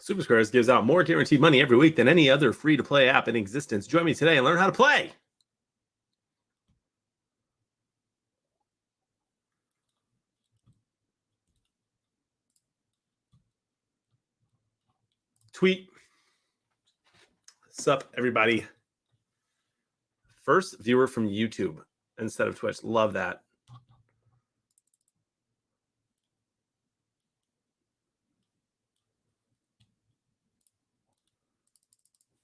Super Squares gives out more guaranteed money every week than any other free-to-play app in existence. Join me today and learn how to play. Tweet. Sup, everybody. First viewer from YouTube instead of Twitch. Love that.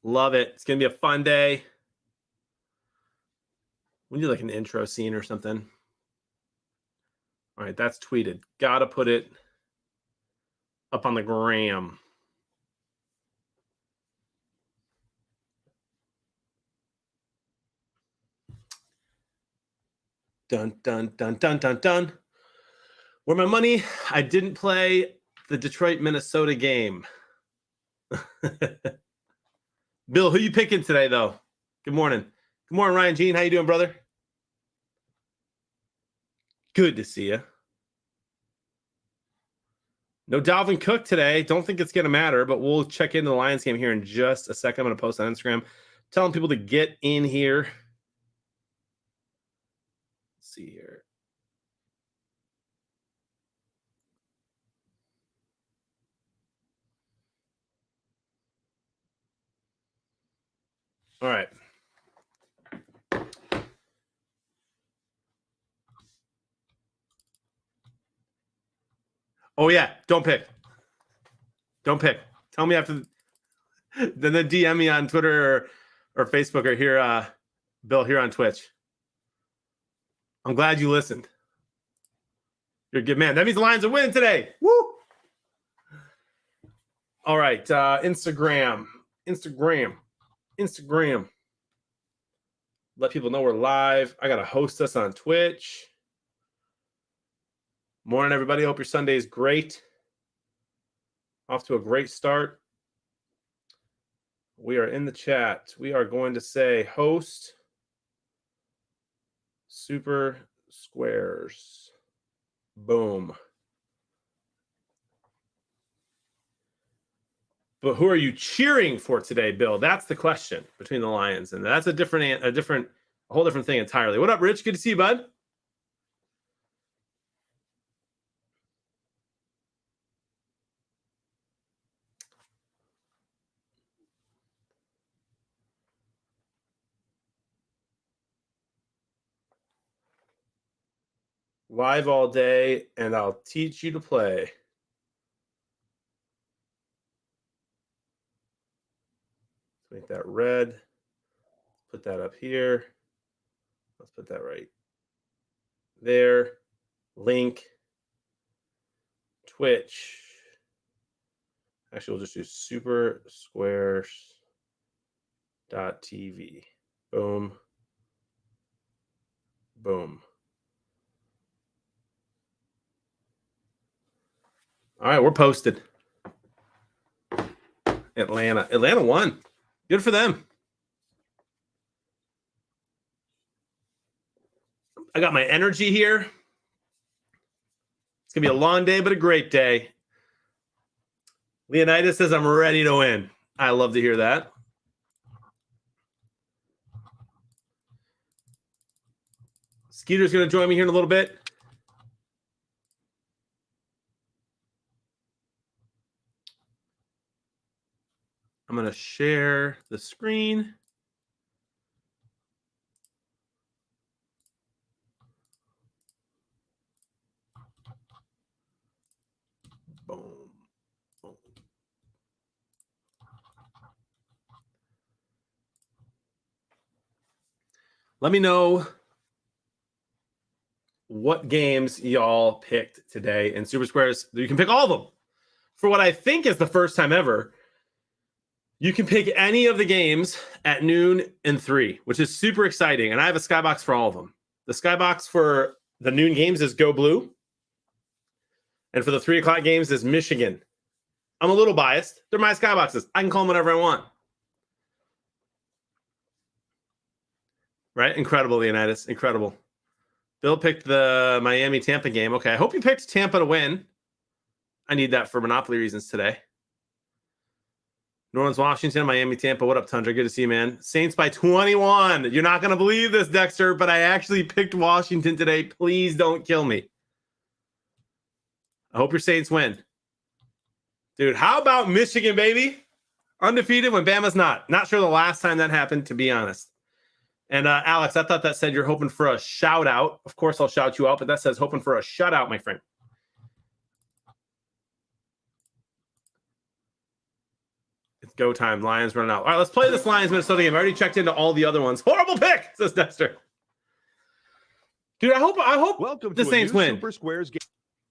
Love it. It's going to be a fun day. We need like an intro scene or something. All right, that's tweeted. Got to put it up on the gram. Dun, dun, dun, dun, dun, dun. Where my money? I didn't play the Detroit, Minnesota game. Bill, who you picking today, though? Good morning. Good morning, Ryan Jean. How you doing, brother? Good to see you. No Dalvin Cook today. Don't think it's going to matter, but we'll check into the Lions game here in just a second. I'm going to post on Instagram telling people to get in here. Let's see here. All right. Oh, yeah. Don't pick. Don't pick. Tell me after. Then DM me on Twitter or Facebook or here, Bill, here on Twitch. I'm glad you listened. You're a good man. That means the Lions are winning today. Woo! All right. Instagram. Let people know we're live. I got to host us on Twitch. Morning, everybody. Hope your Sunday is great. Off to a great start. We are in the chat. We are going to say host Super Squares. Boom. But who are you cheering for today, Bill? That's the question between the Lions, and that's a whole different thing entirely. What up, Rich? Good to see you, bud. Live all day, and I'll teach you to play. Make that red. Put that up here. Let's put that right there. Link. Twitch. Actually, we'll just do supersquares.tv. Boom. Boom. All right, we're posted. Atlanta won. Good for them. I got my energy here. It's going to be a long day, but a great day. Leonidas says, I'm ready to win. I love to hear that. Skeeter's going to join me here in a little bit. I'm going to share the screen. Boom. Boom. Let me know what games y'all picked today in Super Squares. You can pick all of them. For what I think is the first time ever, you can pick any of the games at noon and 3, which is super exciting. And I have a skybox for all of them. The skybox for the noon games is Go Blue. And for the 3 o'clock games is Michigan. I'm a little biased. They're my skyboxes. I can call them whatever I want. Right? Incredible, Leonidas. Incredible. Bill picked the Miami-Tampa game. Okay, I hope you picked Tampa to win. I need that for Monopoly reasons today. New Orleans, Washington, Miami, Tampa. What up, Tundra? Good to see you, man. Saints by 21. You're not going to believe this, Dexter, but I actually picked Washington today. Please don't kill me. I hope your Saints win. Dude, how about Michigan, baby? Undefeated when Bama's not. Not sure the last time that happened, to be honest. And Alex, I thought that said you're hoping for a shout out. Of course, I'll shout you out, but that says hoping for a shutout, my friend. It's go time. Lions running out. All right, let's play this Lions Minnesota game. I already checked into all the other ones. Horrible pick, says Dexter. Dude, I hope Welcome the to Saints a new win. Super Squares game.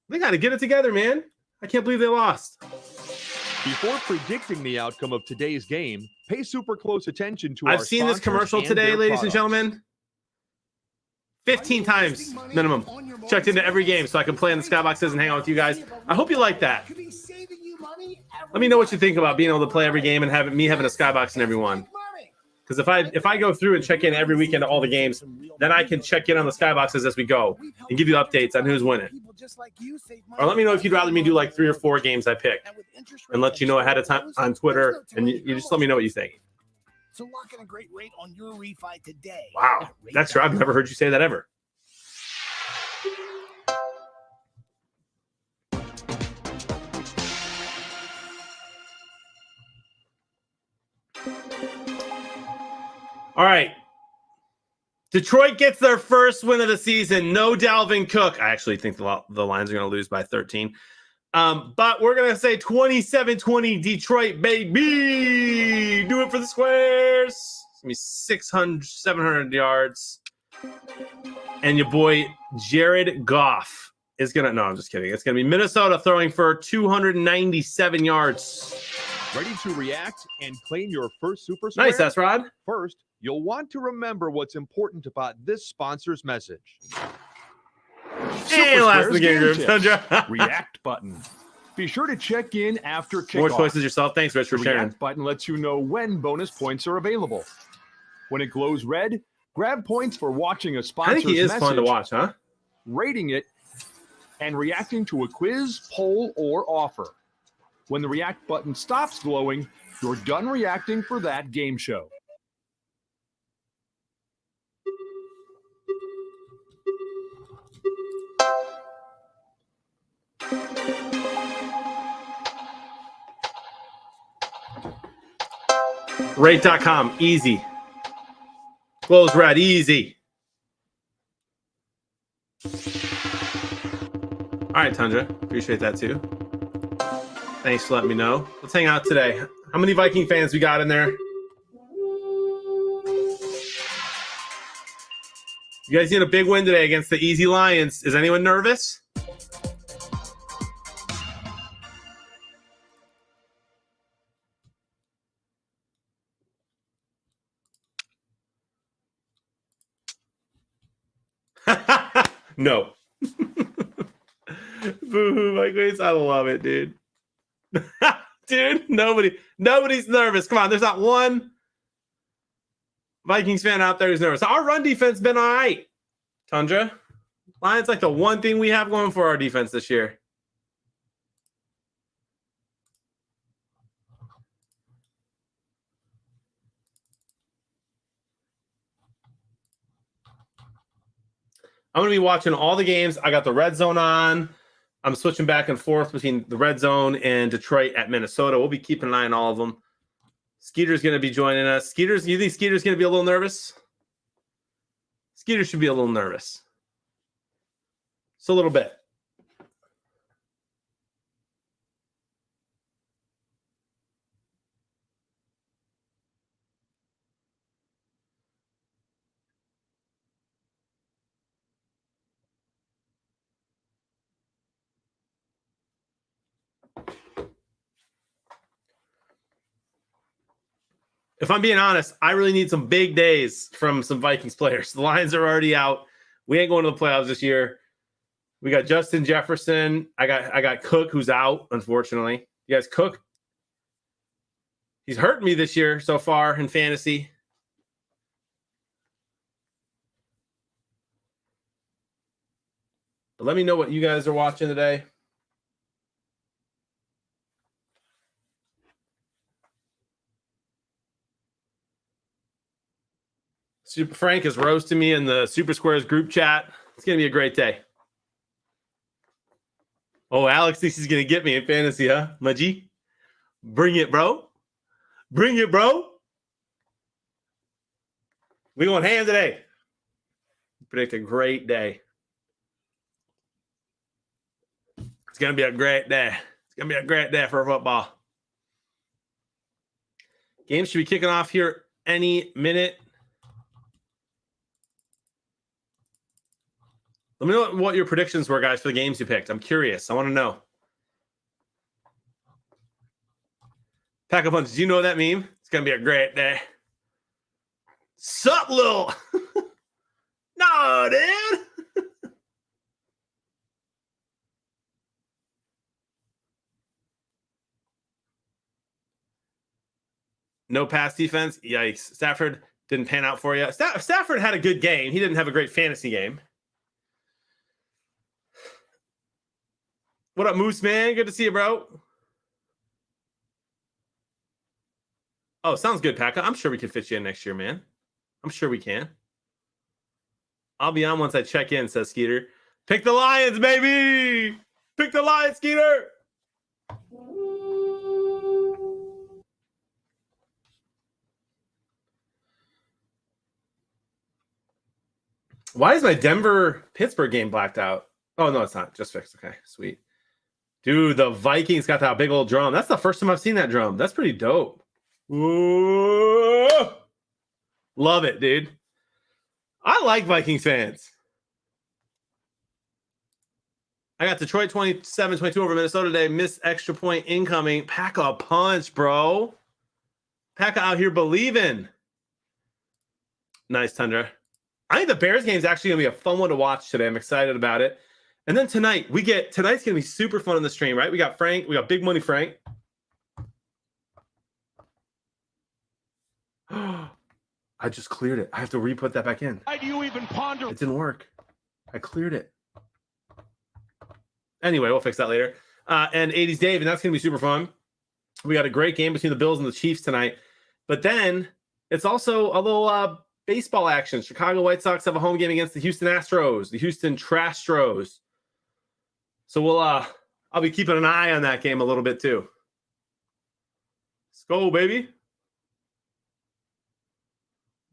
They got to get it together, man. I can't believe they lost. Before predicting the outcome of today's game, pay super close attention to I've seen this commercial today, ladies and gentlemen. 15 times minimum. Checked into every game so I can play in the skyboxes and hang out with you guys. I hope you like that. Let me know what you think about being able to play every game and having a skybox in every one. Because if I go through and check in every weekend to all the games, then I can check in on the skyboxes as we go and give you updates on who's winning. Or let me know if you'd rather me do like 3 or 4 games I pick and let you know ahead of time on Twitter, and you just let me know what you think. So lock in a great rate on your refi today. Wow, that's true. I've never heard you say that ever. All right. Detroit gets their first win of the season. No Dalvin Cook. I actually think the Lions are going to lose by 13. But we're going to say 27-20 Detroit, baby. Do it for the squares. It's going to be 600, 700 yards. And your boy Jared Goff is going to – no, I'm just kidding. It's going to be Minnesota throwing for 297 yards. Ready to react and claim your first Super Square? Nice, that's Rod. First, you'll want to remember what's important about this sponsor's message. Hey, last the game group. React button. Be sure to check in after kickoff. More choices yourself. Thanks, Rich, for sharing. React button lets you know when bonus points are available. When it glows red, grab points for watching a sponsor's I think he is message, fun to watch, huh? rating it, and reacting to a quiz, poll, or offer. When the React button stops glowing, you're done reacting for that game show. Rate.com, easy. Glows red, easy. All right, Tundra. Appreciate that too. Thanks for letting me know. Let's hang out today. How many Viking fans we got in there? You guys need a big win today against the Easy Lions. Is anyone nervous? No. Boo-hoo, Mike Waits. I love it, dude. Dude, nobody's nervous. Come on, there's not one Vikings fan out there who's nervous. Our run defense been all right, Tundra. Lions like the one thing we have going for our defense this year. I'm going to be watching all the games. I got the red zone on. I'm switching back and forth between the red zone and Detroit at Minnesota. We'll be keeping an eye on all of them. Skeeter's going to be joining us. Skeeter's, you think Skeeter's going to be a little nervous? Skeeter should be a little nervous. Just a little bit. If I'm being honest, I really need some big days from some Vikings players. The Lions are already out. We ain't going to the playoffs this year. We got Justin Jefferson. I got Cook, who's out, unfortunately. You guys, Cook, he's hurting me this year so far in fantasy. But let me know what you guys are watching today. Super Frank is roasting me in the Super Squares group chat. It's going to be a great day. Oh, Alex thinks he's going to get me in fantasy, huh? Maji? Bring it, bro. Bring it, bro. We going ham today. Predict a great day. It's going to be a great day. It's going to be a great day for football. Games should be kicking off here any minute. Let me know what your predictions were, guys, for the games you picked. I'm curious. I want to know. Pack a punch. Do you know that meme? It's going to be a great day. Sup, Lil? No, dude. No pass defense. Yikes. Stafford didn't pan out for you. Stafford had a good game. He didn't have a great fantasy game. What up, Moose Man? Good to see you, bro. Oh, sounds good, Packa. I'm sure we can fit you in next year, man. I'm sure we can. I'll be on once I check in, says Skeeter. Pick the Lions, baby! Pick the Lions, Skeeter! Why is my Denver-Pittsburgh game blacked out? Oh, no, it's not. Just fixed. Okay, sweet. Dude, the Vikings got that big old drum. That's the first time I've seen that drum. That's pretty dope. Ooh. Love it, dude. I like Vikings fans. I got Detroit 27-22 over Minnesota today. Missed extra point incoming. Pack a punch, bro. Pack out here believing. Nice, Tundra. I think the Bears game is actually going to be a fun one to watch today. I'm excited about it. And then tonight's going to be super fun on the stream, right? We got Frank. We got Big Money Frank. I just cleared it. I have to re-put that back in. Why do you even ponder? It didn't work. I cleared it. Anyway, we'll fix that later. And 80s Dave, and that's going to be super fun. We got a great game between the Bills and the Chiefs tonight. But then it's also a little baseball action. Chicago White Sox have a home game against the Houston Astros, the Houston Trastros. So I'll be keeping an eye on that game a little bit too. Let's go, baby.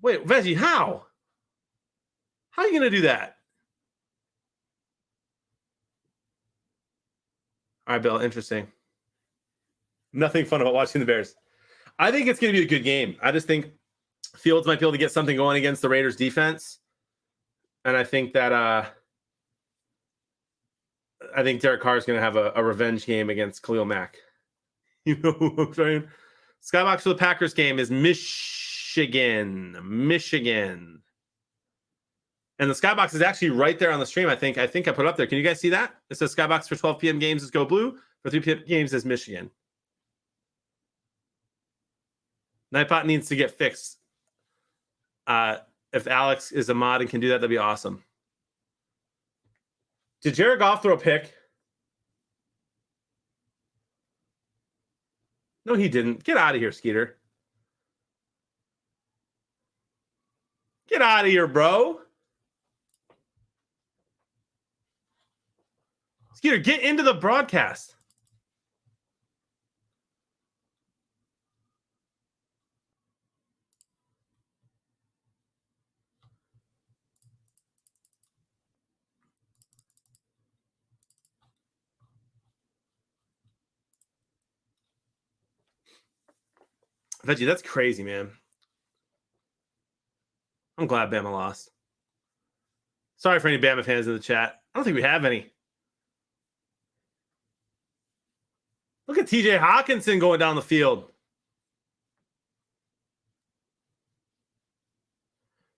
Wait, Veggie, how? How are you going to do that? All right, Bill, interesting. Nothing fun about watching the Bears. I think it's going to be a good game. I just think Fields might be able to get something going against the Raiders defense. And I think that Derek Carr is going to have a revenge game against Khalil Mack. You know what I'm saying? Skybox for the Packers game is Michigan. And the Skybox is actually right there on the stream. I think I put it up there. Can you guys see that? It says Skybox for 12 p.m. games is Go Blue. For 3 p.m. games is Michigan. Nightbot needs to get fixed. If Alex is a mod and can do that, that'd be awesome. Did Jared Goff throw a pick? No, he didn't. Get out of here, Skeeter. Get out of here, bro. Skeeter, get into the broadcast. Veggie, that's crazy, man. I'm glad Bama lost. Sorry for any Bama fans in the chat. I don't think we have any. Look at TJ Hawkinson going down the field.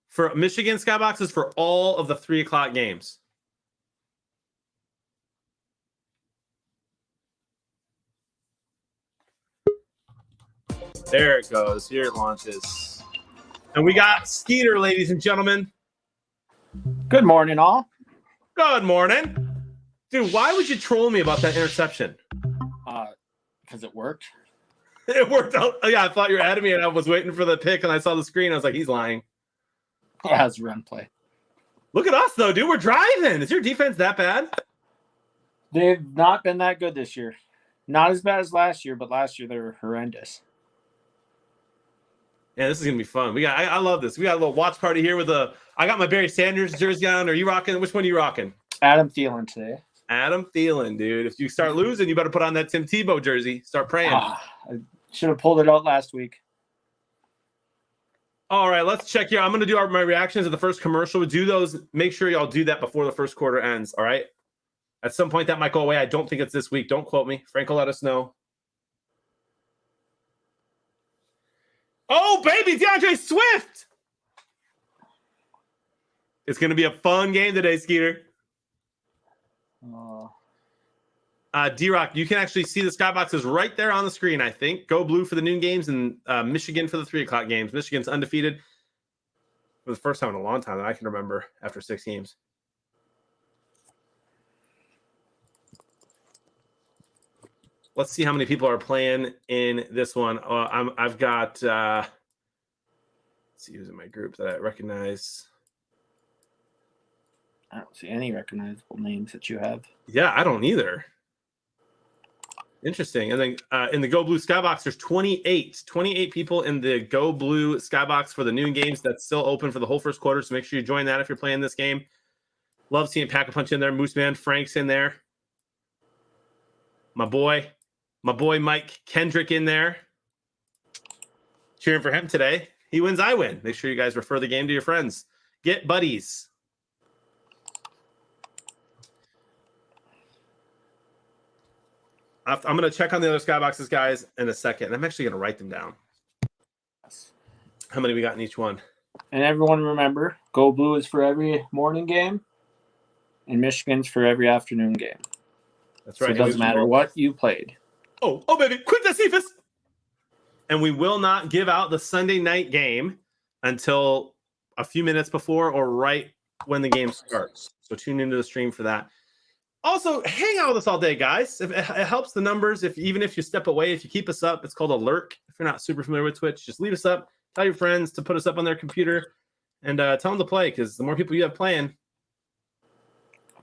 For Michigan Skyboxes for all of the 3 o'clock games. There it goes. Here it launches. And we got Skeeter, ladies and gentlemen. Good morning, all. Good morning. Dude, why would you troll me about that interception? Because it worked. It worked out. Yeah, I thought you were ahead of me, and I was waiting for the pick, and I saw the screen. I was like, he's lying. as run play. Look at us, though, dude. We're driving. Is your defense that bad? They've not been that good this year. Not as bad as last year, but last year they were horrendous. Yeah, this is gonna be fun. I love this. We got a little watch party here with I got my Barry Sanders jersey on. Are you rocking? Which one are you rocking? Adam Thielen today. Adam Thielen, dude. If you start losing, you better put on that Tim Tebow jersey. Start praying. I should have pulled it out last week. All right, let's check here. I'm going to do my reactions at the first commercial. We do those. Make sure y'all do that before the first quarter ends. All right. At some point, that might go away. I don't think it's this week. Don't quote me. Frank will let us know. Oh, baby, DeAndre Swift. It's going to be a fun game today, Skeeter. D-Rock, you can actually see the skyboxes right there on the screen, I think. Go Blue for the noon games and Michigan for the 3 o'clock games. Michigan's undefeated for the first time in a long time that I can remember after 6 games. Let's see how many people are playing in this one. I've got, let's see who's in my group that I recognize. I don't see any recognizable names that you have. Yeah, I don't either. Interesting. And then in the Go Blue Skybox, there's 28 people in the Go Blue Skybox for the noon games. That's still open for the whole first quarter. So make sure you join that if you're playing this game. Love seeing Pack-a-Punch in there. Mooseman Frank's in there. My boy Mike Kendrick in there. Cheering for him today. He wins, I win. Make sure you guys refer the game to your friends. Get buddies. I'm going to check on the other skyboxes, guys, in a second. I'm actually going to write them down. How many we got in each one? And everyone remember, Go Blue is for every morning game, and Michigan's for every afternoon game. That's So right. it doesn't matter what you played. Oh, baby. Quick, the Cephas. And we will not give out the Sunday night game until a few minutes before or right when the game starts. So tune into the stream for that. Also, hang out with us all day, guys. It helps the numbers. Even if you step away, if you keep us up, it's called a lurk. If you're not super familiar with Twitch, just leave us up. Tell your friends to put us up on their computer, and tell them to play. Because the more people you have playing,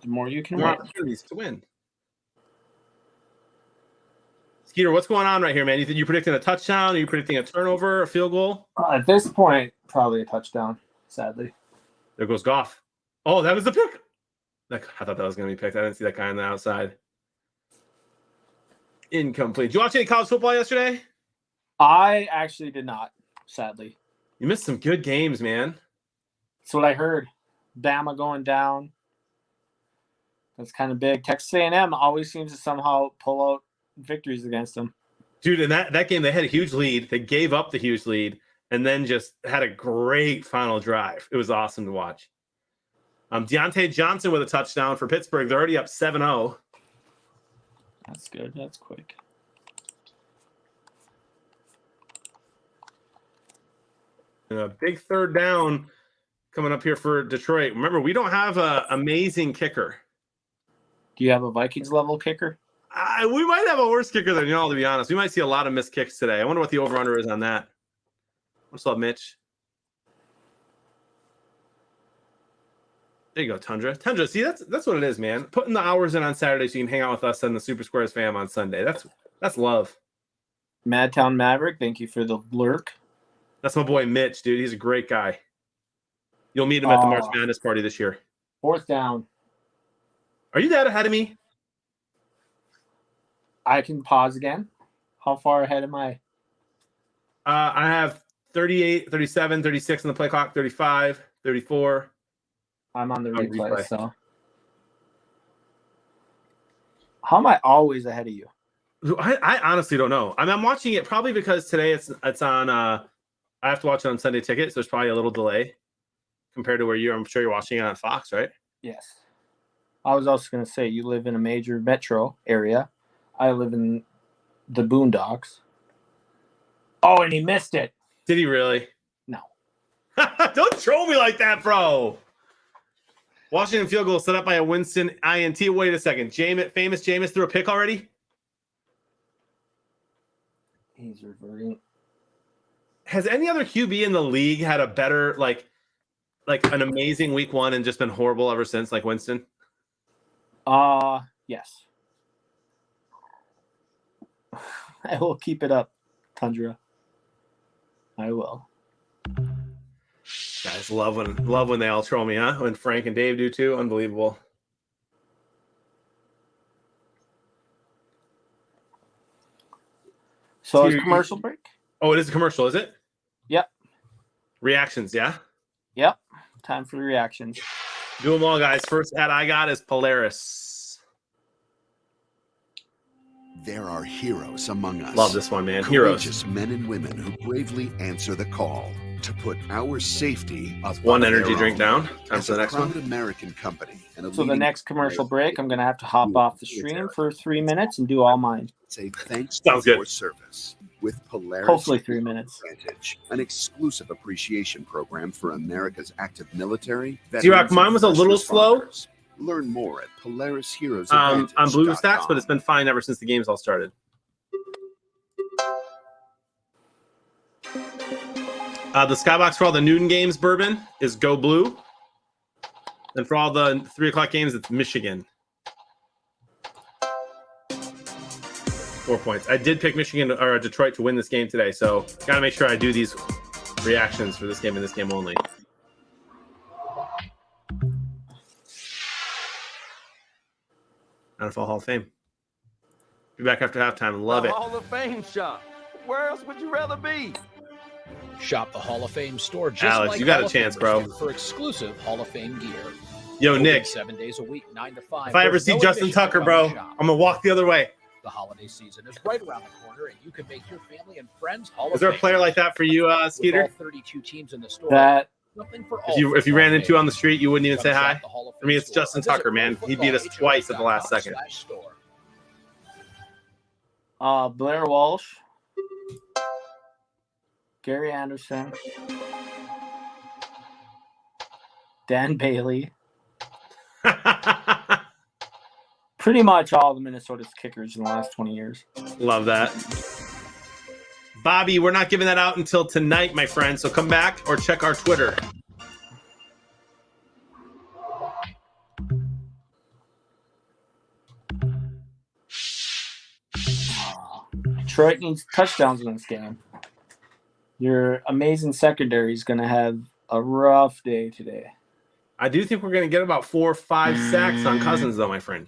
The more you can more win. opportunities to win. Skeeter, what's going on right here, man? You predicting a touchdown? Are you predicting a turnover, a field goal? At this point, probably a touchdown, sadly. There goes Goff. Oh, that was the pick. I thought that was going to be picked. I didn't see that guy on the outside. Incomplete. Did you watch any college football yesterday? I actually did not, sadly. You missed some good games, man. That's what I heard. Bama going down. That's kind of big. Texas A&M always seems to somehow pull out victories against them. Dude, in that game, they had a huge lead. They gave up the huge lead and then just had a great final drive. It was awesome to watch. Deontay Johnson with a touchdown for Pittsburgh. They're already up 7-0. That's good. That's quick. And a big third down coming up here for Detroit. Remember, we don't have an amazing kicker. Do you have a Vikings level kicker? We might have a worse kicker than y'all, to be honest. We might see a lot of missed kicks today. I wonder what the over-under is on that. What's up, Mitch? There you go, Tundra. Tundra, see, that's what it is, man. Putting the hours in on Saturday so you can hang out with us and the Super Squares fam on Sunday. That's love. Madtown Maverick, thank you for the lurk. That's my boy Mitch, dude. He's a great guy. You'll meet him at the March Madness party this year. 4th down. Are you that ahead of me? I can pause again. How far ahead am I? I have 38, 37, 36 on the play clock, 35, 34. I'm on the replay, replay. so. How am I always ahead of you? I honestly don't know. I'm watching it probably because today it's on. I have to watch it on Sunday Ticket, so there's probably a little delay compared to where I'm sure you're watching it on Fox, right? Yes. I was also going to say, you live in a major metro area. I live in the boondocks. Oh, and he missed it. Did he really? No. Don't troll me like that, bro. Washington field goal set up by a Winston INT. Wait a second. Famous Jameis threw a pick already? He's reverting. Has any other QB in the league had a better, like an amazing week 1 and just been horrible ever since, like Winston? Yes. I will keep it up, Tundra. I will. Guys, love when they all troll me, huh? When Frank and Dave do too. Unbelievable. So it's commercial break? Oh, it is a commercial, is it? Yep. Reactions, yeah? Yep. Time for the reactions. Do them all, guys. First ad I got is Polaris. There are heroes among us. Love this one, man. Heroes. Courageous men and women who bravely answer the call to put our safety above One energy their drink own. down. Time As for the a next proud one. American company and a So the leading next commercial player, break, I'm going to have to hop off the stream for 3 minutes and do all mine. say thanks Sounds for good. your service with Polaris. Hopefully 3 minutes. Advantage, an exclusive appreciation program for America's active military. D-Rock, veterans, mine and was a first little slow. responders. Learn more at Polaris Heroes. On BlueStacks, but it's been fine ever since the games all started. The skybox for all the noon games, Bourbon, is Go Blue. And for all the 3 o'clock games, it's Michigan. 4 points. I did pick Michigan or Detroit to win this game today, so got to make sure I do these reactions for this game and this game only. NFL Hall of Fame. Be back after halftime. Love it. Hall of Fame shop. Where else would you rather be? Shop the Hall of Fame store just Alex, like you got Hall a of chance, Famers bro. do for exclusive Hall of Fame gear. Yo, Open Nick, 7 days a week, 9 to 5. if I ever There's see no Justin admission to Tucker, come bro, shop. I'm going to walk the other way. The holiday season is right around the corner, and you can make your family and friends Hall Is of there a Famers. player like that for you, With all Skeeter? 32 teams in the store. That Nothing for all If you Hall ran of into on the Famers. street, you wouldn't even Come say shop hi? the Hall of For me, Fame it's store Justin or visit Tucker, man. He beat us twice at the last second. ProFootballHQ.com/store. Blair Walsh, Gary Anderson, Dan Bailey, pretty much all the Minnesota's kickers in the last 20 years. Love that. Bobby, we're not giving that out until tonight, my friend. So come back or check our Twitter. Detroit needs touchdowns in this game. Your amazing secondary is going to have a rough day today. I do think we're going to get about 4 or 5 sacks on Cousins, though, my friend.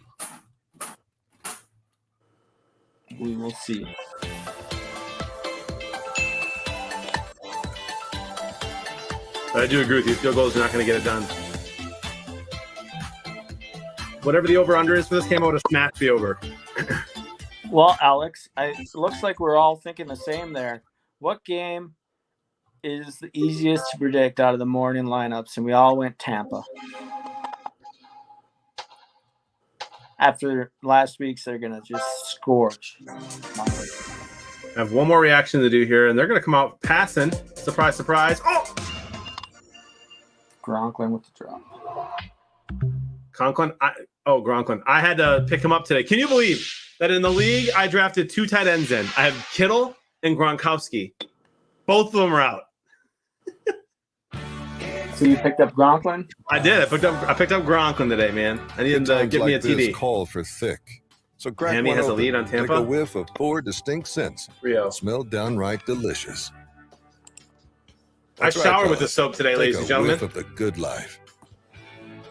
We will see. But I do agree with you. Field goals are not going to get it done. Whatever the over-under is for this game, I would have smashed the over. Well, Alex, it looks like we're all thinking the same there. What game is the easiest to predict out of the morning lineups? And we all went Tampa. After last week's, they're going to just scorch. I have one more reaction to do here, and they're going to come out passing. Surprise, surprise. Oh! Gronklin with the drop. Gronklin. I had to pick him up today. Can you believe that in the league I drafted 2 tight ends in? I have Kittle and Gronkowski. Both of them are out. So you picked up Gronklin? I did. I picked up Gronklin today, man. I needed to give me a TD. Call for thick. So crack Miami one has a open, lead on take Tampa? a whiff of 4 distinct scents. Rio. Smell downright delicious. I That's right, showered with fellas. the soap today, Take ladies a and gentlemen. whiff of the good life.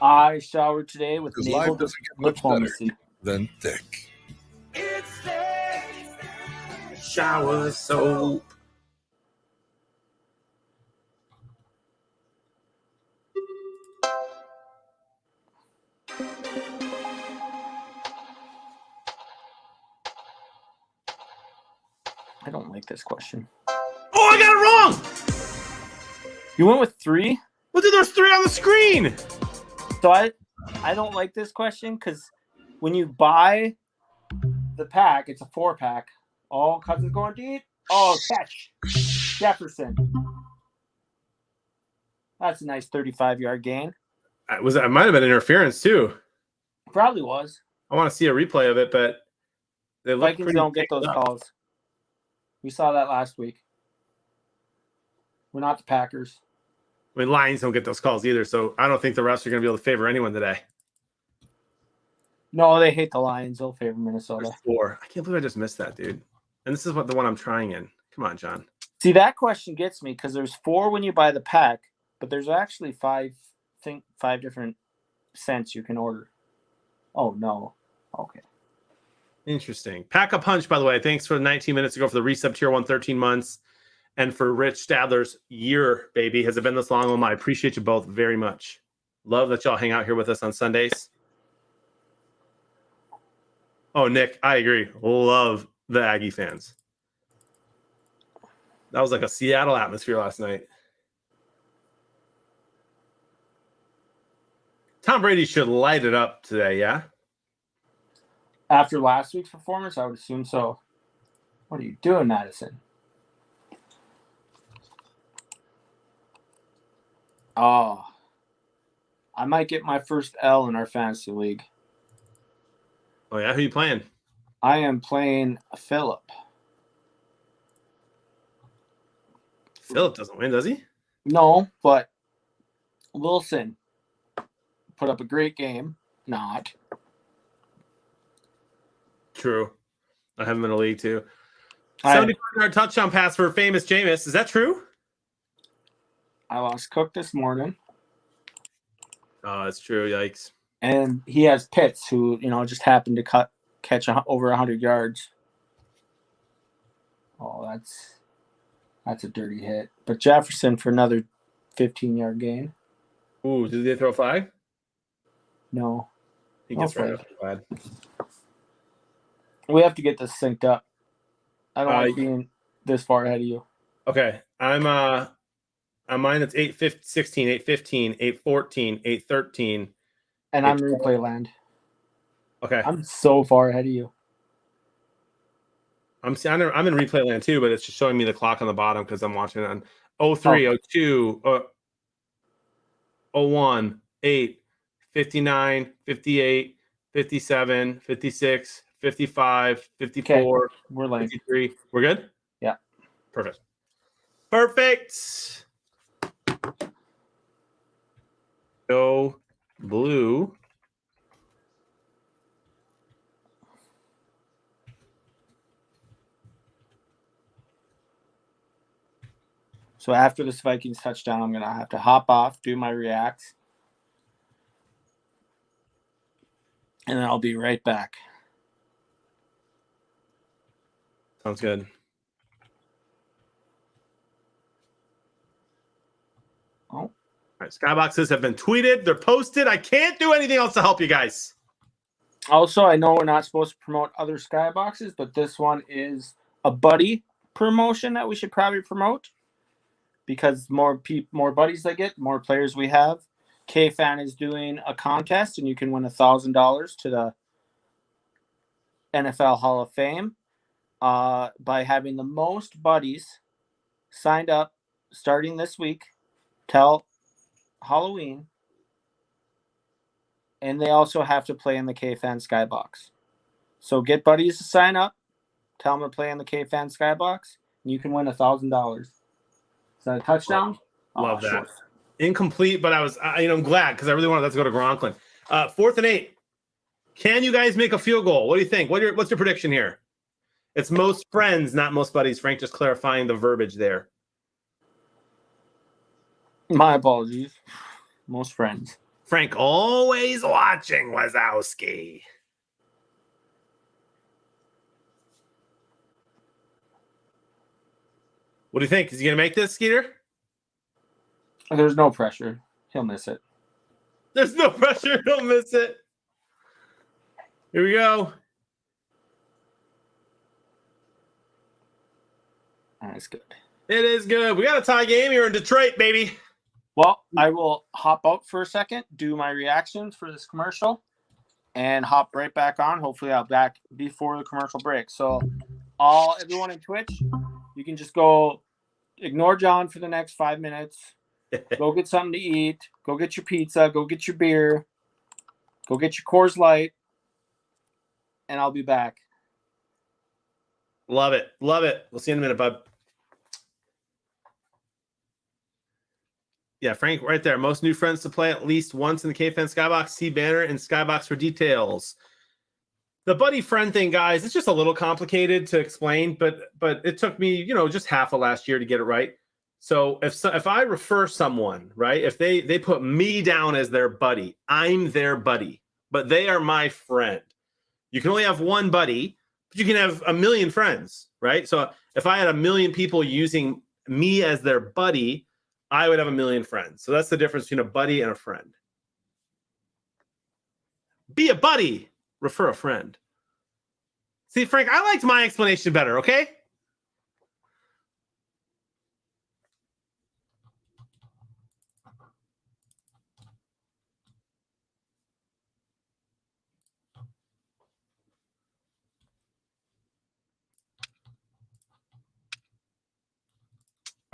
I showered today with Because life naval doesn't get much diplomacy. better than thick. Shower soap. I don't like this question. Oh, I got it wrong. You went with 3? Well, dude, there's 3 on the screen. So I don't like this question because when you buy the pack, it's a 4-pack. All Cousins going deep. Oh, catch. Jefferson. That's a nice 35-yard gain. It might have been interference, too. Probably was. I want to see a replay of it, but they look Vikings pretty don't get those picked up. calls. We saw that last week. We're not the Packers. I mean, Lions don't get those calls either, so I don't think the refs are going to be able to favor anyone today. No, they hate the Lions. They'll favor Minnesota. There's 4. I can't believe I just missed that, dude. And this is the one I'm trying in. Come on, John. See, that question gets me because there's 4 when you buy the pack, but there's actually 5 different cents you can order. Oh, no. Okay. Interesting. Pack a punch, by the way. Thanks for 19 minutes ago for the resub tier 1, 13 months. And for Rich Stadler's year, baby. Has it been this long? Oh, I appreciate you both very much. Love that y'all hang out here with us on Sundays. Oh, Nick, I agree. Love the Aggie fans. That was like a Seattle atmosphere last night. Tom Brady should light it up today, yeah? After last week's performance, I would assume so. What are you doing, Madison? Oh, I might get my first L in our fantasy league. Oh, yeah? Who you playing? I am playing Philip. Philip doesn't win, does he? No, but Wilson put up a great game. Not. True. I have him in a league, too. I 75-yard touchdown pass for famous Jameis. Is that true? lost Cook this morning. Oh, it's true. Yikes. And he has Pitts, who, just happened to catch over 100 yards. Oh, that's a dirty hit. But Jefferson for another 15-yard gain. Ooh, did they throw a flag? No. He gets Okay. right off the flag. We have to get this synced up. I don't like you- being this far ahead of you. Okay. I'm on mine it's 8-16, 8-15, 8-14, 8-13. And I'm replay land. Okay. I'm so far ahead of you. I'm in replay land too, but it's just showing me the clock on the bottom because I'm watching it on 03, 02, 01, 8, 59, 58, 57, 56, 55, 54, We're late. 53. We're good? Yeah. Perfect. Perfect. Go blue. So after this Vikings touchdown, I'm going to have to hop off, do my reacts, and then I'll be right back. Sounds good. Oh. All right, skyboxes have been tweeted. They're posted. I can't do anything else to help you guys. Also, I know we're not supposed to promote other skyboxes, but this one is a buddy promotion that we should probably promote because more buddies they get, more players we have. K-Fan is doing a contest, and you can win $1,000 to the NFL Hall of Fame by having the most buddies signed up starting this week till Halloween. And they also have to play in the K-Fan Skybox. So get buddies to sign up. Tell them to play in the K-Fan Skybox. And you can win $1,000. Is that a touchdown? Love that. Short. Incomplete, but I'm glad because I really wanted that to go to Gronklin. 4th and 8. Can you guys make a field goal? What do you think? What's your prediction here? It's most friends, not most buddies. Frank just clarifying the verbiage there. My apologies. Most friends. Frank always watching Wazowski. What do you think? Is he going to make this, Skeeter? There's no pressure. He'll miss it. There's no pressure. Don't miss it. Here we go. That's good. It is good. We got a tie game here in Detroit, baby. Well, I will hop out for a second, do my reactions for this commercial, and hop right back on. Hopefully I'll be back before the commercial break. So everyone in Twitch, you can just go ignore John for the next 5 minutes. Go get something to eat. Go get your pizza. Go get your beer. Go get your Coors Light. And I'll be back. Love it. Love it. We'll see you in a minute, bud. Yeah, Frank, right there. Most new friends to play at least once in the KFan Skybox. See banner and Skybox for details. The buddy friend thing, guys, it's just a little complicated to explain, but it took me, just half of last year to get it right. So if I refer someone, right, if they put me down as their buddy, I'm their buddy, but they are my friend. You can only have one buddy, but you can have a million friends, right? So if I had a million people using me as their buddy, I would have a million friends. So that's the difference between a buddy and a friend. Be a buddy, refer a friend. See, Frank, I liked my explanation better, okay?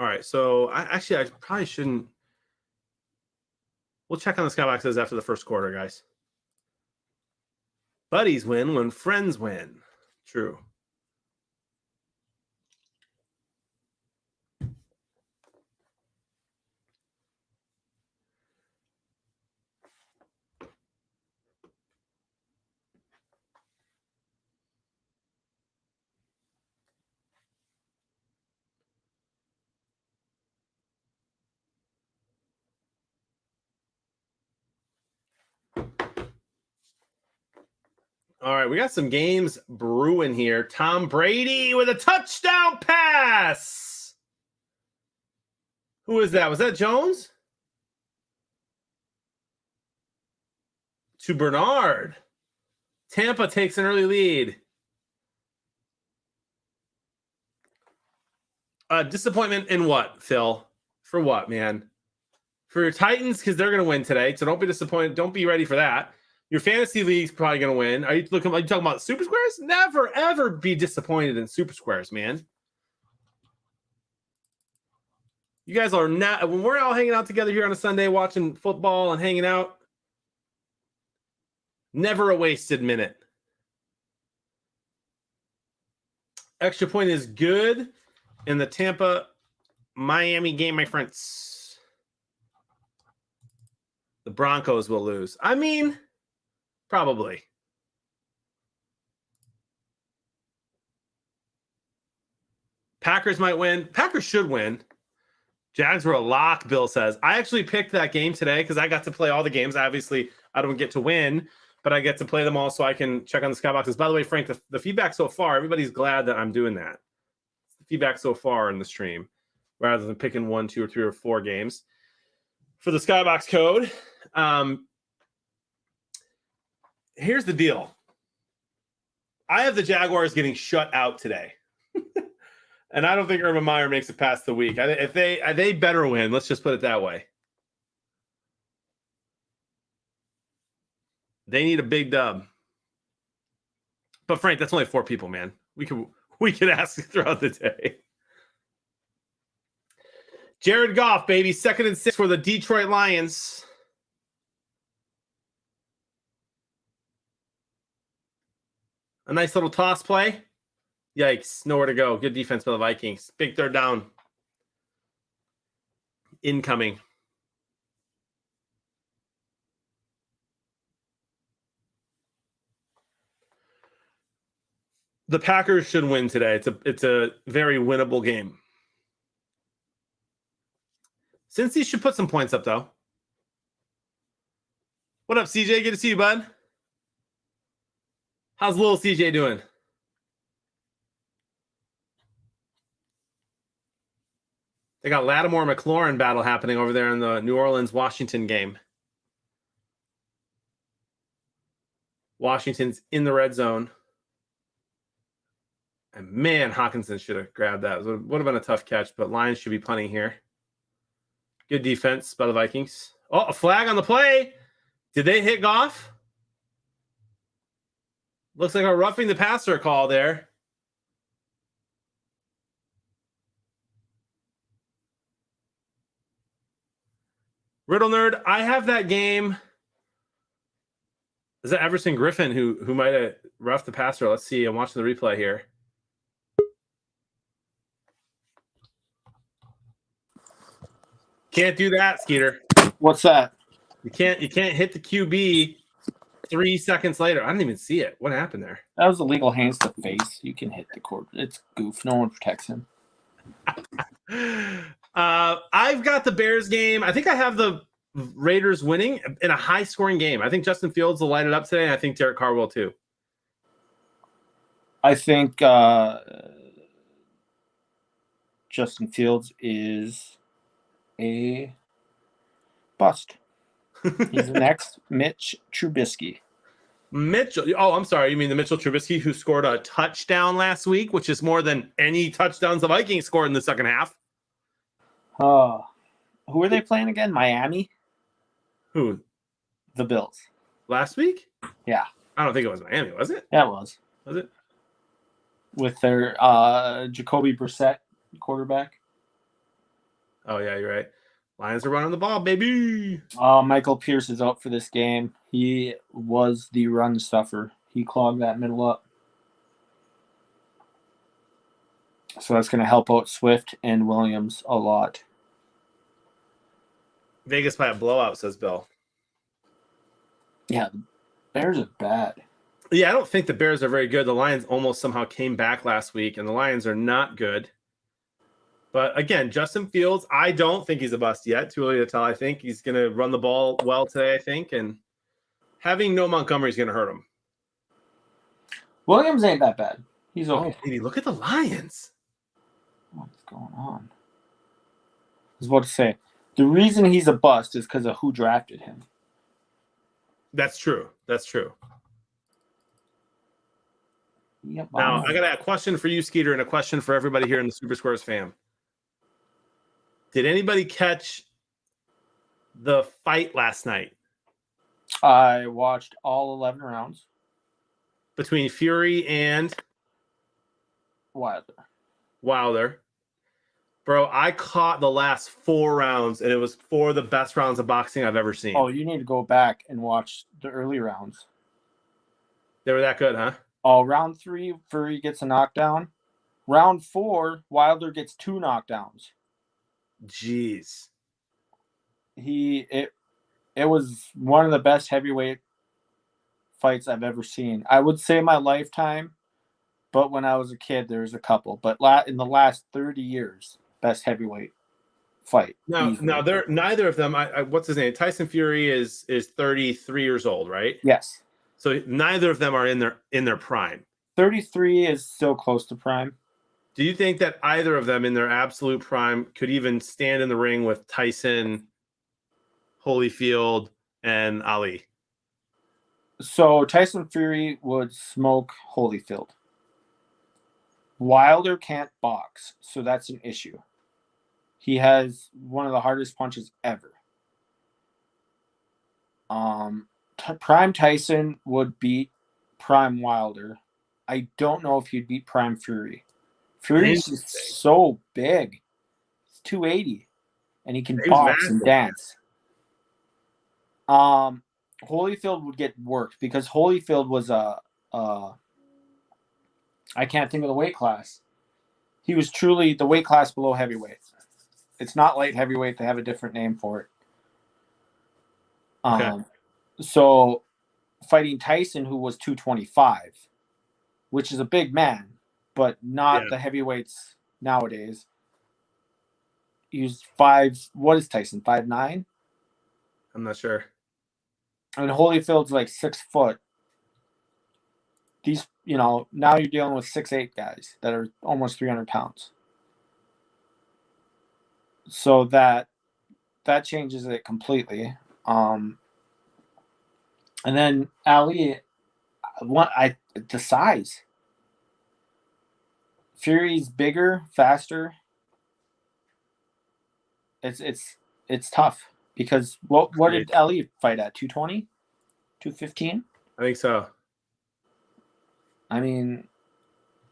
All right, so I probably shouldn't. We'll check on the Skyboxes after the first quarter, guys. Buddies win when friends win. True. All right, we got some games brewing here. Tom Brady with a touchdown pass. Who is that? Was that Jones? To Bernard. Tampa takes an early lead. Disappointment in what, Phil? For what, man? For your Titans, because they're going to win today. So don't be disappointed. Don't be ready for that. Your fantasy league's probably going to win. Are you talking about Super Squares? Never, ever be disappointed in Super Squares, man. You guys are not, when we're all hanging out together here on a Sunday watching football and hanging out, never a wasted minute. Extra point is good in the Tampa-Miami game, my friends. The Broncos will lose. I mean, probably. Packers might win. Packers should win. Jags were a lock, Bill says. I actually picked that game today because I got to play all the games. Obviously, I don't get to win, but I get to play them all so I can check on the Skyboxes. By the way, Frank, the feedback so far, everybody's glad that I'm doing that. The feedback so far in the stream, rather than picking 1, 2, or 3, or 4 games. For the Skybox code, here's the deal. I have the Jaguars getting shut out today. And I don't think Urban Meyer makes it past the week. If they better win, let's just put it that way. They need a big dub. But Frank, that's only 4 people, man. We could ask throughout the day. Jared Goff, baby, 2nd and 6 for the Detroit Lions. A nice little toss play. Yikes, nowhere to go. Good defense by the Vikings. Big 3rd down. Incoming. The Packers should win today. It's a very winnable game. Cincy should put some points up, though. What up, CJ? Good to see you, bud. How's little CJ doing? They got Lattimore-McLaurin battle happening over there in the New Orleans-Washington game. Washington's in the red zone. And man, Hawkinson should have grabbed that. It would have been a tough catch, but Lions should be punting here. Good defense by the Vikings. Oh, a flag on the play. Did they hit Goff? Looks like a roughing the passer call there. Riddle Nerd, I have that game. Is that Everson Griffin who might have roughed the passer? Let's see. I'm watching the replay here. can't do that, Skeeter. What's that? You can't hit the QB 3 seconds later. I didn't even see it. What happened there? That was illegal hands to face. You can hit the court. It's goof. No one protects him. I've got the Bears game. I think I have the Raiders winning in a high-scoring game. I think Justin Fields will light it up today, and I think Derek Carr will too. I think Justin Fields is a bust. He's the next Mitch Trubisky. Mitchell. Oh, I'm sorry. You mean the Mitchell Trubisky who scored a touchdown last week, which is more than any touchdowns the Vikings scored in the second half. Who are they playing again? Miami? Who? The Bills. Last week? Yeah. I don't think it was Miami, was it? That was. Was it? With their Jacoby Brissett quarterback. Oh, yeah, you're right. Lions are running the ball, baby. Michael Pierce is out for this game. He was the run stuffer. He clogged that middle up. So that's going to help out Swift and Williams a lot. Vegas by a blowout, says Bill. Yeah, the Bears are bad. Yeah, I don't think the Bears are very good. The Lions almost somehow came back last week, and the Lions are not good. But again, Justin Fields, I don't think he's a bust yet. Too early to tell. I think he's going to run the ball well today, I think. And having no Montgomery is going to hurt him. Williams ain't that bad. He's okay. Oh, baby, look at the Lions. What's going on? I was about to say, the reason he's a bust is because of who drafted him. That's true. That's true. Yep. Now, I got a question for you, Skeeter, and a question for everybody here in the Super Squares fam. Did anybody catch the fight last night I watched all 11 rounds. between Fury and Wilder? Bro, I caught the last 4 rounds, and it was 4 of the best rounds of boxing I've ever seen. Oh, you need to go back and watch the early rounds. They were that good, huh? Oh, round 3, Fury gets a knockdown. Round 4, Wilder gets 2 knockdowns. Jeez. It was one of the best heavyweight fights I've ever seen. I would say my lifetime, but when I was a kid, there was a couple. But in the last 30 years, best heavyweight fight. Now, easily. they're neither of them. What's his name? Tyson Fury is 33 years old, right? Yes. So neither of them are in their prime. 33 is still close to prime. Do you think that either of them in their absolute prime could even stand in the ring with Tyson, Holyfield, and Ali? So Tyson Fury would smoke Holyfield. Wilder can't box, so that's an issue. He has one of the hardest punches ever. Prime Tyson would beat Prime Wilder. I don't know if he'd beat Prime Fury. Fury's just so big. He's 280, and he can box and dance. Holyfield would get worked because Holyfield was I can't think of the weight class. He was truly the weight class below heavyweight. It's not light heavyweight. They have a different name for it. Okay. So fighting Tyson, who was 225, which is a big man, but not the heavyweights nowadays. He's 5. What is Tyson? 5'9"? I'm not sure. And Holyfield's like 6 foot. These, now you're dealing with 6'8" guys that are almost 300 pounds. So that changes it completely. And then Ali, the size. Fury's bigger, faster. It's tough because what did Ali fight at? 220? 215? I think so. I mean,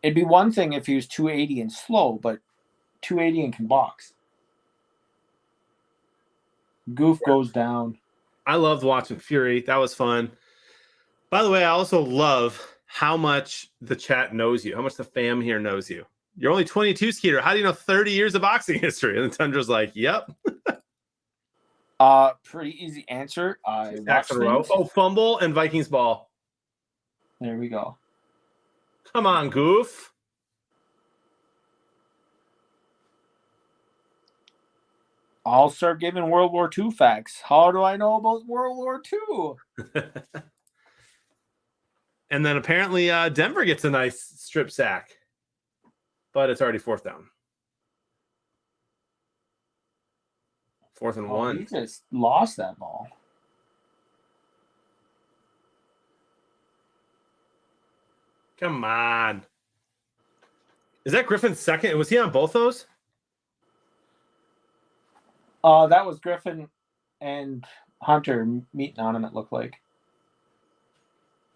it'd be one thing if he was 280 and slow, but 280 and can box. Goof goes down. I loved watching Fury. That was fun. By the way, I also love how much the chat knows you, how much the fam here knows you. You're only 22, Skeeter. How do you know 30 years of boxing history? And the Tundra's like, yep. Pretty easy answer. I Stacks watched in a row. things. Oh, fumble and Vikings ball. There we go. Come on, goof. I'll start giving World War II facts. How do I know about World War II? And then apparently Denver gets a nice strip sack, but it's already 4th down. 4th and 1. He just lost that ball. Come on. Is that Griffin's second? Was he on both those? That was Griffin and Hunter meeting on him, it looked like.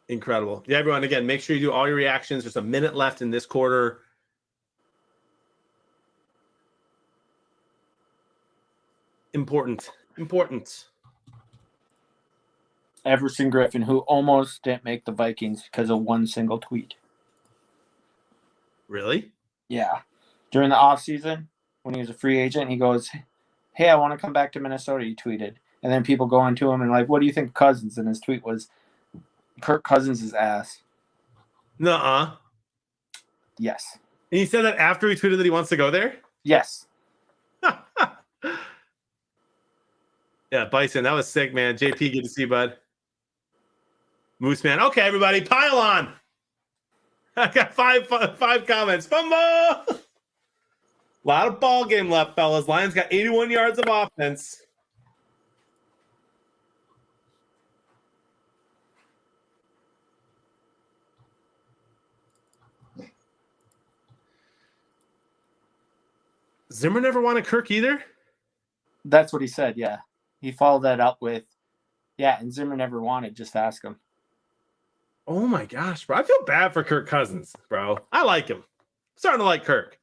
Incredible. Yeah, everyone, again, make sure you do all your reactions. There's a minute left in this quarter. Important. Everson Griffin, who almost didn't make the Vikings because of one single tweet. Really? Yeah. During the offseason, when he was a free agent, he goes, "Hey, I want to come back to Minnesota," he tweeted. And then people go into him and like, "What do you think of Cousins?" And his tweet was, "Kirk Cousins' ass." Nuh-uh. Yes. And he said that after he tweeted that he wants to go there? Yes. Yeah, Bison, that was sick, man. JP, good to see you, bud. Moose Man. Okay, everybody, pile on. I got five comments. Fumble! A lot of ball game left, fellas. Lions got 81 yards of offense. Zimmer never wanted Kirk either? That's what he said, yeah. He followed that up with, yeah, and Zimmer never wanted, just ask him. Oh my gosh, bro. I feel bad for Kirk Cousins, bro. I like him. I'm starting to like Kirk.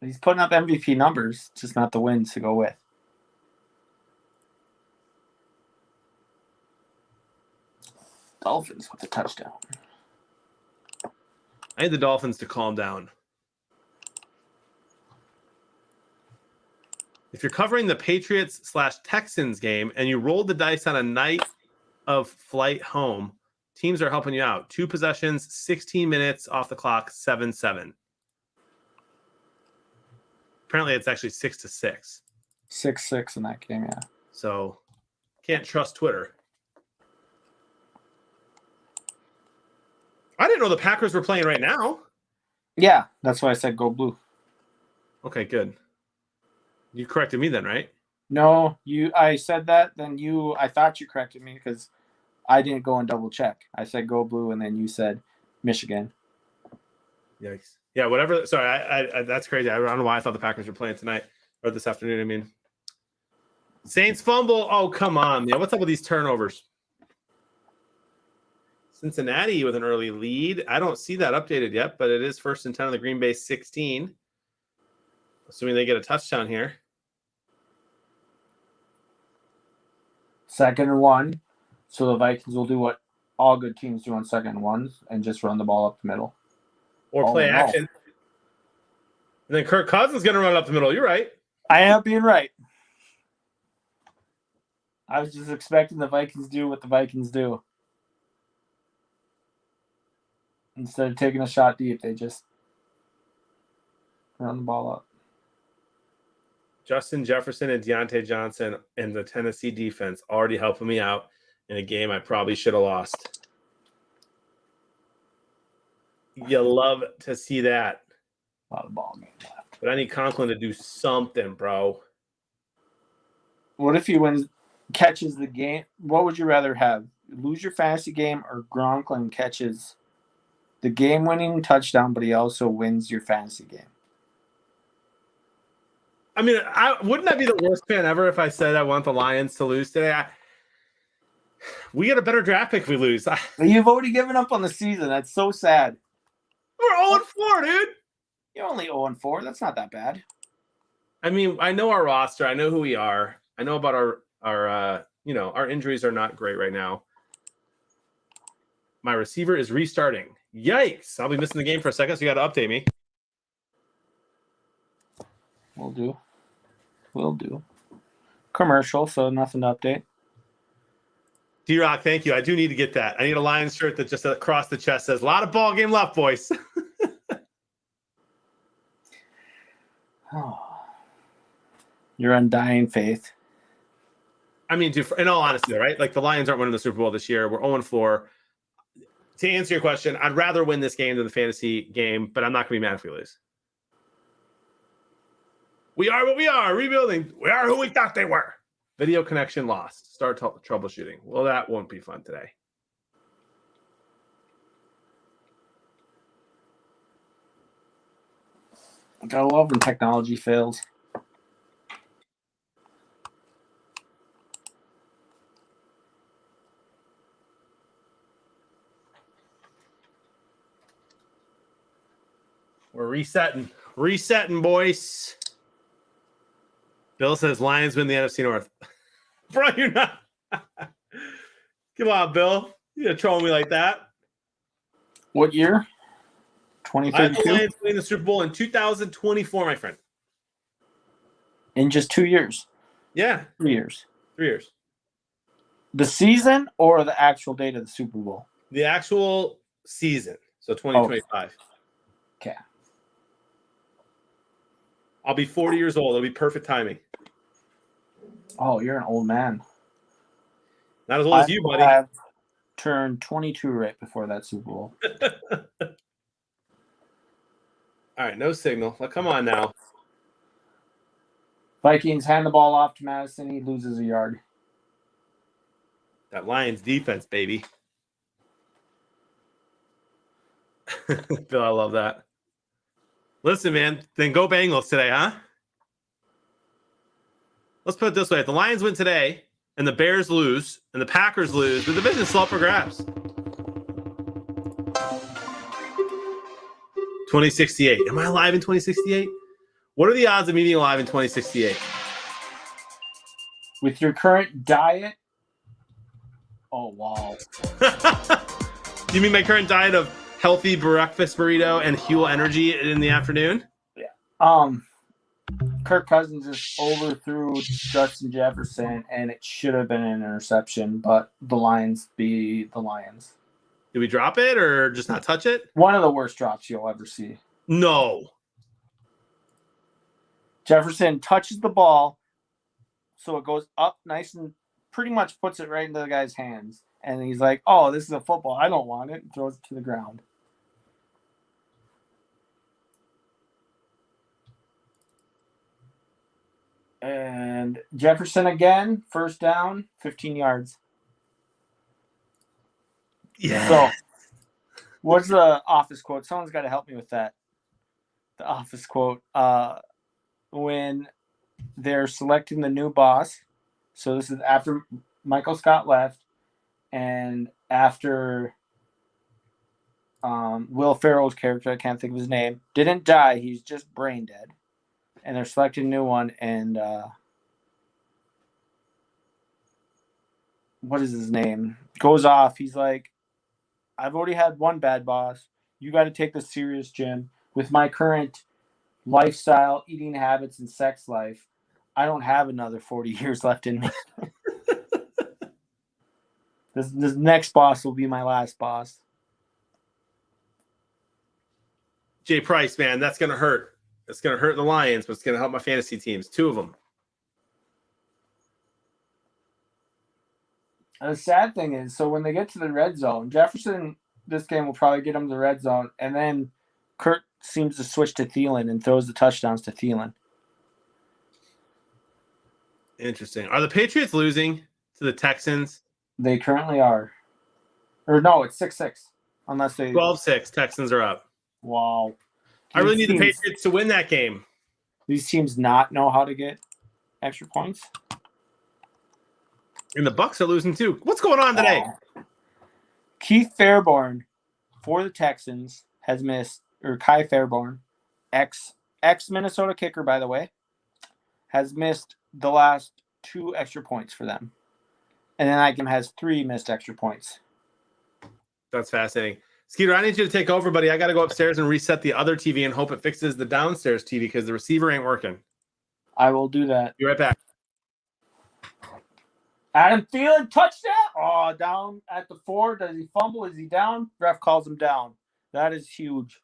He's putting up MVP numbers, just not the wins to go with. Dolphins with the touchdown. I need the Dolphins to calm down. If you're covering the Patriots/Texans game and you rolled the dice on a night of flight home, teams are helping you out. 2 possessions, 16 minutes off the clock, 7-7. Apparently, it's actually 6-6. 6-6 in that game, yeah. So, can't trust Twitter. I didn't know the Packers were playing right now. Yeah, that's why I said go blue. Okay, good. You corrected me then, right? No, I said that, then I thought you corrected me because I didn't go and double check. I said go blue, and then you said Michigan. Yikes. Yeah, whatever. Sorry, I that's crazy. I don't know why I thought the Packers were playing tonight or this afternoon. I mean, Saints fumble. Oh, come on. Yeah, what's up with these turnovers? Cincinnati with an early lead. I don't see that updated yet, but it is 1st and 10 on the Green Bay 16. Assuming they get a touchdown here. 2nd and 1. So the Vikings will do what all good teams do on 2nd and 1s and just run the ball up the middle. Or play action. And then Kirk Cousins is going to run up the middle. You're right. I am being right. I was just expecting the Vikings do what the Vikings do. Instead of taking a shot deep, they just run the ball up. Justin Jefferson and Deontay Johnson and the Tennessee defense already helping me out in a game I probably should have lost. You love to see that. A lot of ball game left. But I need Conklin to do something, bro. What if he catches the game? What would you rather have? Lose your fantasy game or Conklin catches the game-winning touchdown, but he also wins your fantasy game? I mean, wouldn't that be the worst fan ever if I said I want the Lions to lose today? We get a better draft pick if we lose. You've already given up on the season. That's so sad. We're 0-4, dude. You're only 0-4. That's not that bad. I mean, I know our roster. I know who we are. I know about our injuries are not great right now. My receiver is restarting. Yikes. I'll be missing the game for a second, so you got to update me. Will do. Commercial, so nothing to update. D-Rock, thank you. I do need to get that. I need a Lions shirt that just across the chest says, a lot of ball game left, boys. Oh. Your undying faith. I mean, dude, in all honesty, right? Like, the Lions aren't winning the Super Bowl this year. We're 0-4. To answer your question, I'd rather win this game than the fantasy game, but I'm not going to be mad if we lose. We are what we are. Rebuilding. We are who we thought they were. Video connection lost. Start troubleshooting. Well, that won't be fun today. Gotta love when technology fails. We're resetting. Resetting, boys. Bill says Lions win the NFC North. Bro, you're not. Come on, Bill. You're going to troll me like that. What year? I had the 2032? Lions winning the Super Bowl in 2024, my friend. In just 2 years. Yeah, 3 years. 3 years. The season or the actual date of the Super Bowl? The actual season. So 2025. Okay. I'll be 40 years old. It'll be perfect timing. Oh, you're an old man. Not as old as you, buddy. I turned 22 right before that Super Bowl. All right, no signal. Well, come on now. Vikings hand the ball off to Madison. He loses a yard. That Lions defense, baby. Bill, I love that. Listen, man, then go Bengals today, huh? Let's put it this way. If the Lions win today and the Bears lose and the Packers lose, the division's still up for grabs. 2068. Am I alive in 2068? What are the odds of me being alive in 2068? With your current diet? Oh, wow. You mean my current diet of healthy breakfast burrito and Huel energy in the afternoon? Kirk Cousins just overthrew Justin Jefferson, and it should have been an interception, but the Lions be the Lions. Did we drop it or just not touch it? One of the worst drops you'll ever see. No. Jefferson touches the ball, so it goes up nice and pretty much puts it right into the guy's hands. And he's like, oh, this is a football. I don't want it. And throws it to the ground. And Jefferson again, first down, 15 yards. Yeah. So, what's the office quote? Someone's got to help me with that. The office quote. When they're selecting the new boss, so this is after Michael Scott left, and after Will Ferrell's character, I can't think of his name, didn't die. He's just brain dead. And they're selecting a new one, and what is his name? Goes off. He's like, I've already had one bad boss. You got to take this serious, Jim. With my current lifestyle, eating habits, and sex life, I don't have another 40 years left in me. This next boss will be my last boss. Jay Price, man, that's going to hurt. It's going to hurt the Lions, but it's going to help my fantasy teams. 2 of them. And the sad thing is, so when they get to the red zone, Jefferson, this game will probably get him to the red zone, and then Kurt seems to switch to Thielen and throws the touchdowns to Thielen. Interesting. Are the Patriots losing to the Texans? They currently are. Or no, it's 6-6. Unless they 12-6. Texans are up. Wow. I really need the These Patriots to win that game. These teams not know how to get extra points. And the Bucks are losing too. What's going on today? Wow. Keith Fairborn for the Texans has missed, or Kai Fairborn, ex Minnesota kicker, by the way, has missed the last 2 extra points for them. And then Icahn has 3 missed extra points. That's fascinating. Skeeter, I need you to take over, buddy. I got to go upstairs and reset the other TV and hope it fixes the downstairs TV because the receiver ain't working. I will do that. Be right back. Adam Thielen, touchdown. Oh, down at the 4. Does he fumble? Is he down? Ref calls him down. That is huge.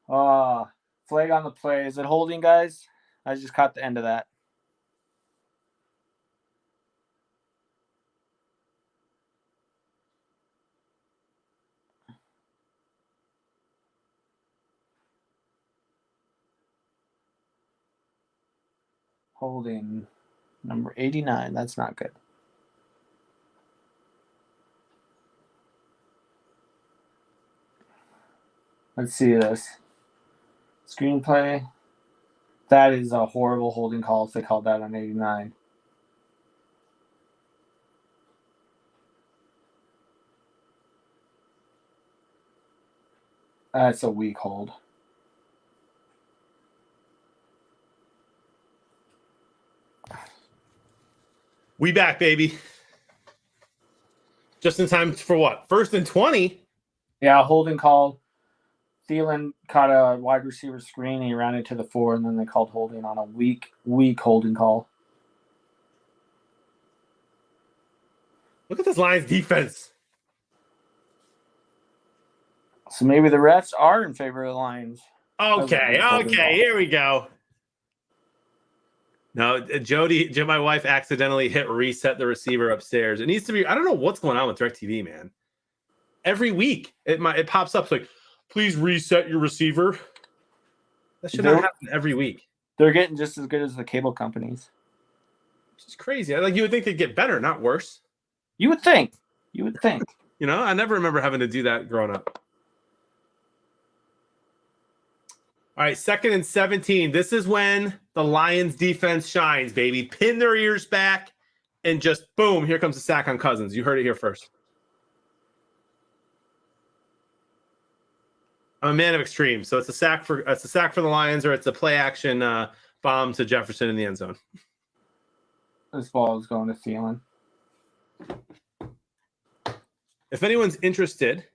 Flag on the play. Is it holding, guys? I just caught the end of that. Holding number 89. That's not good. Let's see this. Screenplay. That is a horrible holding call if they called that on 89. That's a weak hold. We back, baby. Just in time for what? 1st and 20? Yeah, holding call. Thielen caught a wide receiver screen. He ran into the 4, and then they called holding on a weak holding call. Look at this Lions defense. So maybe the refs are in favor of the Lions. Okay, here we go. No, Jody, my wife accidentally hit reset the receiver upstairs. It needs to be, I don't know what's going on with DirecTV, man. Every week it pops up. It's like, please reset your receiver. That should not happen every week. They're getting just as good as the cable companies. Which is crazy. Like, you would think they'd get better, not worse. You would think. You would think. You know, I never remember having to do that growing up. All right, 2nd and 17. This is when the Lions defense shines, baby. Pin their ears back and just boom, here comes the sack on Cousins. You heard it here first. I'm a man of extremes, so it's a sack for the Lions, or it's a play action bomb to Jefferson in the end zone. This ball is going to Thielen. If anyone's interested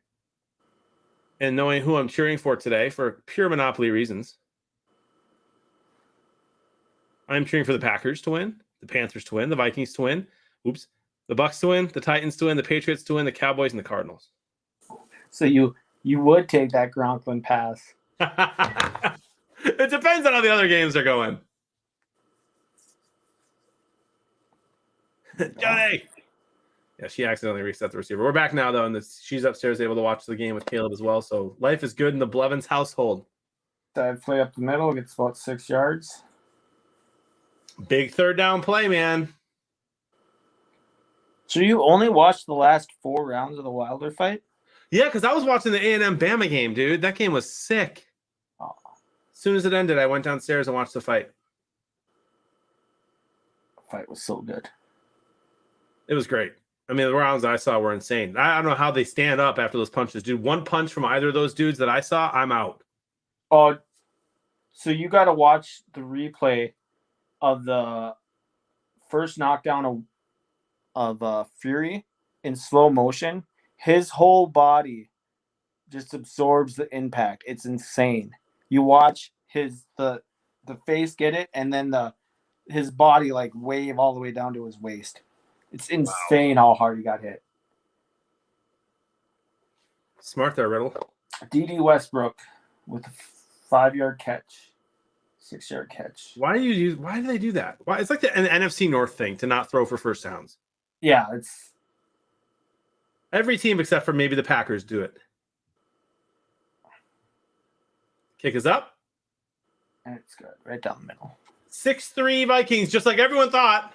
in knowing who I'm cheering for today for pure Monopoly reasons, I'm cheering for the Packers to win, the Panthers to win, the Vikings to win, the Bucks to win, the Titans to win, the Patriots to win, the Cowboys, and the Cardinals. So you would take that Gronklin pass. It depends on how the other games are going. Johnny! Yeah, she accidentally reset the receiver. We're back now, though, and she's upstairs able to watch the game with Caleb as well. So life is good in the Blevins household. Dive play up the middle, gets about 6 yards. Big 3rd down play, man. So you only watched the last 4 rounds of the Wilder fight? Yeah, because I was watching the A&M Bama game, dude. That game was sick. Oh. As soon as it ended, I went downstairs and watched the fight. The fight was so good. It was great. I mean, the rounds I saw were insane. I don't know how they stand up after those punches, dude. One punch from either of those dudes that I saw, I'm out. Oh, so you got to watch the replay of the first knockdown of Fury in slow motion. His whole body just absorbs the impact. It's insane. You watch the face get it, and then his body like wave all the way down to his waist. It's insane how hard he got hit. Smart there, Riddle. D.D. Westbrook with a 5-yard catch, 6-yard catch. Why do they do that? Why? It's like an NFC North thing to not throw for first downs. Yeah, it's every team except for maybe the Packers do it. Kick is up. And it's good. Right down the middle. 6-3 Vikings, just like everyone thought.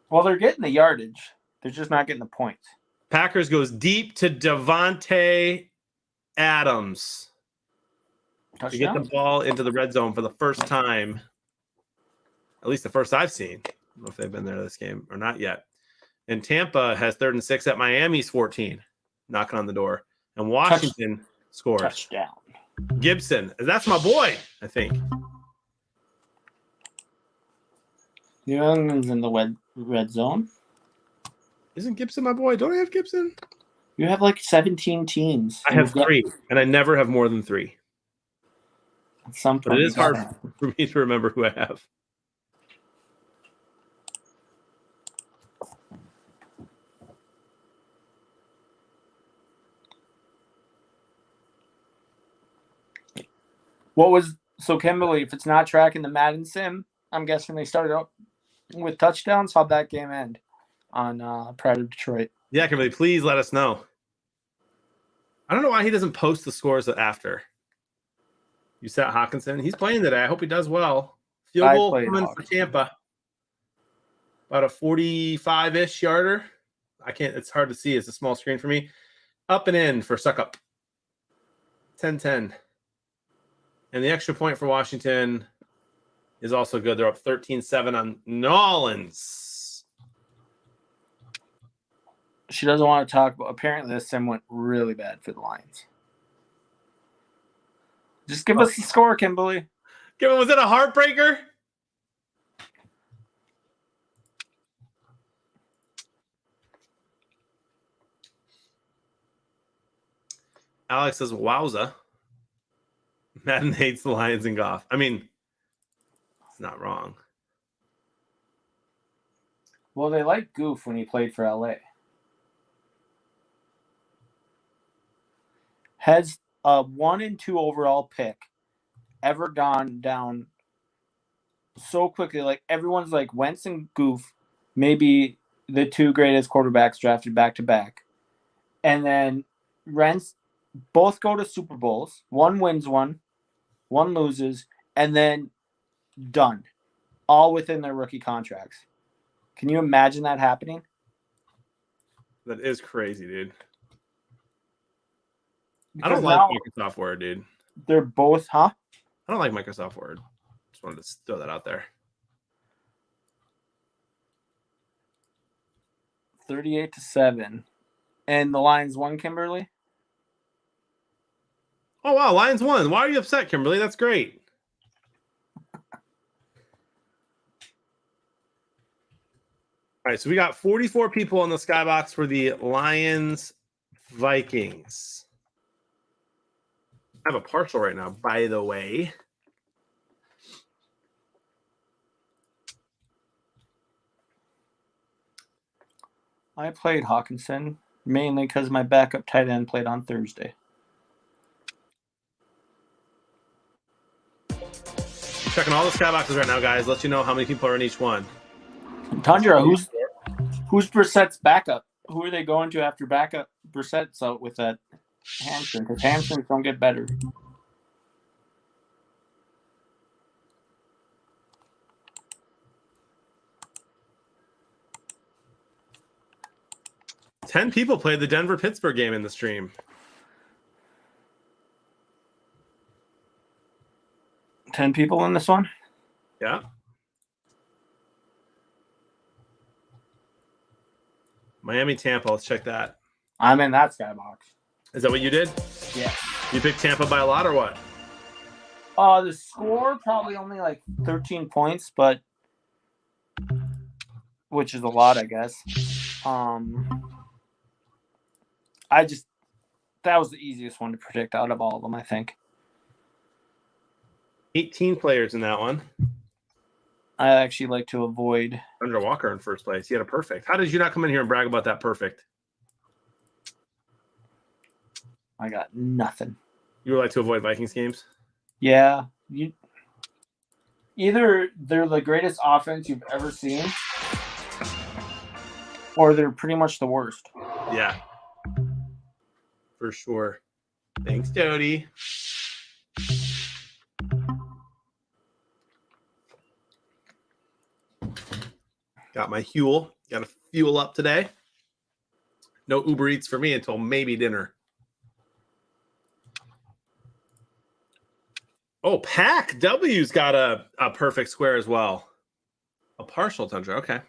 Well, they're getting the yardage. They're just not getting the points. Packers goes deep to Devontae Adams. Touchdown? To get the ball into the red zone for the first time. At least the first I've seen. I don't know if they've been there this game or not yet. And Tampa has 3rd and 6 at Miami's 14. Knocking on the door. And Washington scores. Touchdown. Gibson. That's my boy, I think. New England's in the red zone. Isn't Gibson my boy? Don't I have Gibson? You have like 17 teams. I have 3, and I never have more than 3. At some But point, it you is hard gotta- for me to remember who I have. What was so Kimberly? If it's not tracking the Madden sim, I'm guessing they started out with touchdowns. How'd that game end on Pride of Detroit? Yeah, Kimberly, please let us know. I don't know why he doesn't post the scores after. You said Hawkinson. He's playing today. I hope he does well. Field I goal played coming for Hawkinson. Tampa. About a 45-ish yarder. I can't. It's hard to see. It's a small screen for me. Up and in for Suck Up. 10-10. And the extra point for Washington is also good. They're up 13-7 on Nolans. She doesn't want to talk about. Apparently, this sim went really bad for the Lions. Just give us the score, Kimberly. Kevin, was it a heartbreaker? Alex says, wowza. Madden hates the Lions and Goff. I mean, it's not wrong. Well, they liked Goof when he played for LA. Has a 1 and 2 overall pick ever gone down so quickly? Like everyone's like Wentz and Goof, maybe the two greatest quarterbacks drafted back to back, and then Wentz both go to Super Bowls. One wins one loses, and then done, all within their rookie contracts. Can you imagine that happening? That is crazy, dude. I Because don't like now Microsoft Word, dude. they're both, huh? I don't like Microsoft Word. Just wanted to throw that out there. 38-7. And the Lions won, Kimberly? Oh, wow. Lions won. Why are you upset, Kimberly? That's great. All right, so we got 44 people on the skybox for the Lions Vikings. I have a partial right now, by the way. I played Hawkinson mainly because my backup tight end played on Thursday. I'm checking all the skyboxes right now, guys. Let you know how many people are in each one. Tundra, who's Brissett's backup? Who are they going to after backup Brissett's out with that hamstring? Because hamstrings don't get better. Ten people played the Denver-Pittsburgh game in the stream. Ten people in this one? Yeah. Miami, Tampa. Let's check that. I'm in that skybox. Is that what you did? Yeah. You picked Tampa by a lot or what? The score probably only like 13 points, but which is a lot, I guess. That was the easiest one to predict out of all of them, I think. 18 players in that one. I actually like to avoid. Andrew Walker in first place. He had a perfect. How did you not come in here and brag about that perfect? I got nothing. You would like to avoid Vikings games? Yeah, either they're the greatest offense you've ever seen, or they're pretty much the worst. Yeah. For sure. Thanks, Jody. Got my Huel. Got to fuel up today. No Uber Eats for me until maybe dinner. Oh, Pack W's got a perfect square as well. A partial, Tundra. Okay.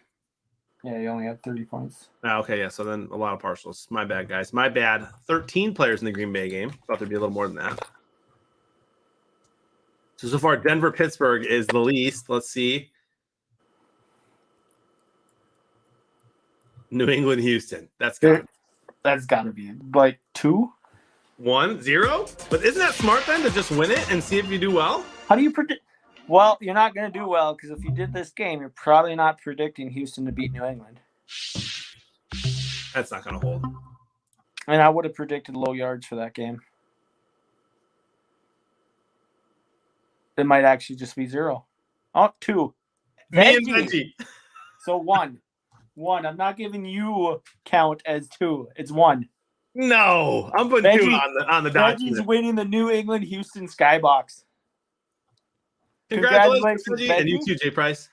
Yeah, you only have 30 points. Okay, yeah. So then a lot of partials. My bad, guys. My bad. 13 players in the Green Bay game. Thought there'd be a little more than that. So far, Denver-Pittsburgh is the least. Let's see. New England-Houston. That's got That's got to be like 2. 1, 0. But isn't that smart then to just win it and see if you do well? How do you predict? Well, you're not going to do well because if you did this game, you're probably not predicting Houston to beat New England. That's not going to hold. And I would have predicted low yards for that game. It might actually just be 0. Oh, 2. Me and Veggie. Veggie. So 1. 1. I'm not giving you count as 2. It's 1. No, I'm putting 2 Veggie- on the Veggie's document. winning the New England Houston Skybox. Congratulations, Congratulations, Veggie. And you Veggie. too, Jay Price.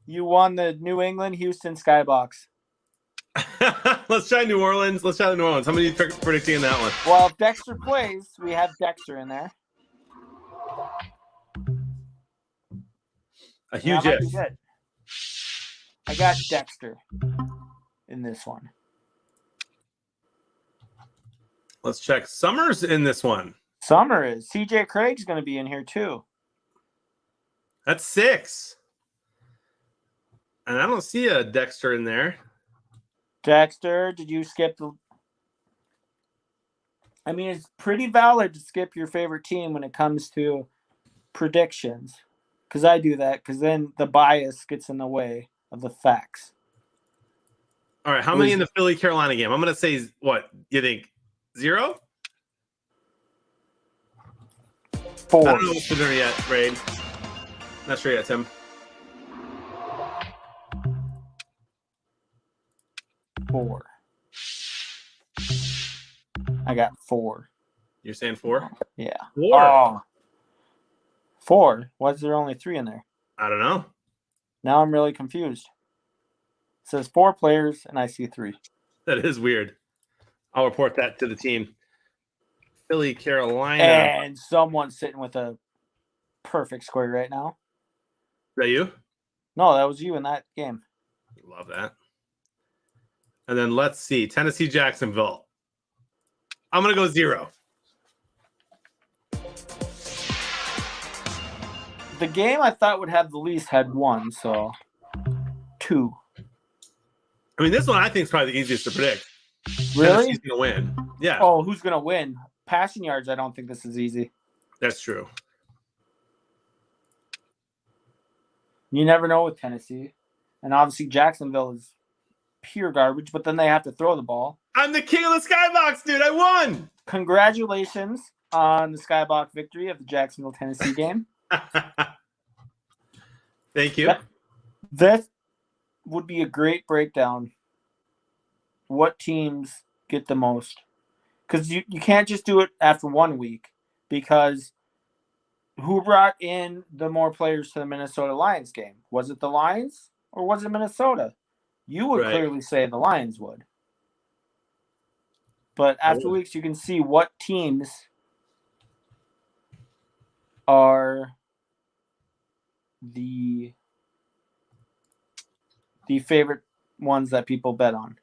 You won the New England Houston Skybox. Let's try New Orleans. Let's try the New Orleans. How many are you predicting in that one? Well, if Dexter plays, we have Dexter in there. A huge That might be if. good. I got Dexter in this one. Let's check Summers in this one. Summer is. CJ Craig's going to be in here too. That's 6. And I don't see a Dexter in there. Dexter, did you skip the... I mean, it's pretty valid to skip your favorite team when it comes to predictions. Because I do that, because then the bias gets in the way of the facts. All right, how many in the Philly Carolina game? I'm going to say, what, you think 0? 4. I don't know what's in there yet, Raid. Not sure yet, Tim. 4. I got 4. You're saying 4? Yeah. 4. Oh. 4? Why is there only 3 in there? I don't know. Now I'm really confused. It says 4 players, and I see 3. That is weird. I'll report that to the team. Philly Carolina. And someone's sitting with a perfect square right now. Is that you? No, that was you in that game. Love that. And then let's see. Tennessee Jacksonville. I'm going to go 0. The game I thought would have the least had 1, so 2. I mean, this one I think is probably the easiest to predict. Really? Tennessee's going to win. Yeah, Oh, who's going to win? Passing yards, I don't think this is easy. that's true. You never know with Tennessee. And obviously Jacksonville is pure garbage, but then they have to throw the ball. I'm the king of the skybox, dude. I won. Congratulations on the Skybox victory of the Jacksonville, Tennessee game. Thank you. Yep. This would be a great breakdown. What teams get the most? Because you can't just do it after 1 week, because who brought in the more players to the Minnesota Lions game? Was it the Lions or was it Minnesota? You would Right. clearly say the Lions would. But after weeks, you can see what teams are the favorite ones that people bet on.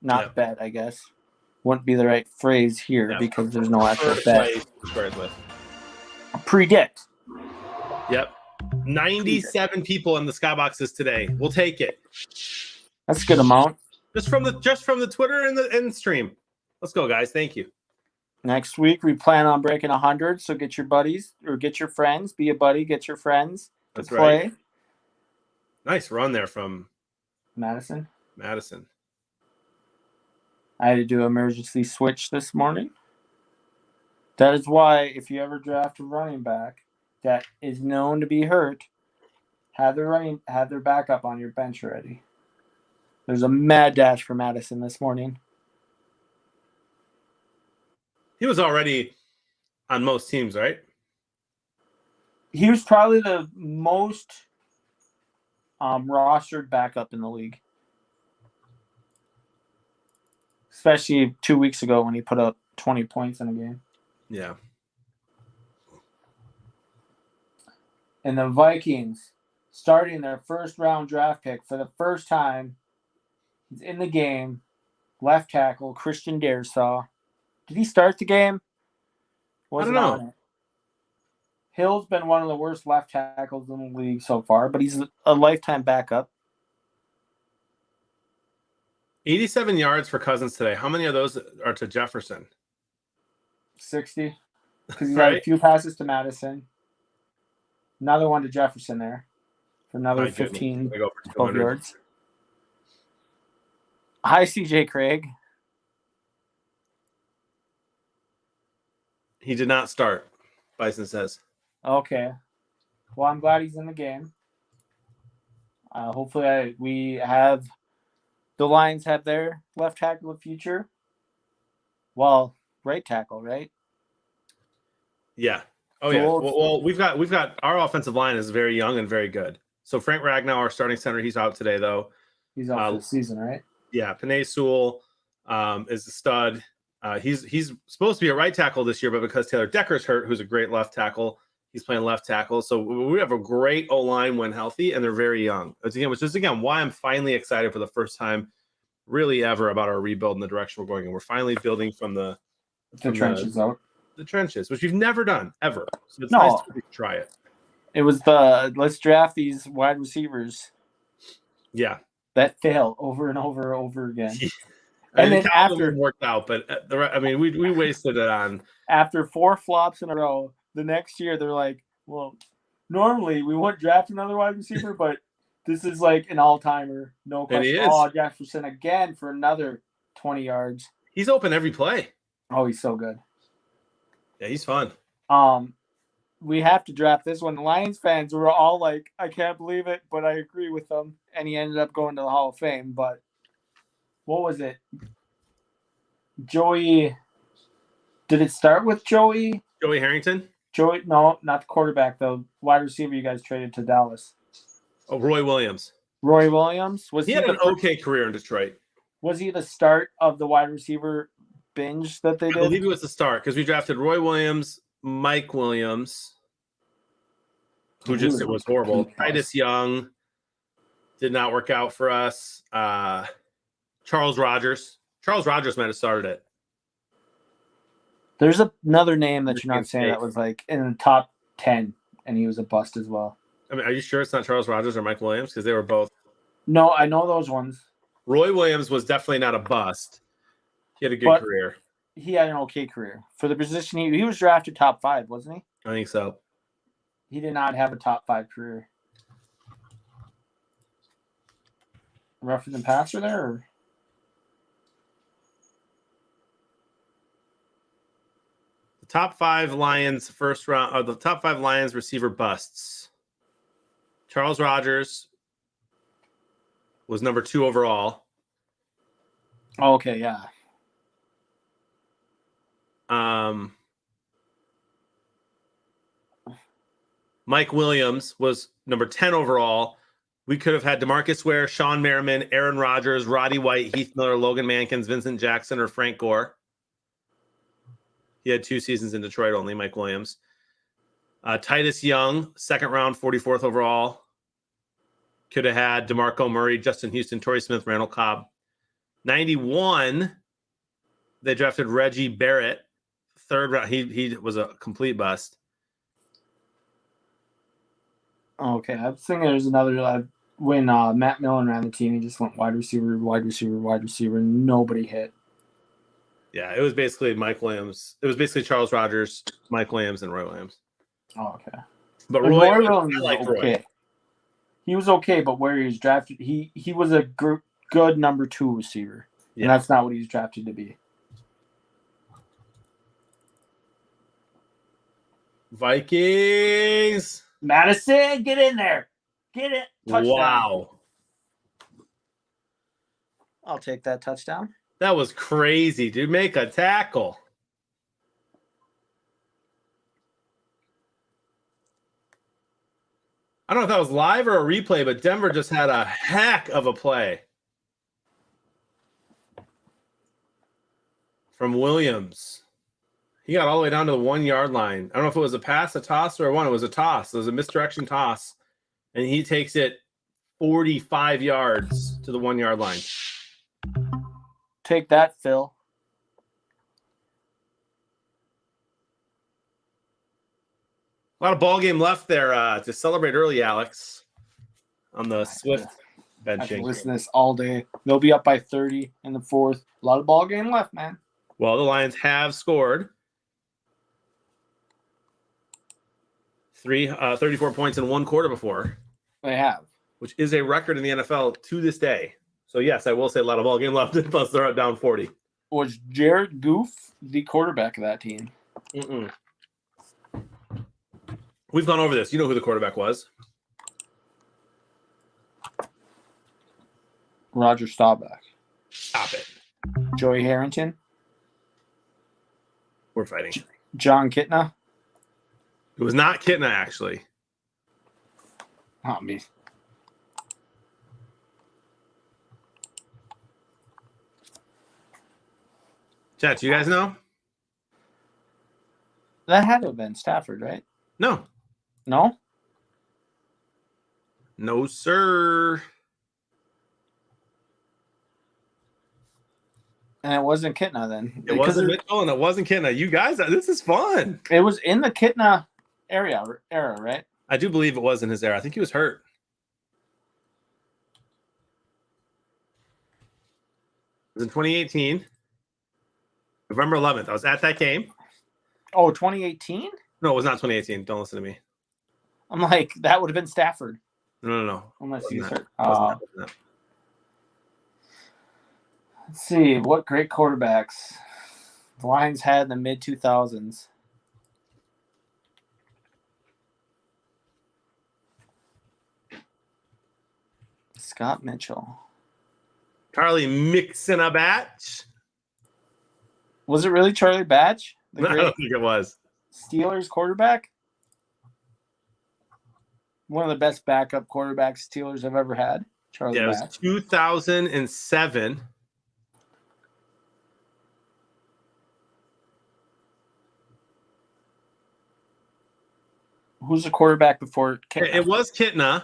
Not Yeah. bet, I guess. Wouldn't be the right phrase here Yeah. because there's no actual First bet. play squares with. Predict. Yep. 97 people in the skyboxes today. We'll take it. That's a good amount. Just from the Twitter and the stream. Let's go, guys. Thank you. Next week, we plan on breaking 100. So get your buddies or get your friends. Be a buddy. Get your friends That's to play. right. Nice run there from Madison. Madison. I had to do an emergency switch this morning. That is why, if you ever draft a running back that is known to be hurt, have their backup on your bench already. There's a mad dash for Madison this morning. He was already on most teams, right? He was probably the most rostered backup in the league. Especially 2 weeks ago when he put up 20 points in a game. Yeah. And the Vikings starting their first round draft pick for the first time. He's in the game. Left tackle, Christian Darrisaw. Did he start the game? Wasn't I don't know. on it. Hill's been one of the worst left tackles in the league so far, but he's a lifetime backup. 87 yards for Cousins today. How many of those are to Jefferson? 60. Because he's had a Right. few passes to Madison. Another one to Jefferson there for another My goodness. 15, I go for 12 200. yards. Hi, CJ Craig. He did not start, Bison says. Okay. Well, I'm glad he's in the game. Hopefully, the Lions have their left tackle of the future. Well, right tackle, right? Yeah. Oh So yeah. we'll- We've got our offensive line is very young and very good. So Frank Ragnow, our starting center, he's out today though. He's out for the season, right? Yeah, Penei Sewell is the stud. He's supposed to be a right tackle this year, but because Taylor Decker's hurt, who's a great left tackle, he's playing left tackle. So we have a great O line when healthy, and they're very young. Which is again why I'm finally excited for the first time, really ever, about our rebuild and the direction we're going. And we're finally building from the Trenches out. the trenches, which we've never done ever. So it's No. nice to try it. It was let's draft these wide receivers Yeah. that fail over and over again. And And then then after worked out, but we wasted it on. After 4 flops in a row, the next year they're like, well, normally we wouldn't draft another wide receiver, but this is like an all-timer. No And he question. is. Oh, Jefferson again for another 20 yards. He's open every play. Oh, he's so good. Yeah, he's fun. We have to draft this one. The Lions fans were all like, I can't believe it, but I agree with them. And he ended up going to the Hall of Fame. But what was it? Joey. Did it start with Joey? Joey Harrington. Joey? No, not the quarterback, though. Wide receiver you guys traded to Dallas. Oh, Roy Williams. Roy Williams? He had an okay career in Detroit. Was he the start of the wide receiver binge that they I did? believe it was the start because we drafted Roy Williams, Mike Williams, who just was horrible. Titus Young did not work out for us. Charles Rogers. Charles Rogers might have started it. There's another name that you're not saying State. that was like in the top 10, and he was a bust as well. I mean, are you sure it's not Charles Rogers or Mike Williams? Because they were both. No, I know those ones. Roy Williams was definitely not a bust. He had a good career. He had an okay career. For the position, he was drafted top 5, wasn't he? I think so. He did not have a top 5 career. Rougher than passer there? Or? The top 5 Lions first round, or the top 5 Lions receiver busts. Charles Rogers was number 2 overall. Oh, okay, yeah. Mike Williams was number 10 overall. We could have had DeMarcus Ware, Sean Merriman, Aaron Rodgers, Roddy White, Heath Miller, Logan Mankins, Vincent Jackson, or Frank Gore. He had 2 seasons in Detroit only, Mike Williams. Titus Young, second round, 44th overall. Could have had DeMarco Murray, Justin Houston, Torrey Smith, Randall Cobb. 91, they drafted Reggie Barrett, third round. He was a complete bust. Okay, I was thinking there's another when Matt Millen ran the team, he just went wide receiver, and nobody hit. Yeah, it was basically Mike Williams. It was basically Charles Rogers, Mike Williams, and Roy Williams. Oh, okay. But And Roy Williams I was like okay. Roy. He was okay, but where he was drafted, he was a good number 2 receiver. Yeah. And that's not what he was drafted to be. Vikings. Madison, get in there. Get it. Touchdown. Wow. I'll take that touchdown. That was crazy, dude. Make a tackle. I don't know if that was live or a replay, but Denver just had a heck of a play from Williams. He got all the way down to the 1 yard line. I don't know if it was a pass, a toss, or a one. It was a toss. It was a misdirection toss. And he takes it 45 yards to the 1 yard line. Take that, Phil. A lot of ball game left there to celebrate early, Alex, on the Swift I can benching. listen to this all day. They'll be up by 30 in the 4th. A lot of ball game left, man. Well, the Lions have scored 34 points in one quarter before, They have. which is a record in the NFL to this day. So yes, I will say a lot of ball game left. Plus they're down 40. Was Jared Goof the quarterback of that team? Mm-mm. We've gone over this. You know who the quarterback was? Roger Staubach. Stop it. Joey Harrington. We're fighting. John Kitna. It was not Kitna, actually. Not me. Chat, do you guys know? That had to have been Stafford, right? No. No? No, sir. And it wasn't Kitna then. It wasn't Mitchell and it wasn't Kitna. You guys, this is fun. It was in the Kitna era, right? I do believe it was in his era. I think he was hurt. It was in 2018. November 11th. I was at that game. Oh, 2018? No, it was not 2018. Don't listen to me. I'm like, that would have been Stafford. No. Unless Wasn't he's that. hurt. Wasn't that. Let's see. What great quarterbacks the Lions had in the mid 2000s. Scott Mitchell. Charlie mixing a batch. Was it really Charlie Batch? The No, I great don't think it was. Steelers quarterback? One of the best backup quarterbacks Steelers have ever had. Charlie Yeah, it was Batch. 2007. Who's the quarterback before Kitna? It was Kitna,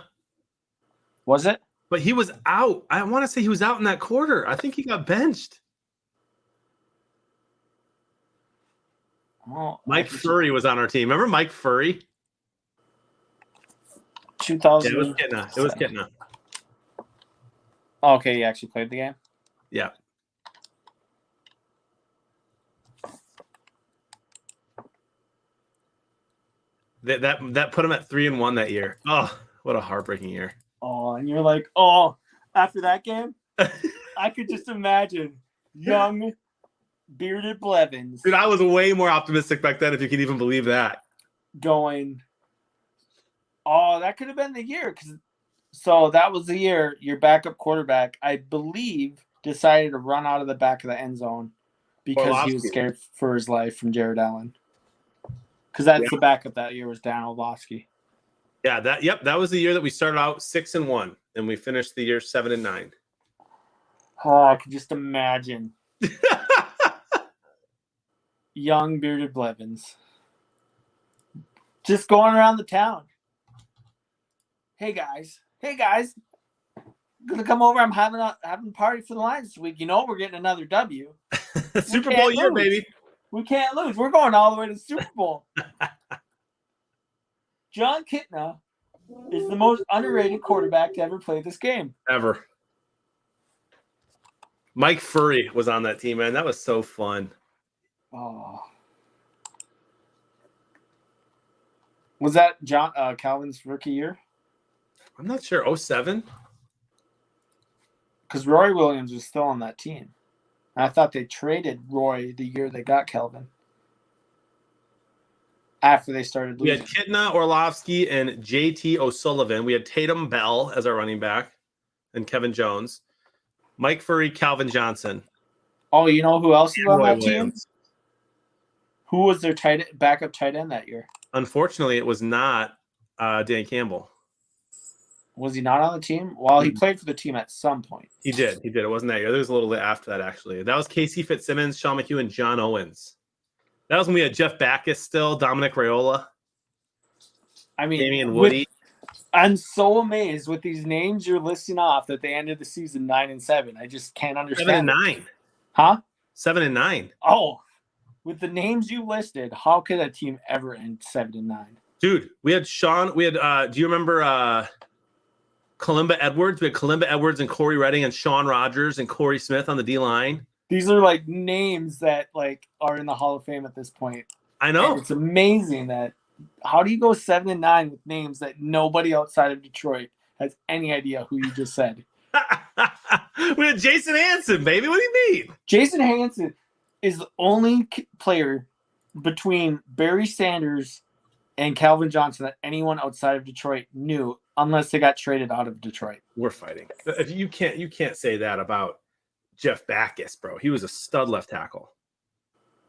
Was it? but he was out. I want to say he was out in that quarter. I think he got benched. Oh, Mike Furry was on our team. Remember Mike Furry? 2000. Yeah, it was Kitna. It was Kitna. Oh, okay, he actually played the game. Yeah. That put him at 3-1 that year. Oh, what a heartbreaking year. Oh, and you're like, oh, after that game, I could just imagine young bearded Blevins Dude, I was way more optimistic back then, if you can even believe that. going, oh, that could have been the year. So that was the year your backup quarterback, I believe, decided to run out of the back of the end zone because he was Orlovsky. scared for his life from Jared Allen. Because that's the backup that year was Dan Orlovsky. Yeah, that was the year that we started out 6-1, and we finished the year 7-9. Oh, I could just imagine young bearded Blevins just going around the town. Hey guys, gonna come over. I'm having a party for the Lions this week. You know we're getting another W. Super Bowl year, lose. baby. We can't lose. We're going all the way to the Super Bowl. John Kitna is the most underrated quarterback to ever play this game. Ever. Mike Furry was on that team, man. That was so fun. Oh. Was that John Calvin's rookie year? I'm not sure. 07? Because Roy Williams was still on that team. And I thought they traded Roy the year they got Calvin. After they started We losing. had Kitna, Orlovsky, and JT O'Sullivan. We had Tatum Bell as our running back and Kevin Jones. Mike Furry, Calvin Johnson. Oh, you know who else was on Roy that team? Williams. Who was their backup tight end that year? Unfortunately, it was not Dan Campbell. Was he not on the team? Well, he played for the team at some point. He did. It wasn't that year. There was a little bit after that, actually. That was Casey Fitzsimmons, Sean McHugh, and John Owens. That was when we had Jeff Backus still, Dominic Raiola, I mean, Damian Woody. I'm so amazed with these names you're listing off that they ended the season 9-7. I just can't understand. 7-9. Huh? 7-9. Oh, with the names you listed, how could a team ever end 7-9? Dude, we had Sean. We had, do you remember Kalimba Edwards? We had Kalimba Edwards and Corey Redding and Sean Rogers and Corey Smith on the D line. These are like names that like are in the Hall of Fame at this point. I know. And it's amazing that How do you go 7-9 with names that nobody outside of Detroit has any idea who you just said? We had Jason Hanson, baby. What do you mean? Jason Hanson is the only player between Barry Sanders and Calvin Johnson that anyone outside of Detroit knew, unless they got traded out of Detroit. We're fighting. If you can't say that about Jeff Backus, bro. He was a stud left tackle.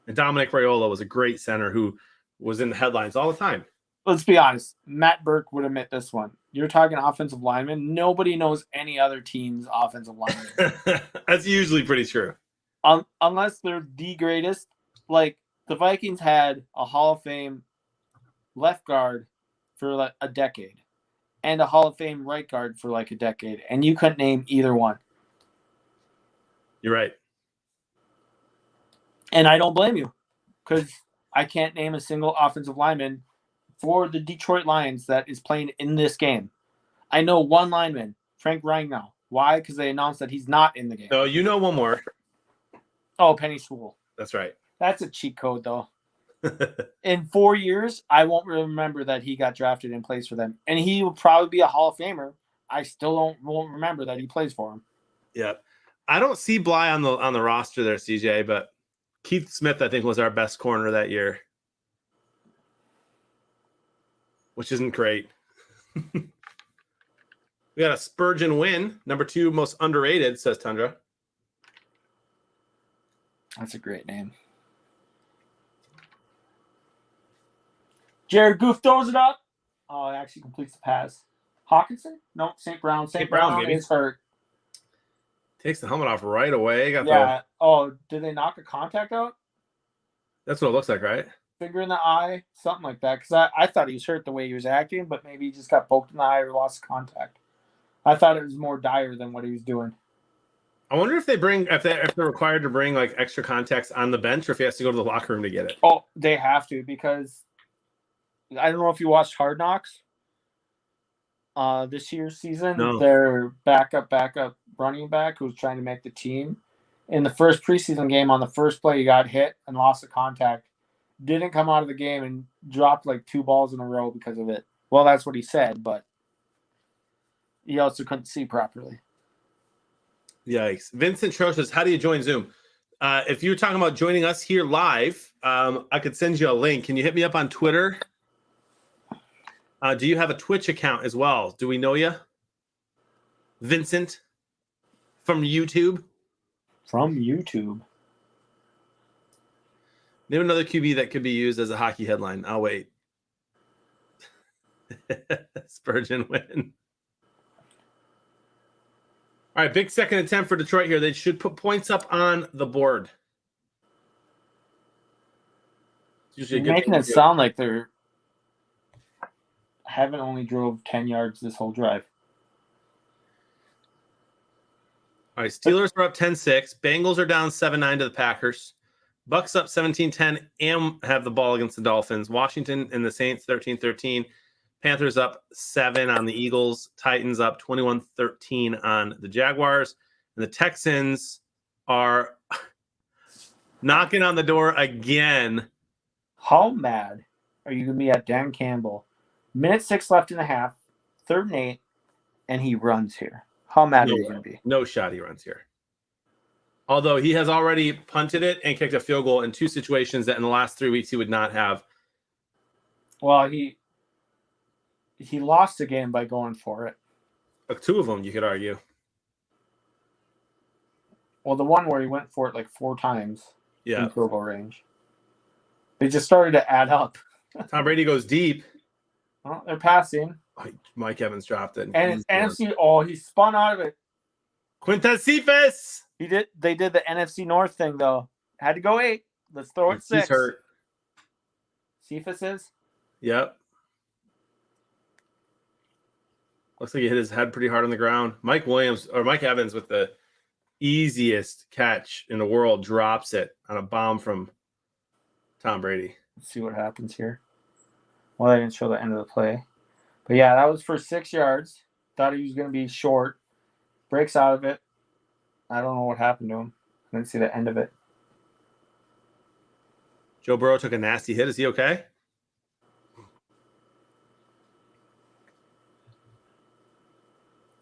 And Dominic Raiola was a great center who was in the headlines all the time. Let's be honest. Matt Burke would admit this one. You're talking offensive lineman. Nobody knows any other team's offensive lineman. That's usually pretty true. Unless they're the greatest. Like, the Vikings had a Hall of Fame left guard for like a decade and a Hall of Fame right guard for like a decade, and you couldn't name either one. You're right. And I don't blame you, because I can't name a single offensive lineman for the Detroit Lions that is playing in this game. I know one lineman, Frank Ragnow. Why? Because they announced that he's not in the game. No, you know one more. Oh, Penny Sewell. That's right. That's a cheat code, though. In 4 years, I won't remember that he got drafted and plays for them. And he will probably be a Hall of Famer. I still won't remember that he plays for him. Yeah. I don't see Bly on the roster there, CJ, but Keith Smith, I think, was our best corner that year, which isn't great. We got a Spurgeon win, number 2 most underrated, says Tundra. That's a great name. Jared Goof throws it up. Oh, it actually completes the pass. Hawkinson? No, St. Brown. St. Brown maybe. is hurt. Takes the helmet off right away. Yeah. Oh, did they knock a contact out? That's what it looks like, right? Finger in the eye? Something like that. Because I thought he was hurt the way he was acting, but maybe he just got poked in the eye or lost contact. I thought it was more dire than what he was doing. I wonder if they're required to bring like extra contacts on the bench, or if he has to go to the locker room to get it. Oh, they have to, because I don't know if you watched Hard Knocks this year's season. No. Their backup running back who was trying to make the team in the first preseason game, on the first play he got hit and lost the contact, didn't come out of the game and dropped like 2 balls in a row because of it. Well, that's what he said, but he also couldn't see properly. Yikes. Vincent Tro says, how do you join Zoom? If you're talking about joining us here live, I could send you a link. Can you hit me up on Twitter? Do you have a Twitch account as well? Do we know you? Vincent from YouTube? From YouTube. Name another QB that could be used as a hockey headline. I'll wait. Spurgeon win. All right, big second attempt for Detroit here. They should put points up on the board. It's usually a You're good making thing it to do. sound like they're haven't only drove 10 yards this whole drive. All right, Steelers are up 10-6. Bengals are down 7-9 to the Packers. Bucks up 17-10 and have the ball against the Dolphins. Washington and the Saints 13-13. Panthers up 7 on the Eagles. Titans up 21-13 on the Jaguars. And the Texans are knocking on the door again. How mad are you going to be at Dan Campbell? Minute 6 left in the half, 3rd and 8, and he runs here. How mad are you going to be? No shot he runs here. Although he has already punted it and kicked a field goal in 2 situations that in the last 3 weeks he would not have. Well, he lost the game by going for it. 2 of them, you could argue. Well, the one where he went for it like 4 times Yeah. in field goal range. They just started to add up. Tom Brady goes deep. Well, they're passing. Oh, Mike Evans dropped it. And it's NFC. Oh, he spun out of it. Quintez Cephas. They did the NFC North thing, though. Had to go 8. Let's throw it 6. He's hurt. Cephas is? Yep. Looks like he hit his head pretty hard on the ground. Mike Evans with the easiest catch in the world drops it on a bomb from Tom Brady. Let's see what happens here. Well, they didn't show the end of the play. But yeah, that was for 6 yards. Thought he was going to be short. Breaks out of it. I don't know what happened to him. I didn't see the end of it. Joe Burrow took a nasty hit. Is he okay?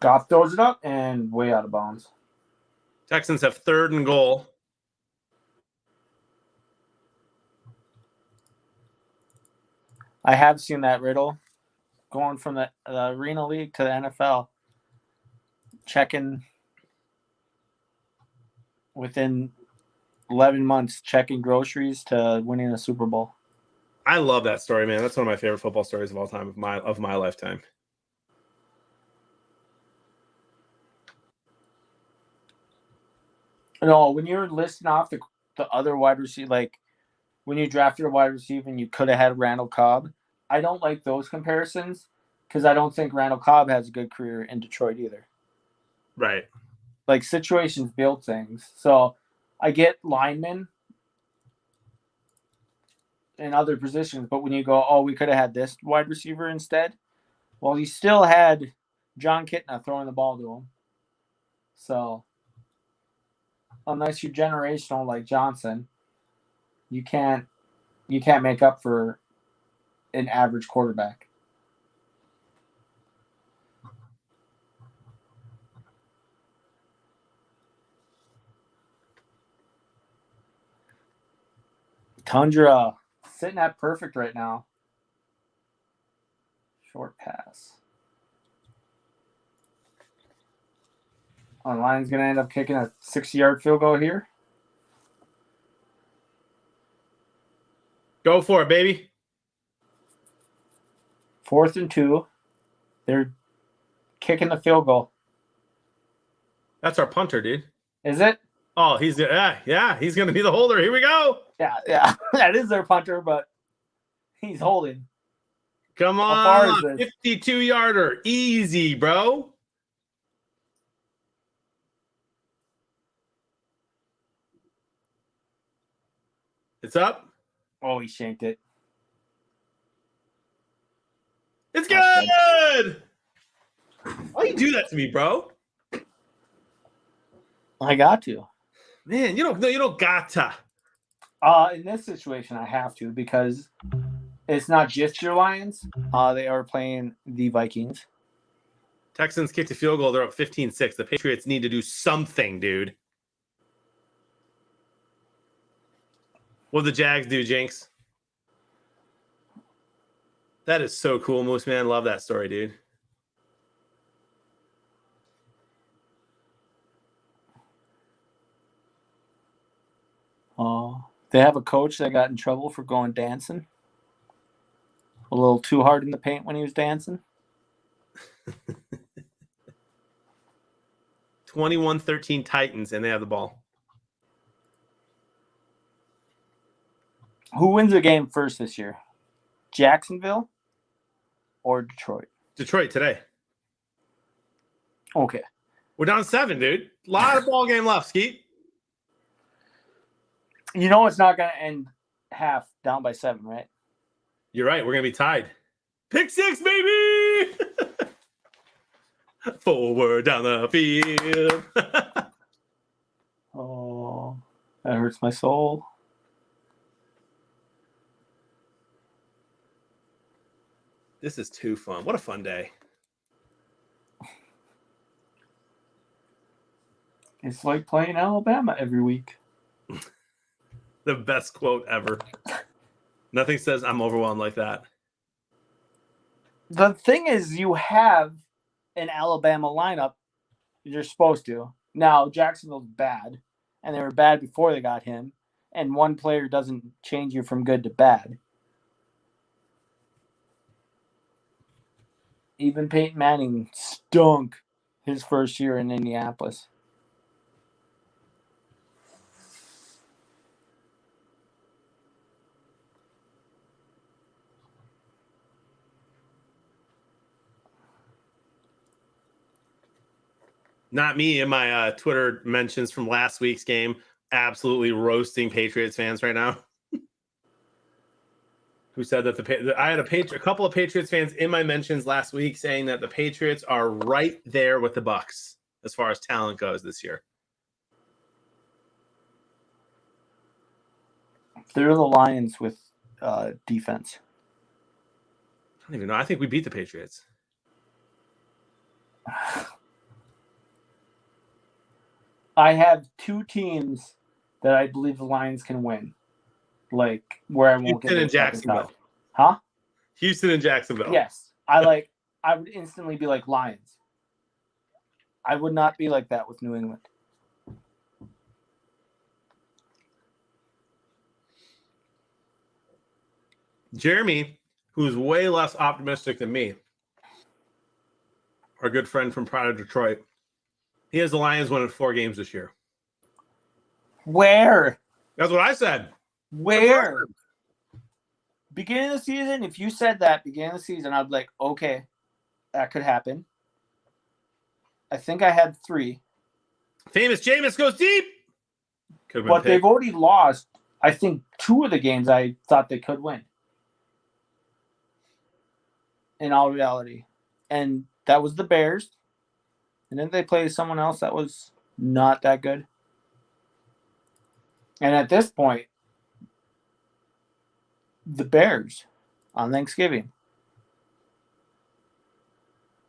Goff throws it up and way out of bounds. Texans have 3rd and goal. I have seen that riddle going from the Arena League to the NFL. Checking within 11 months, checking groceries to winning a Super Bowl. I love that story, man. That's one of my favorite football stories of all time, of my lifetime. No, when you're listing off the other wide receiver, like when you drafted a wide receiver and you could have had Randall Cobb, I don't like those comparisons because I don't think Randall Cobb has a good career in Detroit either. Right. Like situations build things. So I get linemen in other positions, but when you go, oh, we could have had this wide receiver instead. Well, you still had John Kitna throwing the ball to him. So unless you're generational like Johnson, you can't make up for an average quarterback. Tundra sitting at perfect right now. Short pass. Lions going to end up kicking a 60-yard field goal here. Go for it, baby. 4th and 2. They're kicking the field goal. That's our punter, dude. Is it? Oh, he's he's going to be the holder. Here we go. Yeah. That is their punter, but he's holding. Come How far is on. this? 52-yarder. Easy, bro. It's up. Oh, he shanked it. It's good. Why you do that to me, bro? I got to. Man, you don't gotta. In this situation, I have to because it's not just your Lions. They are playing the Vikings. Texans kicked a field goal. They're up 15-6. The Patriots need to do something, dude. What did the Jags do, Jinx? That is so cool, Moose Man. Love that story, dude. Oh, they have a coach that got in trouble for going dancing. A little too hard in the paint when he was dancing. 21-13 Titans, and they have the ball. Who wins the game first this year? Jacksonville or Detroit? Detroit today. Okay. We're down 7, dude. A lot of ball game left, Skeet. You know it's not going to end half down by 7, right? You're right. We're going to be tied. Pick 6, baby! Forward down the field. Oh, that hurts my soul. This is too fun. What a fun day. It's like playing Alabama every week. The best quote ever. Nothing says I'm overwhelmed like that. The thing is, you have an Alabama lineup. You're supposed to. Now, Jacksonville's bad, and they were bad before they got him, and one player doesn't change you from good to bad. Even Peyton Manning stunk his first year in Indianapolis. Not me in my Twitter mentions from last week's game. Absolutely roasting Patriots fans right now. Who said that I had a couple of Patriots fans in my mentions last week saying that the Patriots are right there with the Bucs as far as talent goes this year. They're the Lions with defense. I don't even know. I think we beat the Patriots. I have two teams that I believe the Lions can win. Like where I won't get Houston their and second Jacksonville. touch. Huh? Houston and Jacksonville. Yes. I would instantly be like Lions. I would not be like that with New England. Jeremy, who's way less optimistic than me, our good friend from Pride of Detroit, he has the Lions winning 4 games this year. Where? That's what I said. Where? Beginning of the season, if you said that beginning of the season, I'd be like, okay, that could happen. I think I had 3. Famous Jameis goes deep. Could But they've already lost, I think, 2 of the games I thought they could win. In all reality. And that was the Bears. And then they played someone else that was not that good. And at this point, the Bears on Thanksgiving.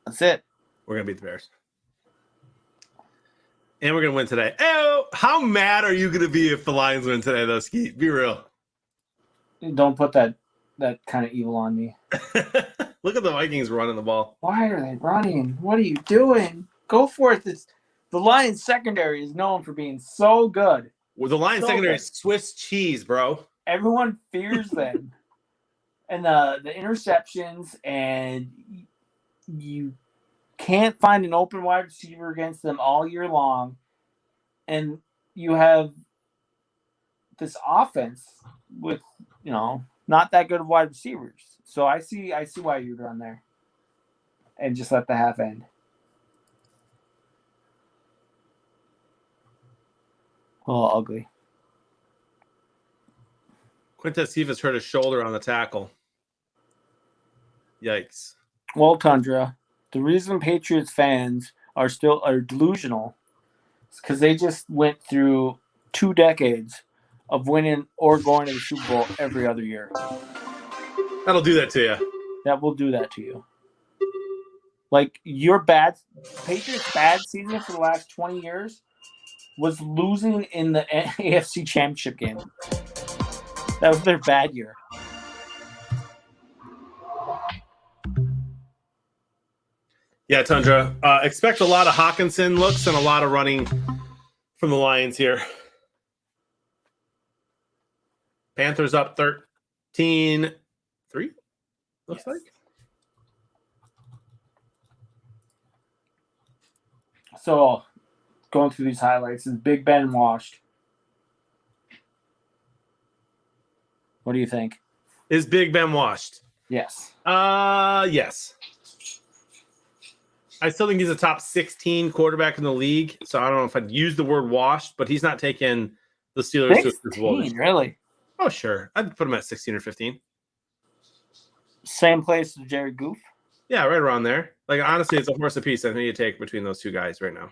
That's it. We're going to beat the Bears. And we're going to win today. Oh, how mad are you going to be if the Lions win today, though, Skeet? Be real. Don't put that kind of evil on me. Look at the Vikings running the ball. Why are they running? What are you doing? Go for it. The Lions secondary is known for being so good. Well, the Lions secondary is Swiss cheese, bro. Everyone fears them. And the interceptions, and you can't find an open wide receiver against them all year long. And you have this offense with, not that good of wide receivers. So I see why you'd run there and just let the half end. Oh, ugly. Quintez Cephas hurt his shoulder on the tackle. Yikes. Well, Tundra, the reason Patriots fans are delusional is because they just went through 2 decades of winning or going to the Super Bowl every other year. That'll do that to you. That will do that to you. Like Patriots' bad season for the last 20 years was losing in the AFC Championship game. That was their bad year. Yeah, Tundra. Expect a lot of Hawkinson looks and a lot of running from the Lions here. Panthers up 13-3, looks like. So, going through these highlights, is Big Ben washed? What do you think? Is Big Ben washed? Yes. Yes. I still think he's a top 16 quarterback in the league. So I don't know if I'd use the word washed, but he's not taking the Steelers to a Super Bowl. 16, really? Oh, sure. I'd put him at 16 or 15. Same place as Jared Goof? Yeah, right around there. Like, honestly, it's a horse apiece. I think you take between those 2 guys right now.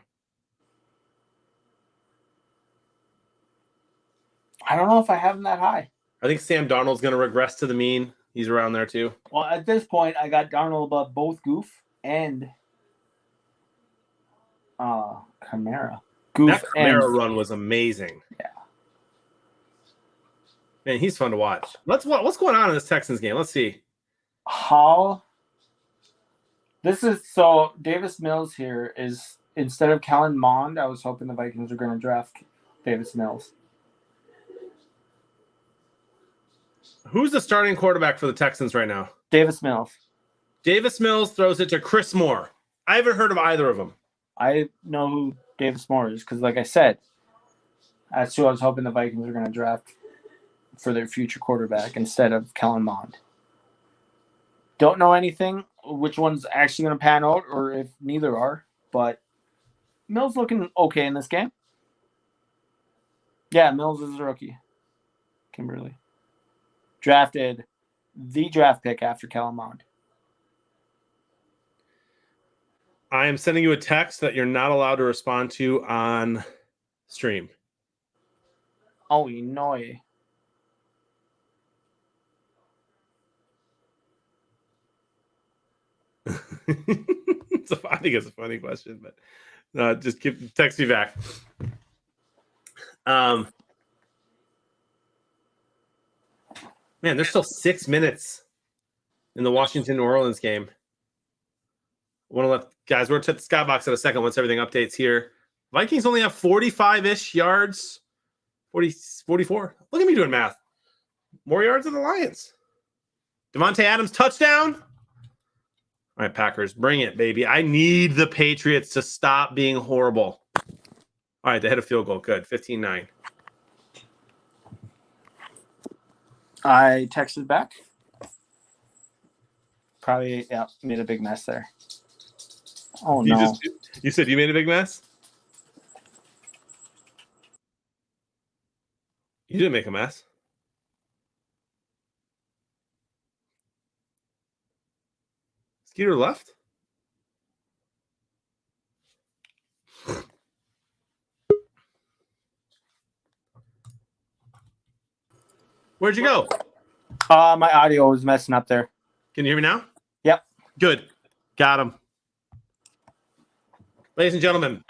I don't know if I have him that high. I think Sam Darnold's going to regress to the mean. He's around there, too. Well, at this point, I got Darnold above both Goof and Kamara. That Kamara run was amazing. Yeah. Man, he's fun to watch. What's going on in this Texans game? Let's see. Davis Mills here is, instead of Kellen Mond, I was hoping the Vikings were going to draft Davis Mills. Who's the starting quarterback for the Texans right now? Davis Mills. Davis Mills throws it to Chris Moore. I haven't heard of either of them. I know who Davis Moore is because, like I said, that's who I was hoping the Vikings were going to draft for their future quarterback instead of Kellen Mond. Don't know anything, which one's actually going to pan out or if neither are, but Mills looking okay in this game. Yeah, Mills is a rookie. Kimberly. Drafted the draft pick after Kellen Mond. I am sending you a text that you're not allowed to respond to on stream. Oh, no. I think it's a funny question, but just text me back. Man, there's still 6 minutes in the Washington New Orleans game. Want to let guys, we're to the skybox in a second once everything updates here. Vikings only have 45-ish yards, 44. Look at me doing math. More yards than the Lions. Devontae Adams touchdown. All right, Packers, bring it, baby. I need the Patriots to stop being horrible. All right, they hit a field goal. Good, 15-9. I texted back. Probably, yeah, made a big mess there. Oh, no. You said you made a big mess? You didn't make a mess. Skeeter left? Where'd you go? My audio was messing up there. Can you hear me now? Yep. Good. Got him. Ladies and gentlemen,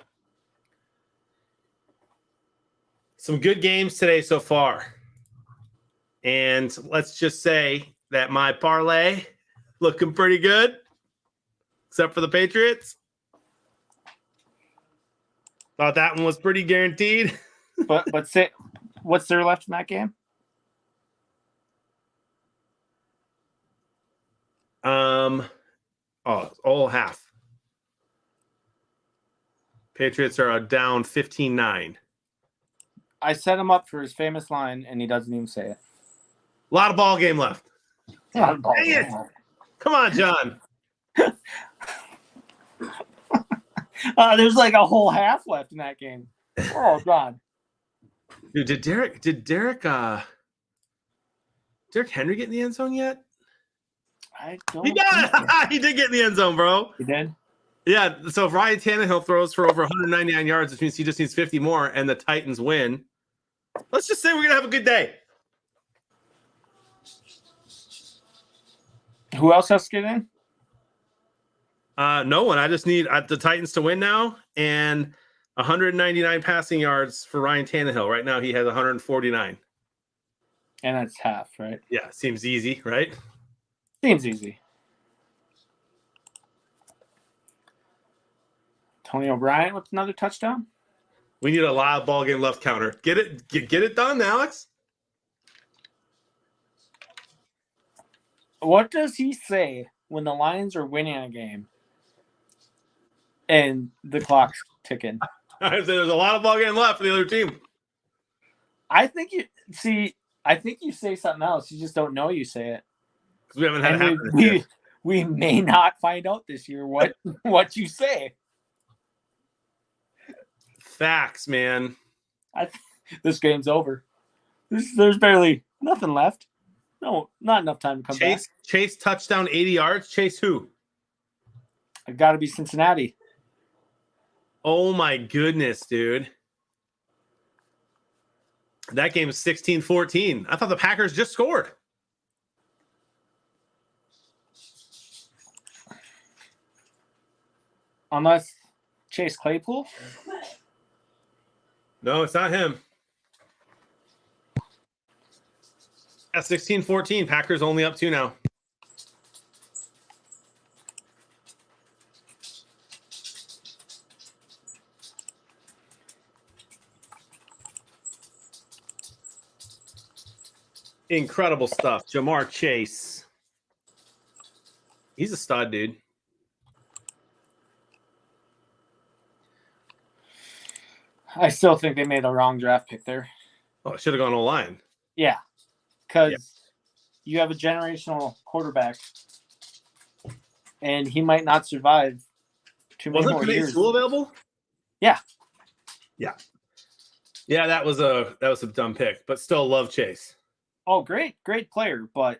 some good games today so far. And let's just say that my parlay looking pretty good, except for the Patriots. Thought that one was pretty guaranteed. But say, what's there left in that game? All half. Patriots are down 15-9. I set him up for his famous line, and he doesn't even say it. A lot of ball game left. Dang it. Come on, John. There's like a whole half left in that game. Oh God. Dude, did Derek Henry get in the end zone yet? I don't. He got it. He did get in the end zone, bro. He did. Yeah. So if Ryan Tannehill throws for over 199 yards, which means he just needs 50 more, and the Titans win, let's just say we're gonna have a good day. Who else has to get in? No one. I just need the Titans to win now, and 199 passing yards for Ryan Tannehill. Right now, he has 149. And that's half, right? Yeah, seems easy, right? Seems easy. Tony O'Brien with another touchdown. We need a live ball game left counter. Get it done, Alex. What does he say when the Lions are winning a game and the clock's ticking? There's a lot of ball game left for the other team. I think you say something else. You just don't know you say it. Because we haven't had it And happen this year. we may not find out this year what you say. Facts, man. This game's over. There's barely nothing left. No, not enough time to come back. Chase touchdown 80 yards. Chase who? It got to be Cincinnati. Oh my goodness, dude. That game is 16-14. I thought the Packers just scored. Unless Chase Claypool. No, it's not him. At 16-14, Packers only up 2 now. Incredible stuff. Jamar Chase. He's a stud, dude. I still think they made a wrong draft pick there. Oh, it should have gone O-line. Yeah, because you have a generational quarterback, and he might not survive too many Wasn't more Penei years. Sewell available? Yeah. Yeah, that was a dumb pick, but still love Chase. Oh, great player, but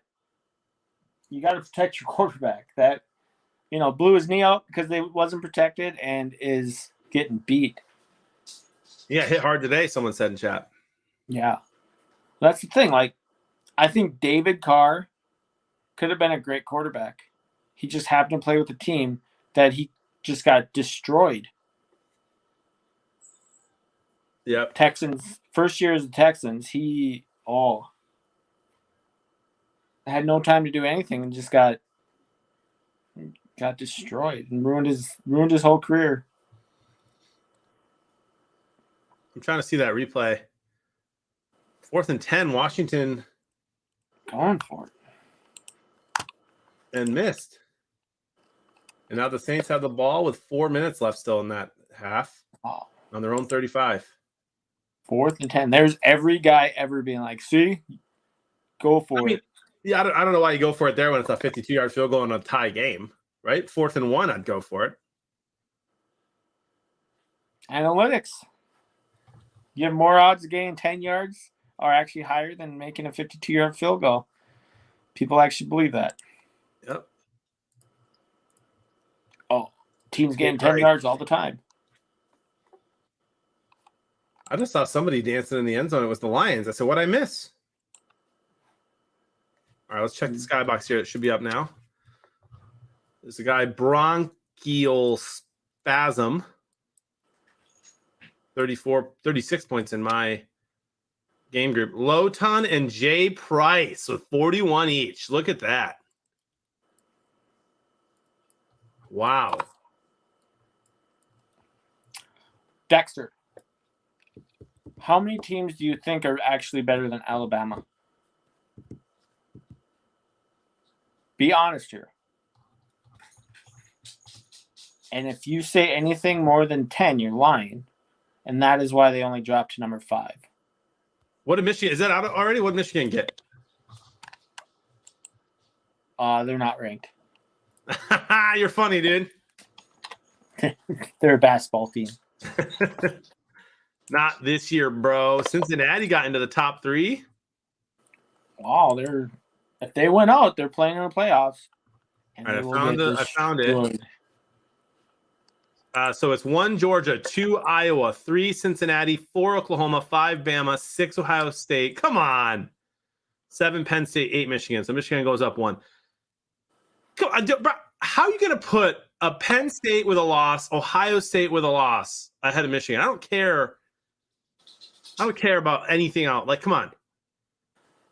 you got to protect your quarterback. That blew his knee out because they wasn't protected and is getting beat. Yeah, hit hard today, someone said in chat. Yeah, that's the thing. Like, I think David Carr could have been a great quarterback. He just happened to play with a team that he just got destroyed. Yep. Texans first year as the Texans, he had no time to do anything and just got destroyed and ruined his whole career. I'm trying to see that replay. 4th and 10, Washington Going for it. and missed. And now the Saints have the ball with 4 minutes left still in that half Oh, on their own 35. 4th and 10. There's every guy ever being like, see, go for it. Yeah, I don't know why you go for it there when it's a 52-yard field goal in a tie game, right? 4th and 1, I'd go for it. Analytics. You have more odds of getting 10 yards are actually higher than making a 52-yard field goal. People actually believe that. Yep. Oh, teams getting Yeah, 10 right. yards all the time. I just saw somebody dancing in the end zone. It was the Lions. I said, what'd I miss? All right, let's check the skybox here. It should be up now. There's a guy, bronchial spasm. 36 points in my game group. Loton and Jay Price with 41 each. Look at that. Wow. Dexter, how many teams do you think are actually better than Alabama? Be honest here. And if you say anything more than 10, you're lying. And that is why they only dropped to number 5. What did Michigan? Is that out already? What did Michigan get? They're not ranked. You're funny, dude. They're a basketball team. Not this year, bro. Cincinnati got into the top 3. Wow, if they win out, they're playing in the playoffs. And All right, they I will found get it. I found it. destroyed. So it's 1 Georgia, 2 Iowa, 3 Cincinnati, 4 Oklahoma, 5 Bama, 6 Ohio State. Come on. 7 Penn State, 8 Michigan. So Michigan goes up 1. Come on, bro, how are you going to put a Penn State with a loss, Ohio State with a loss ahead of Michigan? I don't care. I don't care about anything else. Like, come on.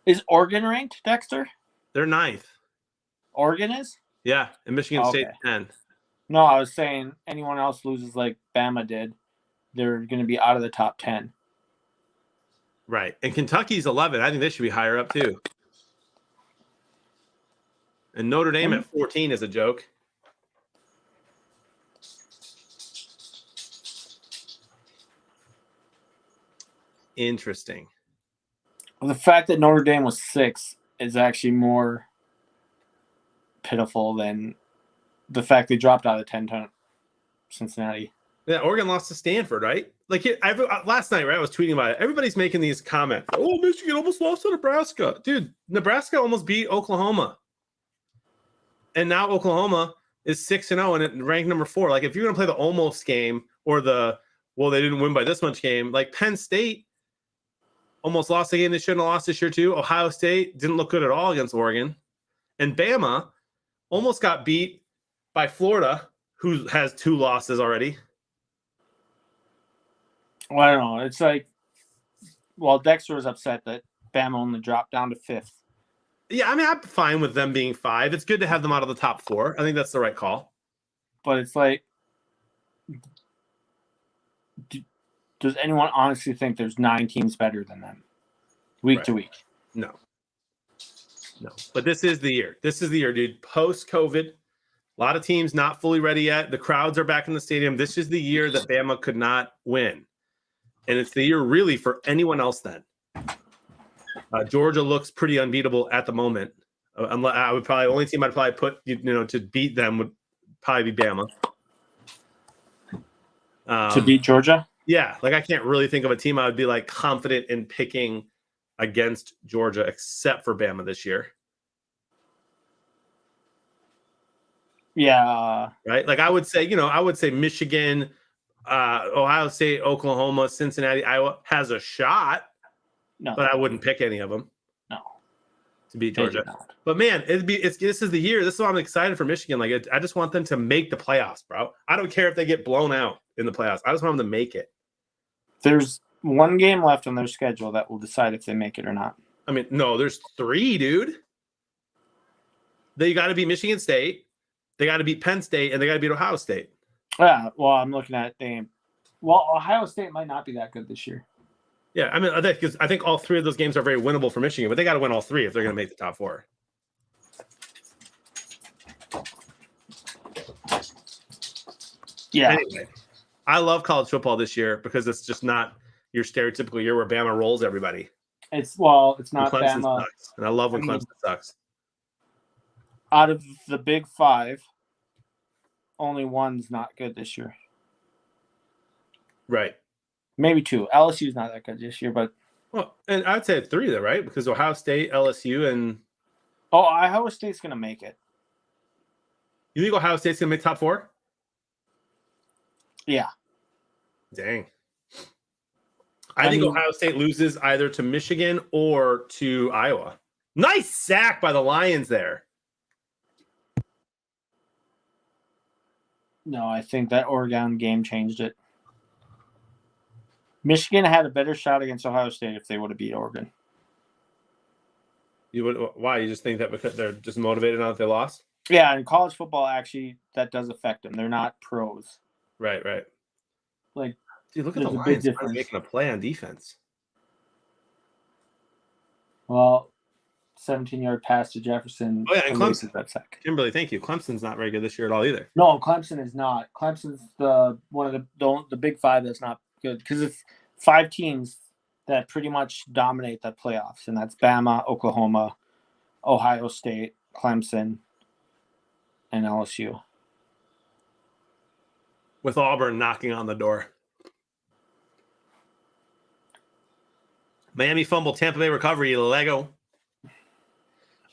Is Oregon ranked, Dexter? They're 9th. Oregon is? Yeah, and Michigan Okay. State 10. No, I was saying anyone else loses like Bama did, they're going to be out of the top 10. Right. And Kentucky's 11. I think they should be higher up too. And Notre Dame at 14 is a joke. Interesting. The fact that Notre Dame was 6 is actually more pitiful than the fact they dropped out of 10 to Cincinnati. Yeah, Oregon lost to Stanford, right? Like last night, right? I was tweeting about it. Everybody's making these comments. Oh, Michigan almost lost to Nebraska. Dude, Nebraska almost beat Oklahoma. And now Oklahoma is 6-0 and it ranked number 4. Like, if you're going to play the almost game or they didn't win by this much game, like Penn State almost lost a game they shouldn't have lost this year too. Ohio State didn't look good at all against Oregon. And Bama almost got beat by Florida, who has 2 losses already. Well, I don't know. It's like, well, Dexter was upset that Bama only dropped down to 5th. Yeah, I mean, I'm fine with them being 5. It's good to have them out of the top 4. I think that's the right call. But it's like, does anyone honestly think there's 9 teams better than them week to week? No. But this is the year. This is the year, dude. Post-COVID, a lot of teams not fully ready yet. The crowds are back in the stadium. This is the year that Bama could not win. And it's the year really for anyone else then. Georgia looks pretty unbeatable at the moment. I would probably, only team I'd probably put, to beat them would probably be Bama. To beat Georgia? Yeah, like I can't really think of a team I would be like confident in picking against Georgia except for Bama this year. Yeah. Right? Like I would say Michigan, Ohio State, Oklahoma, Cincinnati, Iowa has a shot. No. But I wouldn't pick any of them. No. To beat Georgia. But man, this is the year. This is why I'm excited for Michigan. Like I just want them to make the playoffs, bro. I don't care if they get blown out in the playoffs. I just want them to make it. There's one game left on their schedule that will decide if they make it or not. I mean, no, there's 3, dude. They got to beat Michigan State, they got to beat Penn State, and they got to beat Ohio State. Yeah, well, I'm looking at Ohio State might not be that good this year. Yeah, I mean, I think all 3 of those games are very winnable for Michigan, but they got to win all 3 if they're going to make the top 4. Yeah. Anyway, I love college football this year because it's just not your stereotypical year where Bama rolls everybody. It's not Clemson Bama. sucks, and I love when Clemson sucks. Out of the Big 5, only one's not good this year. Right. Maybe 2. LSU's not that good this year, but Well, and I'd say 3 though, right? Because Ohio State, LSU, and Ohio State's gonna make it. you think Ohio State's going to make top 4? Yeah. Dang. I think Ohio State loses either to Michigan or to Iowa. Nice sack by the Lions there. No, I think that Oregon game changed it. Michigan had a better shot against Ohio State if they would have beat Oregon. Why? You just think that because they're just motivated now that they lost? Yeah, in college football, actually, that does affect them. They're not pros. Right. Like, dude, look at the there's a big Lions difference. making a play on defense. Well, 17-yard pass to Jefferson. Oh, yeah, and erases Clemson. that sack. Kimberly, thank you. Clemson's not very good this year at all either. No, Clemson is not. Clemson's one of the Big 5 that's not good because it's 5 teams that pretty much dominate the playoffs, and that's Bama, Oklahoma, Ohio State, Clemson, and LSU. With Auburn knocking on the door. Miami fumble, Tampa Bay recovery, Lego.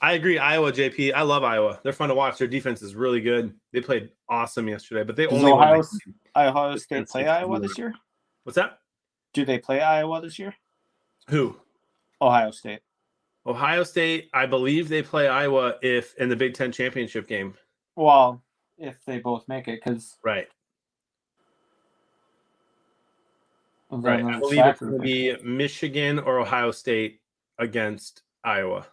I agree, Iowa, JP. I love Iowa. They're fun to watch. Their defense is really good. They played awesome yesterday, but they Does only won Ohio that game. Ohio State play Iowa this year? What's that? Do they play Iowa this year? Who? Ohio State. Ohio State, I believe they play Iowa if in the Big Ten championship game. Well, if they both make it, because Right. Right. I believe it's going to be Michigan or Ohio State against Iowa.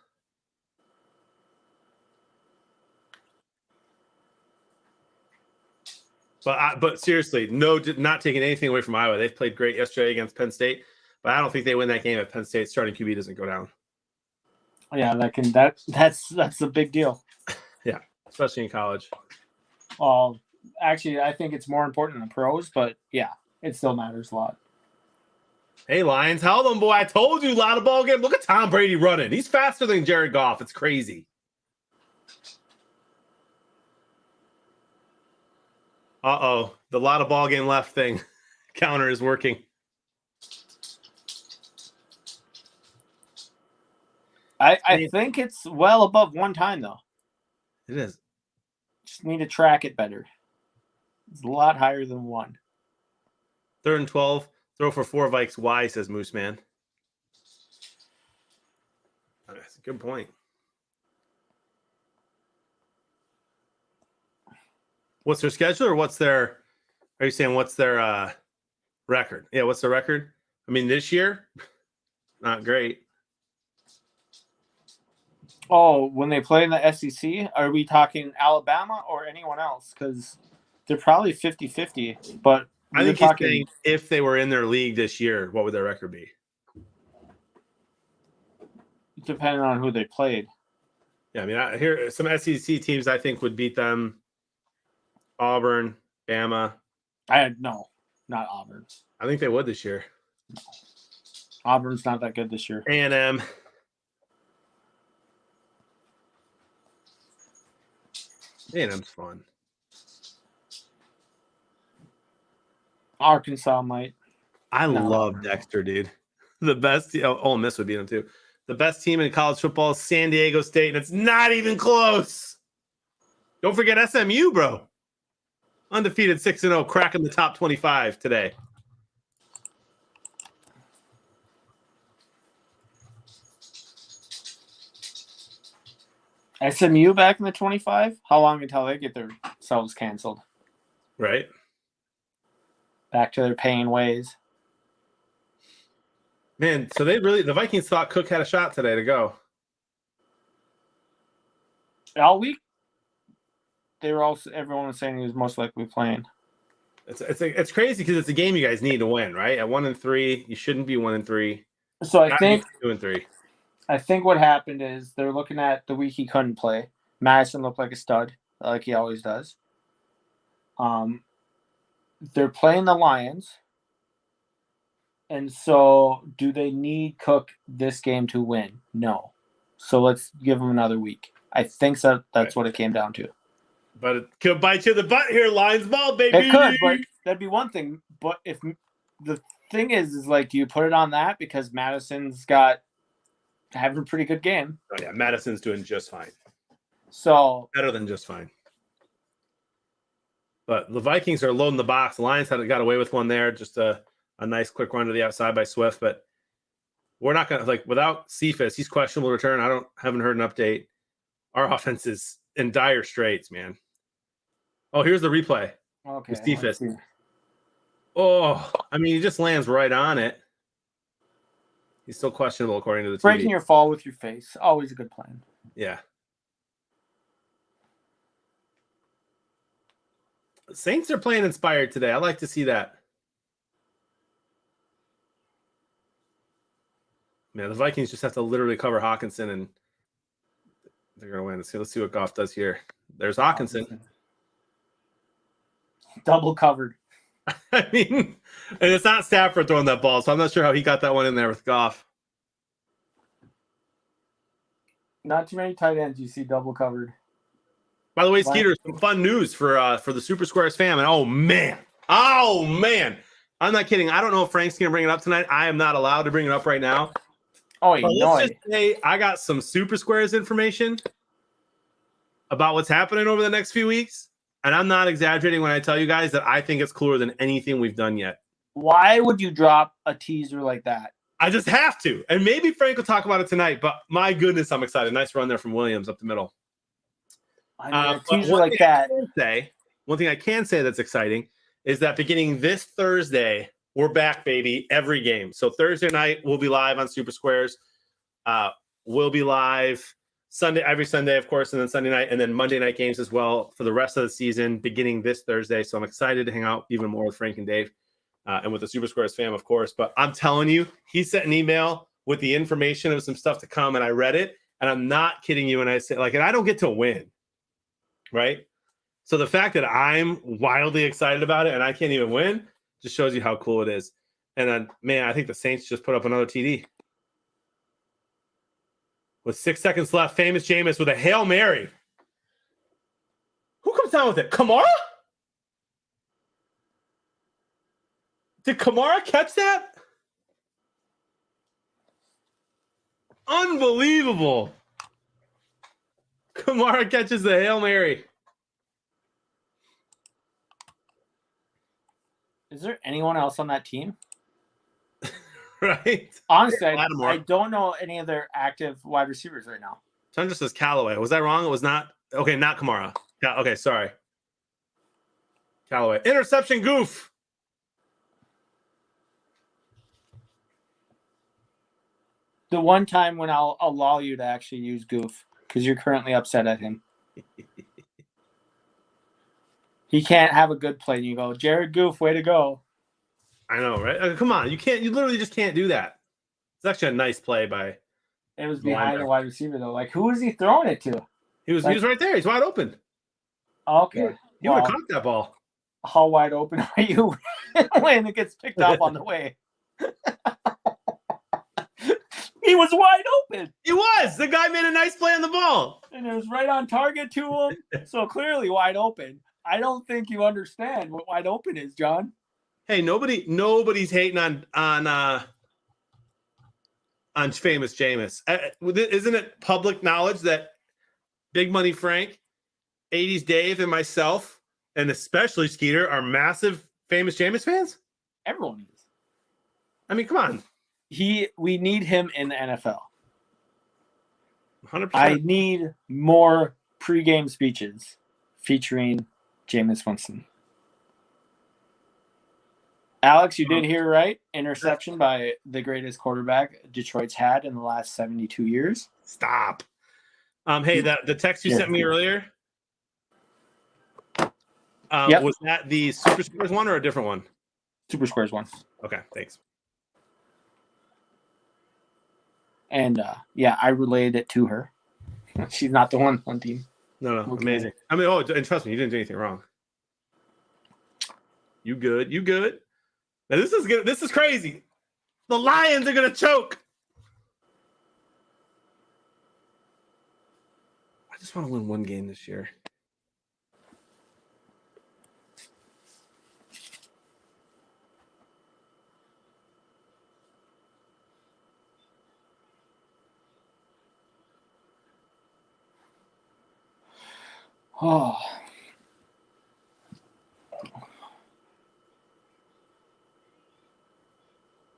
But seriously, not taking anything away from Iowa. They've played great yesterday against Penn State, but I don't think they win that game if Penn State's starting QB doesn't go down. Yeah, that's a big deal. Yeah, especially in college. Well, actually, I think it's more important than pros, but yeah, it still matters a lot. Hey, Lions, held them, boy. I told you, a lot of ball game. Look at Tom Brady running. He's faster than Jared Goff. It's crazy. Uh-oh. The lot of ball game left thing counter is working. I think it's well above one time, though. It is. Just need to track it better. It's a lot higher than 1. 3rd and 12. Throw for 4 Vikes. Why, says Moose Man. That's a good point. What's their schedule or are you saying what's their record? Yeah, what's their record? I mean, this year, not great. Oh, when they play in the SEC, are we talking Alabama or anyone else? Because they're probably 50-50, but I think he's saying if they were in their league this year, what would their record be? Depending on who they played. Yeah, I mean, here some SEC teams I think would beat them. Auburn, Bama. No, not Auburn. I think they would this year. Auburn's not that good this year. A&M. A&M's fun. Arkansas might. I love Dexter, dude. The best. Ole Miss would beat them too. The best team in college football is San Diego State, and it's not even close. Don't forget SMU, bro. Undefeated 6-0, cracking the top 25 today. SMU back in the 25? How long until they get themselves canceled? Right. Back to their paying ways. Man, so the Vikings thought Cook had a shot today to go. All week, everyone was saying he was most likely playing. It's crazy because it's a game you guys need to win, right? At 1-3, you shouldn't be 1-3. So I think 2-3. I think what happened is they're looking at the week he couldn't play. Madison looked like a stud, like he always does. They're playing the Lions. And so do they need Cook this game to win? No. So let's give him another week. I think that's right. What it came down to. But it could bite you in the butt here, Lions ball, baby. It could, but that'd be one thing. But if the thing is like, do you put it on that because Madison's having a pretty good game? Oh yeah, Madison's doing just fine. So better than just fine. But the Vikings are loading the box. The Lions got away with one there. Just a nice quick run to the outside by Swift. But we're not gonna without Cephas, he's questionable to return. Haven't heard an update. Our offense is in dire straits, man. Oh, here's the replay. Okay. Cephas. Oh, I mean, he just lands right on it. He's still questionable according to the breaking TV. Your fall with your face. Always a good plan. Yeah. Saints are playing inspired today. I like to see that. Man, the Vikings just have to literally cover Hawkinson and they're going to win. Let's see what Goff does here. There's Hawkinson. Double covered. I mean, and it's not Stafford throwing that ball, so I'm not sure how he got that one in there with Goff. Not too many tight ends you see double covered. By the way, Skeeter, some fun news for the Super Squares fam. And oh man, I'm not kidding. I don't know if Frank's gonna bring it up tonight. I am not allowed to bring it up right now. Oh, let's just say I got some Super Squares information about what's happening over the next few weeks, and I'm not exaggerating when I tell you guys that I think it's cooler than anything we've done yet. Why would you drop a teaser like that? I just have to, and maybe Frank will talk about it tonight. But my goodness, I'm excited. Nice run there from Williams up the middle. I mean, a teaser like that. One thing I can say that's exciting is that beginning this Thursday, we're back, baby, every game. So Thursday night, we'll be live on Super Squares. We'll be live every Sunday, of course, and then Sunday night, and then Monday night games as well for the rest of the season, beginning this Thursday. So I'm excited to hang out even more with Frank and Dave and with the Super Squares fam, of course. But I'm telling you, he sent an email with the information of some stuff to come, and I read it, and I'm not kidding you. And I say, and I don't get to win, right? So the fact that I'm wildly excited about it and I can't even win just shows you how cool it is. And then, man, I think the Saints just put up another TD. With 6 seconds left, famous Jameis with a Hail Mary. Who comes down with it? Kamara? Did Kamara catch that? Unbelievable. Kamara catches the Hail Mary. Is there anyone else on that team? Right? Honestly, I don't know any of their active wide receivers right now. John just says Callaway. Was that wrong? It was not. Okay, not Kamara. Okay, sorry. Callaway. Interception goof. The one time when I'll allow you to actually use goof because you're currently upset at him. He can't have a good play. And you go, Jared Goof, way to go. I know, right? Come on. You literally just can't do that. It's actually a nice play by. It was behind the wide receiver, though. Like, who is he throwing it to? He was right there. He's wide open. Okay. You would have caught that ball. How wide open are you when it gets picked up on the way? He was wide open. He was. The guy made a nice play on the ball. And it was right on target to him. So clearly wide open. I don't think you understand what wide open is, John. Hey, nobody's hating on famous Jameis. Isn't it public knowledge that Big Money Frank, 80s Dave, and myself, and especially Skeeter, are massive famous Jameis fans? Everyone is. I mean, come on. We need him in the NFL. 100%. I need more pregame speeches featuring Jameis Winston. Alex, you did hear right. Interception by the greatest quarterback Detroit's had in the last 72 years. Stop. Hey, the text you sent me earlier. Yep. Was that the Super Squares one or a different one? Super Squares one. Okay, thanks. And yeah, I relayed it to her. She's not the one on team. No, Okay. amazing. I mean, and trust me, you didn't do anything wrong. You good? You good? Now this is good. This is crazy. The Lions are gonna choke. I just want to win one game this year. Oh.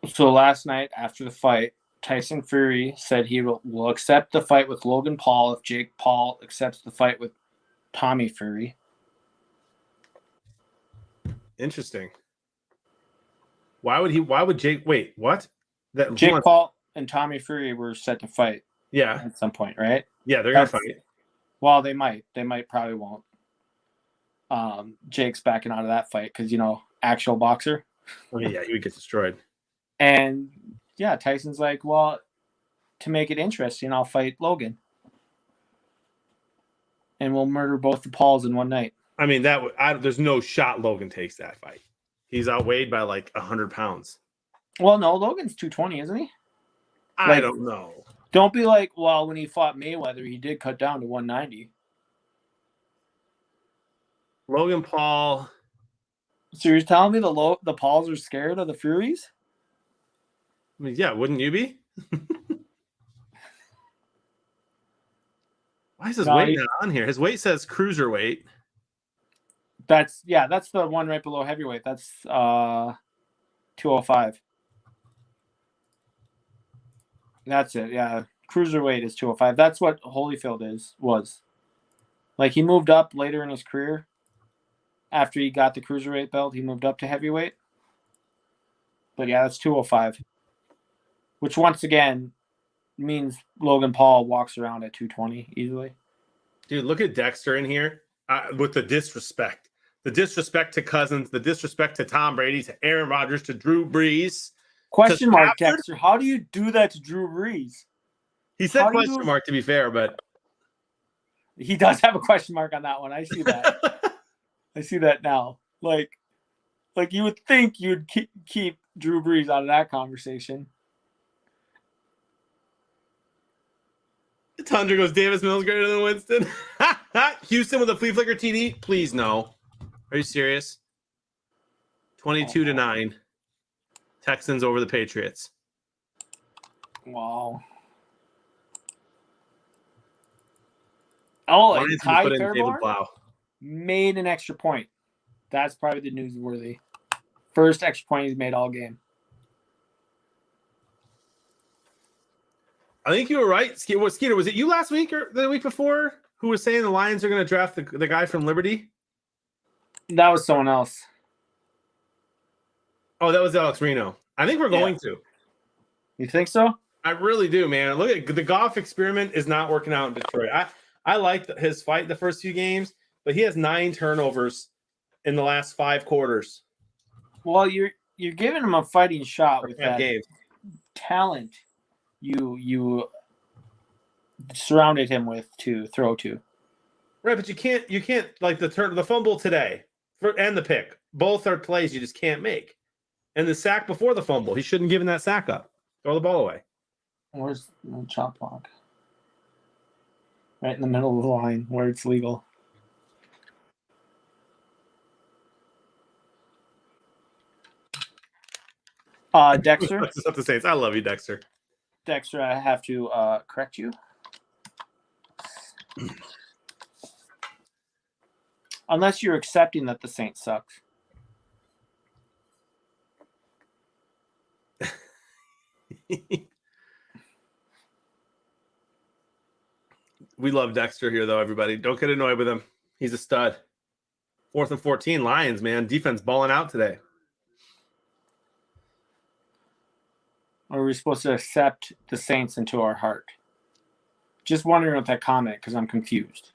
So last night after the fight, Tyson Fury said he will accept the fight with Logan Paul if Jake Paul accepts the fight with Tommy Fury. Interesting. Why would Jake wait? What? That Jake Paul and Tommy Fury were set to fight Yeah, at some point, right? yeah, they're gonna That's- fight. Well, they might. They might. Probably won't. Jake's backing out of that fight because actual boxer. I mean, yeah, he would get destroyed. And yeah, Tyson's like, well, to make it interesting, I'll fight Logan, and we'll murder both the Pauls in one night. I mean, there's no shot Logan takes that fight. He's outweighed by like 100 pounds. Well, no, Logan's 220, isn't he? I Like- don't know. Don't be like, well, when he fought Mayweather, he did cut down to 190. Logan Paul. So you're telling me the Pauls are scared of the Furies? I mean, yeah, wouldn't you be? Why is his No, weight he- not on here? His weight says cruiserweight. That's the one right below heavyweight. That's 205. That's it. Yeah, cruiserweight is 205. That's what Holyfield was. Like he moved up later in his career. After he got the cruiserweight belt, he moved up to heavyweight. But yeah, that's 205. Which once again means Logan Paul walks around at 220 easily. Dude, look at Dexter in here with the disrespect. The disrespect to Cousins, the disrespect to Tom Brady, to Aaron Rodgers, to Drew Brees. Question mark, Stafford? Dexter. How do you do that to Drew Brees? He said How do you question do- mark, to be fair, but He does have a question mark on that one. I see that. I see that now. Like you would think you'd keep Drew Brees out of that conversation. Tundra goes, Davis Mills greater than Winston. Houston with a flea flicker TD? Please no. Are you serious? 22-9. Texans over the Patriots. Wow. Oh, and Lions Kai put in David Fairborn Blau. made an extra point. That's probably the newsworthy. First extra point he's made all game. I think you were right. Skeeter, was it you last week or the week before who was saying the Lions are going to draft the guy from Liberty? That was someone else. Oh, that was Alex Reno. I think we're going to. You think so? I really do, man. Look at the Goff experiment is not working out in Detroit. I liked his fight the first few games, but he has 9 turnovers in the last 5 quarters. Well, you're giving him a fighting shot with that Games. talent you surrounded him with to throw to. Right, but you can't like the fumble today and the pick. Both are plays you just can't make. And the sack before the fumble, he shouldn't have given that sack up. Throw the ball away. Where's the chop block? Right in the middle of the line where it's legal. Dexter. That's not the Saints. I love you, Dexter. Dexter, I have to correct you. Unless you're accepting that the Saints suck. We love Dexter here, though, everybody. Don't get annoyed with him. He's a stud. 4th and 14, Lions, man. Defense balling out today. Or are we supposed to accept the Saints into our heart? Just wondering with that comment because I'm confused.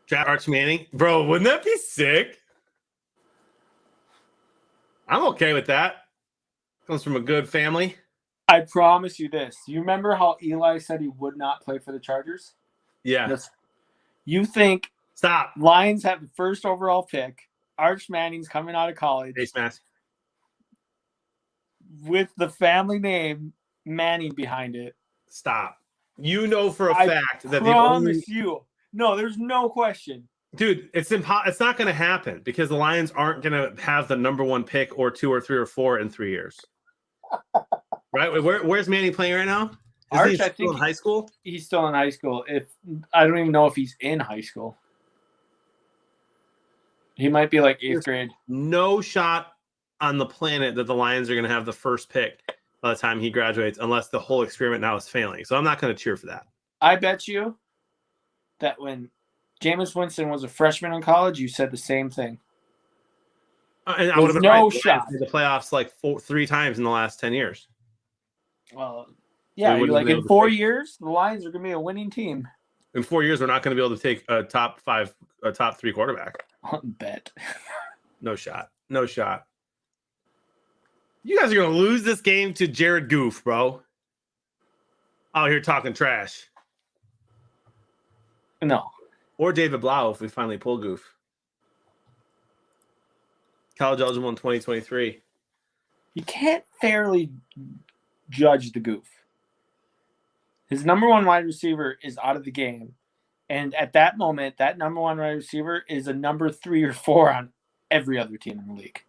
Draft Arch Manning. Bro, wouldn't that be sick? I'm okay with that. Comes from a good family. I promise you this. You remember how Eli said he would not play for the Chargers? Yeah. Yes. You think Stop. Lions have the first overall pick. Arch Manning's coming out of college Face mask. with the family name Manning behind it. Stop. You know for a I fact that the Promise only you. No, there's no question. dude, it's it's not going to happen because the Lions aren't going to have the number 1 pick or 2 or 3 or 4 in 3 years. Right? Where's Manning playing right now? Is Arch, he I still think in high school? He's still in high school. If I don't even know if he's in high school. He might be like 8th grade. No shot on the planet that the Lions are going to have the first pick by the time he graduates, unless the whole experiment now is failing. So I'm not going to cheer for that. I bet you that when Jameis Winston was a freshman in college, you said the same thing. And I There's would have been no right. The shot. Lions made the playoffs like 3 times in the last 10 years. Well, we yeah, wouldn't you're like be able in to 4 take- years, the Lions are going to be a winning team. In 4 years, we're not going to be able to take a top 3 quarterback. Bet. No shot. No shot. You guys are going to lose this game to Jared Goof, bro. Out here talking trash. No. Or David Blau if we finally pull Goof. College eligible in 2023. You can't fairly judge the goof. His number 1 wide receiver is out of the game. And at that moment, that number 1 wide receiver is a number 3 or 4 on every other team in the league.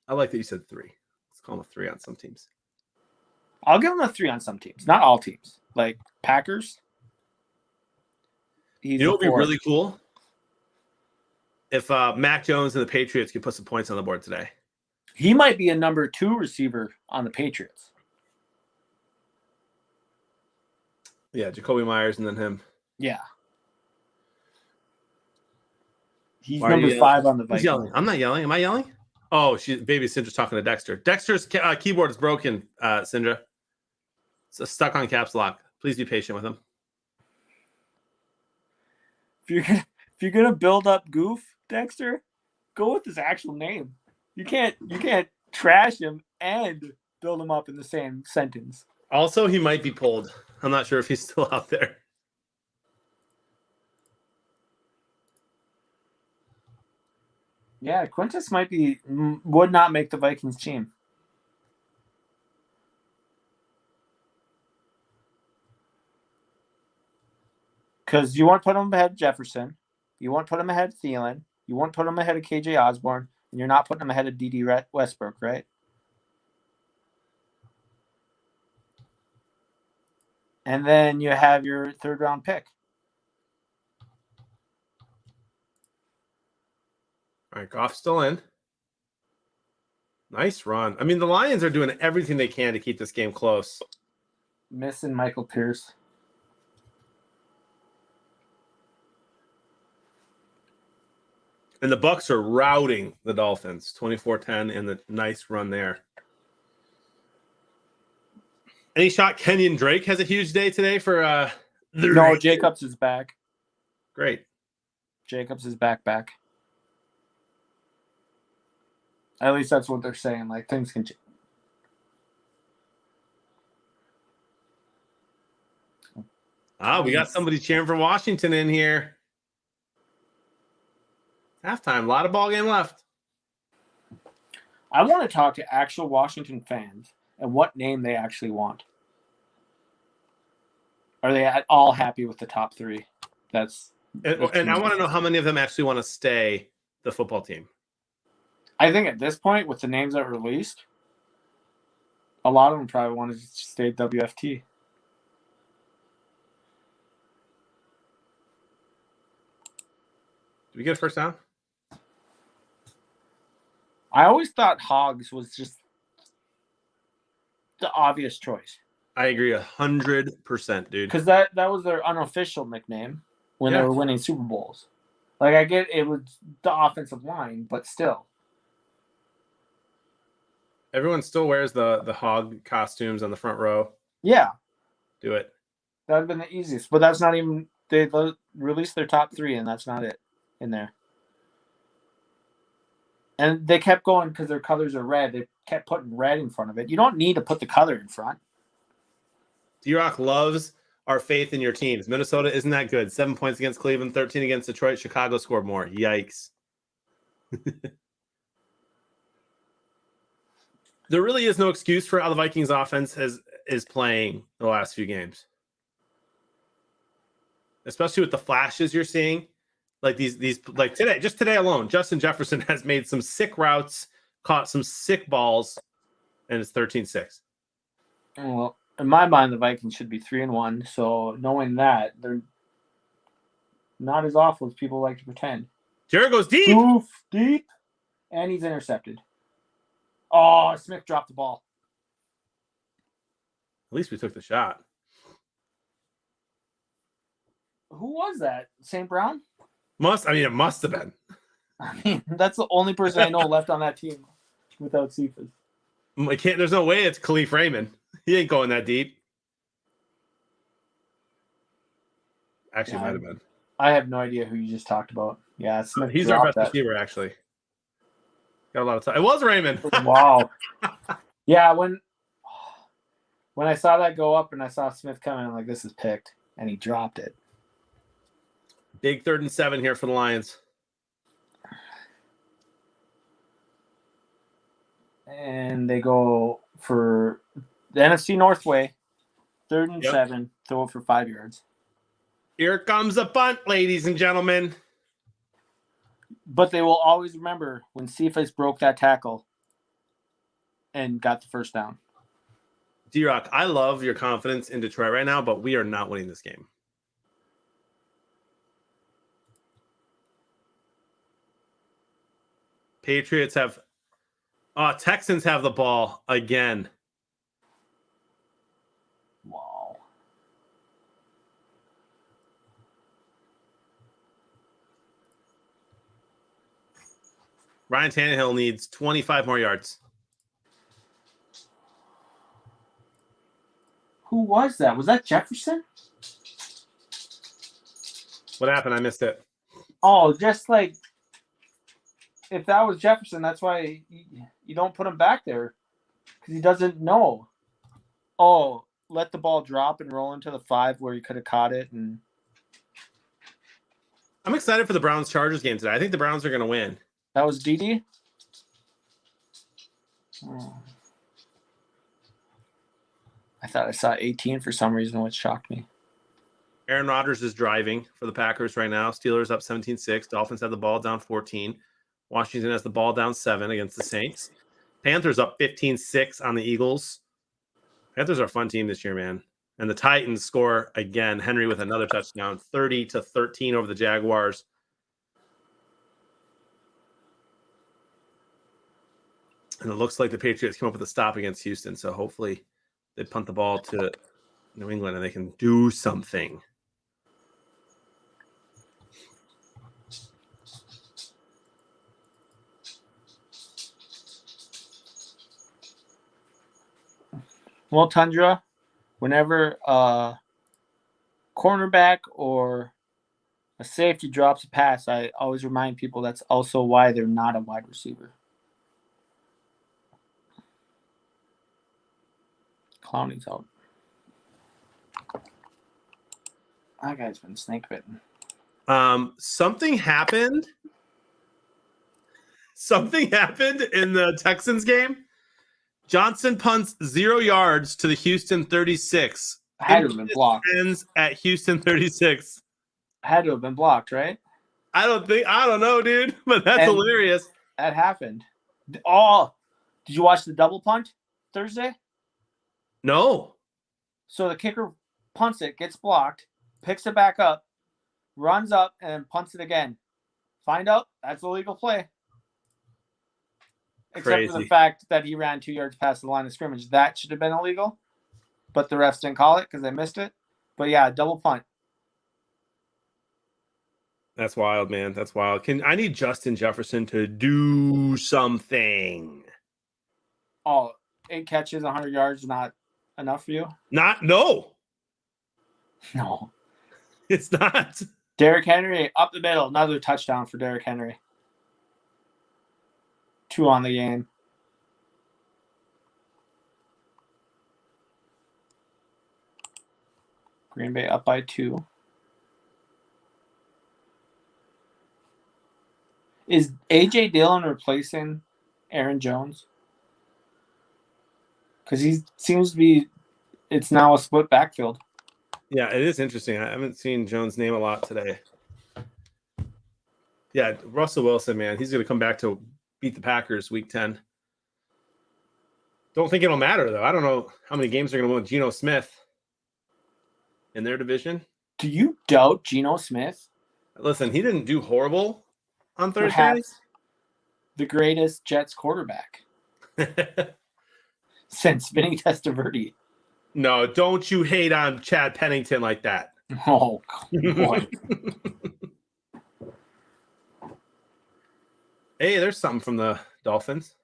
I like that you said 3. Let's call him a 3 on some teams. I'll give him a 3 on some teams. Not all teams. Like Packers. He's You know a what would be 4. really cool? If Mac Jones and the Patriots could put some points on the board today. He might be a number 2 receiver on the Patriots. Yeah, Jacoby Myers and then him. Yeah. He's Why are number you 5 on the Who's Vikings. yelling? I'm not yelling. Am I yelling? Oh, baby Cindra's talking to Dexter. Dexter's keyboard is broken, Cindra. It's stuck on caps lock. Please be patient with him. If you're gonna build up Goof, Dexter, go with his actual name. You can't trash him and build him up in the same sentence. Also, he might be pulled. I'm not sure if he's still out there. Yeah, Quintus would not make the Vikings team. Because you want to put him ahead of Jefferson. You want to put him ahead of Thielen. You want to put him ahead of KJ Osborne. And you're not putting him ahead of D.D. Westbrook, right? And then you have your 3rd round pick. All right, Goff's still in. Nice run. I mean, the Lions are doing everything they can to keep this game close. Missing Michael Pierce. And the Bucks are routing the Dolphins 24-10 and the nice run there. Any shot Kenyon Drake has a huge day today for No, Jacobs is back. Great. Jacobs is back. At least that's what they're saying. Like, things can change. We got somebody cheering for Washington in here. Halftime, a lot of ball game left. I want to talk to actual Washington fans and what name they actually want. Are they at all happy with the top 3? And I want to know how many of them actually want to stay the football team. I think at this point, with the names that were released, a lot of them probably want to stay WFT. Did we get a first down? I always thought Hogs was just the obvious choice. I agree 100%, dude. Because that was their unofficial nickname when they Yeah. were winning Super Bowls. Like I get it was the offensive line, but still. Everyone still wears the hog costumes on the front row. Yeah, Do it. that would have been the easiest. But that's not even they released their top 3, and that's not it in there. And they kept going because their colors are red. They kept putting red in front of it. You don't need to put the color in front. D-Rock loves our faith in your teams. Minnesota isn't that good. 7 points against Cleveland, 13 against Detroit. Chicago scored more. Yikes. There really is no excuse for how the Vikings offense is playing the last few games. Especially with the flashes you're seeing. Like these like today alone, Justin Jefferson has made some sick routes, caught some sick balls, and it's 13-6. Well, in my mind, the Vikings should be 3-1. So knowing that, they're not as awful as people like to pretend. Jared goes deep. Oof, deep, and he's intercepted. Oh, Smith dropped the ball. At least we took the shot. Who was that? St. Brown? It must have been. I mean, that's the only person I know left on that team without Cephas. There's no way it's Khalif Raymond. He ain't going that deep. Actually, Yeah, might have been. I have no idea who you just talked about. Yeah, Smith He's our dropped best receiver, actually. Got a lot of time. It was Raymond. Wow. Yeah, when I saw that go up and I saw Smith coming, I'm like, this is picked. And he dropped it. Big 3rd and 7 here for the Lions. And they go for the NFC North way. 3rd and 7. Throw it for 5 yards. Here comes a punt, ladies and gentlemen. But they will always remember when Cephas broke that tackle and got the first down. D-Rock, I love your confidence in Detroit right now, but we are not winning this game. Texans have the ball again. Wow. Ryan Tannehill needs 25 more yards. Who was that? Was that Jefferson? What happened? I missed it. Oh, just like if that was Jefferson, that's why you don't put him back there because he doesn't know. Oh, let the ball drop and roll into the 5 where he could have caught it. And I'm excited for the Browns-Chargers game today. I think the Browns are going to win. that was Dede. Oh. I thought I saw 18 for some reason, which shocked me. Aaron Rodgers is driving for the Packers right now. Steelers up 17-6. Dolphins have the ball down 14. Washington has the ball down 7 against the Saints. Panthers up 15-6 on the Eagles. Panthers are a fun team this year, man. And the Titans score again. Henry with another touchdown, 30-13 over the Jaguars. And it looks like the Patriots came up with a stop against Houston. So hopefully they punt the ball to New England and they can do something. Well, Tundra, whenever a cornerback or a safety drops a pass, I always remind people that's also why they're not a wide receiver. Clowney's out. That guy's been snake bitten. Something happened. Something happened in the Texans game. Johnson punts 0 yards to the Houston 36. Had to have been blocked. Ends at Houston 36. Had to have been blocked, right? I don't know, dude, but that's And- hilarious. That happened. Oh, did you watch the double punt Thursday? No. So the kicker punts it, gets blocked, picks it back up, runs up, and punts it again. Find out that's a legal play. Except for the Crazy. fact that he ran 2 yards past the line of scrimmage. That should have been illegal, but the refs didn't call it because they missed it. But yeah, double punt. That's wild, man. That's wild. I need Justin Jefferson to do something? Oh, 8 catches, 100 yards, not enough for you? No, No. it's not. Derrick Henry up the middle. Another touchdown for Derrick Henry. 2 on the game. Green Bay up by 2. Is A.J. Dillon replacing Aaron Jones? Because he seems to be, it's now a split backfield. Yeah, it is interesting. I haven't seen Jones' name a lot today. Yeah, Russell Wilson, man, he's going to come back to beat the Packers week 10. Don't think it'll matter, though. I don't know how many games they're going to win with Geno Smith in their division. Do you doubt Geno Smith? Listen, he didn't do horrible on Thursday. Perhaps the greatest Jets quarterback since Vinny Testaverde. No, don't you hate on Chad Pennington like that. Oh, boy. Hey, there's something from the Dolphins.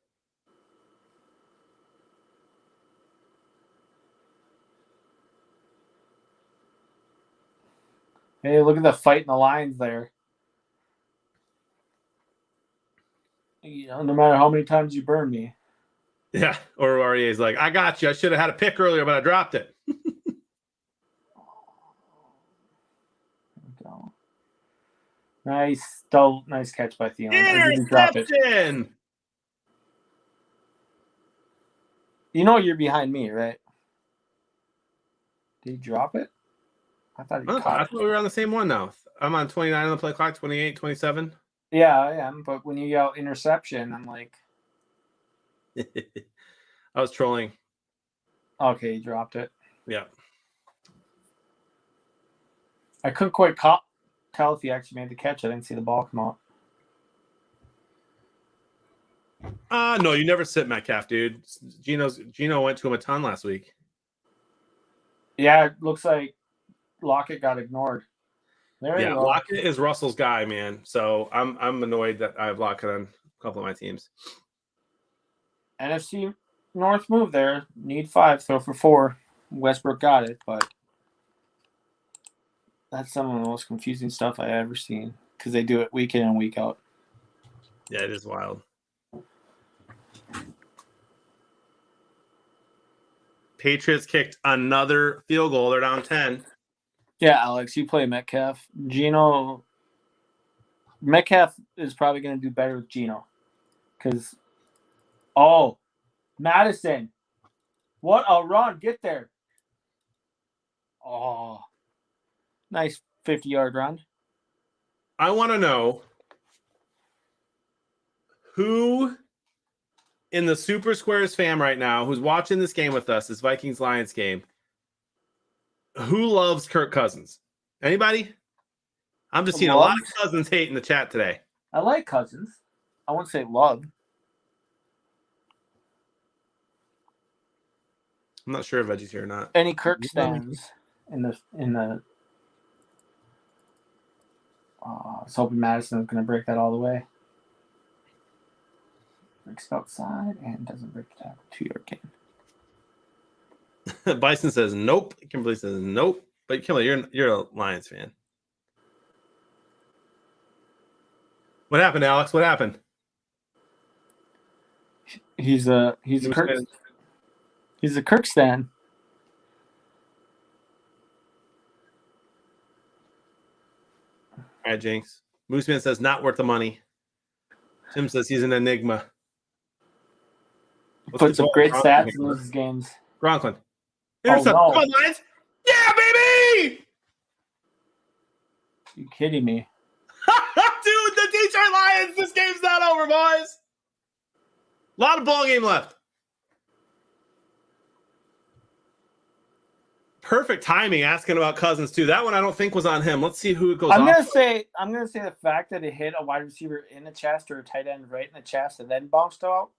Hey, look at the fight in the lines there. You know, no matter how many times you burn me. Yeah, or REA's like, I got you. I should have had a pick earlier, but I dropped it. There we go. Nice, nice catch by Thielen. Or did he drop it? Interception! You know you're behind me, right? Did he drop it? I thought he I caught thought we were on the same one now. I'm on 29 on the play clock, 28, 27. it. Yeah, I am. But when you yell interception, I'm like, I was trolling. okay, he dropped it. Yeah. I couldn't quite tell if he actually made the catch. I didn't see the ball come out. No, you never sit Metcalf, dude. Gino went to him a ton last week. Yeah, it looks like Lockett got ignored. There you Yeah, go. Lockett is Russell's guy, man. So I'm annoyed that I have Lockett on a couple of my teams. NFC North move there. Need 5, throw for 4. Westbrook got it, but that's some of the most confusing stuff I've ever seen because they do it week in and week out. Yeah, it is wild. Patriots kicked another field goal. They're down 10. Yeah, Alex, you play Metcalf. Metcalf is probably going to do better with Geno. Because, Madison. What a run. Get there. Oh, nice 50-yard run. I want to know who in the Super Squares fam right now who's watching this game with us, this Vikings-Lions game, who loves Kirk Cousins? Anybody? I'm just seeing a lot of Cousins hate in the chat today. I like Cousins. I wouldn't say love. I'm not sure if Veggie's here or not. Any Kirk stands in the I was hoping Madison was going to break that all the way. Breaks it outside and doesn't break the tackle. 2-yard gain. Bison says nope. Kimberly says nope. But Kimberly, you're a Lions fan. What happened, Alex? What happened? He's a Kirk. He's a Kirk stan. All right, Jinx. Mooseman says not worth the money. Tim says he's an enigma. Puts up great stats and loses games. Gronklin. Oh, no. Come on, Lions. Yeah, baby! You kidding me? Dude, the Detroit Lions, this game's not over, boys. A lot of ball game left. Perfect timing asking about Cousins, too. That one I don't think was on him. Let's see who it goes I'm off. gonna say the fact that it hit a wide receiver in the chest or a tight end right in the chest and then bounced out.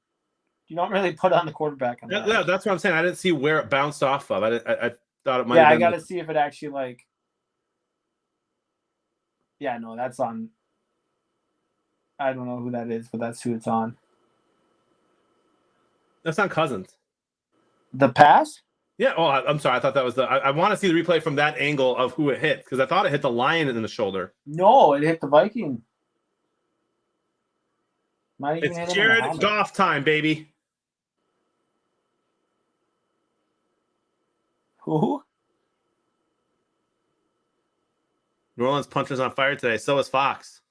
You don't really put on the quarterback on that. Yeah, that's what I'm saying. I didn't see where it bounced off of. I thought it might Yeah, have I been. got to see if it actually Yeah, no, that's on. I don't know who that is, but that's who it's on. That's not Cousins. The pass? Yeah. Oh, I'm sorry. I thought that was the. I want to see the replay from that angle of who it hit because I thought it hit the Lion in the shoulder. No, it hit the Viking. Might even hit him It's in the Jared helmet. Goff time, baby. Who? New Orleans puncher's on fire today. So is Fox.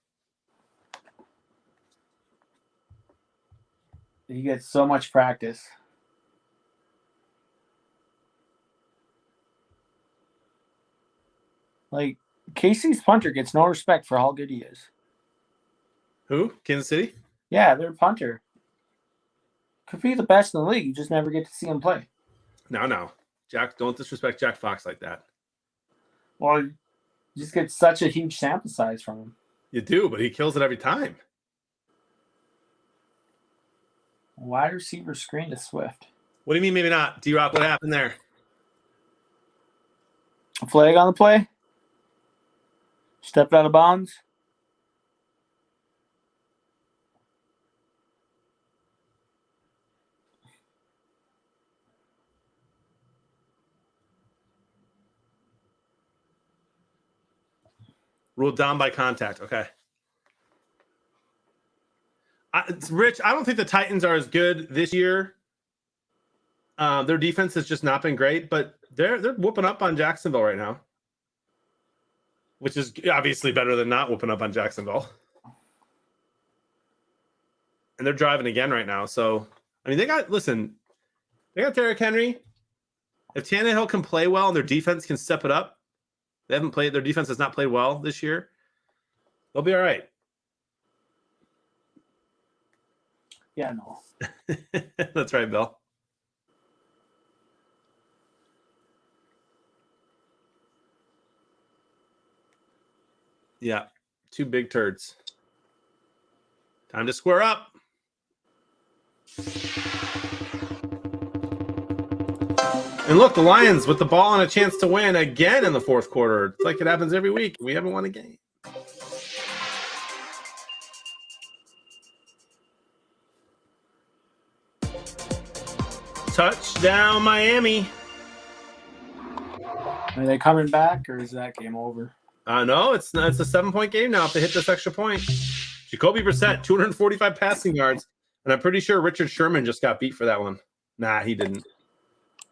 He gets so much practice. Like, Casey's punter gets no respect for how good he is. Who? Kansas City? Yeah, their punter. Could be the best in the league. You just never get to see him play. No. Jack, don't disrespect Jack Fox like that. Well, you just get such a huge sample size from him. You do, but he kills it every time. Wide receiver screen to Swift. What do you mean maybe not? D-Rock, what happened there? A flag on the play. Stepped out of bounds. Ruled down by contact. Okay. Rich, I don't think the Titans are as good this year. Their defense has just not been great, but they're whooping up on Jacksonville right now, which is obviously better than not whooping up on Jacksonville. And they're driving again right now. So, I mean, they got Derrick Henry. If Tannehill can play well and their defense can step it up, their defense has not played well this year. They'll be all right. Yeah, no. That's right, Bill. Yeah, two big turds. Time to square up. And look, the Lions with the ball and a chance to win again in the fourth quarter. It's like it happens every week. We haven't won a game. Touchdown, Miami. Are they coming back, or is that game over? No, it's a 7-point game now if they hit this extra point. Jacoby Brissett, 245 passing yards. And I'm pretty sure Richard Sherman just got beat for that one. Nah, he didn't.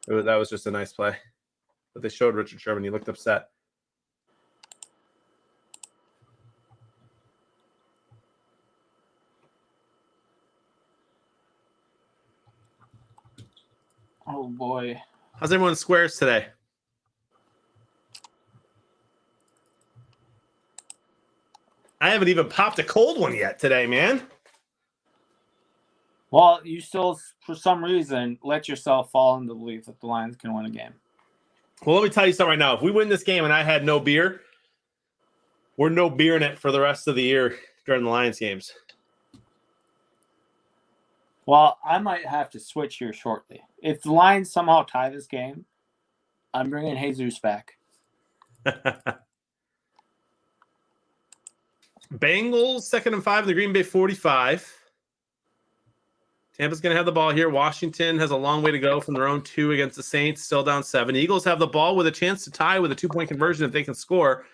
That was just a nice play. But they showed Richard Sherman. He looked upset. Oh, boy. How's everyone's squares today? I haven't even popped a cold one yet today, man. Well, you still, for some reason, let yourself fall into the belief that the Lions can win a game. Well, let me tell you something right now. If we win this game and I had no beer, we're no beering it for the rest of the year during the Lions games. Well, I might have to switch here shortly. If the Lions somehow tie this game, I'm bringing Jesus back. Bengals 2nd and 5 in the Green Bay 45. Tampa's going to have the ball here. Washington has a long way to go from their own 2 against the Saints, still down 7. Eagles have the ball with a chance to tie with a 2-point conversion if they can score.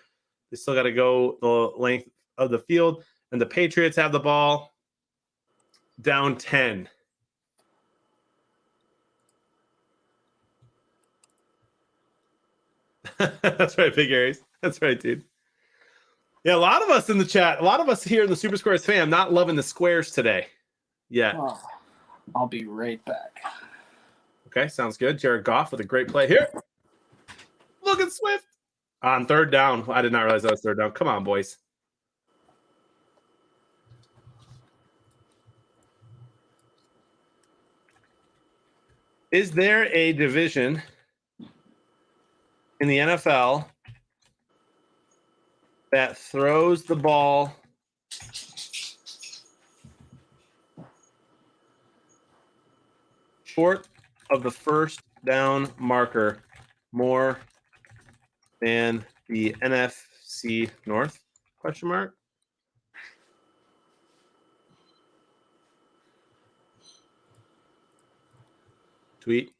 They still got to go the length of the field. And the Patriots have the ball down 10. That's right, Big Aries. That's right, dude. Yeah, a lot of us in the chat, a lot of us here in the Super Squares fam, not loving the squares today. Yeah. Oh, I'll be right back. Okay, sounds good. Jared Goff with a great play here. Look at Swift. On 3rd down. I did not realize that was 3rd down. Come on, boys. Is there a division in the NFL that throws the ball short of the first down marker more than the NFC North? ? Question mark. Tweet.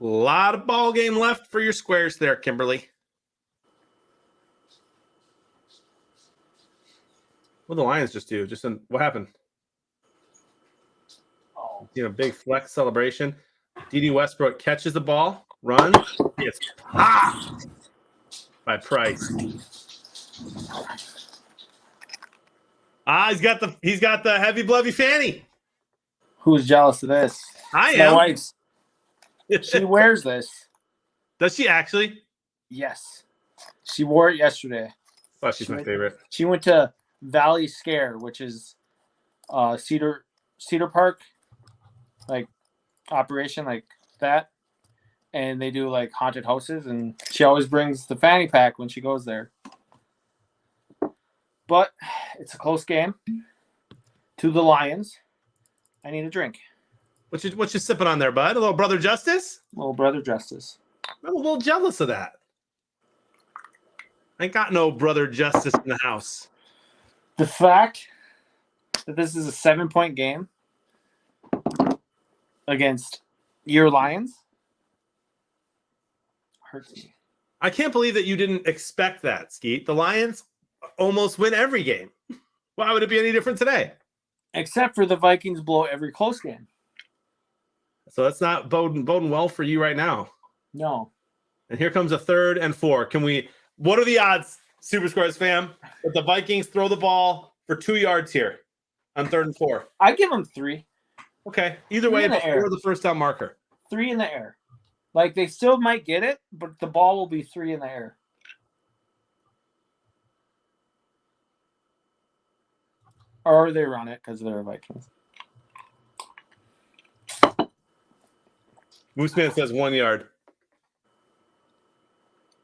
A lot of ball game left for your squares there, Kimberly. What did the Lions just do? What happened? Oh. A big flex celebration. D.D. Westbrook catches the ball, runs, gets popped by Price. He's got the heavy blovey fanny. Who's jealous of this? I My am. wife's. She wears this. Does she actually? Yes. She wore it yesterday. Oh, she's my favorite. She went to Valley Scare, which is Cedar Park, like operation like that. And they do like haunted houses, and she always brings the fanny pack when she goes there. But it's a close game to the Lions. I need a drink. What you sipping on there, bud? A little Brother Justice? Little brother justice. I'm a little jealous of that. I ain't got no Brother Justice in the house. The fact that this is a 7-point game against your Lions hurts me. I can't believe that you didn't expect that, Skeet. The Lions almost win every game. Why would it be any different today? Except for the Vikings blow every close game. So that's not boding well for you right now. No. And here comes a 3rd and 4. What are the odds, Super Squares fam, that the Vikings throw the ball for 2 yards here on 3rd and 4? I give them 3. Okay. Either way, In the air. before the first down marker. 3 in the air. Like, they still might get it, but the ball will be 3 in the air. Or they run it because they're Vikings. Mooseman says 1 yard.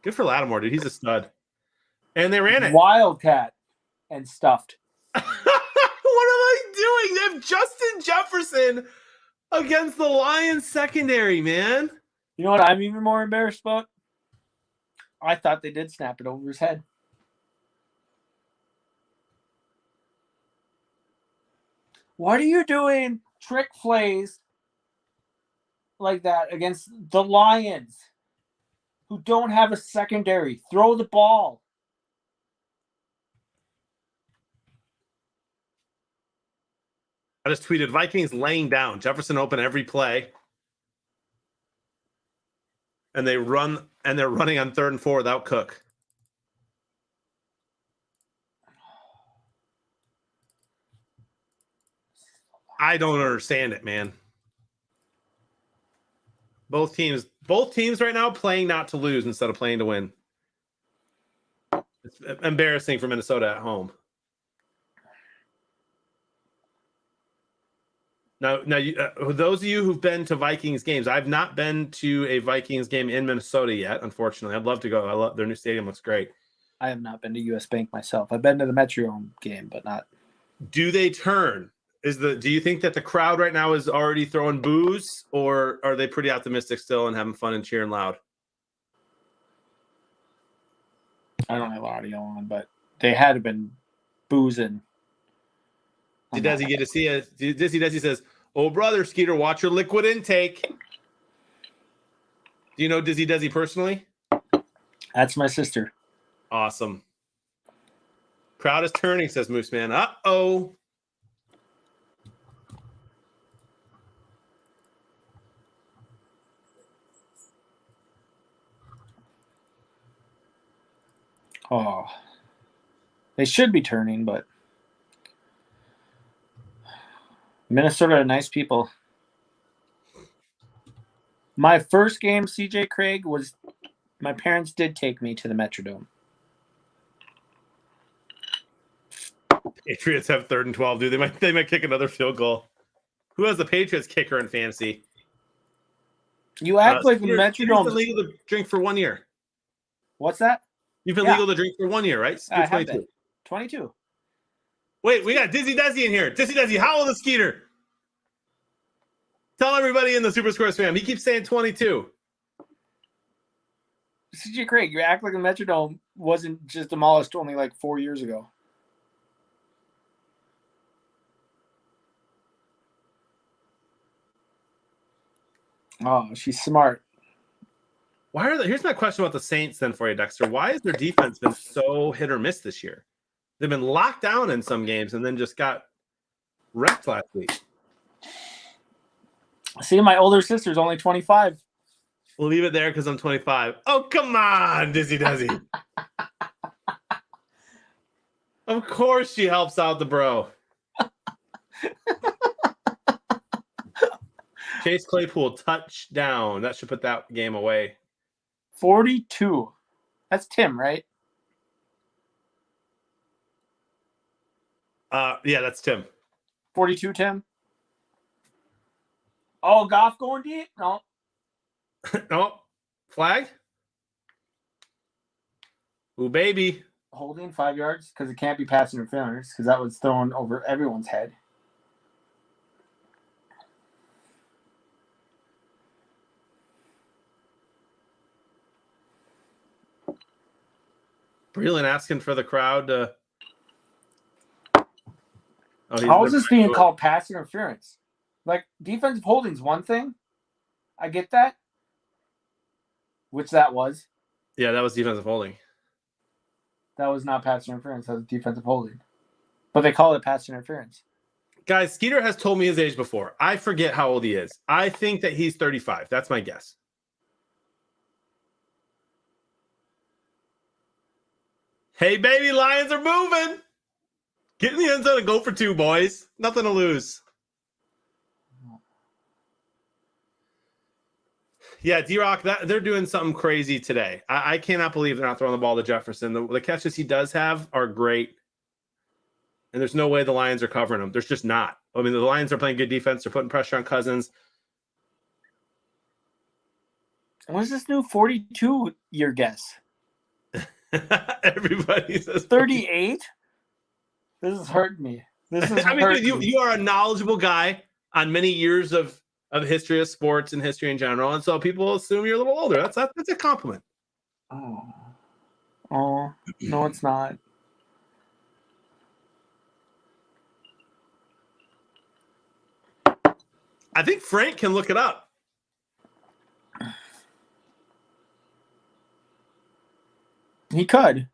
Good for Lattimore, dude. He's a stud. And they ran it. Wildcat and stuffed. What am I doing? They have Justin Jefferson against the Lions secondary, man. You know what I'm even more embarrassed about? I thought they did snap it over his head. What are you doing trick plays like that against the Lions who don't have a secondary? Throw the ball. I just tweeted Vikings laying down. Jefferson open every play. And they're running on 3rd and 4 without Cook. I don't understand it, man. Both teams right now playing not to lose instead of playing to win. It's embarrassing for Minnesota at home. Now, those of you who've been to Vikings games, I've not been to a Vikings game in Minnesota yet, unfortunately. I'd love to go. I love their new stadium, looks great. I have not been to US Bank myself. I've been to the Metrodome game, but not. Do they turn? Do you think that the crowd right now is already throwing boos, or are they pretty optimistic still and having fun and cheering loud? I don't have audio on, but they had been boozing. Does he get to see it? Dizzy says, "Oh, brother, Skeeter, watch your liquid intake." Do you know Dizzy personally? That's my sister. Awesome. Crowd is turning, says Mooseman. Uh-oh. Oh, they should be turning, but Minnesota are nice people. My first game, CJ Craig, was my parents did take me to the Metrodome. Patriots have 3rd and 12, dude. They might kick another field goal. Who has the Patriots kicker in fantasy? You act like the Metrodome. Metrodome. It's legal to drink for 1 year. What's that? You've been legal to drink for 1 year, right? I have been. 22. Wait, we got Dizzy Desi in here. Dizzy Desi, how old is Skeeter? Tell everybody in the Super Squares fam. He keeps saying 22. CJ Craig, you act like the Metrodome wasn't just demolished only like 4 years ago. Oh, she's smart. Why are they? Here's my question about the Saints then for you, Dexter. Why has their defense been so hit or miss this year? They've been locked down in some games and then just got wrecked last week. See, my older sister's only 25. We'll leave it there because I'm 25. Oh, come on, Dizzy Dizzy. Of course she helps out the bro. Chase Claypool, touchdown. That should put that game away. 42. That's Tim, right? Yeah, that's Tim. 42, Tim. Oh, Goff going deep? No. Oh, flag? Ooh, baby. Holding 5 yards because it can't be pass interference because that was thrown over everyone's head. Breland asking for the crowd to. Oh, How is this being called pass interference? Like, defensive holding is one thing. I get that. Which that was. Yeah, that was defensive holding. That was not pass interference. That was defensive holding. But they call it pass interference. Guys, Skeeter has told me his age before. I forget how old he is. I think that he's 35. That's my guess. Hey, baby, Lions are moving. Get in the end zone and go for 2, boys. Nothing to lose. Yeah, D-Rock, they're doing something crazy today. I cannot believe they're not throwing the ball to Jefferson. The catches he does have are great. And there's no way the Lions are covering him. There's just not. I mean, the Lions are playing good defense. They're putting pressure on Cousins. What's this new 42-year guess? Everybody says 38? This is hurting me. This is I mean, dude, you are a knowledgeable guy on many years of history of sports and history in general. And so people assume you're a little older. That's a compliment. Oh, no, it's not. I think Frank can look it up. He could.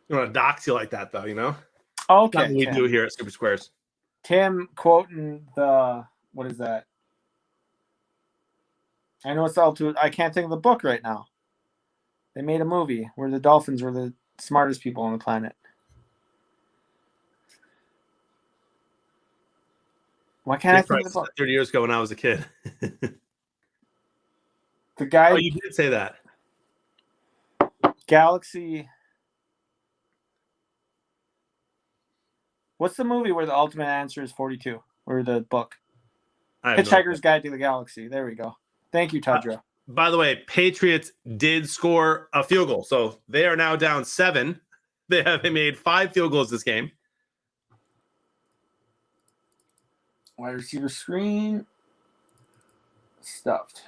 You want to dox you like that, though, you know? Okay. Not what we do here at Super Squares. Tim quoting what is that? I know it's all too. I can't think of the book right now. They made a movie where the dolphins were the smartest people on the planet. Why can't I think of the book? 30 years ago when I was a kid. The guy. Oh, you did say that. Galaxy. What's the movie where the ultimate answer is 42? Or the book? Hitchhiker's Guide to the Galaxy. There we go. Thank you, Tundra. By the way, Patriots did score a field goal. So they are now down 7. They made 5 field goals this game. Wide receiver screen. Stuffed.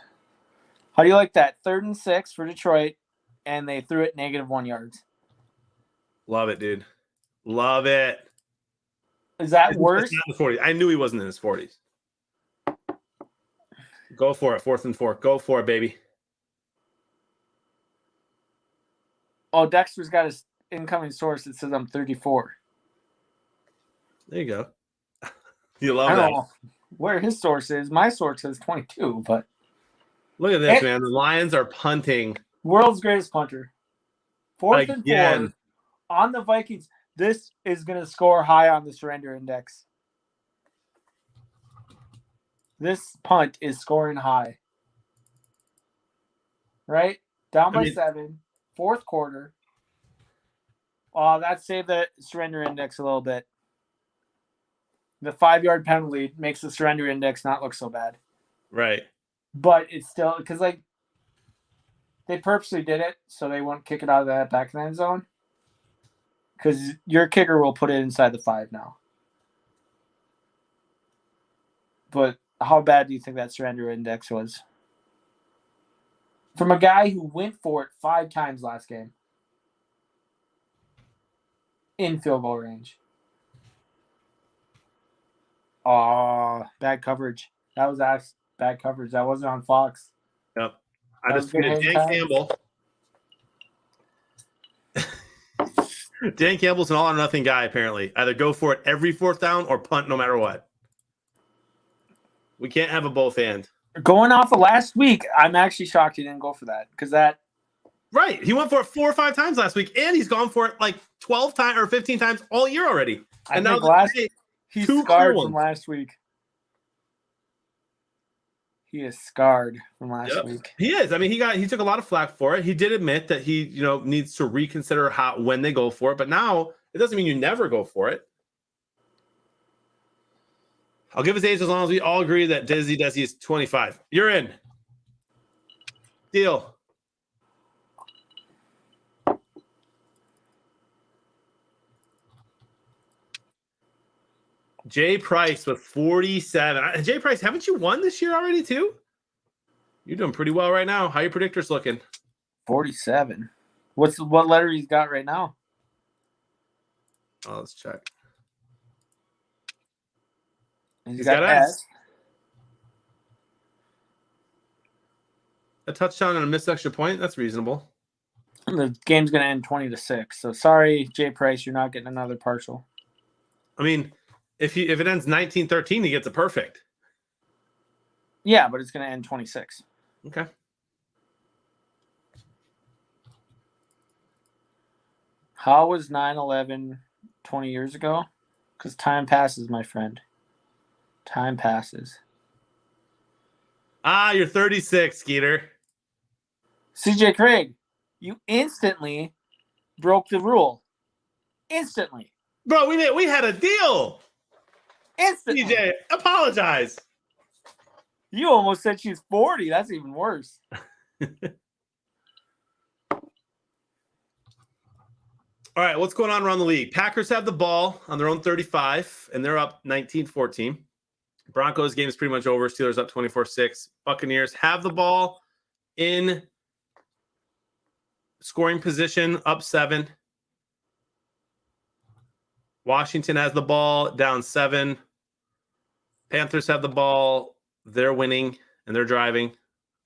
How do you like that? 3rd and 6 for Detroit, and they threw it -1 yards. Love it, dude. Love it. Is that worse? Not in the 40s. I knew he wasn't in his 40s. Go for it. 4th and 4. Go for it, baby. Oh, Dexter's got his incoming source that says I'm 34. There you go. You love I that. don't know where his source is. My source says 22, but Look at this, man. The Lions are punting. world's greatest punter. 4th and 4 Again. on the Vikings. This is going to score high on the surrender index. This punt is scoring high. Right? Down by 7. 4th quarter. Oh, that saved the surrender index a little bit. The 5-yard penalty makes the surrender index not look so bad. Right. But it's still because they purposely did it so they won't kick it out of that back of the end zone. Because your kicker will put it inside the 5 now. But how bad do you think that surrender index was? From a guy who went for it 5 times last game. In field goal range. Oh, bad coverage. That was bad coverage. That wasn't on Fox. Yep. I That just was good tweeted hang Dan time. Campbell. Dan Campbell's an all or nothing guy, apparently. Either go for it every 4th down or punt no matter what. We can't have a both and. Going off of last week, I'm actually shocked he didn't go for that. Because that Right. He went for it 4 or 5 times last week, and he's gone for it like 12 times or 15 times all year already. I And now think he's 2 scarred clear from ones. last week. He is scarred from last Yep. week. He is. I mean, he took a lot of flack for it. He did admit that he, needs to reconsider when they go for it. But now it doesn't mean you never go for it. I'll give his age as long as we all agree that Desi is 25. You're in. Deal. Jay Price with 47. Jay Price, haven't you won this year already too? You're doing pretty well right now. How your predictors looking? 47. What letter he's got right now? Oh, let's check. He's He's got got S. S. A touchdown and a missed extra point. That's reasonable. The game's going to end 20-6. So sorry, Jay Price, you're not getting another partial. I mean, if it ends 19-13, he gets a perfect. Yeah, but it's going to end 26. Okay. How was 9/11 20 years ago? Because time passes, my friend. Time passes. You're 36, Skeeter. CJ Craig, you instantly broke the rule. Instantly. Bro, we had a deal. Instantly. DJ, apologize. You almost said she's 40. That's even worse. All right, what's going on around the league? Packers have the ball on their own 35, and they're up 19-14. Broncos game is pretty much over. Steelers up 24-6. Buccaneers have the ball in scoring position, up 7. Washington has the ball, down 7. Panthers have the ball. They're winning, and they're driving,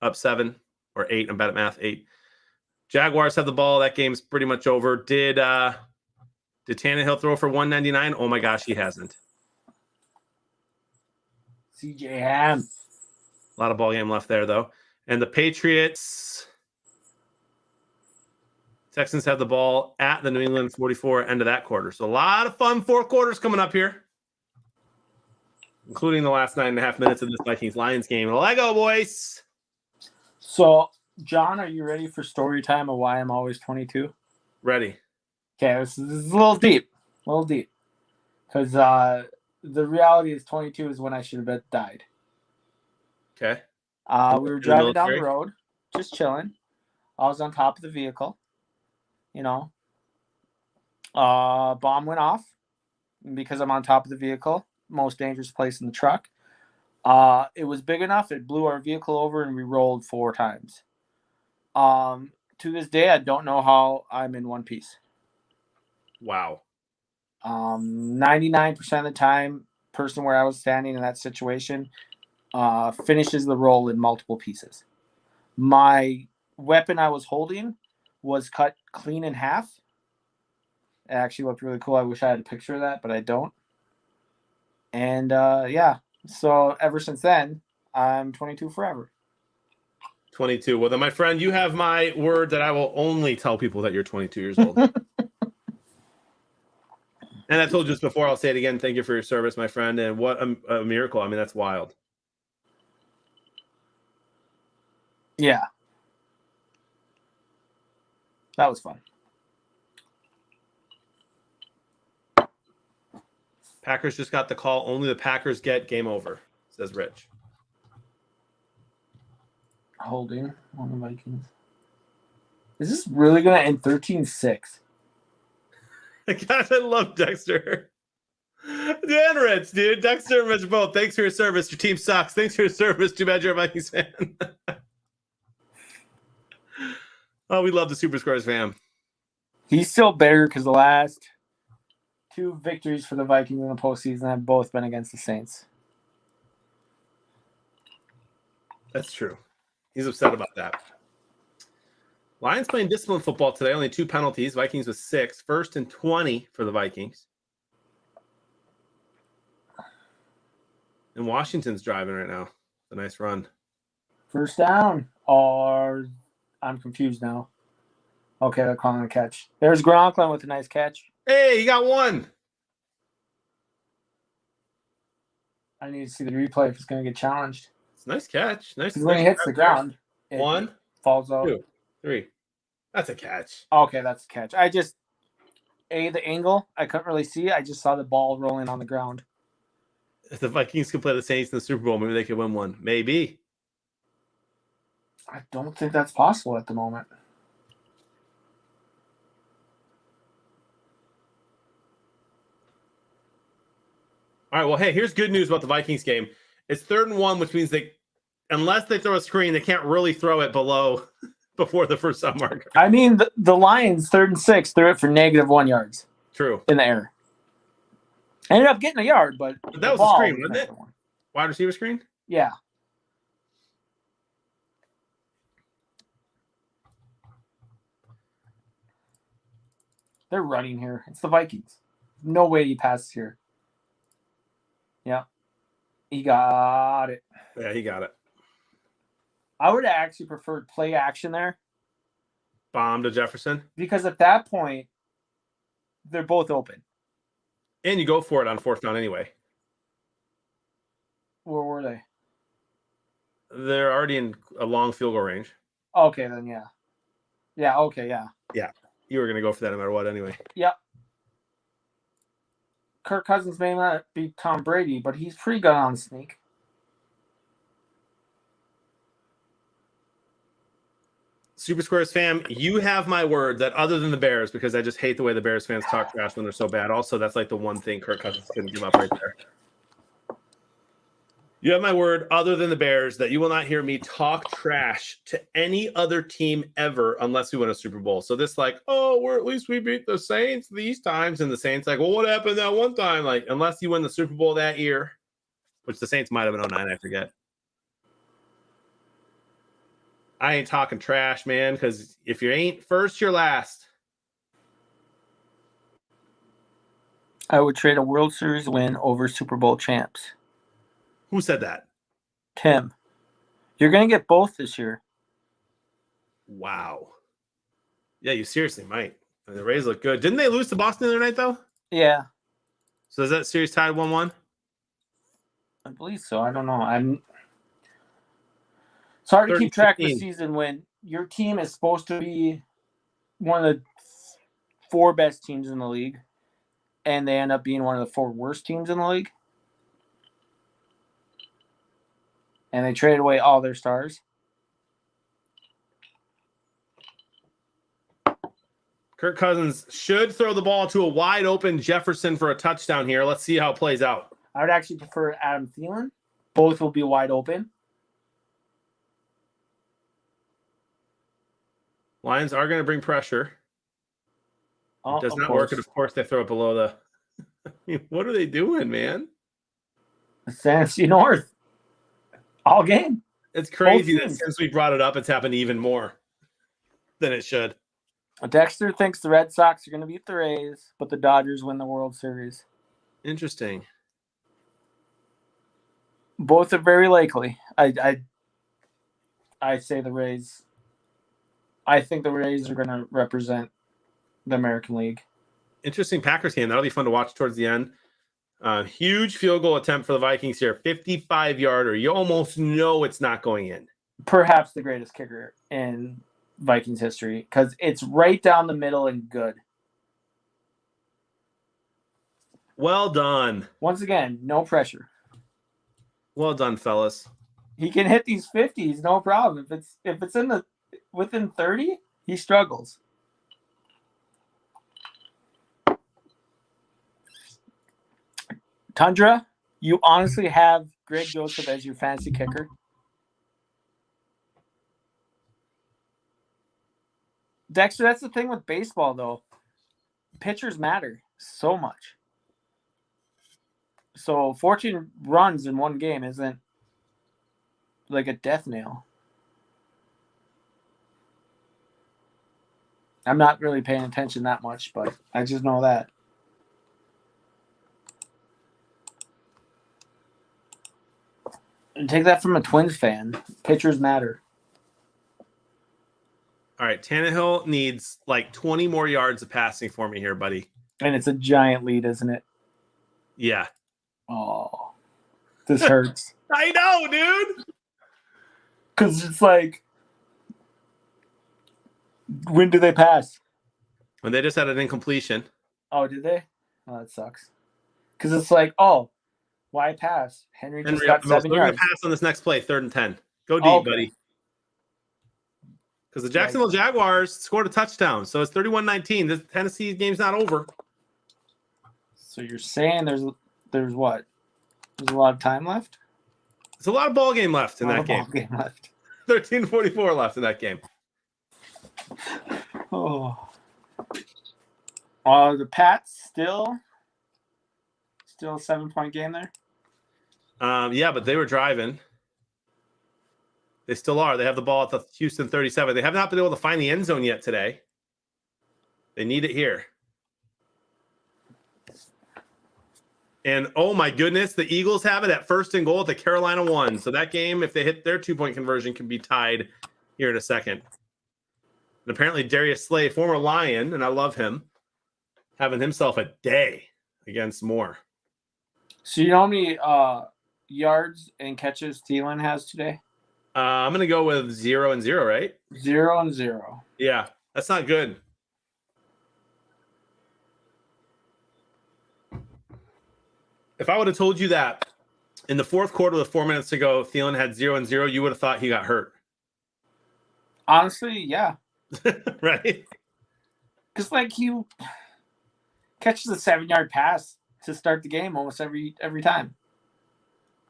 up 7 or 8. I'm bad at math, 8. Jaguars have the ball. That game's pretty much over. Did Tannehill throw for 199? Oh, my gosh, he hasn't. CJ Ham. A lot of ball game left there, though. And the Patriots, Texans have the ball at the New England 44 end of that quarter. So a lot of fun 4th quarters coming up here, including the last 9.5 minutes of this Vikings-Lions game. Lego, boys. So, John, are you ready for story time of why I'm always 22? Ready. Okay, this is a little deep. Because the reality is 22 is when I should have died. Okay. We were driving down the military? road, just chilling. I was on top of the vehicle. Bomb went off because I'm on top of the vehicle. Most dangerous place in the truck. It was big enough. It blew our vehicle over and we rolled 4 times. To this day, I don't know how I'm in one piece. Wow. 99% of the time, person where I was standing in that situation finishes the roll in multiple pieces. My weapon I was holding was cut clean in half. It actually looked really cool. I wish I had a picture of that, but I don't. And yeah, so ever since then, I'm 22 forever. 22. Well, then, my friend, you have my word that I will only tell people that you're 22 years old. And I told you this before. I'll say it again. Thank you for your service, my friend. And what a miracle. I mean, that's wild. Yeah. That was fun. Packers just got the call. Only the Packers get. Game over, says Rich. Holding on the Vikings. Is this really going to end 13-6? God, I love Dexter. Dan Rich, dude. Dexter and Rich both. Thanks for your service. Your team sucks. Thanks for your service. Too bad you're a Vikings fan. Oh, we love the Super Squares fam. He's still bitter because the last 2 victories for the Vikings in the postseason have both been against the Saints. That's true. He's upset about that. Lions playing disciplined football today. Only 2 penalties. Vikings with 6. 1st and 20 for the Vikings. And Washington's driving right now. A nice run. First down, or I'm confused now. Okay, they're calling a catch. There's Gronklin with a nice catch. Hey, you got one. I need to see the replay if it's going to get challenged. It's a nice catch. Nice. When he hits the ground, it 1, falls out. 2, 3. That's a catch. Okay, that's a catch. The angle, I couldn't really see. I just saw the ball rolling on the ground. If the Vikings could play the Saints in the Super Bowl, maybe they could win one. Maybe. I don't think that's possible at the moment. All right, well, hey, here's good news about the Vikings game. It's 3rd and 1, which means unless they throw a screen, they can't really throw it before the first down marker. I mean, the Lions, 3rd and 6, threw it for -1 yards True. in the air. Ended up getting a yard, but that was a screen, wasn't it? -1. Wide receiver screen? Yeah. They're running here. It's the Vikings. No way he passes here. Yeah. He got it. Yeah, he got it. I would have actually preferred play action there Bomb to Jefferson. because at that point, they're both open. And you go for it on 4th down anyway. Where were they? They're already in a long field goal range. Okay, then yeah. Yeah, okay, yeah. You were going to go for that no matter what anyway. Yep. Kirk Cousins may not be Tom Brady, but he's pretty good on sneak. Super Squares fam, you have my word that other than the Bears, because I just hate the way the Bears fans talk trash when they're so bad. Also, that's like the one thing Kirk Cousins couldn't give up right there. You have my word, other than the Bears, that you will not hear me talk trash to any other team ever unless we win a Super Bowl. So this at least we beat the Saints these times. And the Saints well, what happened that one time? Unless you win the Super Bowl that year, which the Saints might have been 09, I forget. I ain't talking trash, man, because if you ain't first, you're last. I would trade a World Series win over Super Bowl champs. Who said that? Tim, you're going to get both this year. Wow. Yeah, you seriously might. The Rays look good. Didn't they lose to Boston the other night, though? Yeah, So is that series tied 1-1? I believe so. I don't know. It's hard to keep track of the season when your team is supposed to be one of the 4 best teams in the league, and they end up being one of the 4 worst teams in the league. And they traded away all their stars. Kirk Cousins should throw the ball to a wide open Jefferson for a touchdown here. Let's see how it plays out. I would actually prefer Adam Thielen. Both will be wide open. Lions are going to bring pressure. Oh, It does of not course. work, and of course they throw it below the. What are they doing, man? The NFC North. All game. It's crazy that teams. since we brought it up, it's happened even more than it should. Dexter thinks the Red Sox are going to beat the Rays, but the Dodgers win the World Series. Interesting. Both are very likely. I say the Rays. I think the Rays are going to represent the American League. Interesting Packers game. That'll be fun to watch towards the end. Huge field goal attempt for the Vikings here. 55-yarder. You almost know it's not going in. Perhaps the greatest kicker in Vikings history because it's right down the middle and good. Well done. Once again, no pressure. Well done, fellas. He can hit these 50s, no problem. If it's in the within 30, he struggles. Tundra, you honestly have Greg Joseph as your fantasy kicker? Dexter, that's the thing with baseball, though. Pitchers matter so much. So 14 runs in one game isn't like a death nail. I'm not really paying attention that much, but I just know that. And take that from a Twins fan. Pitchers matter. All right, Tannehill needs like 20 more yards of passing for me here, buddy. And it's a giant lead, isn't it? Yeah. Oh, this hurts. I know, dude. Because it's like, when do they pass? When they just had an incompletion. Oh, did they? Oh, that sucks. Because it's like, oh, why pass? Henry just got 7 We're going yards. to pass on this next play, 3rd and 10. Go deep, Okay. buddy. Because the Jacksonville Jaguars scored a touchdown. So it's 31-19. This Tennessee game's not over. So you're saying there's what? There's a lot of time left? There's a lot of ball game left in A lot that of game. ball game left. 13:44 left in that game. Oh. The Pats still a 7-point game there? Yeah, but they were driving. They still are. They have the ball at the Houston 37. They have not been able to find the end zone yet today. They need it here. And oh my goodness, the Eagles have it at 1st and goal at the Carolina 1. So that game, if they hit their 2-point conversion, can be tied here in a second. And apparently Darius Slay, former Lion, and I love him, having himself a day against Moore. So you know how many yards and catches Thielen has today? I'm going to go with 0 and 0, right? 0 and 0. Yeah, that's not good. If I would have told you that in the 4th quarter with 4 minutes to go, Thielen had 0 and 0, you would have thought he got hurt. Honestly, yeah. Right? Because like he catches a 7-yard pass to start the game almost every time.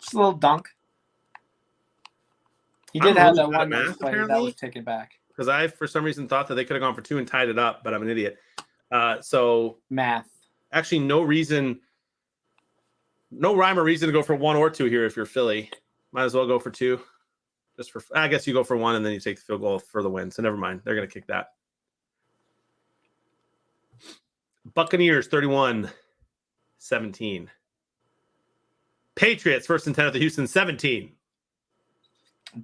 Just a little dunk. He did have that one nice play that was taken back. Because I, for some reason, thought that they could have gone for 2 and tied it up, but I'm an idiot. So Math. actually, no rhyme or reason to go for 1 or 2 here if you're Philly. Might as well go for 2. I guess you go for 1 and then you take the field goal for the win. So never mind. They're going to kick that. Buccaneers 31-17. Patriots 1st and 10 at the Houston 17.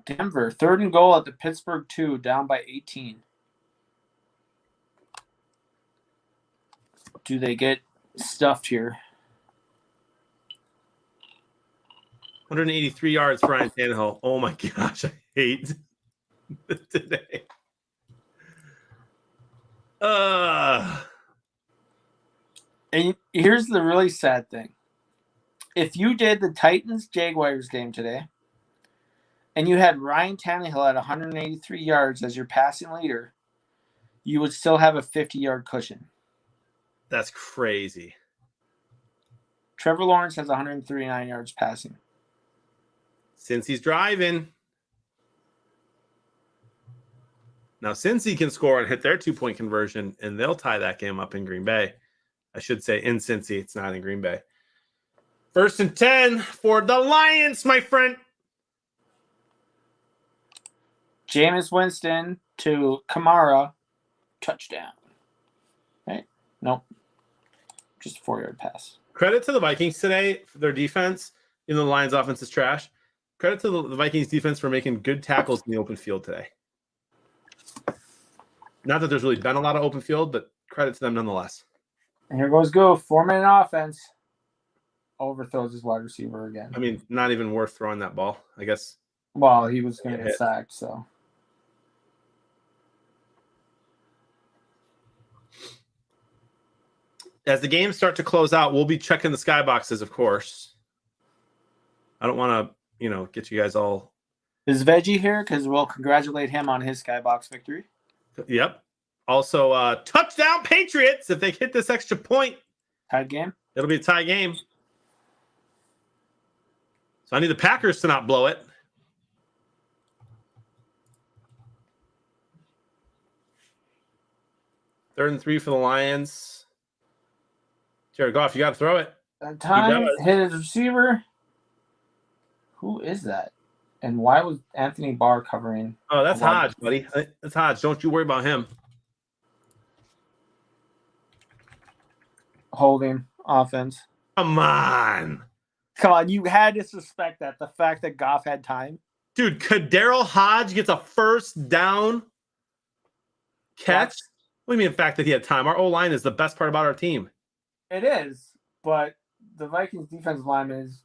Denver 3rd and goal at the Pittsburgh 2, down by 18. Do they get stuffed here? 183 yards for Ryan Tannehill. Oh my gosh, I hate today. And here's the really sad thing. If you did the Titans-Jaguars game today, and you had Ryan Tannehill at 183 yards as your passing leader, you would still have a 50-yard cushion. That's crazy. Trevor Lawrence has 139 yards passing. Since he's driving. Now, since he can score and hit their 2-point conversion, and they'll tie that game up in Green Bay. I should say in Cincy. It's not in Green Bay. 1st and 10 for the Lions, my friend. Jameis Winston to Kamara, touchdown. Right? Nope. Just a 4-yard pass. Credit to the Vikings today for their defense. Even though the Lions' offense is trash. Credit to the Vikings defense for making good tackles in the open field today. Not that there's really been a lot of open field, but credit to them nonetheless. And here goes Go. 4-minute offense. Overthrows his wide receiver again. I mean, not even worth throwing that ball, I guess. Well, he was going to get sacked, so. As the games start to close out, we'll be checking the skyboxes, of course. I don't want to, get you guys all. Is Veggie here? Because we'll congratulate him on his skybox victory. Yep. Also, touchdown Patriots if they hit this extra point. Tied game? It'll be a tie game. So I need the Packers to not blow it. 3rd and 3 for the Lions. Jared Goff, you got to throw it. That time, does. hit his receiver. Who is that? And why was Anthony Barr covering? Oh, that's a lot Hodge, of- buddy. That's Hodge. Don't you worry about him. Holding offense. Come on. Come on, you had to suspect that. The fact that Goff had time. Dude, Daryl Hodge gets a first down catch? What do you mean, the fact that he had time? Our O-line is the best part about our team. It is, but the Vikings defensive line is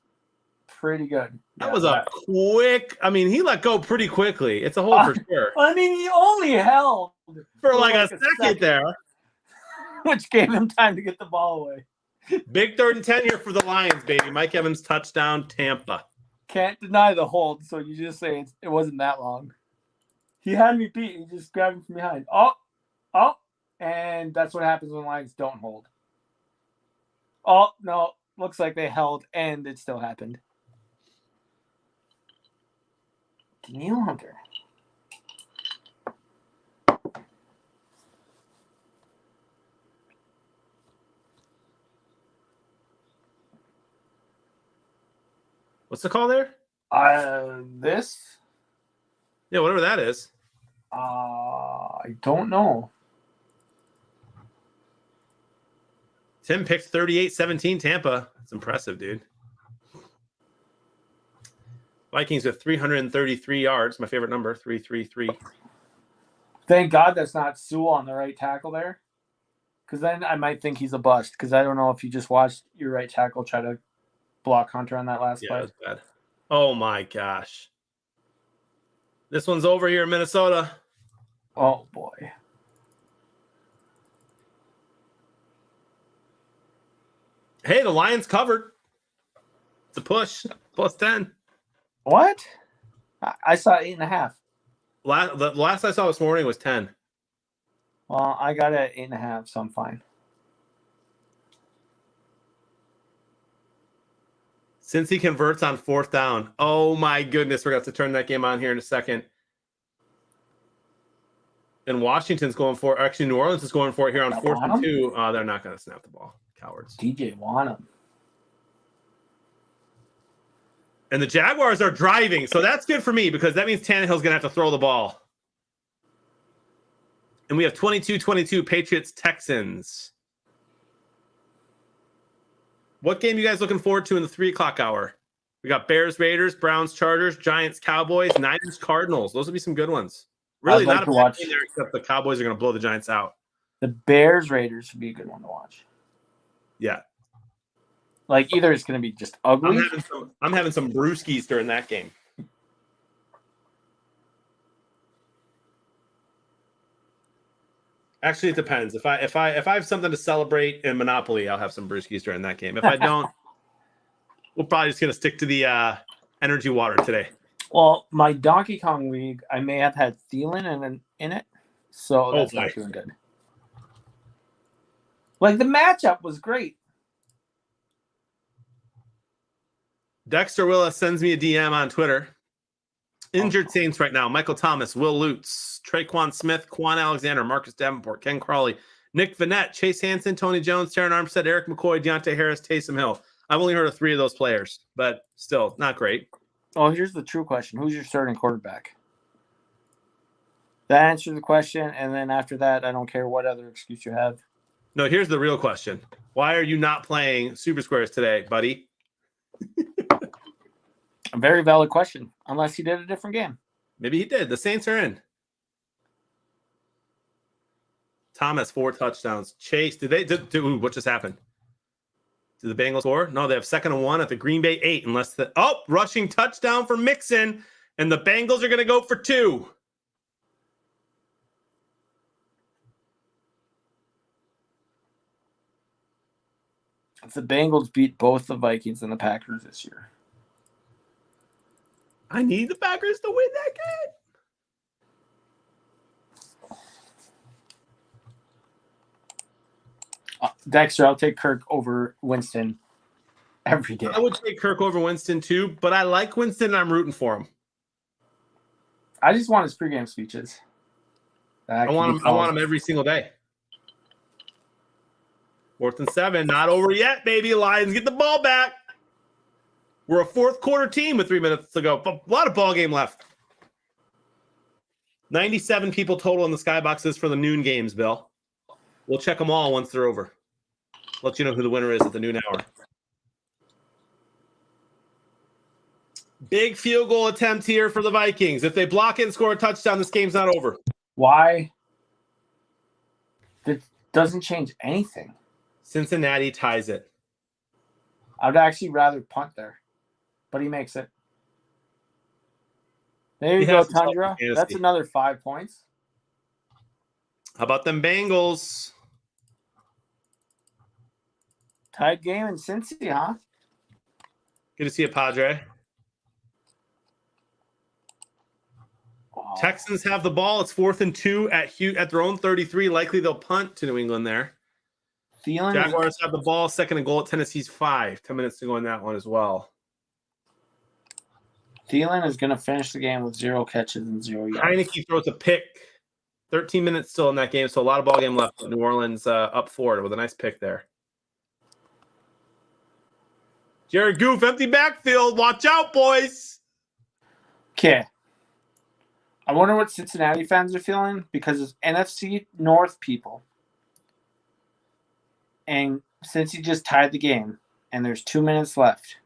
pretty good. That was a quick. I mean, he let go pretty quickly. It's a hold for sure. I mean, he only held For like a second there. which gave him time to get the ball away. Big 3rd and 10 here for the Lions, baby. Mike Evans touchdown, Tampa. Can't deny the hold, so you just say it wasn't that long. He had me beat. He just grabbed him from behind. Oh, and that's what happens when Lions don't hold. Oh, no. Looks like they held, and it still happened. Danielle Hunter. What's the call there? This? Yeah, whatever that is. I don't know. Tim picked 38-17 Tampa. That's impressive, dude. Vikings with 333 yards. My favorite number, 333. Thank God that's not Sewell on the right tackle there. Because then I might think he's a bust. Because I don't know if you just watched your right tackle try to block Hunter on that last Yeah, play. that's bad. Oh, my gosh. This one's over here in Minnesota. Oh, boy. Hey, the Lions covered. It's a push. Plus 10. What? I saw 8.5. The last I saw this morning was 10. Well, I got it at 8.5, so I'm fine. Since he converts on 4th down. Oh, my goodness. We're going to have to turn that game on here in a second. And Washington's going for, actually, New Orleans is going for it here on 4th and 2. They're not going to snap the ball. Cowards. DJ Wanham. And the Jaguars are driving, so that's good for me because that means Tannehill's going to have to throw the ball. And we have 22-22 Patriots-Texans. What game you guys looking forward to in the 3 o'clock hour? We got Bears, Raiders, Browns, Chargers, Giants, Cowboys, Niners, Cardinals. Those would be some good ones. Really, I'd like not to a watch- game there except the Cowboys are going to blow the Giants out. The Bears Raiders would be a good one to watch. Yeah. Like either it's going to be just ugly. I'm having some brewskis during that game. Actually, it depends. If I have something to celebrate in Monopoly, I'll have some brewskis during that game. If I don't, we're probably just gonna stick to the energy water today. Well, my Donkey Kong League, I may have had Thielen in it, so that's not doing good. Like the matchup was great. Dexter Willis sends me a DM on Twitter. Injured Saints right now. Michael Thomas, Will Lutz, Traquan Smith, Quan Alexander, Marcus Davenport, Ken Crawley, Nick Vanette, Chase Hansen, Tony Jones, Taron Armstead, Eric McCoy, Deontay Harris, Taysom Hill. I've only heard of 3 of those players, but still not great. Oh, here's the true question. Who's your starting quarterback? That answers the question, and then after that, I don't care what other excuse you have. No, here's the real question. Why are you not playing Super Squares today, buddy? A very valid question, unless he did a different game. Maybe he did. The Saints are in. Thomas, 4 touchdowns. Chase, what just happened? Did the Bengals score? No, they have 2nd and 1 at the Green Bay 8. Rushing touchdown for Mixon, and the Bengals are going to go for 2. The Bengals beat both the Vikings and the Packers this year. I need the Packers to win that game. Dexter, I'll take Kirk over Winston every day. I would take Kirk over Winston too, but I like Winston and I'm rooting for him. I just want his pregame speeches. I want him every single day. 4th and 7. Not over yet, baby. Lions get the ball back. We're a fourth quarter team with 3 minutes to go. A lot of ball game left. 97 people total in the skyboxes for the noon games, Bill. We'll check them all once they're over. Let you know who the winner is at the noon hour. Big field goal attempt here for the Vikings. If they block it and score a touchdown, this game's not over. Why? That doesn't change anything. Cincinnati ties it. I'd actually rather punt there, but he makes it. There you He go, has himself Tundra. a fantasy. That's another 5 points. How about them Bengals? Tied game in Cincy, huh? Good to see you, Padre. Oh, Texans have the ball. It's 4th and 2 at their own 33. Likely they'll punt to New England there. Thielen, Jaguars have the ball. 2nd and goal at Tennessee's 5. 10 minutes to go in that one as well. Thielen is going to finish the game with 0 catches and 0 yards. Heineke throws a pick. 13 minutes still in that game, so a lot of ball game left. New Orleans up for it with a nice pick there. Jared Goff, empty backfield. Watch out, boys. Okay. I wonder what Cincinnati fans are feeling because it's NFC North people. And since he just tied the game and there's 2 minutes left,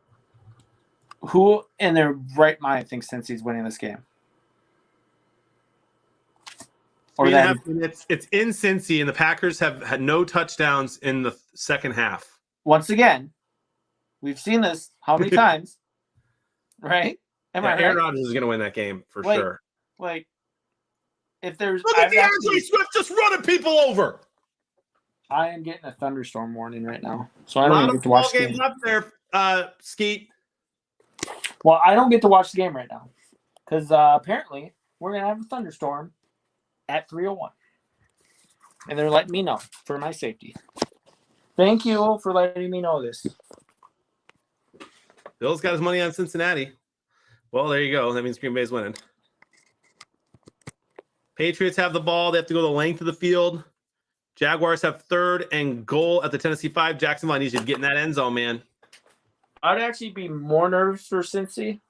who in their right mind thinks Cincy's winning this game? Or 3.5 that minutes. It's in Cincy, and the Packers have had no touchdowns in the second half. once again, we've seen this how many times, right? Am I Aaron right? Rodgers is going to win that game for Wait. sure. Like, if there's, Look at I've DeAndre actually- Swift just running people over. I am getting a thunderstorm warning right now, so A I don't lot even of get to ball watch the game game. left there, Skeet. Well, I don't get to watch the game right now because apparently we're gonna have a thunderstorm at 3:01, and they're letting me know for my safety. Thank you for letting me know this. Bill's got his money on Cincinnati. Well, there you go. That means Green Bay's winning. Patriots have the ball. They have to go the length of the field. Jaguars have 3rd and goal at the Tennessee 5. Jacksonville, I need you to get in that end zone, man. I'd actually be more nervous for Cincy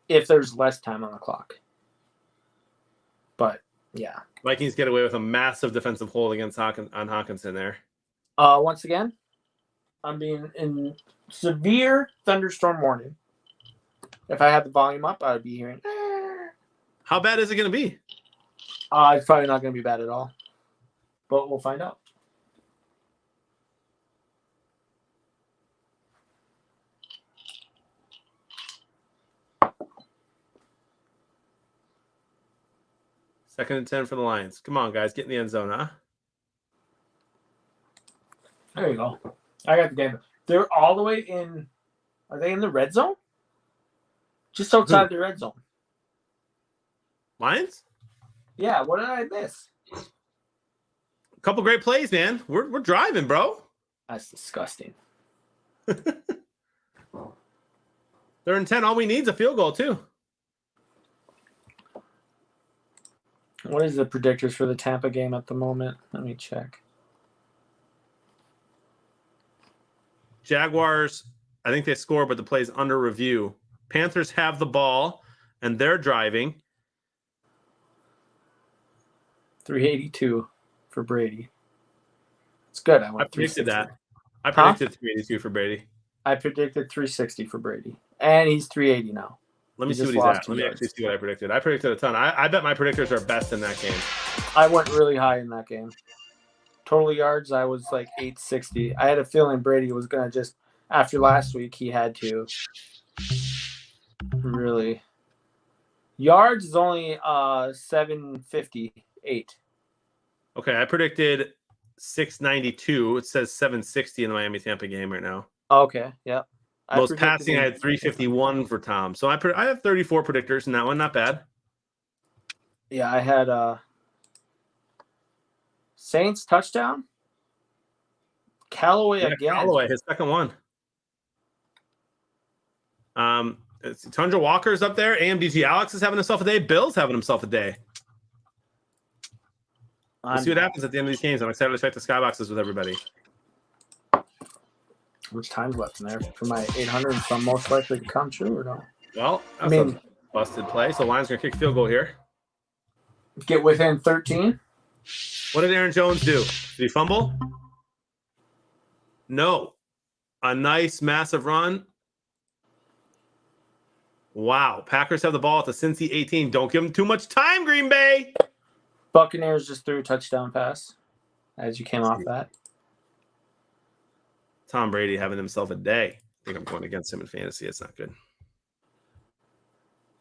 if there's less time on the clock. But yeah, Vikings get away with a massive defensive hold against Hawkinson there. once again, I'm being in severe thunderstorm warning. If I had the volume up, I'd be hearing. How bad is it going to be? It's probably not going to be bad at all, but we'll find out. Second and 10 for the Lions. Come on, guys. Get in the end zone, huh? There you go. I got the game. They're all the way in. Are they in the red zone? Just outside the red zone. Lions? Yeah. What did I miss? A couple great plays, man. We're driving, bro. That's disgusting. They're in 10. All we need is a field goal, too. What is the predictors for the Tampa game at the moment? Let me check. Jaguars, I think they score, but the play's under review. Panthers have the ball, and they're driving. 382 for Brady. It's good. I I went predicted 360. that. I predicted 382 for Brady. I predicted 360 for Brady, and he's 380 now. Let me He see just what he's lost at. 2 Let me yards. actually see what I predicted. I predicted a ton. I bet my predictors are best in that game. I went really high in that game. Total yards, I was like 860. I had a feeling Brady was gonna just after last week he had to really. Yards is only 758. Okay, I predicted 692. It says 760 in the Miami Tampa game right now. Okay, yeah. Most passing, I had 351 for Tom. So I have 34 predictors in that one. Not bad. Yeah, I had Saints touchdown. Callaway again. Callaway, his second one. Tundra Walker's up there. AMDG Alex is having himself a day. Bill's having himself a day. We'll see what happens at the end of these games. I'm excited to check the skyboxes with everybody. much time's left in there for my 800 some most likely to come true or no? Well, I that's mean, a busted play. So Lions going to kick field goal here. get within 13. What did Aaron Jones do? Did he fumble? No. A nice, massive run. Wow. Packers have the ball at the Cincy 18. Don't give them too much time, Green Bay. Buccaneers just threw a touchdown pass as you came off that. Tom Brady having himself a day. I think I'm going against him in fantasy. It's not good.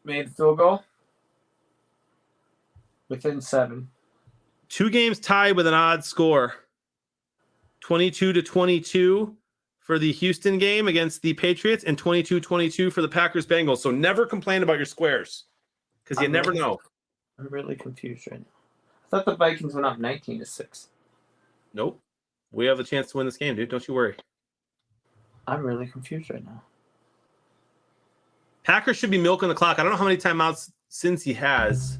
Made the field goal. Within 7. 2 games tied with an odd score. 22-22 for the Houston game against the Patriots and 22-22 for the Packers Bengals. So never complain about your squares because you never know. I'm really confused right now. I thought the Vikings went up 19-6. Nope. We have a chance to win this game, dude. Don't you worry. I'm really confused right now. Packers should be milking the clock. I don't know how many timeouts Cincy has.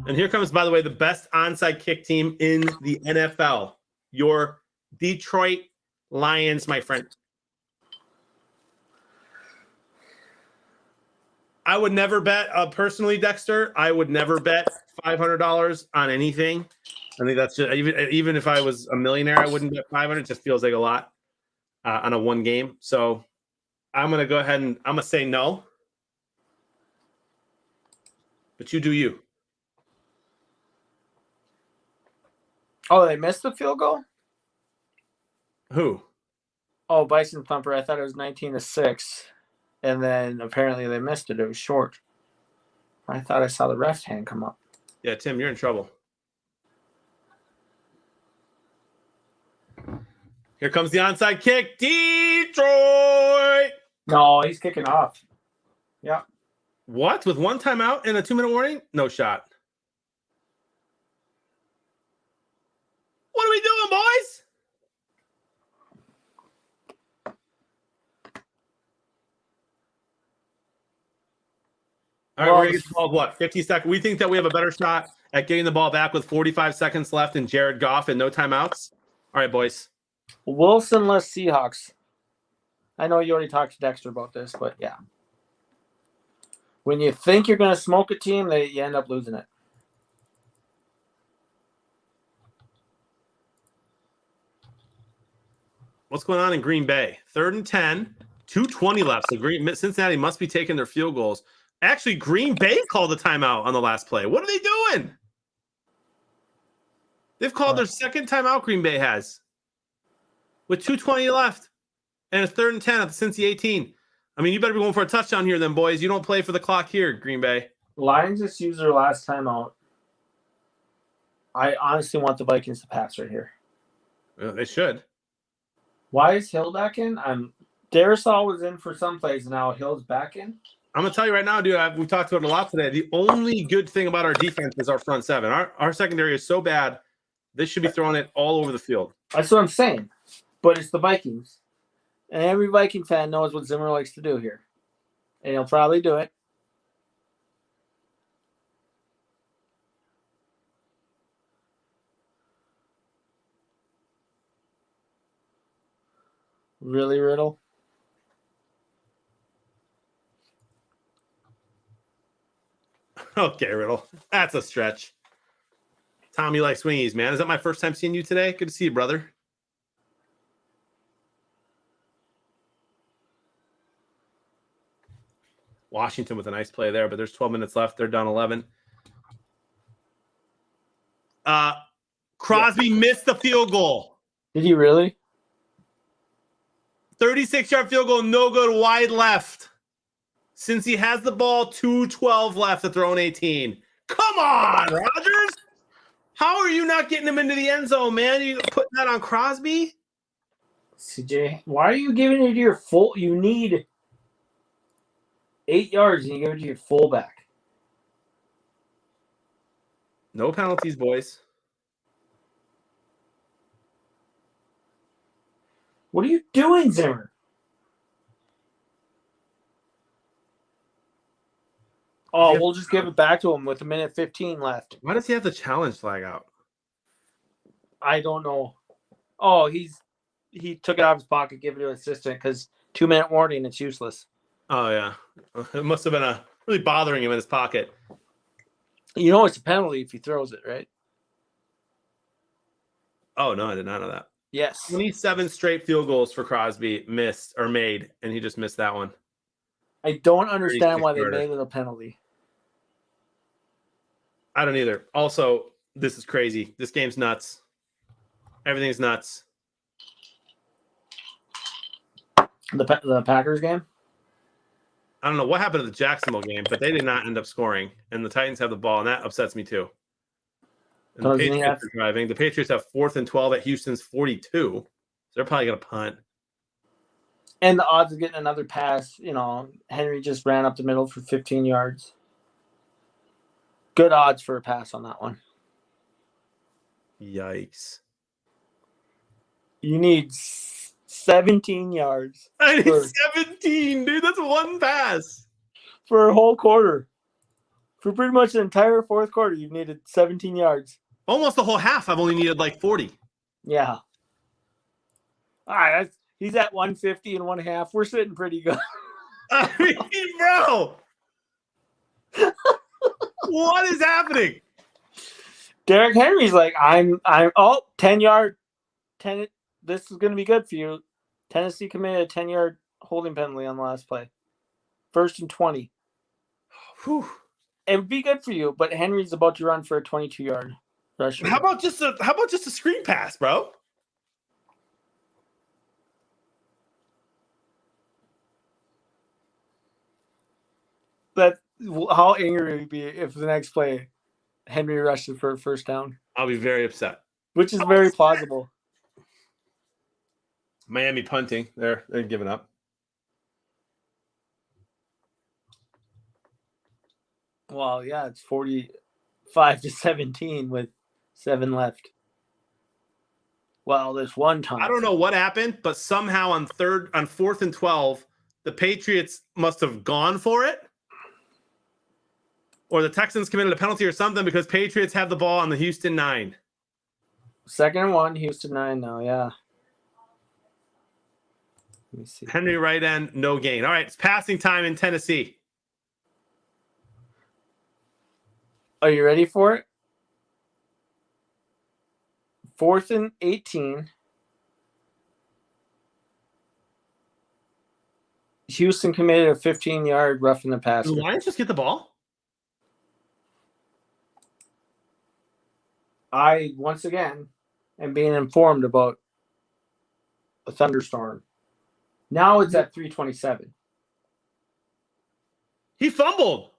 And here comes, by the way, the best onside kick team in the NFL. Your Detroit Lions, my friend. I would never bet, personally, Dexter, I would never bet $500 on anything. I think that's just, even if I was a millionaire, I wouldn't bet 500. It just feels like a lot on a one game. So I'm going to go ahead and I'm going to say no. But you do you. Oh, they missed the field goal? Who? Oh, Bison Thumper. I thought it was 19-6. And then apparently they missed it. It was short. I thought I saw the ref hand come up. Yeah, Tim, you're in trouble. Here comes the onside kick. Detroit! No, he's kicking off. Yeah. What? With 1 timeout and a 2-minute warning? No shot. What are we doing, boys? All right, we're going to get the ball, what, 50 seconds? We think that we have a better shot at getting the ball back with 45 seconds left and Jared Goff and no timeouts? All right, boys. Wilson-less Seahawks. I know you already talked to Dexter about this, but yeah. When you think you're going to smoke a team, you end up losing it. What's going on in Green Bay? 3rd and 10, 2:20 left. So Cincinnati must be taking their field goals. Actually, Green Bay called the timeout on the last play. What are they doing? They've called their second timeout, Green Bay has. With 2:20 left. And it's 3rd and 10 at the Cincy 18. I mean, you better be going for a touchdown here then, boys. You don't play for the clock here, Green Bay. Lions just used their last timeout. I honestly want the Vikings to pass right here. Well, they should. Why is Hill back in? Darisaw was in for some plays, and now Hill's back in. I'm going to tell you right now, dude, we've talked about it a lot today. The only good thing about our defense is our front seven. Our secondary is so bad, they should be throwing it all over the field. That's what I'm saying. But it's the Vikings. And every Viking fan knows what Zimmer likes to do here. And he'll probably do it. Really, Riddle? Okay, Riddle. That's a stretch. Tom, you like swingies, man. Is that my first time seeing you today? Good to see you, brother. Washington with a nice play there, but there's 12 minutes left. They're down 11. Crosby missed the field goal. Did he really? 36-yard field goal, no good, wide left. Since he has the ball, 2:12 left at their own 18. Come on, Rodgers. How are you not getting him into the end zone, man? You putting that on Crosby? CJ, why are you giving it to your full? You need 8 yards and you give it to your fullback. No penalties, boys. What are you doing, Zimmer? Oh, we'll just give it back to him with 1:15 left. Why does he have the challenge flag out? I don't know. Oh, he's he took it out of his pocket, gave it to an assistant because 2-minute warning, it's useless. Oh yeah, it must have been really bothering him in his pocket. You know it's a penalty if he throws it, right? Oh no, I did not know that. Yes. 27 straight field goals for Crosby missed or made, and he just missed that one. I don't understand why they 36 made it a penalty. I don't either. Also, this is crazy. This game's nuts. Everything's nuts. The Packers game? I don't know what happened to the Jacksonville game, but they did not end up scoring, and the Titans have the ball, and that upsets me too. And the Patriots are driving. The Patriots have 4th and 12 at Houston's 42, so they're probably going to punt. And the odds of getting another pass, Henry just ran up the middle for 15 yards. Good odds for a pass on that one. Yikes. You need 17 yards. I need 17, dude. That's one pass. For a whole quarter. For pretty much the entire fourth quarter, you've needed 17 yards. Almost the whole half. I've only needed like 40. Yeah. All right. He's at 150 and 1/2. We're sitting pretty good. I mean, bro. What is happening? Derrick Henry's like, I'm 10 yard. 10. This is going to be good for you. Tennessee committed a 10-yard holding penalty on the last play. 1st and 20. Whew. It would be good for you, but Henry's about to run for a 22-yard rush. How about just a screen pass, bro? How angry would you be if the next play Henry rushes for a first down? I'll be very upset. Which is very plausible. Miami punting. They're giving up. Well, yeah, it's 45-17 with 7 left. Well, there's one time. I don't know what happened, but somehow on 4th and 12, the Patriots must have gone for it. Or the Texans committed a penalty or something because Patriots have the ball on the Houston 9. 2nd and 1, Houston 9 now, yeah. Let me see. Henry right end, no gain. All right, it's passing time in Tennessee. Are you ready for it? 4th and 18. Houston committed a 15-yard roughing the passer. Did the Lions just get the ball? I, once again, am being informed about a thunderstorm. Now it's at 3:27. He fumbled.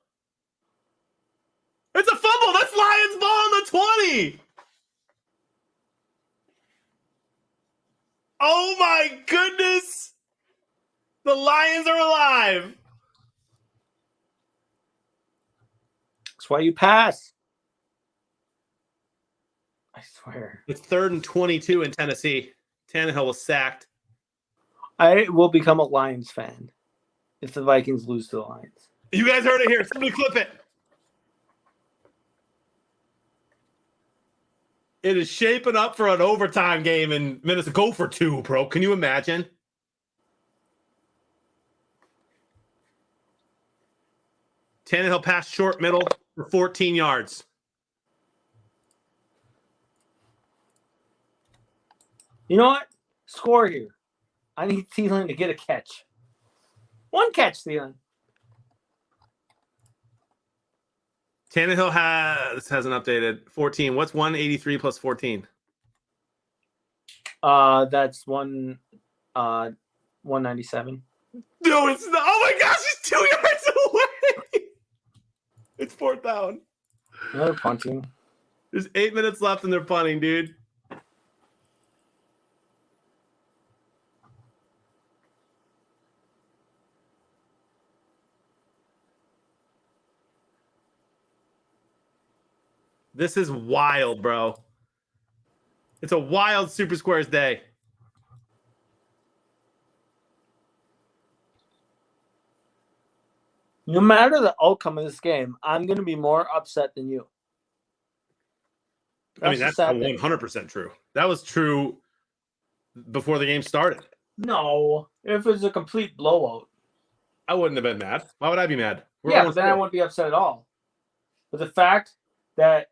It's a fumble. That's Lions ball on the 20. Oh my goodness. The Lions are alive. That's why you pass. I swear. It's 3rd and 22 in Tennessee. Tannehill was sacked. I will become a Lions fan if the Vikings lose to the Lions. You guys heard it here. Somebody clip it. It is shaping up for an overtime game in Minnesota. Go for 2, bro. Can you imagine? Tannehill passed short middle for 14 yards. You know what? Score here. I need Thielen to get a catch. One catch, Thielen. Tannehill hasn't updated. 14. What's 183 plus 14? That's 197. No, it's not. Oh my gosh, he's 2 yards away. It's 4th down. Another punting. There's 8 minutes left and they're punting, dude. This is wild, bro. It's a wild Super Squares day. No matter the outcome of this game, I'm going to be more upset than you. I mean, that's 100% true. That was true before the game started. No, if it was a complete blowout. I wouldn't have been mad. Why would I be mad? We're Yeah, almost but then I there. wouldn't be upset at all. But the fact that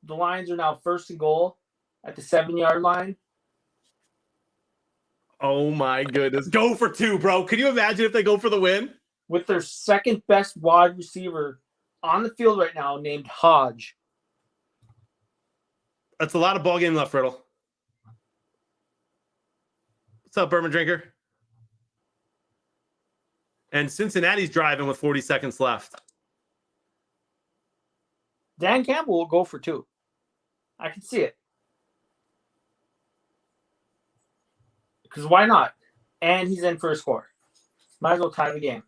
the Lions are now first and goal at the 7-yard line. Oh my goodness. Go for 2, bro. Can you imagine if they go for the win? With their second best wide receiver on the field right now named Hodge. That's a lot of ball game left, Riddle. What's up, Bourbon Drinker? And Cincinnati's driving with 40 seconds left. Dan Campbell will go for 2. I can see it. Because why not? And he's in for a score. Might as well tie the game.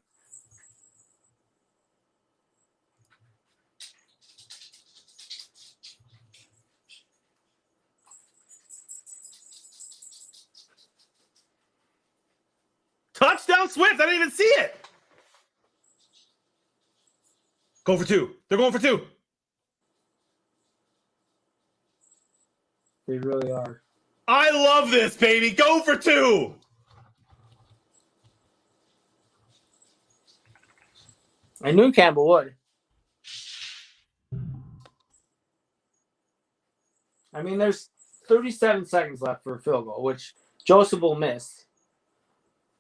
Touchdown Swift. I didn't even see it. Go for 2. They're going for 2. They really are. I love this, baby. Go for 2. I knew Campbell would. I mean, there's 37 seconds left for a field goal, which Joseph will miss.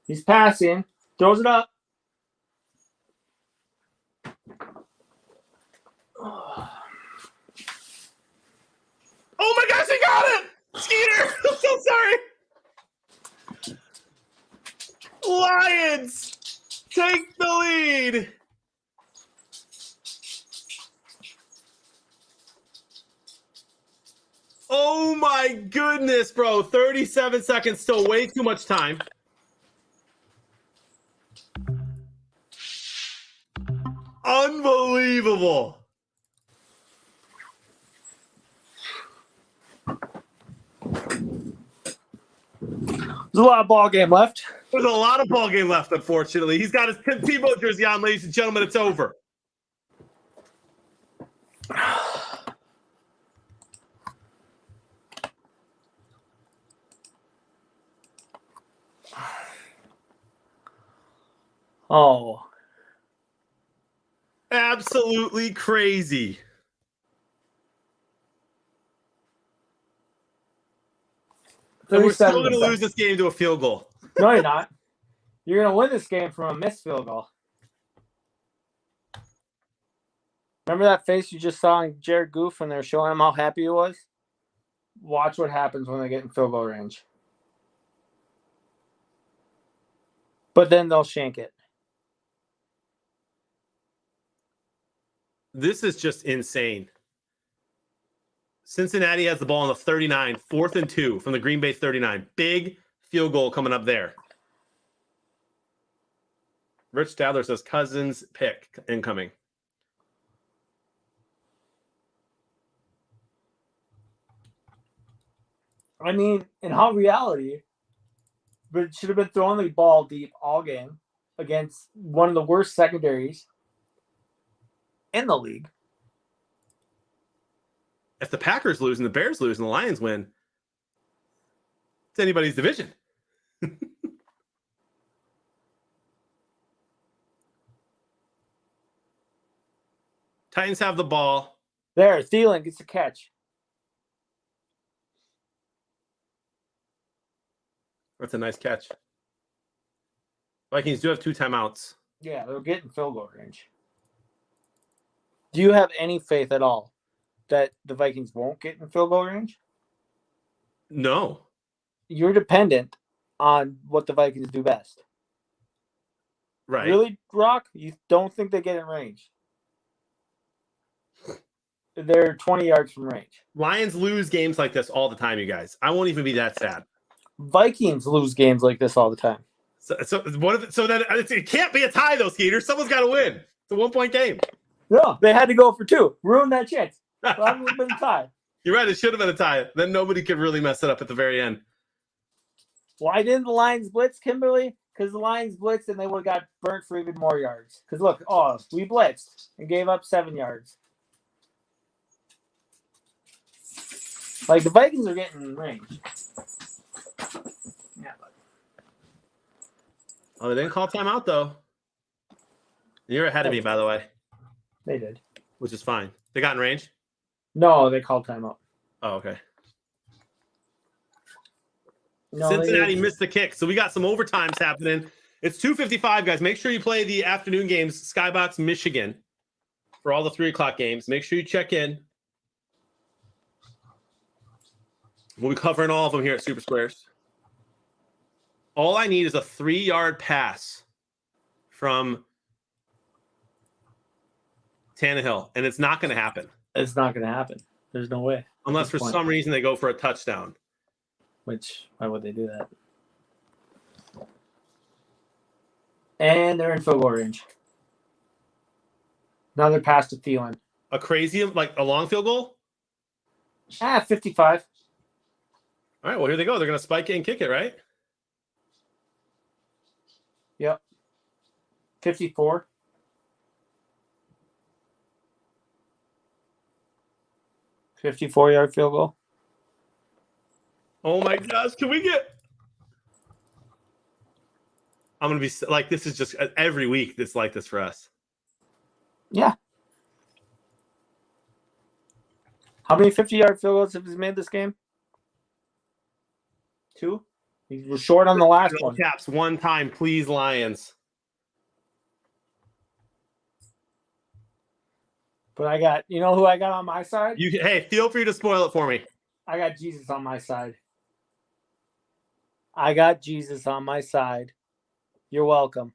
He's passing, throws it up. Oh my gosh, he got it! Skeeter! I'm so sorry. Lions take the lead. Oh my goodness, bro. 37 seconds, still way too much time. Unbelievable. There's a lot of ball game left. There's a lot of ball game left, unfortunately. He's got his Tim Tebow jersey on, ladies and gentlemen. It's over. Oh. Absolutely crazy. And we're still going to lose this game to a field goal. No, you're not. You're going to win this game from a missed field goal. Remember that face you just saw on Jared Goff when they were showing him how happy he was? Watch what happens when they get in field goal range. But then they'll shank it. This is just insane. Cincinnati has the ball on the 39, 4th and 2 from the Green Bay 39. Big field goal coming up there. Rich Stadler says Cousins pick incoming. I mean, in all reality, but it should have been throwing the ball deep all game against one of the worst secondaries in the league. If the Packers lose and the Bears lose and the Lions win, it's anybody's division. Titans have the ball. There, Thielen gets a catch. That's a nice catch. Vikings do have 2 timeouts. Yeah, they're getting field goal range. Do you have any faith at all that the Vikings won't get in field goal range? No. You're dependent on what the Vikings do best. Right. Really, Rock? You don't think they get in range? They're 20 yards from range. Lions lose games like this all the time, you guys. I won't even be that sad. Vikings lose games like this all the time. So what if then it can't be a tie though, Skeeter. Someone's got to win. It's a 1-point game. No, they had to go for 2. Ruin that chance. Well, would have been a tie. You're right. It should have been a tie. Then nobody could really mess it up at the very end. Why didn't the Lions blitz, Kimberly? Because the Lions blitzed and they would have got burnt for even more yards. Because look, we blitzed and gave up 7 yards. Like the Vikings are getting in range. Oh, they didn't call timeout though. You're ahead of me, by the way, They did. which is fine. They got in range. No, they called timeout. Oh, okay. No, they Cincinnati didn't. missed the kick, so we got some overtimes happening. It's 2:55, guys. Make sure you play the afternoon games, Skybox Michigan, for all the 3:00 games. Make sure you check in. We'll be covering all of them here at Super Squares. All I need is a 3-yard pass from Tannehill, and it's not going to happen It's not going to happen. There's no way. unless for Good point. some reason they go for a touchdown. Which, why would they do that? And they're in field goal range. Another pass to Thielen. A crazy, like a long field goal? 55. All right, well, here they go. They're going to spike it and kick it, right? Yep. 54. $54-yard field goal. Oh my gosh, can we get? I'm gonna be like, this is just every week. It's like this for us. Yeah. How many 50-yard field goals have he made this game? 2. He was short on the last one. Caps one time, please, Lions. But I got, you know who I got on my side? Hey, feel free to spoil it for me. I got Jesus on my side. I got Jesus on my side. You're welcome.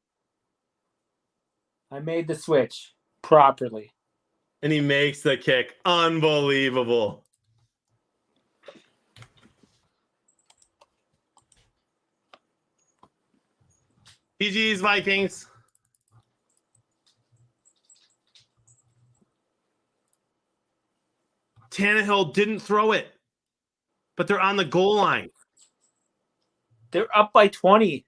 I made the switch properly. And he makes the kick. Unbelievable. GG's Vikings. Tannehill didn't throw it, but they're on the goal line. They're up by 20.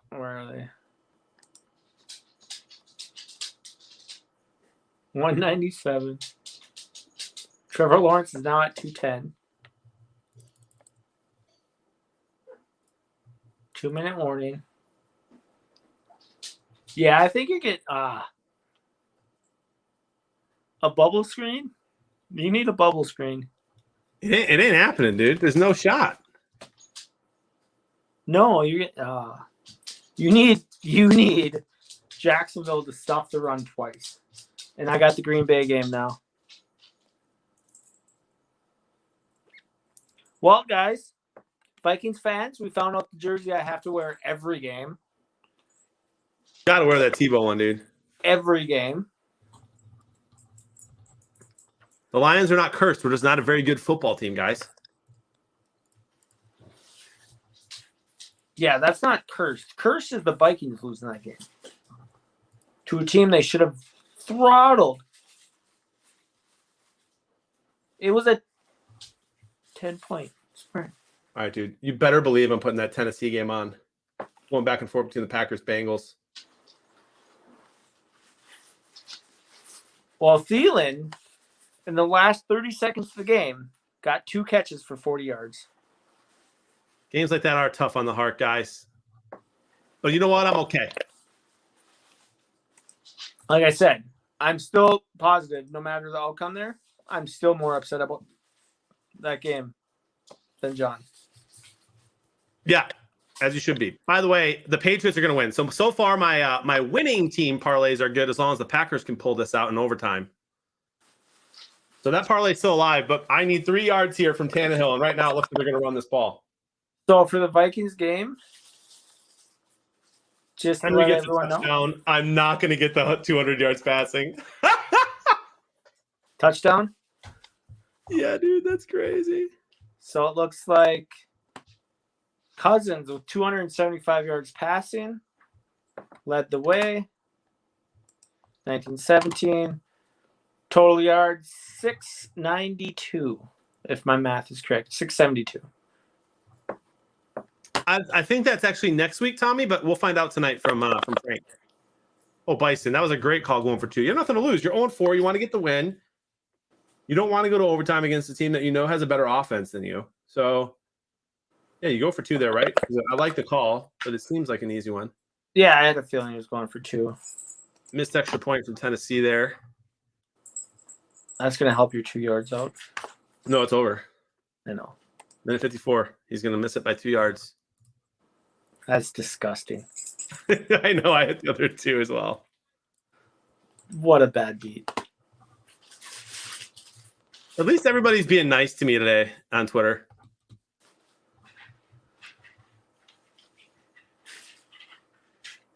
Where are they? 197. Trevor Lawrence is now at 210. 2-minute warning. Yeah, I think you get a bubble screen. You need a bubble screen. It ain't happening, dude. There's no shot. No, you get you need Jacksonville to stop the run twice. And I got the Green Bay game now. Well, guys, Vikings fans, we found out the jersey I have to wear every game. Gotta wear that Tebow one, dude. Every game. The Lions are not cursed. We're just not a very good football team, guys. Yeah, that's not cursed. Cursed is the Vikings losing that game to a team they should have throttled. It was a 10-point spread. All right, dude. You better believe I'm putting that Tennessee game on. Going back and forth between the Packers, Bengals. Well, Thielen, in the last 30 seconds of the game, got 2 catches for 40 yards. Games like that are tough on the heart, guys. But you know what? I'm okay. Like I said, I'm still positive, no matter the outcome there, I'm still more upset about that game than John. Yeah, as you should be. By the way, the Patriots are going to win. So far, my winning team parlays are good as long as the Packers can pull this out in overtime. So that parlay is still alive, but I need 3 yards here from Tannehill, and right now it looks like they're going to run this ball. So for the Vikings game, just to And we let get the everyone know, touchdown. I'm not going to get the 200 yards passing. touchdown. Yeah, dude, that's crazy. So it looks like Cousins with 275 yards passing led the way. 1917. Total yards 692, if my math is correct. 672. I think that's actually next week, Tommy, but we'll find out tonight from Frank. Oh, Bison, that was a great call going for 2. You have nothing to lose. You're 0-4. You want to get the win. You don't want to go to overtime against a team that you know has a better offense than you. So, yeah, you go for 2 there, right? I like the call, but it seems like an easy one. Yeah, I had a feeling he was going for 2. Missed extra point from Tennessee there. That's going to help your 2 yards out. No, it's over. I know. Minute 54. He's going to miss it by 2 yards. That's disgusting. I know. I hit the other 2 as well. What a bad beat. At least everybody's being nice to me today on Twitter.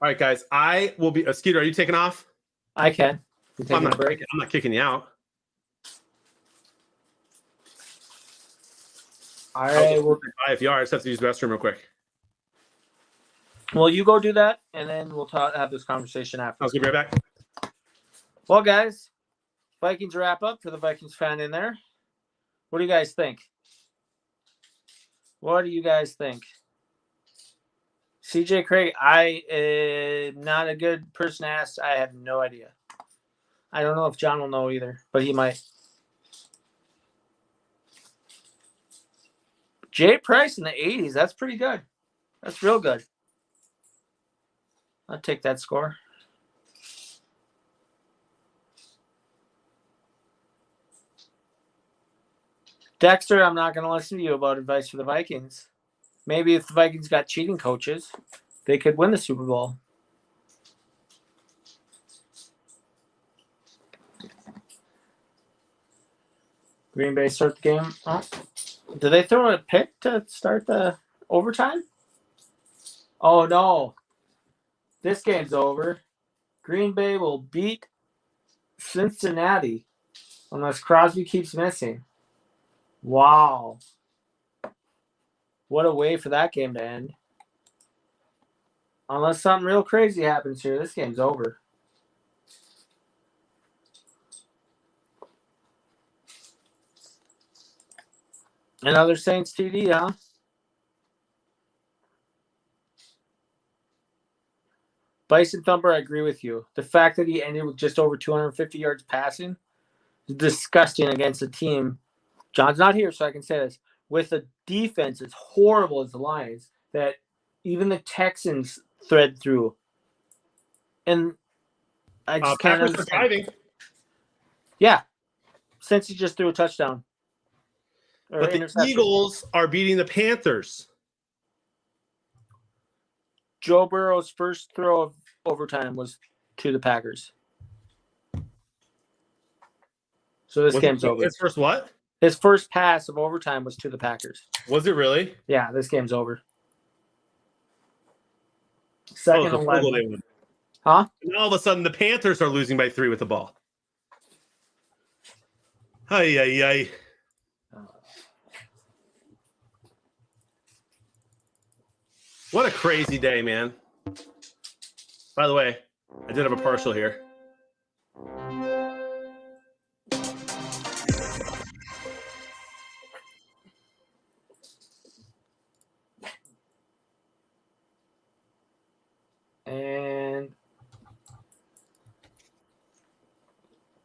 All right, guys. I will be. Skeeter, are you taking off? I can. You taking a break? I'm not kicking you out. All right. Well, 5 yards. Have to use the restroom real quick. well, you go do that, and then we'll have this conversation after. I'll be right back. Well, guys, Vikings wrap up for the Vikings fan in there. What do you guys think? What do you guys think? CJ Craig, I am not a good person to ask. I have no idea. I don't know if John will know either, but he might. Jay Price in the 80s. That's pretty good. That's real good. I'll take that score. Dexter, I'm not going to listen to you about advice for the Vikings. Maybe if the Vikings got cheating coaches, they could win the Super Bowl. Green Bay start the game. Oh. Did they throw a pick to start the overtime? Oh, no. This game's over. Green Bay will beat Cincinnati unless Crosby keeps missing. Wow. What a way for that game to end. Unless something real crazy happens here, this game's over. Another Saints TD, huh? Bison Thumper, I agree with you. The fact that he ended with just over 250 yards passing is disgusting against a team. John's not here, so I can say this. With a defense as horrible as the Lions, that even the Texans thread through. And I just can't Packers are understand. driving. Yeah. Since he just threw a touchdown. Or But the interception. Eagles are beating the Panthers. Joe Burrow's first throw of overtime was to the Packers. So this game's over. His first what? His first pass of overtime was to the Packers. Was it really? Yeah, this game's over. Second so and field goal 11. they won. Huh? And all of a sudden, the Panthers are losing by 3 with the ball. Ay, ay, ay. What a crazy day, man. By the way, I did have a partial here. And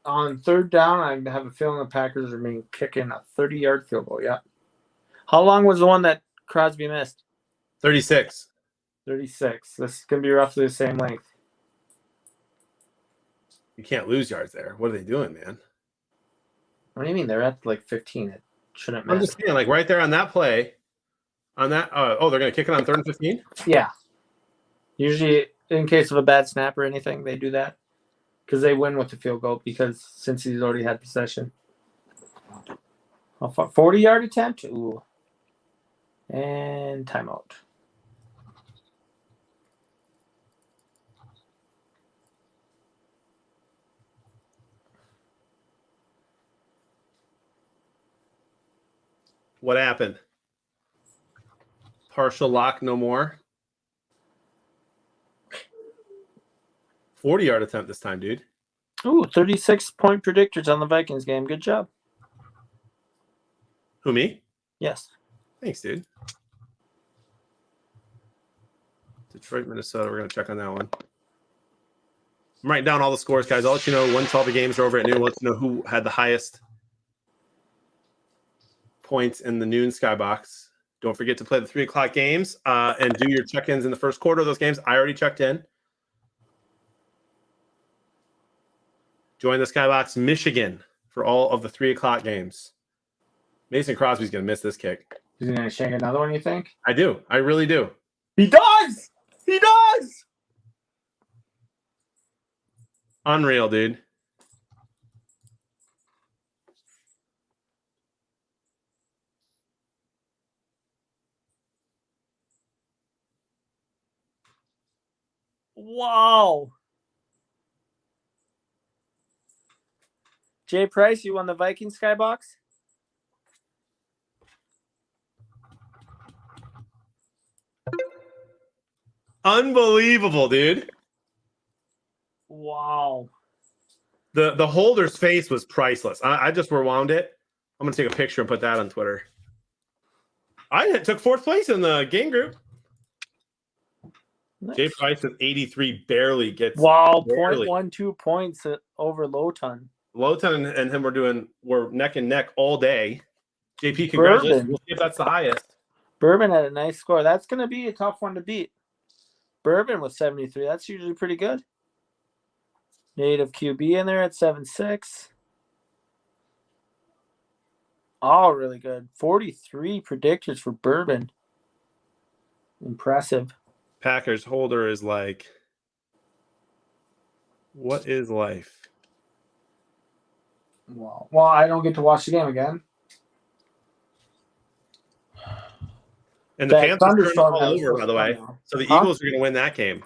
on third down, I have a feeling the Packers are being kicking a 30-yard field goal. Yeah. How long was the one that Crosby missed? 36. 36. This is going to be roughly the same length. You can't lose yards there. What are they doing, man? What do you mean? They're at like 15. It shouldn't matter. I'm just saying, like right there on that play, on that. Oh, they're going to kick it on 3rd and 15? Yeah. Usually, in case of a bad snap or anything, they do that because they win with the field goal because since he's already had possession. 40-yard attempt? Ooh. And timeout. What happened? Partial lock, no more. 40-yard attempt this time, dude. Ooh, 36-point predictors on the Vikings game. Good job. Who, me? Yes. Thanks, dude. Detroit, Minnesota. We're going to check on that one. I'm writing down all the scores, guys. I'll let you know once all the games are over at noon. We'll let you know who had the highest points in the noon Skybox. Don't forget to play the 3 o'clock games and do your check-ins in the first quarter of those games. I already checked in. Join the Skybox Michigan for all of the 3 o'clock games. Mason Crosby's going to miss this kick. He's going to shank another one, you think? I do. I really do. He does! He does! Unreal, dude. Wow. Jay Price, you won the Viking Skybox? Unbelievable, dude. Wow. The holder's face was priceless. I just rewound it. I'm going to take a picture and put that on Twitter. I took 4th place in the game group. Nice. Jay Price with 83 barely gets. Wow, barely. 0.12 points over Lowton. Lowton and him were neck and neck all day. JP, congratulations. Bourbon. We'll see if that's the highest. Bourbon had a nice score. That's going to be a tough one to beat. Bourbon with 73. That's usually pretty good. Native QB in there at 7.6. All really good. 43 predictors for Bourbon. Impressive. Packers holder is like, what is life? Wow. Well, I don't get to watch the game again. And the That Panthers turned the thunderstorm ball that was over, by the way. supposed to come So the Huh? Eagles are going to win that game.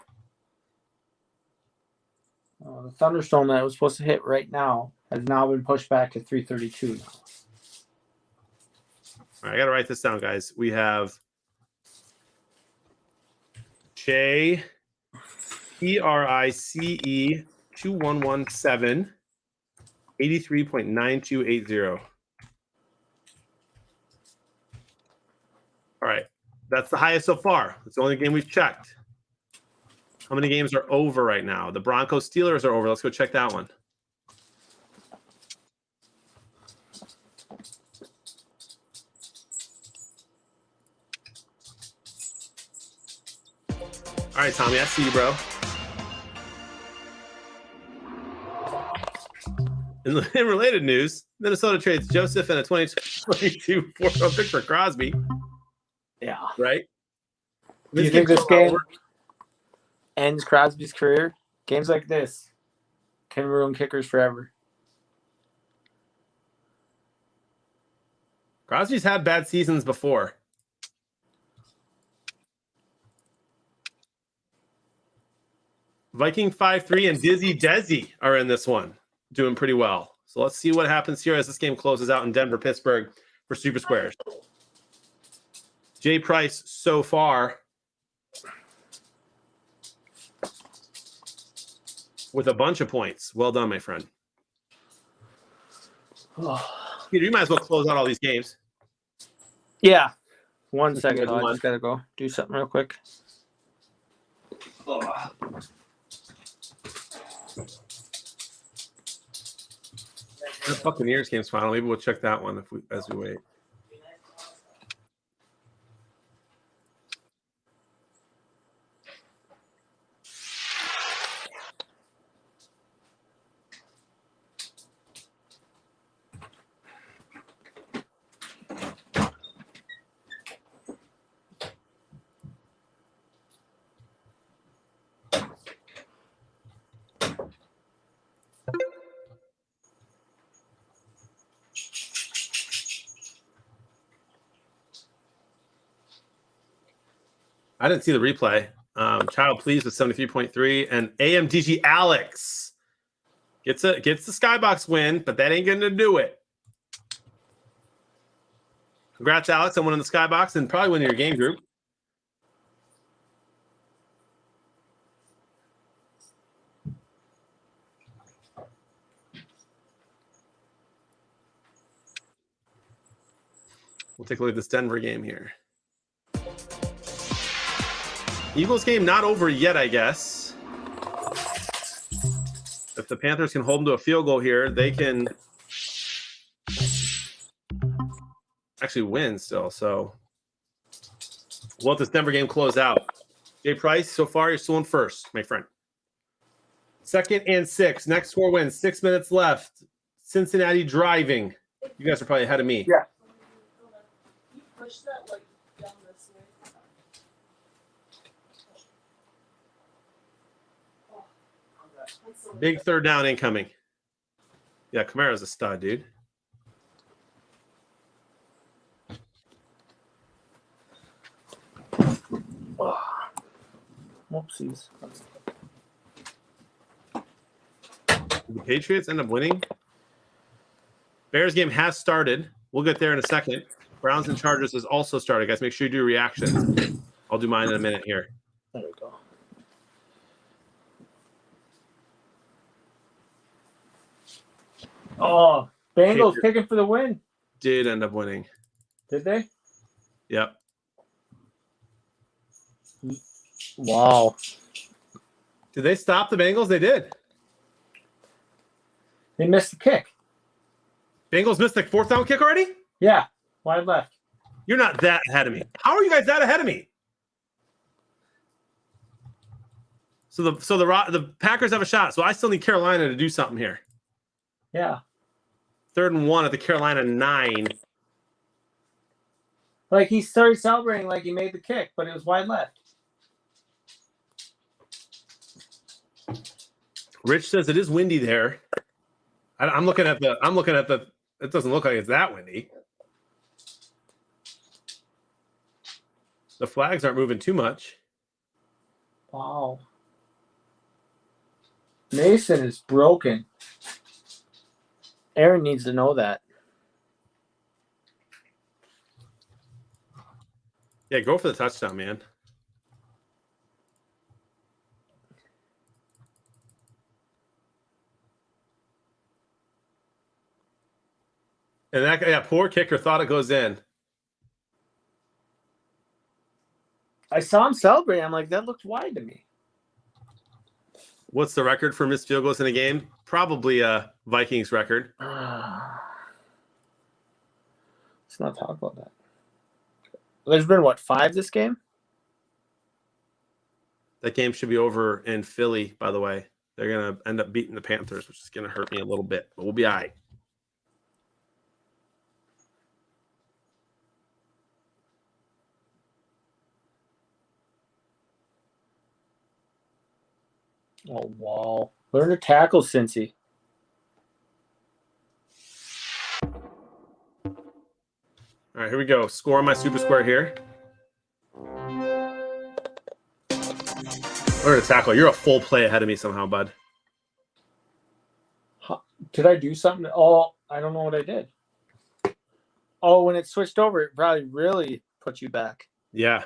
The thunderstorm that was supposed to hit right now has now been pushed back to 3:32 now. All right, I got to write this down, guys. We have Jay, PRICE 2117, 83.9280. All right, that's the highest so far. It's the only game we've checked. How many games are over right now? The Broncos Steelers are over. Let's go check that one. All right, Tommy, I see you, bro. In related news, Minnesota trades Joseph and a 2022 4th-round pick for Crosby. Yeah. Right? Do you think this game ends Crosby's career? Games like this can ruin kickers forever. Crosby's had bad seasons before. Viking 5-3 and Dizzy Desi are in this one, doing pretty well. So let's see what happens here as this game closes out in Denver, Pittsburgh for Super Squares. Jay Price so far with a bunch of points. Well done, my friend. Peter, you might as well close out all these games. Yeah. 1 Just second. do I one. just got to go do something real quick. The Buccaneers game's final. Maybe we'll check that one as we wait. I didn't see the replay. Child Please with 73.3 and AMDG Alex gets the Skybox win, but that ain't gonna do it. Congrats, Alex, on winning the Skybox and probably winning your game group. We'll take a look at this Denver game here. Eagles game not over yet, I guess. the Panthers can hold them to a field goal here, they can actually win still. So we'll let this Denver game close out. Jay Price, so far you're still in first, my friend. 2nd and 6. Next score wins. 6 minutes left. Cincinnati driving. You guys are probably ahead of me. Yeah. Push that like down this way. Big third down incoming. Yeah, Kamara's a stud, dude. Whoopsies. The Patriots end up winning. Bears game has started. We'll get there in a second. Browns and Chargers has also started. Guys, make sure you do reactions. I'll do mine in a minute here. There we go. Oh, Bengals picking for the win. Did end up winning. Did they? Yep. Wow. Did they stop the Bengals? They did. They missed the kick. Bengals missed the 4th down kick already? Yeah. Wide left. You're not that ahead of me. How are you guys that ahead of me? So the Packers have a shot. So I still need Carolina to do something here. Yeah. 3rd and 1 at the Carolina 9. Like he started celebrating like he made the kick, but it was wide left. Rich says it is windy there. I'm looking at the. It doesn't look like it's that windy. The flags aren't moving too much. Wow. Mason is broken. Aaron needs to know that. Yeah, go for the touchdown, man. And that poor kicker thought it goes in. I saw him celebrating. I'm like, that looked wide to me. What's the record for missed field goals in a game? Probably a Vikings record. Let's not talk about that. There's been, 5 this game? That game should be over in Philly, by the way. They're going to end up beating the Panthers, which is going to hurt me a little bit, but we'll be all right. Oh, wow. Learn to tackle, Cincy. All right, here we go. Score on my Super Square here. Learn to tackle. You're a full play ahead of me somehow, bud. Did I do something? Oh, I don't know what I did. Oh, when it switched over, it probably really put you back. Yeah.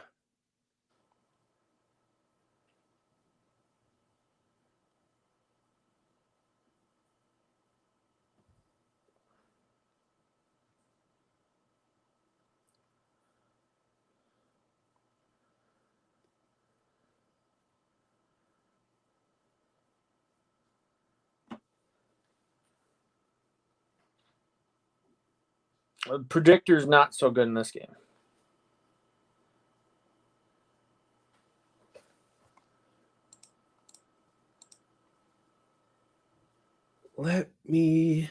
Predictor's not so good in this game. Let me.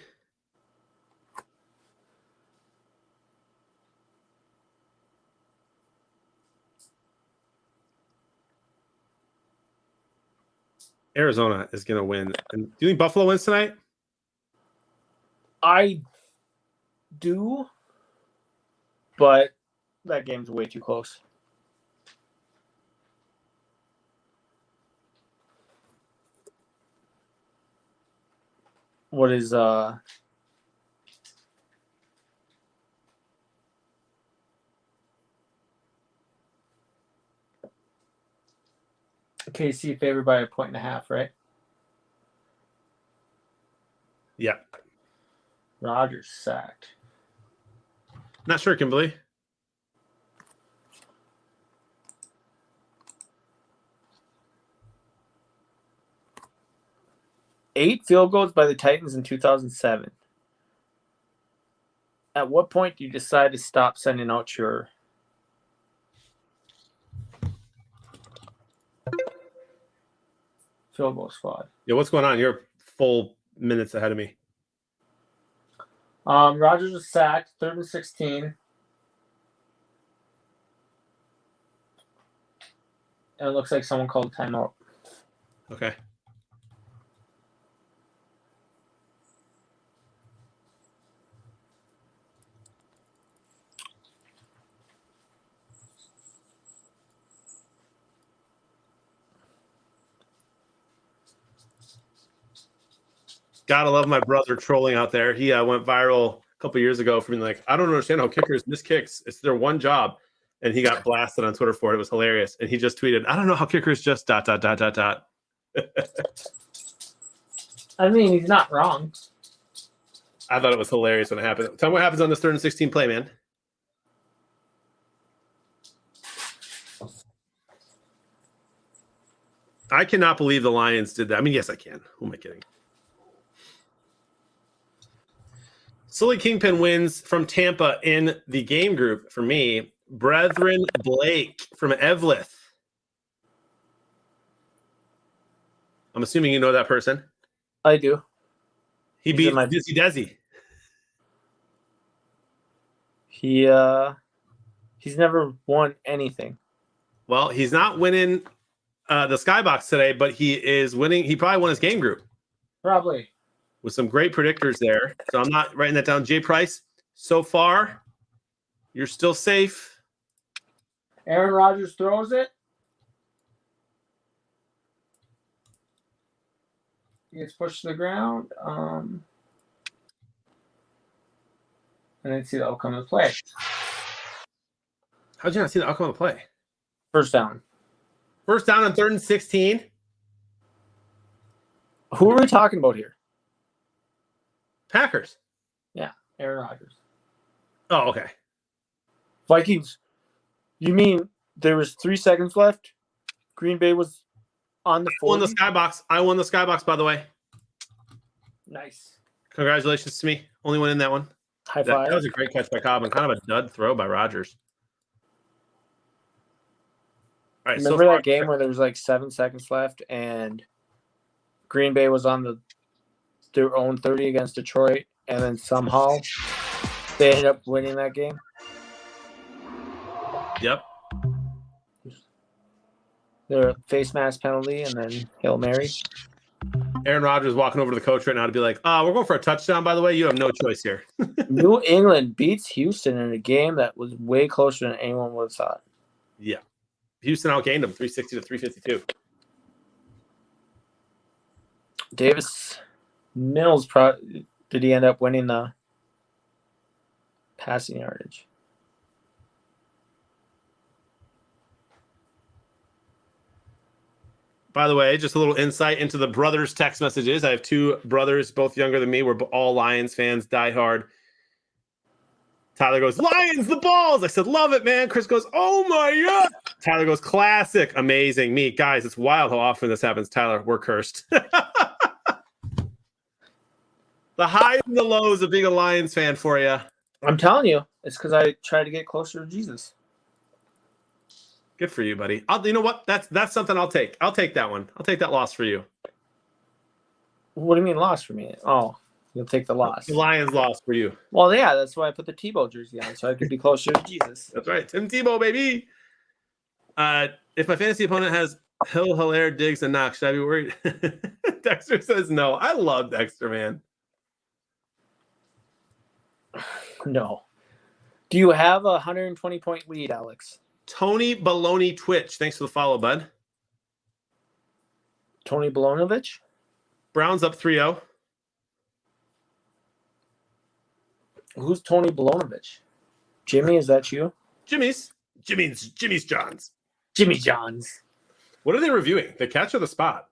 Arizona is going to win. And do you think Buffalo wins tonight? I do, but that game's way too close. What is KC favored by 1.5, right? Yeah. Rodgers sacked. Not sure, Kimberly. 8 field goals by the Titans in 2007. At what point do you decide to stop sending out your field goal squad? Yeah, what's going on? You're full minutes ahead of me. Rodgers was sacked, 3rd and 16. And it looks like someone called a timeout. Okay. Gotta love my brother trolling out there. He went viral a couple years ago for being like, I don't understand how kickers miss kicks. It's their one job. And he got blasted on Twitter for it. It was hilarious. And he just tweeted, I don't know how kickers just ... I mean, he's not wrong. I thought it was hilarious when it happened. Tell me what happens on this 3rd and 16 play, man. I cannot believe the Lions did that. I mean, yes, I can. Who am I kidding? Silly Kingpin wins from Tampa in the game group for me. Brethren Blake from Evlith. I'm assuming you know that person. I do. He beat Dizzy Desi. He's never won anything. Well, he's not winning the Skybox today, but he is winning. He probably won his game group. Probably. With some great predictors there. So I'm not writing that down. Jay Price, so far, you're still safe. Aaron Rodgers throws it. He gets pushed to the ground. And then see the outcome of the play. How'd you not see the outcome of the play? First down. First down on 3rd and 16. Who are we talking about here? Packers. Yeah, Aaron Rodgers. Oh, okay. Vikings. You mean there was 3 seconds left? Green Bay was on the 40? I won the Skybox. I won the Skybox, by the way. Nice. Congratulations to me. Only one in that one. High five. That was a great catch by Cobb and kind of a dud throw by Rodgers. All right, Remember that game where there was like 7 seconds left and Green Bay was on their own 30 against Detroit, and then somehow they ended up winning that game? Yep. Their face mask penalty and then Hail Mary. Aaron Rodgers walking over to the coach right now to be like, we're going for a touchdown, by the way. You have no choice here. New England beats Houston in a game that was way closer than anyone would have thought. Yeah. Houston outgained them 360 to 352. Davis Mills, did he end up winning the passing yardage? By the way, just a little insight into the brothers' text messages. I have 2 brothers, both younger than me. We're all Lions fans, diehard. Tyler goes, Lions, the balls. I said, love it, man. Chris goes, oh my God. Tyler goes, classic, amazing. Me, guys, it's wild how often this happens. Tyler, we're cursed. The highs and the lows of being a Lions fan for you. I'm telling you, it's because I try to get closer to Jesus. Good for you, buddy. You know what? That's something I'll take. I'll take that one. I'll take that loss for you. What do you mean loss for me? Oh, you'll take the loss. The Lions loss for you. Well, yeah, that's why I put the Tebow jersey on, so I could be closer to Jesus. That's right. Tim Tebow, baby. If my fantasy opponent has Hill, Hilaire, Diggs, and Knox, should I be worried? Dexter says no. I love Dexter, man. No. Do you have a 120-point lead, Alex? Tony Baloney Twitch. Thanks for the follow, bud. Tony Balonovich? Browns up 3-0. Who's Tony Balonovich? Jimmy, is that you? Jimmy's Johns. Jimmy Johns. What are they reviewing? The catch or the spot?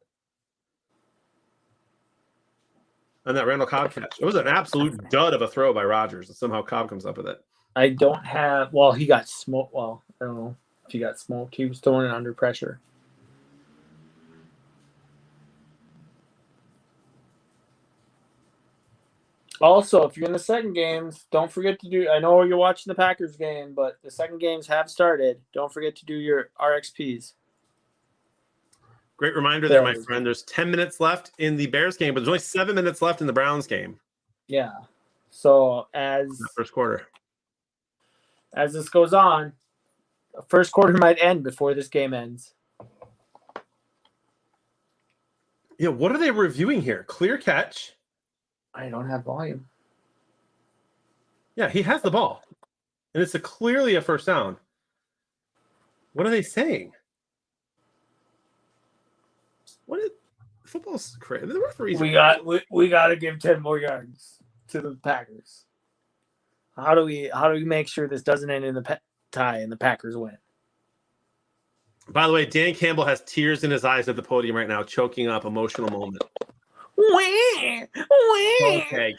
And that Randall Cobb catch. It was an absolute dud of a throw by Rodgers, and somehow Cobb comes up with it. I don't have. Well, he got smoked. Well, I don't know if he got smoked. He was throwing it under pressure. Also, if you're in the second games, don't forget to do. I know you're watching the Packers game, but the second games have started. Don't forget to do your RXPs. Great reminder there, my friend. There's 10 minutes left in the Bears game, but there's only 7 minutes left in the Browns game. Yeah. So First quarter. As this goes on, the first quarter might end before this game ends. Yeah, what are they reviewing here? Clear catch. I don't have volume. Yeah, he has the ball. And it's clearly a first down. What are they saying? Football's crazy. The referees We got to give 10 more yards to the Packers. How do we make sure this doesn't end in the tie and the Packers win? By the way, Dan Campbell has tears in his eyes at the podium right now, choking up, emotional moment. Okay,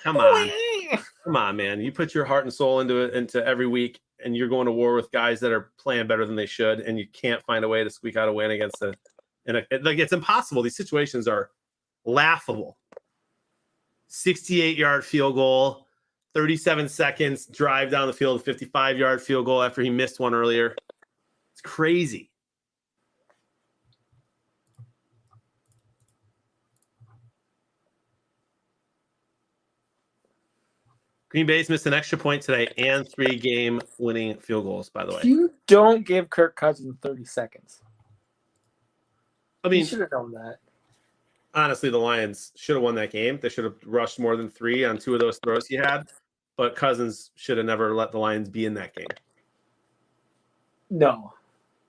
come on, man. You put your heart and soul into every week, and you're going to war with guys that are playing better than they should, and you can't find a way to squeak out a win against it's impossible. These situations are laughable. 68-yard field goal, 37 seconds drive down the field, 55-yard field goal after he missed one earlier. It's crazy. Green Bay's missed an extra point today and 3 game-winning field goals, by the way. You don't give Kirk Cousins 30 seconds. I mean, you should have known that. Honestly, the Lions should have won that game. They should have rushed more than 3 on 2 of those throws he had. But Cousins should have never let the Lions be in that game. No,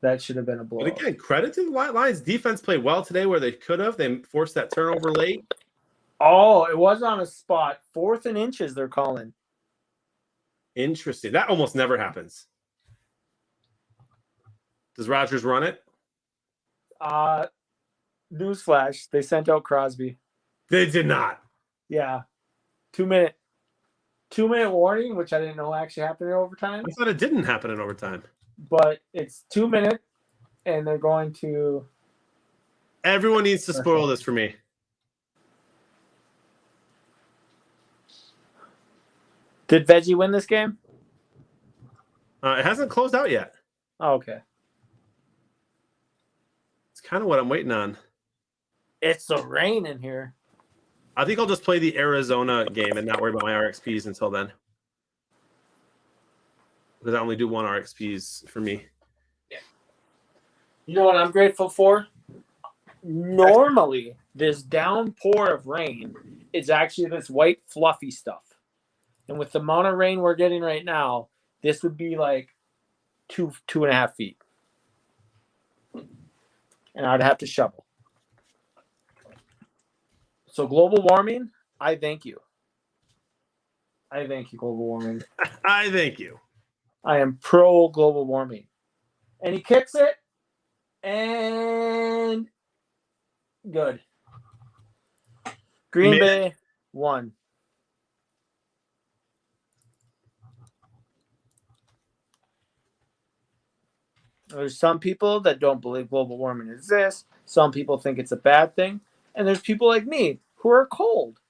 that should have been a blow. But again, credit to the Lions. Defense played well today where they could have. They forced that turnover late. Oh, it was on a spot. 4th and inches they're calling. Interesting. That almost never happens. Does Rodgers run it? Newsflash, they sent out Crosby. They did not. Yeah. 2-minute warning, which I didn't know actually happened in overtime. I thought it didn't happen in overtime. But it's 2 minutes, and they're going to. Everyone needs to spoil this for me. Did Veggie win this game? It hasn't closed out yet. Oh, okay. It's kind of what I'm waiting on. It's the rain in here. I think I'll just play the Arizona game and not worry about my RXPs until then. Because I only do 1 RXPs for me. Yeah. You know what I'm grateful for? Normally, this downpour of rain is actually this white fluffy stuff. And with the amount of rain we're getting right now, this would be like 2.5 feet. And I'd have to shovel. So global warming, I thank you. I thank you, global warming. I thank you. I am pro global warming. And he kicks it. And good. Green Bay won. There's some people that don't believe global warming exists. Some people think it's a bad thing. And there's people like me who are cold.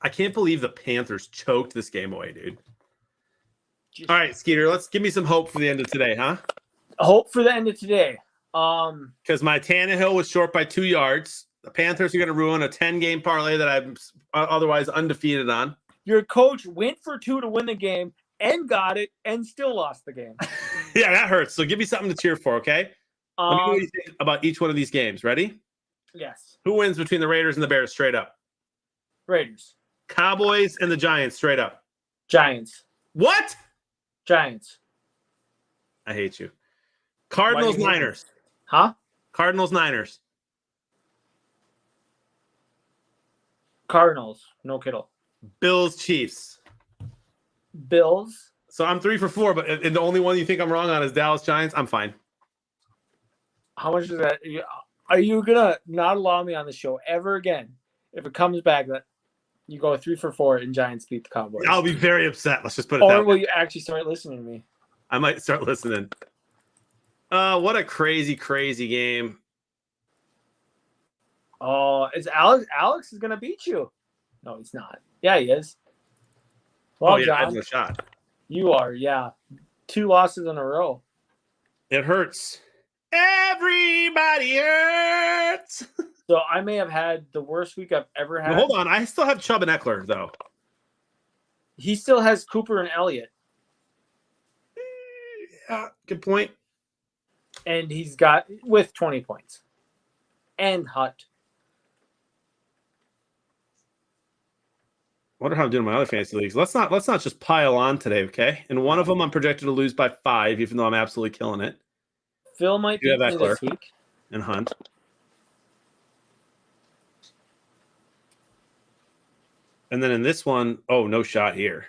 I can't believe the Panthers choked this game away, dude. All right, Skeeter, let's give me some hope for the end of today, huh? Hope for the end of today. Because my Tannehill was short by 2 yards. The Panthers are going to ruin a 10-game parlay that I'm otherwise undefeated on. Your coach went for 2 to win the game and got it and still lost the game. Yeah, that hurts. So give me something to cheer for, okay? Let me know what you think about each one of these games. Ready? Yes. Who wins between the Raiders and the Bears straight up? Raiders. Cowboys and the Giants straight up. Giants. What? Giants. I hate you. Cardinals, Niners. Huh? Cardinals, Niners. Cardinals. No Kittle. Bills, Chiefs. Bills. So I'm 3 for 4, but the only one you think I'm wrong on is Dallas Giants. I'm fine. How much is that? Are you going to not allow me on the show ever again if it comes back that you go 3 for 4 and Giants beat the Cowboys? I'll be very upset. Let's just put it that way. Or will you actually start listening to me? I might start listening. What a crazy, crazy game. Oh, it's Alex. Alex is gonna beat you. No, he's not. Yeah, he is. Well, Oh yeah, I have John, no shot. you are. Yeah, 2 losses in a row. It hurts. Everybody hurts. So I may have had the worst week I've ever had. Well, hold on, I still have Chubb and Eckler though. He still has Cooper and Elliott, Yeah, good point. and he's got with 20 points, and Hutt. Wonder how I'm doing in my other fantasy leagues. Let's not just pile on today, okay? In one of them, I'm projected to lose by 5, even though I'm absolutely killing it. Phil might You beat have me Eckler. this week. And Hunt. And then in this one, oh, no shot here.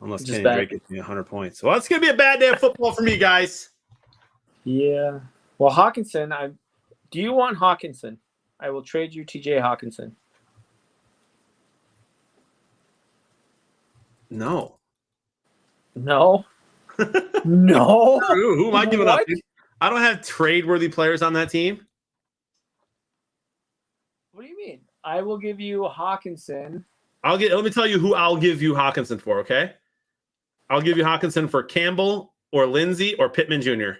Unless Just Kenny bad. Drake gets me 100 points. Well, it's going to be a bad day of football for me, guys. Yeah. Well, Hawkinson, do you want Hawkinson? I will trade you TJ Hawkinson. No. No. No. Who am I giving up? What? Dude? I don't have trade-worthy players on that team. What do you mean? I will give you Hawkinson. Let me tell you who I'll give you Hawkinson for, okay? I'll give you Hawkinson for Campbell or Lindsey or Pittman Jr.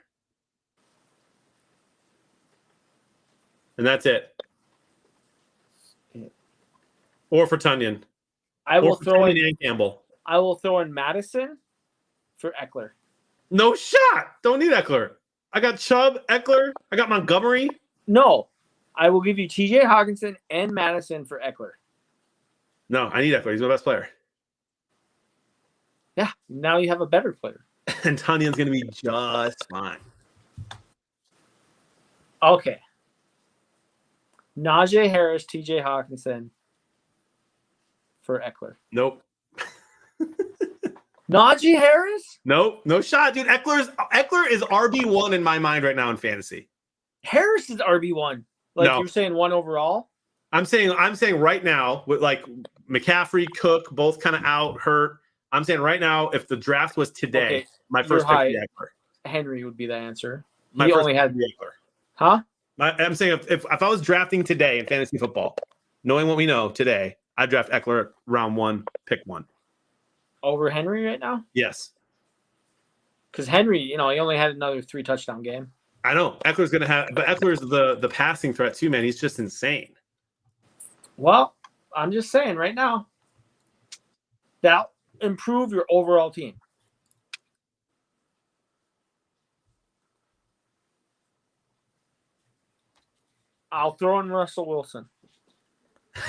And that's it. Or for Tunyon. I will throw in and Campbell. I will throw in Madison for Eckler. No shot. Don't need Eckler. I got Chubb, Eckler. I got Montgomery. No. I will give you TJ Hawkinson and Madison for Eckler. No, I need Eckler. He's my best player. Yeah. Now you have a better player. And Tunyon's going to be just fine. Okay. Najee Harris, TJ Hawkinson for Eckler. Nope. Najee Harris? Nope. No shot, dude. Eckler is RB1 in my mind right now in fantasy. Harris is RB1. Like No. you're saying 1 overall? I'm saying right now with like McCaffrey, Cook, both kind of out, hurt. I'm saying right now, if the draft was today, Okay, my you're first pick would high. be Eckler. Henry would be the answer. My He first only pick had would be Eckler. Huh? I'm saying if I was drafting today in fantasy football, knowing what we know today, I'd draft Eckler round 1, pick 1. Over Henry right now? Yes. Because Henry, he only had another 3 touchdown game. I know. Eckler's going to have – but Eckler's the passing threat too, man. He's just insane. Well, I'm just saying right now, that'll improve your overall team. I'll throw in Russell Wilson.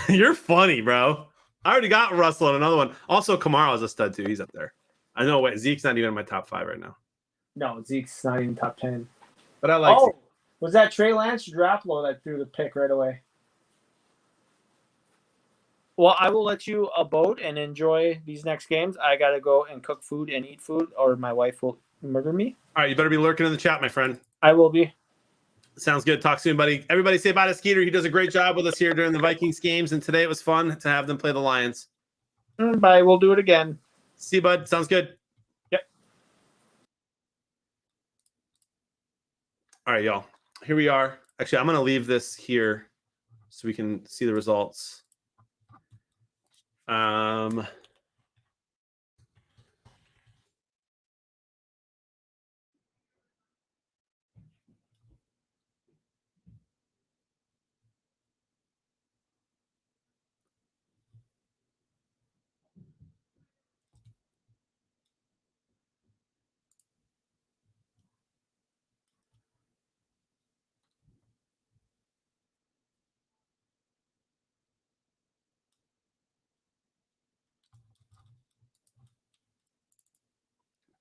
You're funny, bro. I already got Russell and another one. Also, Kamara's a stud too. He's up there. I know. Wait, Zeke's not even in my top 5 right now. No, Zeke's not even top 10. But I like Zeke. Was that Trey Lance or Garoppolo that threw the pick right away? Well, I will let you boat and enjoy these next games. I got to go and cook food and eat food, or my wife will murder me. All right, you better be lurking in the chat, my friend. I will be. Sounds good. Talk soon, buddy. Everybody say bye to Skeeter. He does a great job with us here during the Vikings games, and today it was fun to have them play the Lions. Bye. We'll do it again. See you, bud. Sounds good. Yep. All right, y'all. Here we are. Actually, I'm going to leave this here so we can see the results.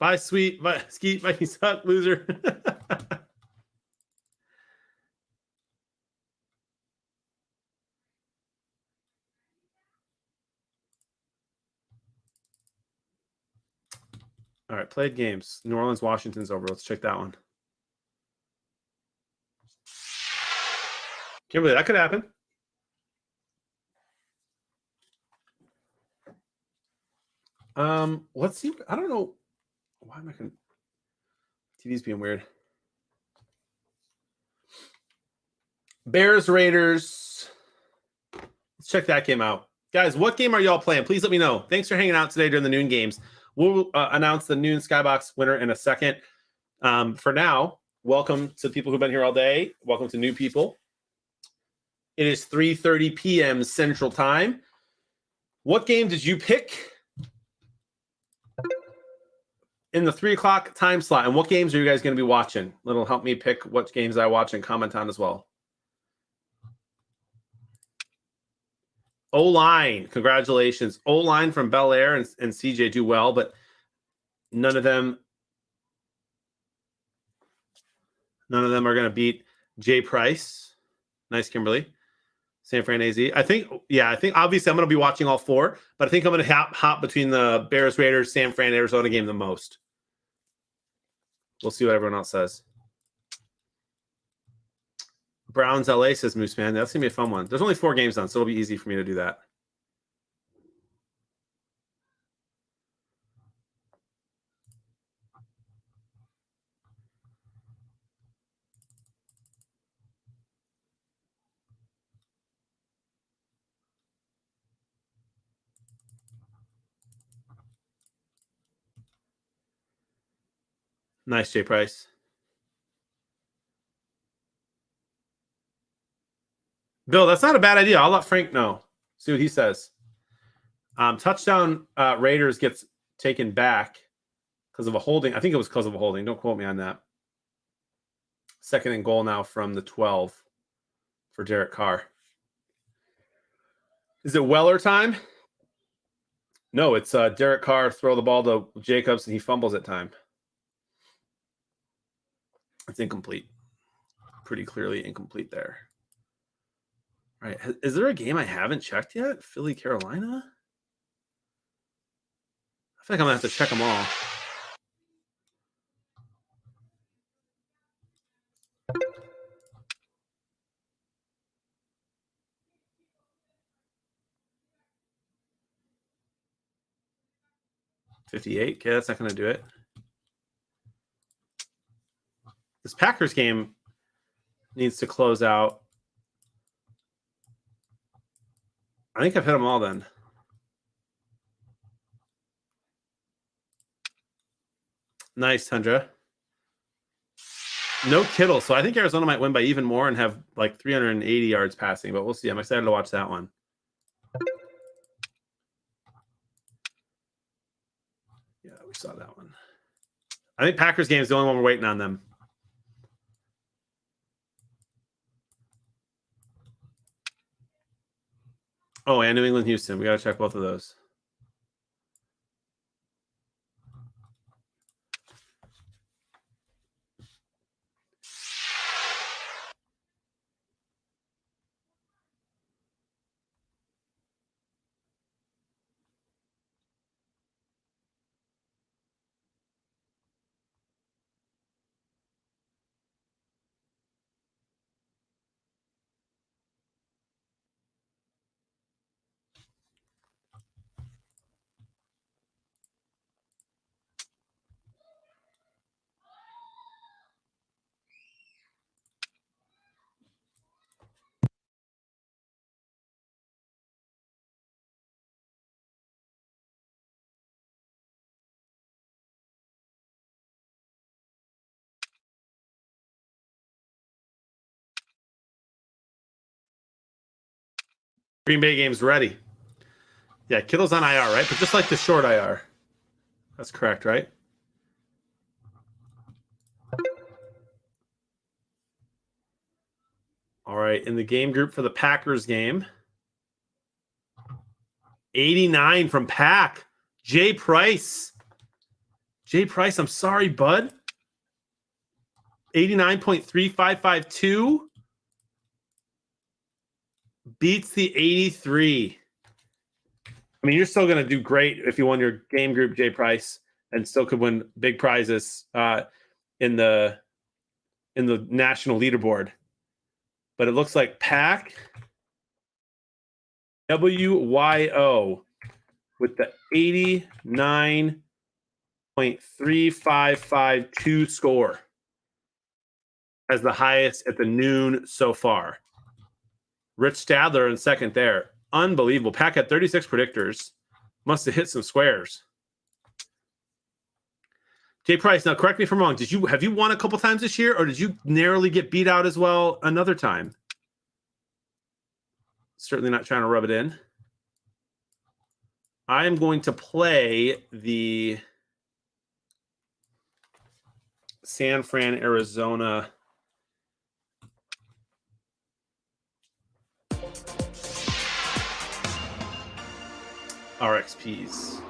Bye, sweet. Bye, Skeet. Bye, you suck, loser. All right, played games. New Orleans, Washington's over. Let's check that one. Can't believe that could happen. Let's see. I don't know. Why am I going? TV's being weird. Bears Raiders. Let's check that game out. Guys, what game are y'all playing? Please let me know. Thanks for hanging out today during the noon games. We'll announce the noon Skybox winner in a second. For now, welcome to people who've been here all day. Welcome to new people. It is 3:30 p.m. Central Time. What game did you pick in the 3 o'clock time slot? And what games are you guys going to be watching? It'll help me pick what games I watch and comment on as well. O-line, congratulations. O-line from Bel Air and CJ do well, but none of them are going to beat Jay Price. Nice, Kimberly. San Fran AZ. I think obviously I'm going to be watching all four, but I think I'm going to hop between the Bears, Raiders, San Fran, Arizona game the most. We'll see what everyone else says. Browns LA, says Moose Man. That's going to be a fun one. There's only 4 games on, so it'll be easy for me to do that. Nice, Jay Price. Bill, that's not a bad idea. I'll let Frank know. See what he says. Touchdown Raiders gets taken back because of a holding. I think it was because of a holding. Don't quote me on that. 2nd and goal now from the 12 for Derek Carr. Is it Weller time? No, it's Derek Carr throw the ball to Jacobs and he fumbles at time. It's incomplete. Pretty clearly incomplete there. All right. Is there a game I haven't checked yet? Philly, Carolina? I feel like I'm going to have to check them all. $58. Okay, that's not going to do it. This Packers game needs to close out. I think I've hit them all then. Nice, Tundra. No Kittle, so I think Arizona might win by even more and have like 380 yards passing, but we'll see. I'm excited to watch that one. Yeah, we saw that one. I think Packers game is the only one we're waiting on them. Oh, and New England, Houston. We got to check both of those. Green Bay game's ready. Yeah, Kittle's on IR, right? But just like the short IR. That's correct, right? All right, in the game group for the Packers game. 89 from Pack. Jay Price. Jay Price, I'm sorry, bud. 89.3552. Beats the 83. I mean, you're still going to do great if you won your game group, Jay Price, and still could win big prizes in the national leaderboard. But it looks like Pack WYO with the 89.3552 score as the highest at the noon so far. Rich Stadler in second there. Unbelievable. Pack had 36 predictors. Must have hit some squares. Jay Price, now correct me if I'm wrong. Have you won a couple times this year, or did you narrowly get beat out as well another time? Certainly not trying to rub it in. I am going to play the San Fran, Arizona RXPs.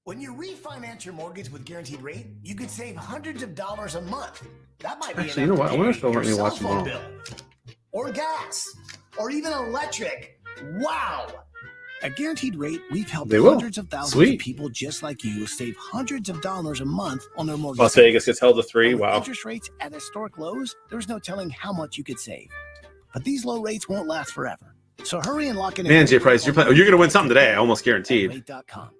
When you refinance your mortgage with Guaranteed Rate, you could save hundreds of dollars a month. That might be Actually, you know what? I wonder if they'll let me watch them all. bill, or gas, or even electric. Wow! At Guaranteed Rate, we've helped They will. hundreds of thousands Sweet. of people just like you save hundreds of dollars a month on their mortgage. Las Vegas gets held to 3. And with Wow. interest rates at historic lows, there's no telling how much you could save. But these low rates won't last forever. So hurry and lock in. Man, Jay Price, you're going to win something today. Almost guaranteed. Rate.com.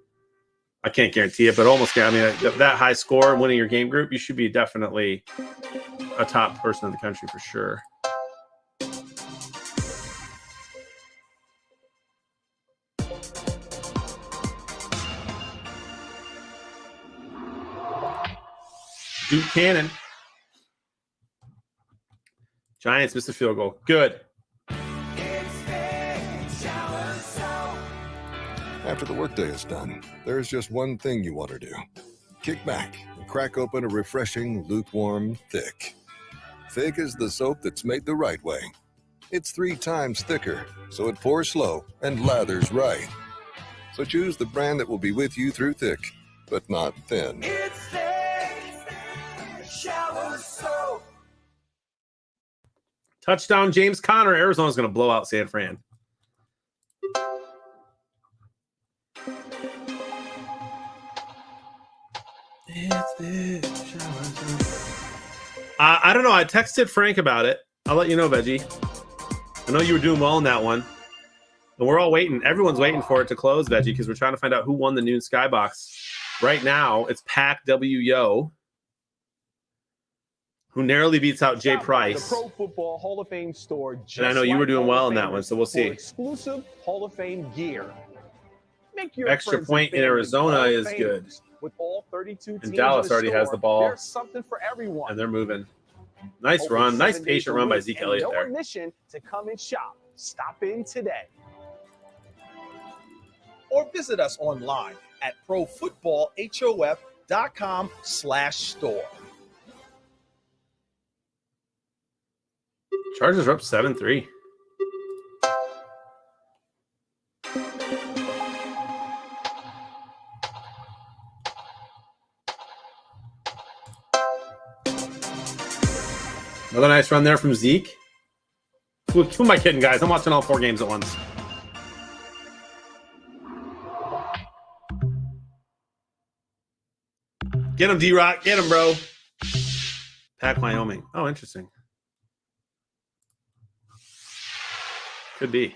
I can't guarantee it, but almost. I mean, that high score and winning your game group, you should be definitely a top person in the country for sure. Duke Cannon. Giants missed a field goal. Good. After the workday is done, there's just one thing you want to do. Kick back and crack open a refreshing, lukewarm Thick. Thick is the soap that's made the right way. It's 3 times thicker, so it pours slow and lathers right. So choose the brand that will be with you through thick, but not thin. It's Thick Shower Soap. Touchdown, James Conner. Arizona's going to blow out San Fran. I don't know. I texted Frank about it. I'll let you know, Veggie. I know you were doing well in that one. And we're all waiting. Everyone's waiting for it to close, Veggie, because we're trying to find out who won the noon Skybox. Right now, it's Pac W Yo, who narrowly beats out Jay Price. The Pro Football Hall of Fame store. And I know you were doing well in that one, so we'll see. Exclusive Hall of Fame gear. Make your Extra friends point and in family Arizona Hall of is Famers. good. With all 32 teams And Dallas in the already has store, the ball. There's something for everyone. And they're moving. Nice Open run. Nice 7 days patient a run by week Zeke and Elliott no there. admission to come and shop. Stop in today. Or visit us online at profootballhof.com/store. Chargers are up 7-3. Another nice run there from Zeke. Who am I kidding, guys? I'm watching all 4 games at once. Get him, D-Rock. Get him, bro. Pack Wyoming. Oh, interesting. Could be.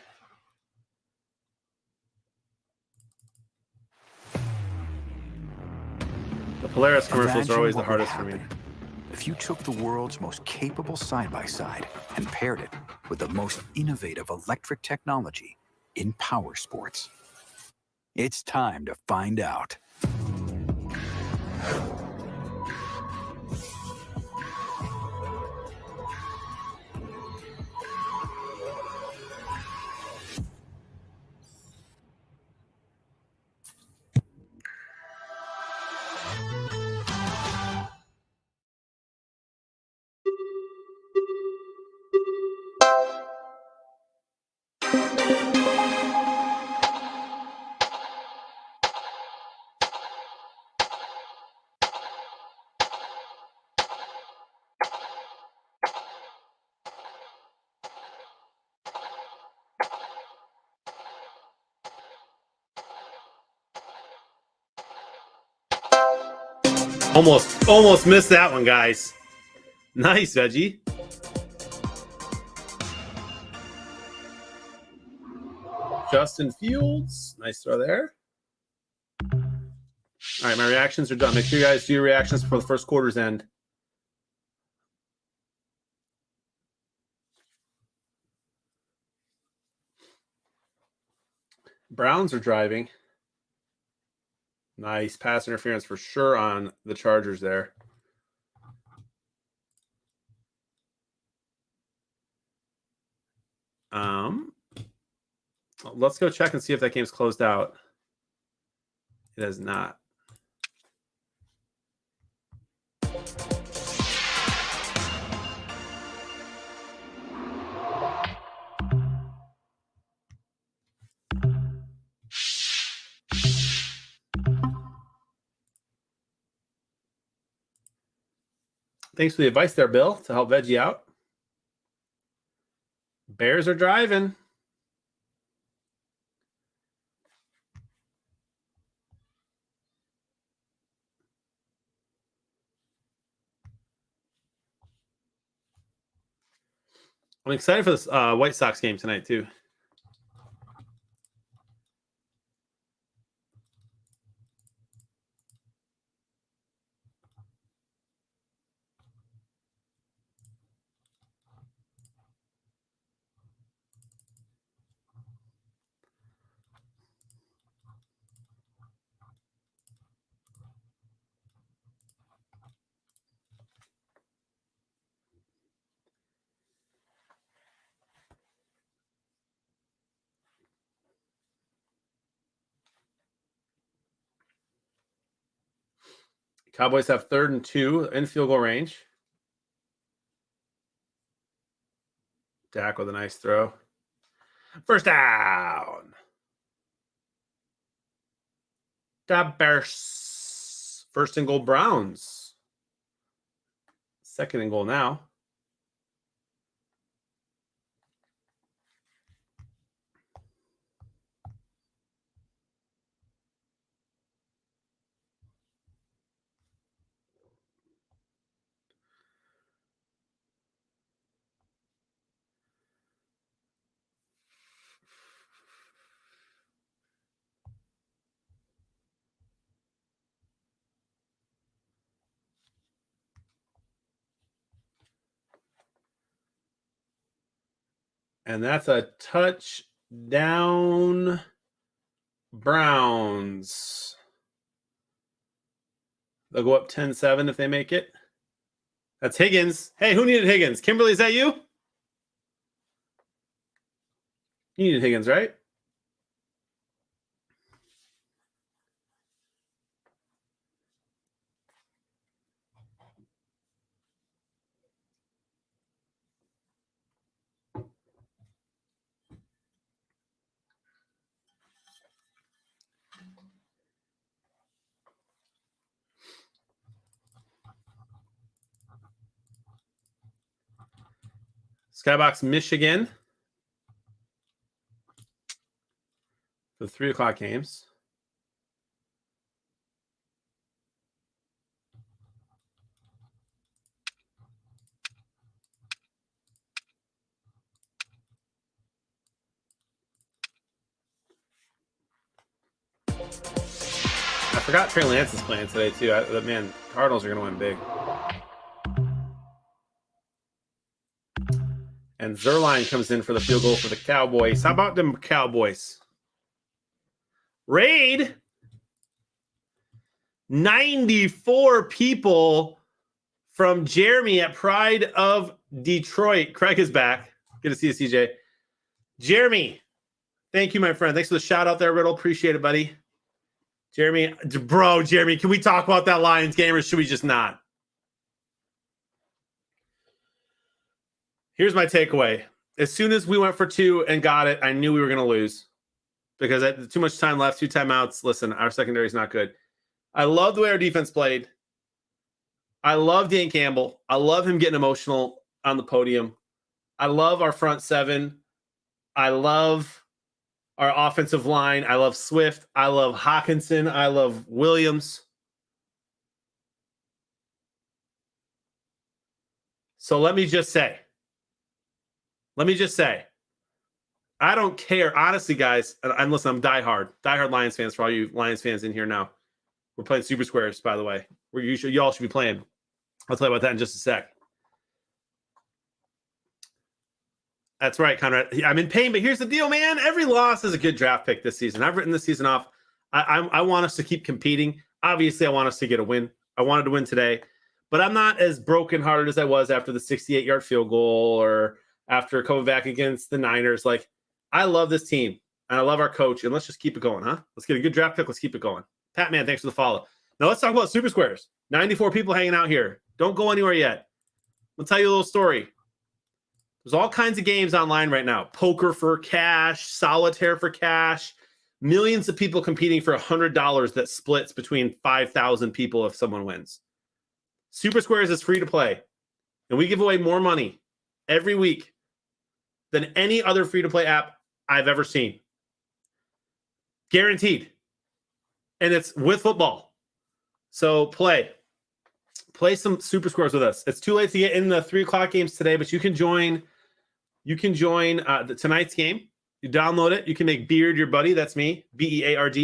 The Polaris commercials are always the hardest for me. If you took the world's most capable side-by-side and paired it with the most innovative electric technology in power sports. It's time to find out. Almost missed that one, guys. Nice, Veggie. Justin Fields. Nice throw there. All right, my reactions are done. Make sure you guys do your reactions before the first quarter's end. Browns are driving. Nice pass interference for sure on the Chargers there. Let's go check and see if that game's closed out. It has not. Thanks for the advice there, Bill, to help Veggie out. Bears are driving. I'm excited for this White Sox game tonight, too. Cowboys have 3rd and 2 in field goal range. Dak with a nice throw. First down. The Bears. 1st and goal, Browns. 2nd and goal now. And that's a touchdown, Browns. They'll go up 10-7 if they make it. That's Higgins. Hey, who needed Higgins? Kimberly, is that you? You needed Higgins, right? Skybox Michigan. The 3 o'clock games. I forgot Trey Lance is playing today, too. Man, Cardinals are going to win big. And Zerline comes in for the field goal for the Cowboys. How about them Cowboys? Raid. 94 people from Jeremy at Pride of Detroit. Craig is back. Good to see you, CJ. Jeremy, thank you, my friend. Thanks for the shout out there, Riddle. Appreciate it, buddy. Jeremy, can we talk about that Lions game or should we just not? Here's my takeaway. As soon as we went for 2 and got it, I knew we were going to lose because I had too much time left, 2 timeouts. Listen, our secondary is not good. I love the way our defense played. I love Dan Campbell. I love him getting emotional on the podium. I love our front 7. I love our offensive line. I love Swift. I love Hawkinson. I love Williams. So let me just say, I don't care. Honestly, guys, and listen, I'm diehard Lions fans for all you Lions fans in here now. We're playing Super Squares, by the way. You all should be playing. I'll tell you about that in just a sec. That's right, Conrad. I'm in pain, but here's the deal, man. Every loss is a good draft pick this season. I've written this season off. I want us to keep competing. Obviously, I want us to get a win. I wanted to win today, but I'm not as brokenhearted as I was after the 68-yard field goal or after coming back against the Niners. Like, I love this team, and I love our coach, and let's just keep it going, huh? Let's get a good draft pick. Let's keep it going. Pat Man, thanks for the follow. Now let's talk about Super Squares. 94 people hanging out here. Don't go anywhere yet. I'll tell you a little story. There's all kinds of games online right now. Poker for cash, solitaire for cash, millions of people competing for $100 that splits between 5,000 people if someone wins. Super Squares is free to play, and we give away more money every week than any other free-to-play app I've ever seen. Guaranteed. And it's with football. So play some Super Squares with us. It's too late to get in the 3 o'clock games today, but you can join tonight's game. You download it. You can make Beard your buddy. That's me, Beard.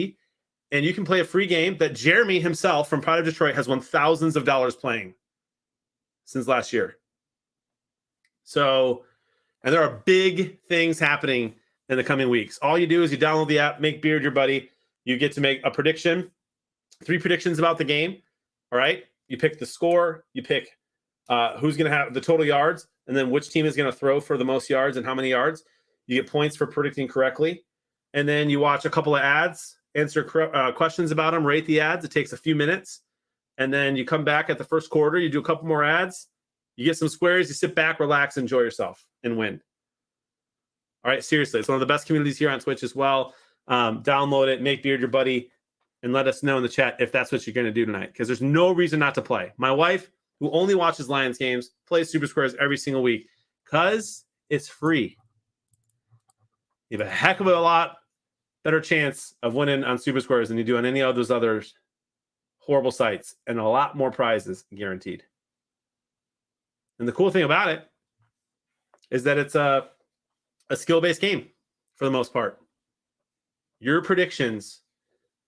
And you can play a free game that Jeremy himself from Pride of Detroit has won thousands of dollars playing since last year. So, and there are big things happening in the coming weeks. All you do is you download the app, make Beard your buddy. You get to make a prediction, 3 predictions about the game. All right. You pick the score, you pick who's going to have the total yards, and then which team is going to throw for the most yards and how many yards. You get points for predicting correctly. And then you watch a couple of ads, answer questions about them, rate the ads. It takes a few minutes. And then you come back at the first quarter, you do a couple more ads, you get some squares, you sit back, relax, enjoy yourself, and win. All right, seriously, it's one of the best communities here on Twitch as well. Download it, make Beard your buddy, and let us know in the chat if that's what you're going to do tonight, because there's no reason not to play. My wife, who only watches Lions games, plays Super Squares every single week because it's free. You have a heck of a lot better chance of winning on Super Squares than you do on any of those other horrible sites, and a lot more prizes guaranteed. And the cool thing about it is that it's a skill-based game for the most part. Your predictions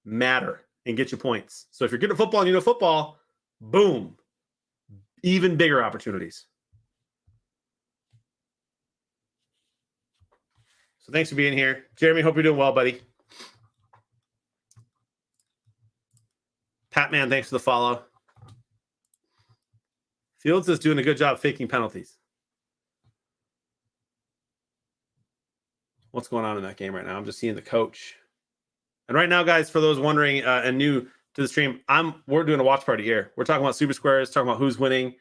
matter and get you points. So if you're good at football and you know football, boom, even bigger opportunities. So thanks for being here. Jeremy, hope you're doing well, buddy. Pat Man, thanks for the follow. Fields is doing a good job faking penalties. What's going on in that game right now? I'm just seeing the coach. And right now, guys, for those wondering and new to the stream, we're doing a watch party here. We're talking about Super Squares, talking about who's winning,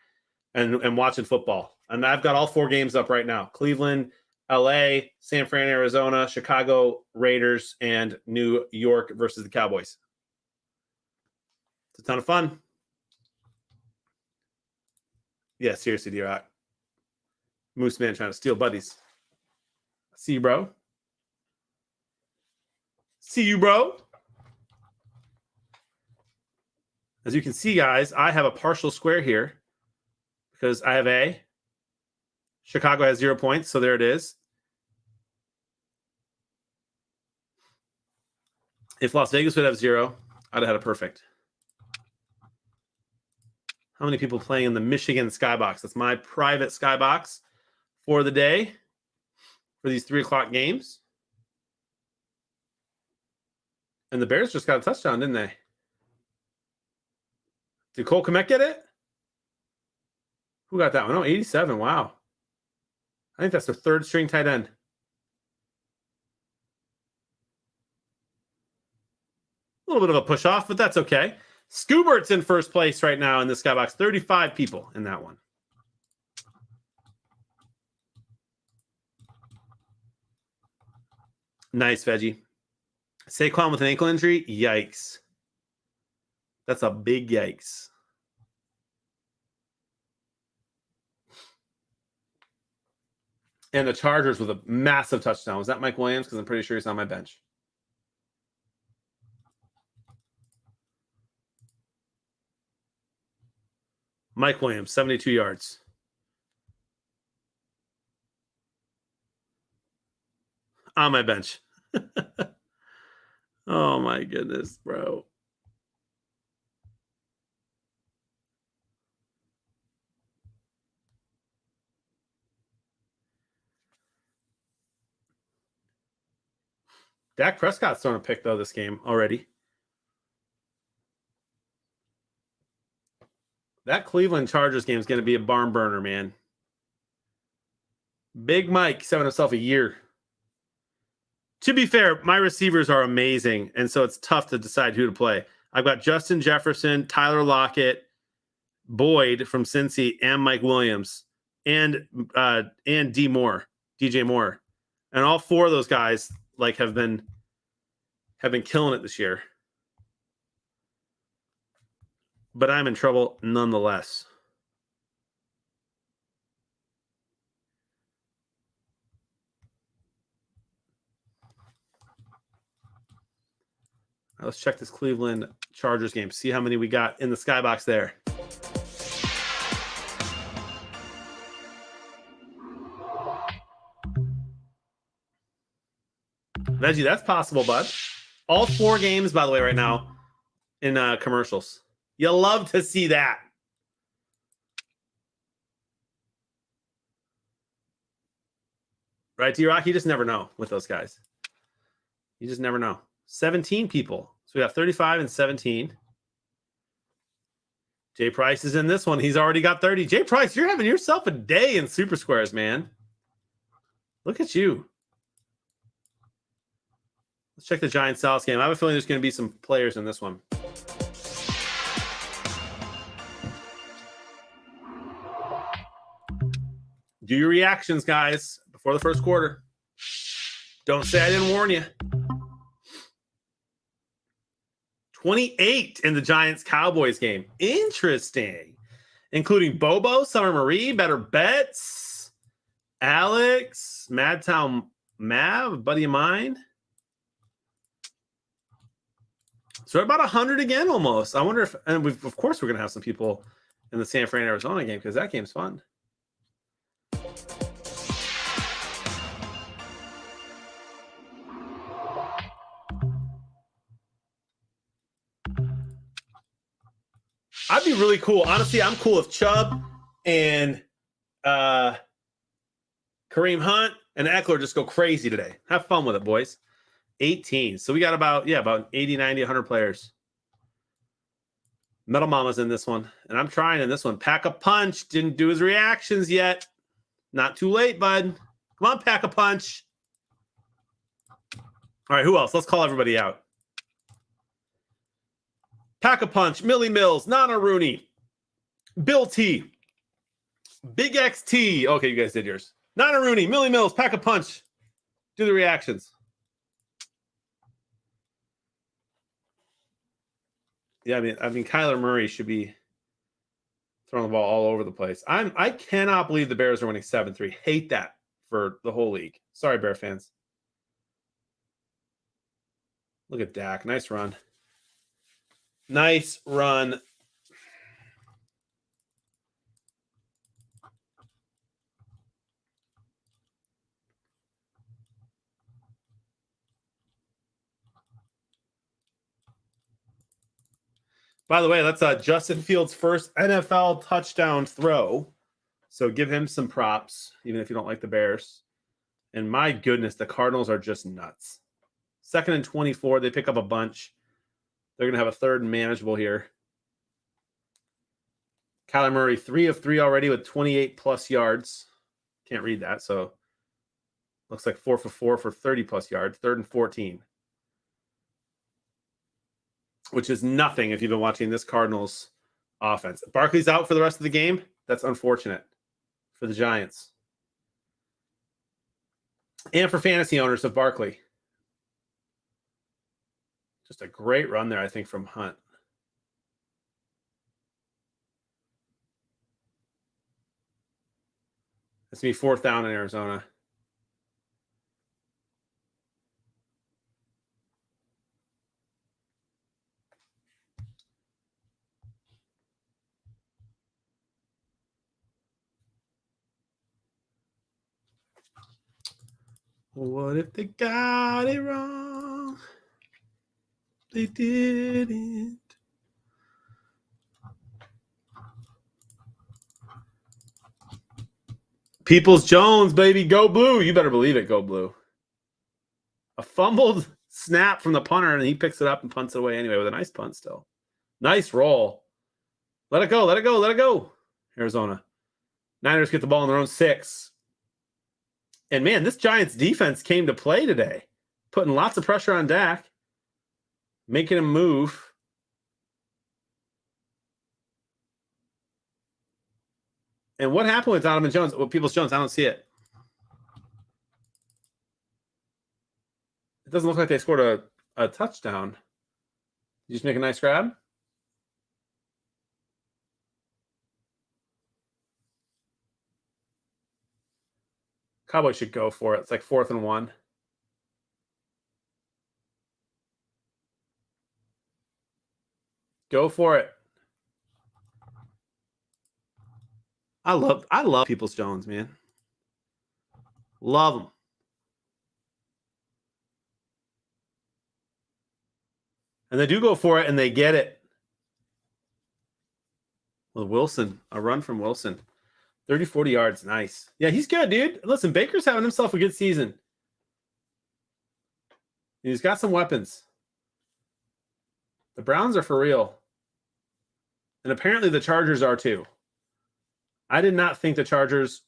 and watching football. And I've got all 4 games up right now. Cleveland, LA, San Fran, Arizona, Chicago, Raiders, and New York versus the Cowboys. It's a ton of fun. Yeah, seriously, D-Rock. Moose Man trying to steal buddies. See you, bro. See you, bro. As you can see, guys, I have a partial square here because I have A. Chicago has 0 points, so there it is. If Las Vegas would have 0, I'd have had a perfect. How many people playing in the Michigan Skybox? That's my private Skybox for the day for these 3 o'clock games. And the Bears just got a touchdown, didn't they? Did Cole Kmet get it? Who got that one? Oh, 87. Wow. I think that's their 3rd string tight end. A little bit of a push off, but that's okay. Scoobert's in first place right now in the Skybox. 35 people in that one. Nice, Veggie. Saquon with an ankle injury? Yikes. That's a big yikes. And the Chargers with a massive touchdown. Was that Mike Williams? Because I'm pretty sure he's on my bench. Mike Williams, 72 yards. On my bench. Oh, my goodness, bro. Dak Prescott's throwing a pick, though, this game already. That Cleveland Chargers game is going to be a barn burner, man. Big Mike having himself a year. To be fair, my receivers are amazing, and so it's tough to decide who to play. I've got Justin Jefferson, Tyler Lockett, Boyd from Cincy, and Mike Williams, and DJ Moore, and all four of those guys have been killing it this year. But I'm in trouble nonetheless. Right, let's check this Cleveland Chargers game. See how many we got in the skybox there. Veggie, that's possible, bud. All 4 games, by the way, right now in commercials. You love to see that. Right, D-Rock? You just never know with those guys. You just never know. 17 people. So we got 35 and 17. Jay Price is in this one. He's already got 30. Jay Price, you're having yourself a day in Super Squares, man. Look at you. Let's check the Giants Dallas game. I have a feeling there's going to be some players in this one. Do your reactions, guys, before the first quarter. Don't say I didn't warn you. 28 in the Giants-Cowboys game. Interesting. Including Bobo, Summer Marie, Better Bets, Alex, Madtown Mav, a buddy of mine. So about 100 again almost. I wonder if, and of course we're going to have some people in the San Fran, Arizona game because that game's fun. I'd be really cool. Honestly, I'm cool if Chubb and Kareem Hunt and Eckler just go crazy today. Have fun with it, boys. 18. So we got about 80, 90, 100 players. Metal Mama's in this one. And I'm trying in this one. Pack a Punch. Didn't do his reactions yet. Not too late, bud. Come on, Pack a Punch. All right, who else? Let's call everybody out. Pack a Punch, Millie Mills, Nana Rooney, Bill T, Big XT. Okay, you guys did yours. Nana Rooney, Millie Mills, Pack a Punch. Do the reactions. Yeah, I mean, Kyler Murray should be throwing the ball all over the place. I cannot believe the Bears are winning 7-3. Hate that for the whole league. Sorry, Bear fans. Look at Dak. Nice run. Nice run. By the way, that's Justin Fields' first NFL touchdown throw. So give him some props, even if you don't like the Bears. And my goodness, the Cardinals are just nuts. 2nd and 24. They pick up a bunch. They're going to have a 3rd and manageable here. Kyler Murray, 3 of 3 already with 28-plus yards. Can't read that, so looks like 4 for 4 for 30-plus yards. 3rd and 14. Which is nothing if you've been watching this Cardinals offense. Barkley's out for the rest of the game. That's unfortunate for the Giants. And for fantasy owners of Barkley. Just a great run there, I think, from Hunt. It's going to be 4th down in Arizona. What if they got it wrong? They didn't. Peoples Jones, baby. Go Blue. You better believe it. Go Blue. A fumbled snap from the punter, and he picks it up and punts it away anyway with a nice punt still. Nice roll. Let it go, let it go, let it go. Arizona. Niners get the ball on their own 6. And man, this Giants defense came to play today, putting lots of pressure on Dak, making him move. And what happened with Donovan Jones? Well, Peoples-Jones, I don't see it. It doesn't look like they scored a touchdown. Did you just make a nice grab? Cowboys should go for it. It's like 4th and 1. Go for it. I love Peoples-Jones, man. Love him. And they do go for it, and they get it. With Wilson, a run from Wilson. 30, 40 yards. Nice. Yeah, he's good, dude. Listen, Baker's having himself a good season. He's got some weapons. The Browns are for real. And apparently the Chargers are too. I did not think the Chargers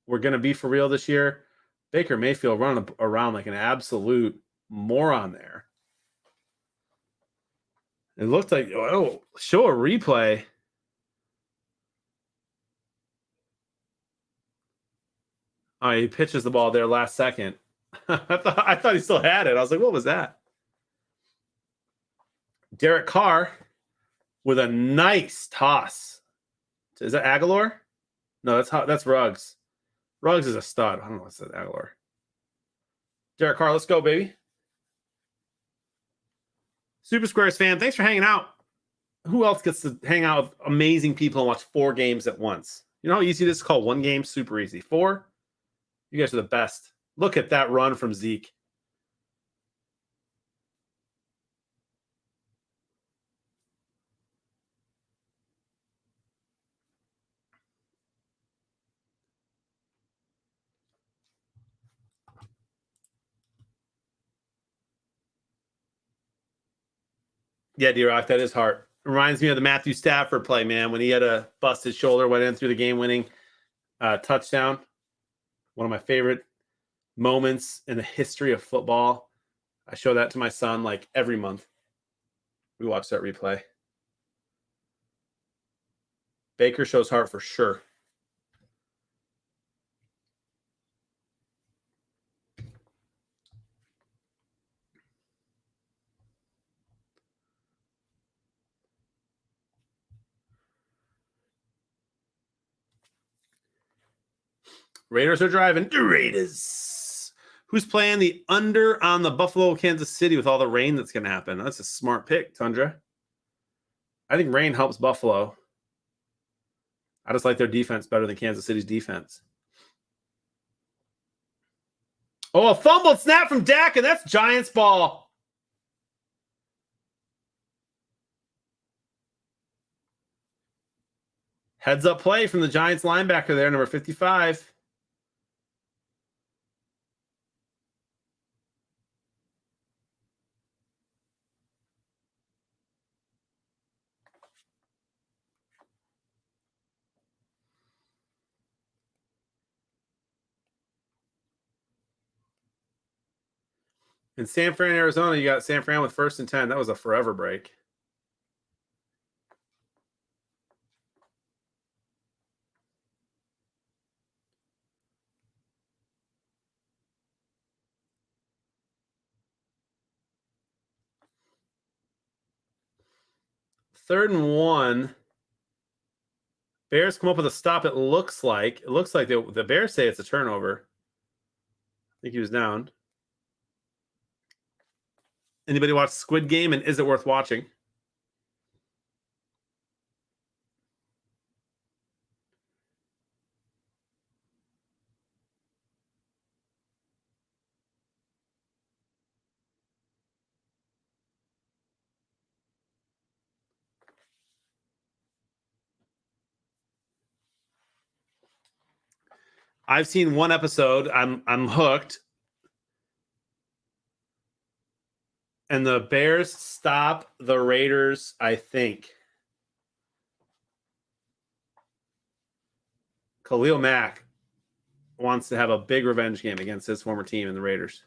were going to be for real this year. Baker Mayfield running around like an absolute moron there. It looked like, oh, show a replay. Oh, he pitches the ball there last second. I thought he still had it. I was like, what was that? Derek Carr with a nice toss. Is that Aguilar? No, that's Ruggs. Ruggs is a stud. I don't know what's that Aguilar. Derek Carr, let's go, baby. Super Squares fan, thanks for hanging out. Who else gets to hang out with amazing people and watch 4 games at once? You know how easy this is to call one game? Super easy. 4? You guys are the best. Look at that run from Zeke. Yeah, D-Rock, that is hard. Reminds me of the Matthew Stafford play, man, when he had a busted shoulder, went in through the game-winning touchdown. One of my favorite moments in the history of football. I show that to my son like every month. We watch that replay. Baker shows heart for sure. Raiders are driving. The Raiders. Who's playing the under on the Buffalo, Kansas City with all the rain that's going to happen? That's a smart pick, Tundra. I think rain helps Buffalo. I just like their defense better than Kansas City's defense. Oh, a fumbled snap from Dak, and that's Giants ball. Heads up play from the Giants linebacker there, number 55. In San Fran, Arizona, you got San Fran with 1st and 10. That was a forever break. Third and 1. Bears come up with a stop. It looks like the Bears say it's a turnover. I think he was down. Anybody watch Squid Game, and is it worth watching? I've seen one episode. I'm hooked. And the Bears stop the Raiders, I think. Khalil Mack wants to have a big revenge game against his former team and the Raiders.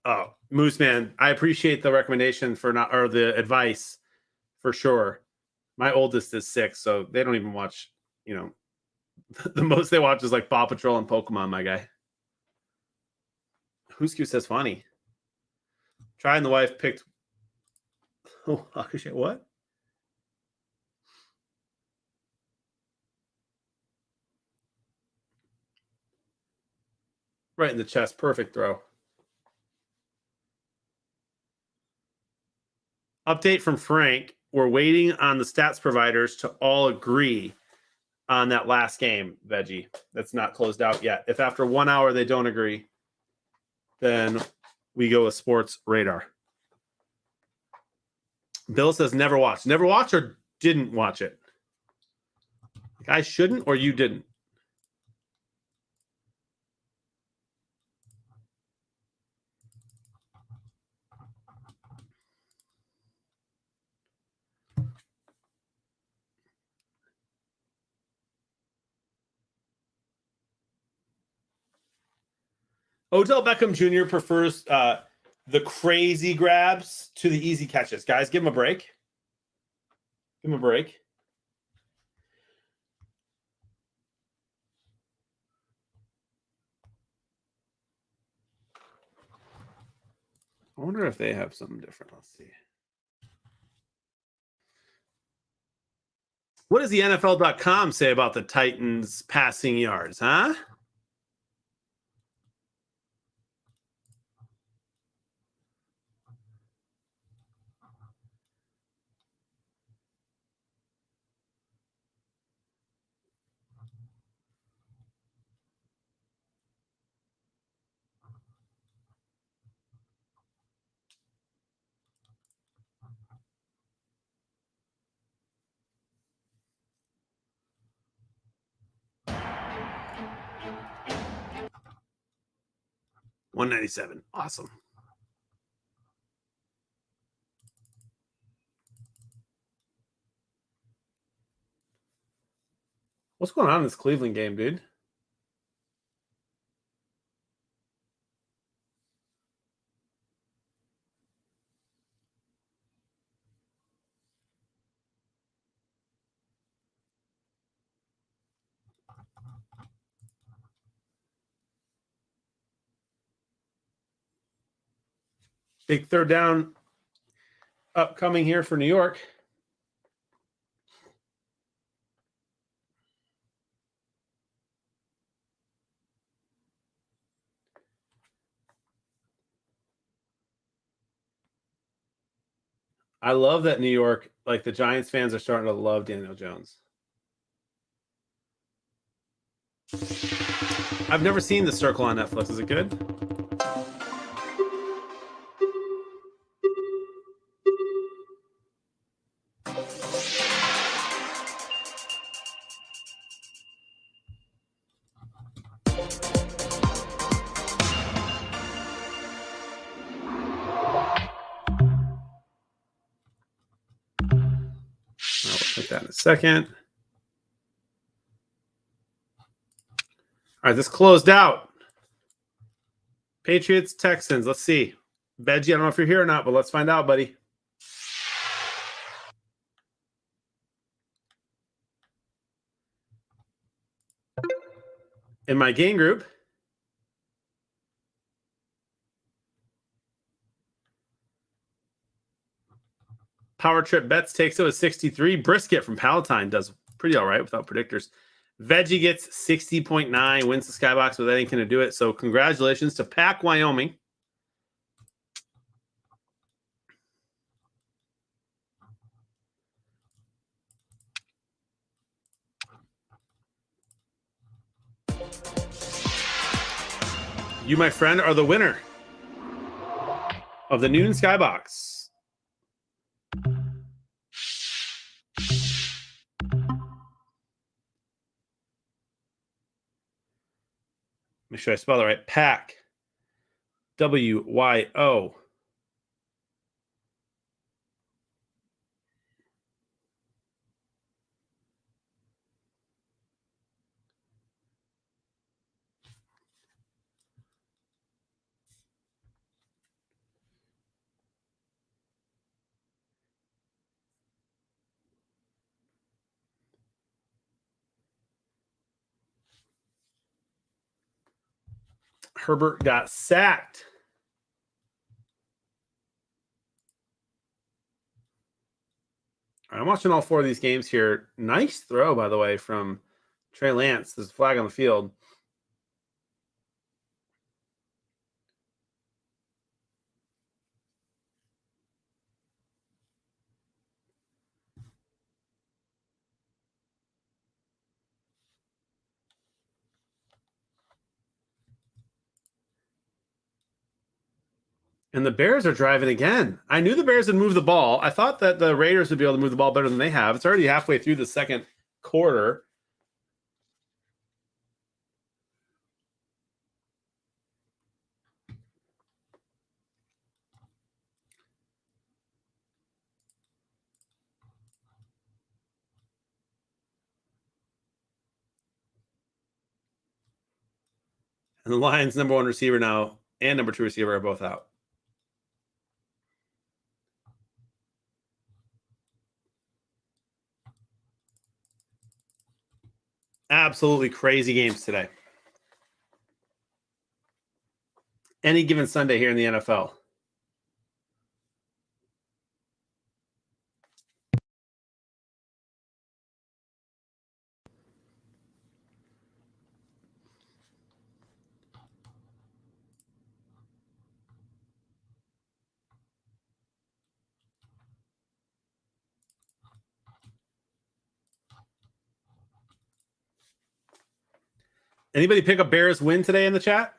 Oh, Moose Man, I appreciate the recommendation for not, or the advice for sure. My oldest is 6, so they don't even watch, you know, the most they watch is like Paw Patrol and Pokemon, my guy. Who's says funny. Try and the wife picked. Oh, shit, what? Right in the chest. Perfect throw. Update from Frank. We're waiting on the stats providers to all agree on that last game, Veggie. That's not closed out yet. If after 1 hour they don't agree, then we go with Sports Radar. Bill says never watch. Never watch or didn't watch it? I shouldn't or you didn't? Odell Beckham Jr. prefers the crazy grabs to the easy catches. Guys, give him a break. Give him a break. I wonder if they have something different. Let's see. What does the NFL.com say about the Titans passing yards, huh? $197. Awesome. What's going on in this Cleveland game, dude? Big third down upcoming here for New York. I love that New York, like the Giants fans are starting to love Daniel Jones. I've never seen The Circle on Netflix. Is it good? That in a second. All right, this closed out. Patriots, Texans. Let's see. Veggie, I don't know if you're here or not, but let's find out, buddy. In my game group, Power Trip Bets takes it with 63. Brisket from Palatine does pretty all right without predictors. Veggie gets 60.9, wins the Skybox with anything to do it. So congratulations to Pack Wyoming. You, my friend, are the winner of the Noon Skybox. Make sure I spell it right. Pack. W-Y-O. Herbert got sacked. I'm watching all 4 of these games here. Nice throw, by the way, from Trey Lance. There's a flag on the field. And the Bears are driving again. I knew the Bears would move the ball. I thought that the Raiders would be able to move the ball better than they have. It's already halfway through the second quarter. And the Lions' number 1 receiver now and number 2 receiver are both out. Absolutely crazy games today. Any given Sunday here in the NFL. Anybody pick a Bears win today in the chat?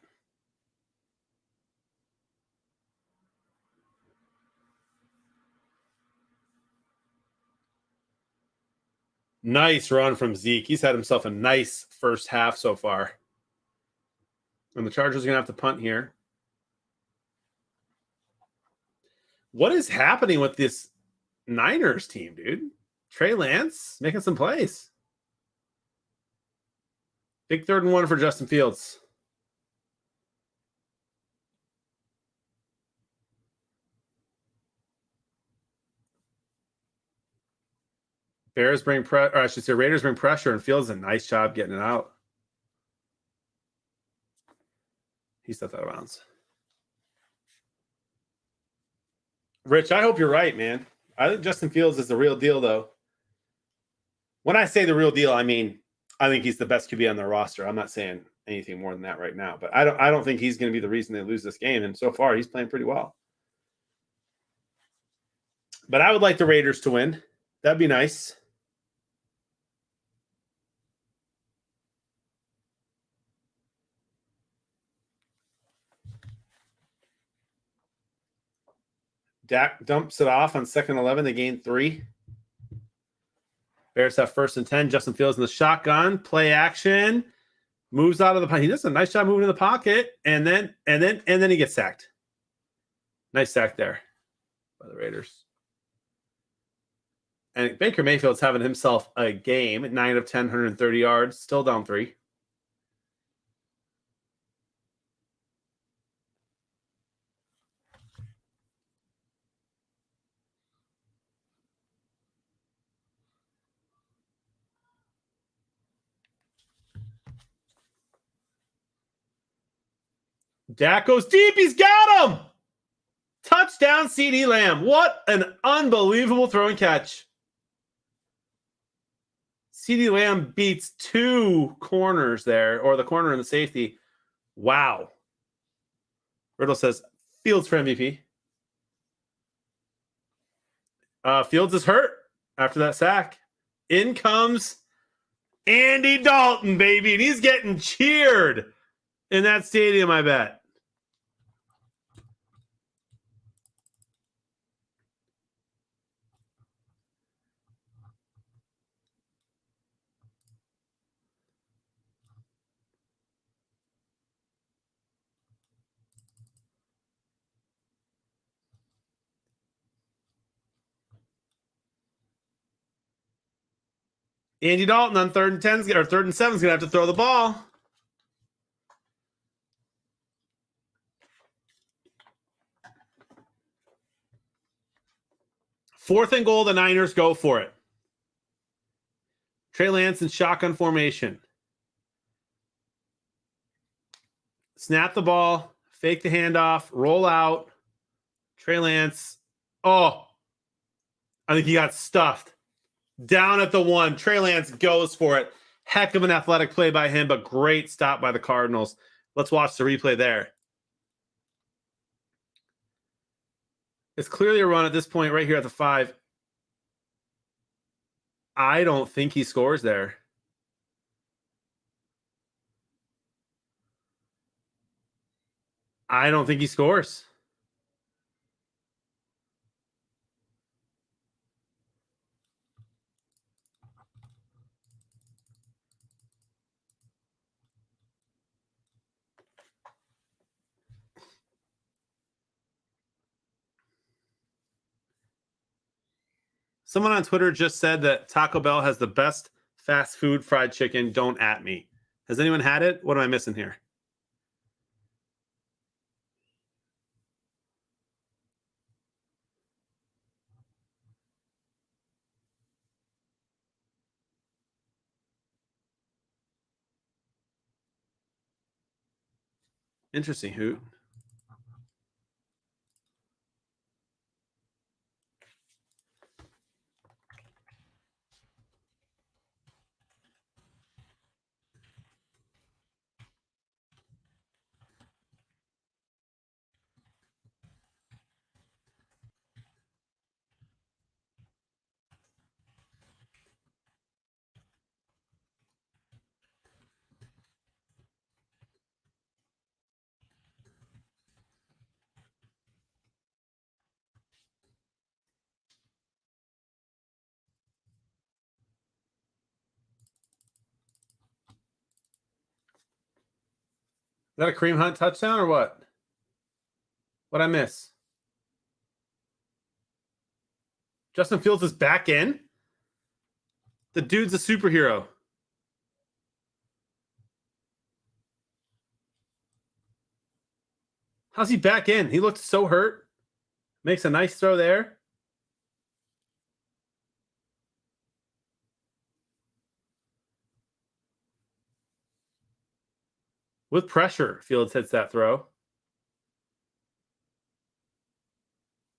Nice run from Zeke. He's had himself a nice first half so far. And the Chargers are going to have to punt here. What is happening with this Niners team, dude? Trey Lance making some plays. Big 3rd and 1 for Justin Fields. Raiders bring pressure, and Fields does a nice job getting it out. He stepped out of bounds. Rich, I hope you're right, man. I think Justin Fields is the real deal, though. When I say the real deal, I mean I think he's the best QB on their roster. I'm not saying anything more than that right now, but I don't think he's going to be the reason they lose this game. And so far, he's playing pretty well. But I would like the Raiders to win. That'd be nice. Dak dumps it off on 2nd and 11. They gain 3. Bears have 1st and 10. Justin Fields in the shotgun. Play action. Moves out of the pocket. He does a nice job moving in the pocket. And then he gets sacked. Nice sack there by the Raiders. And Baker Mayfield's having himself a game at 9 of 10, 130 yards. Still down 3. Dak goes deep. He's got him. Touchdown, CeeDee Lamb. What an unbelievable throw and catch. CeeDee Lamb beats 2 corners there, or the corner and the safety. Wow. Riddle says, Fields for MVP. Fields is hurt after that sack. In comes Andy Dalton, baby, and he's getting cheered in that stadium, I bet. Andy Dalton on 3rd and 10's or 3rd and 7's gonna have to throw the ball. Fourth and goal, the Niners go for it. Trey Lance in shotgun formation. Snap the ball, fake the handoff, roll out. Trey Lance. Oh, I think he got stuffed. Down at the 1. Trey Lance goes for it. Heck of an athletic play by him, but great stop by the Cardinals. Let's watch the replay there. It's clearly a run at this point right here at the 5. I don't think he scores there. I don't think he scores. Someone on Twitter just said that Taco Bell has the best fast food fried chicken. Don't at me. Has anyone had it? What am I missing here? Interesting, Hoot. Is that a Kareem Hunt touchdown or what? What'd I miss? Justin Fields is back in? The dude's a superhero. How's he back in? He looked so hurt. Makes a nice throw there. With pressure, Fields hits that throw.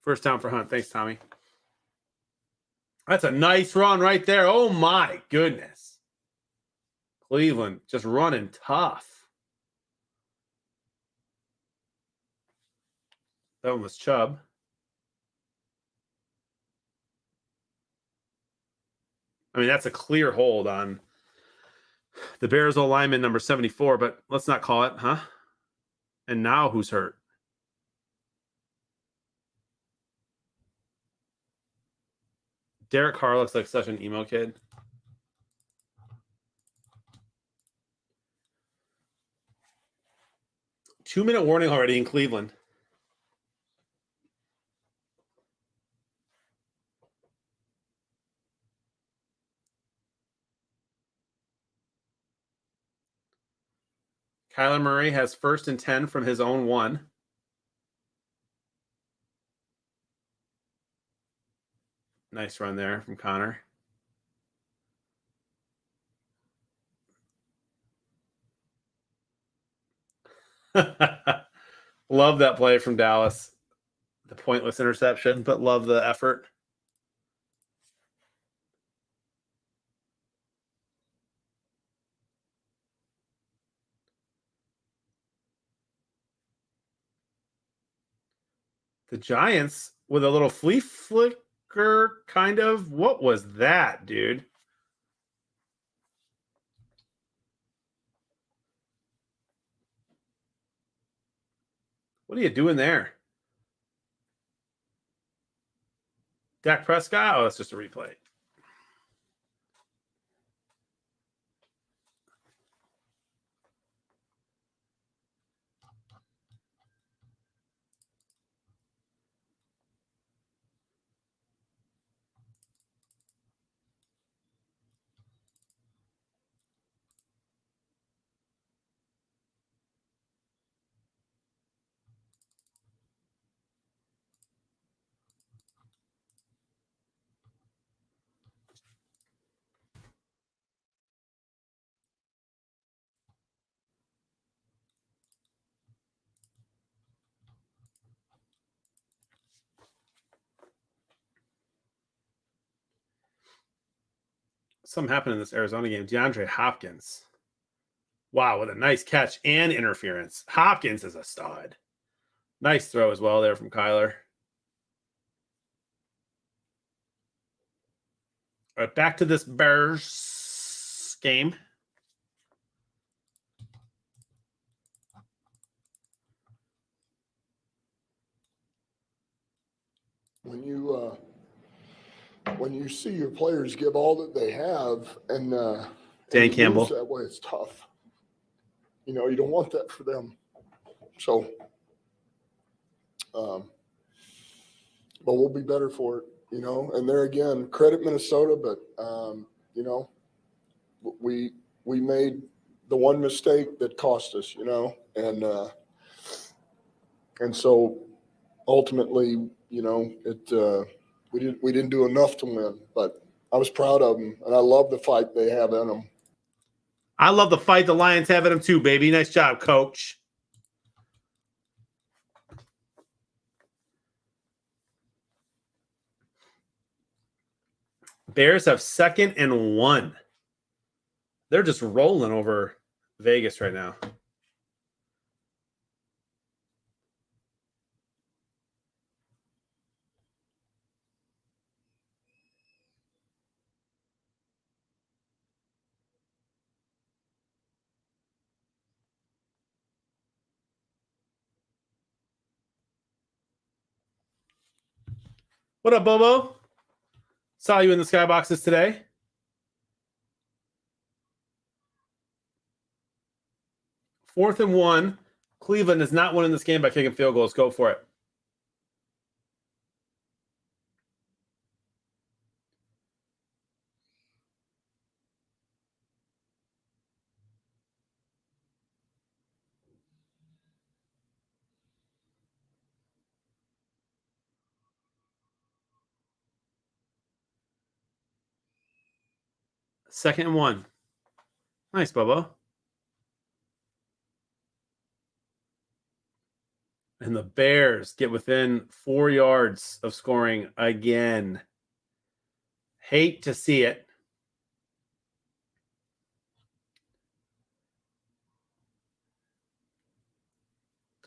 First down for Hunt. Thanks, Tommy. That's a nice run right there. Oh, my goodness. Cleveland just running tough. That one was Chubb. I mean, that's a clear hold on the Bears O lineman number 74, but let's not call it, huh? And now who's hurt? Derek Carr looks like such an emo kid. Two-minute warning already in Cleveland. Kyler Murray has 1st and 10 from his own 1. Nice run there from Connor. Love that play from Dallas. The pointless interception, but love the effort. The Giants with a little flea flicker, kind of. What was that, dude? What are you doing there? Dak Prescott? Oh, that's just a replay. Something happened in this Arizona game. DeAndre Hopkins. Wow, with a nice catch and interference. Hopkins is a stud. Nice throw as well there from Kyler. All right, back to this Bears game. When you see your players give all that they have and Dan Campbell that way, it's tough. You know, you don't want that for them. So, but we'll be better for it. You know, and there again, credit Minnesota, but you know, we made the one mistake that cost us. You know, and so ultimately, you know, we didn't do enough to win, but I was proud of them, and I love the fight they have in them. I love the fight the Lions have in them too, baby. Nice job, coach. Bears have 2nd and 1. They're just rolling over Vegas right now. What up, Bobo? Saw you in the skyboxes today. Fourth and 1. Cleveland is not winning this game by kicking field goals. Go for it. Second and 1. Nice, Bubba. And the Bears get within 4 yards of scoring again. Hate to see it.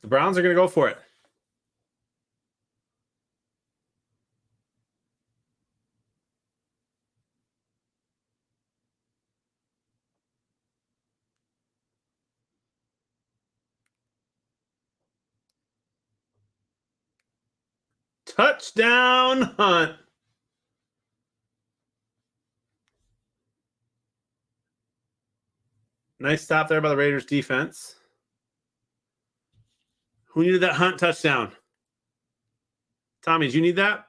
The Browns are going to go for it. Touchdown Hunt. Nice stop there by the Raiders defense. Who needed that Hunt touchdown? Tommy, did you need that?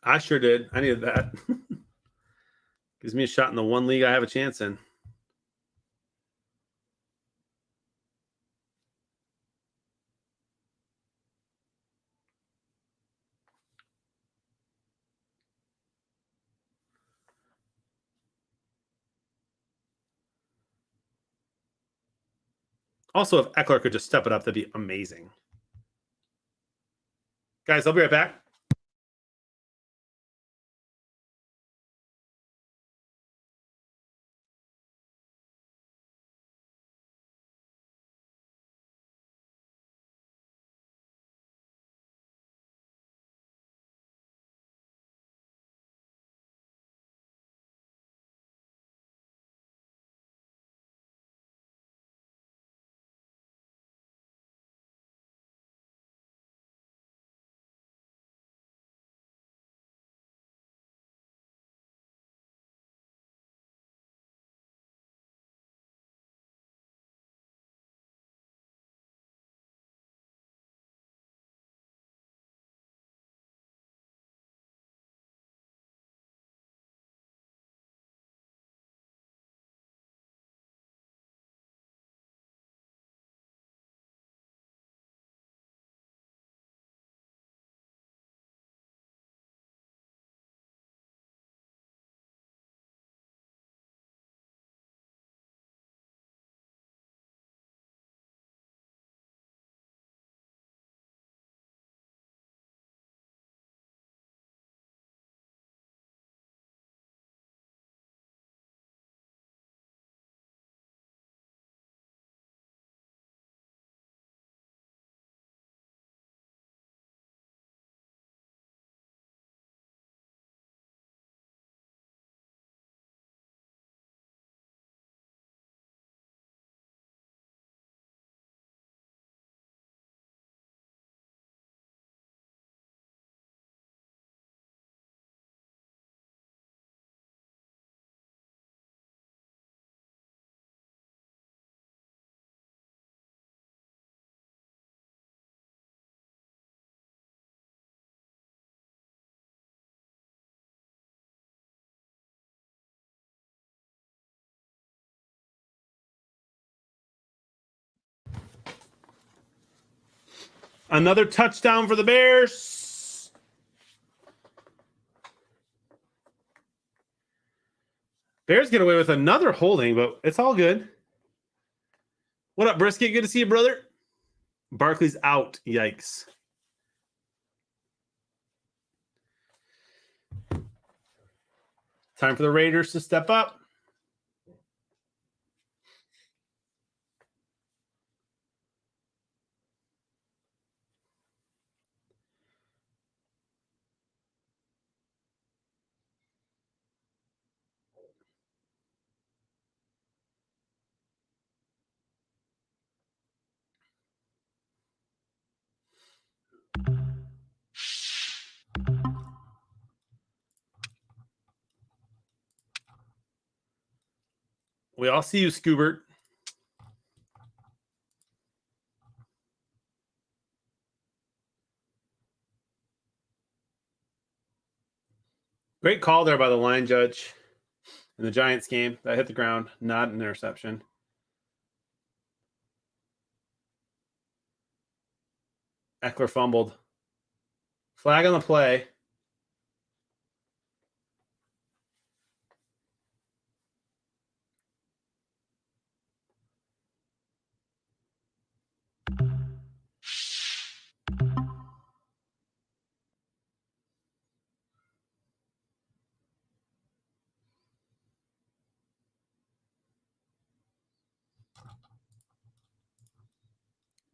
I sure did. I needed that. Gives me a shot in the one league I have a chance in. Also, if Eckler could just step it up, that'd be amazing. Guys, I'll be right back. Another touchdown for the Bears. Bears get away with another holding, but it's all good. What up, Brisket? Good to see you, brother. Barkley's out. Yikes. Time for the Raiders to step up. We all see you, Scoobert. Great call there by the line judge in the Giants game. That hit the ground, not an interception. Eckler fumbled. Flag on the play.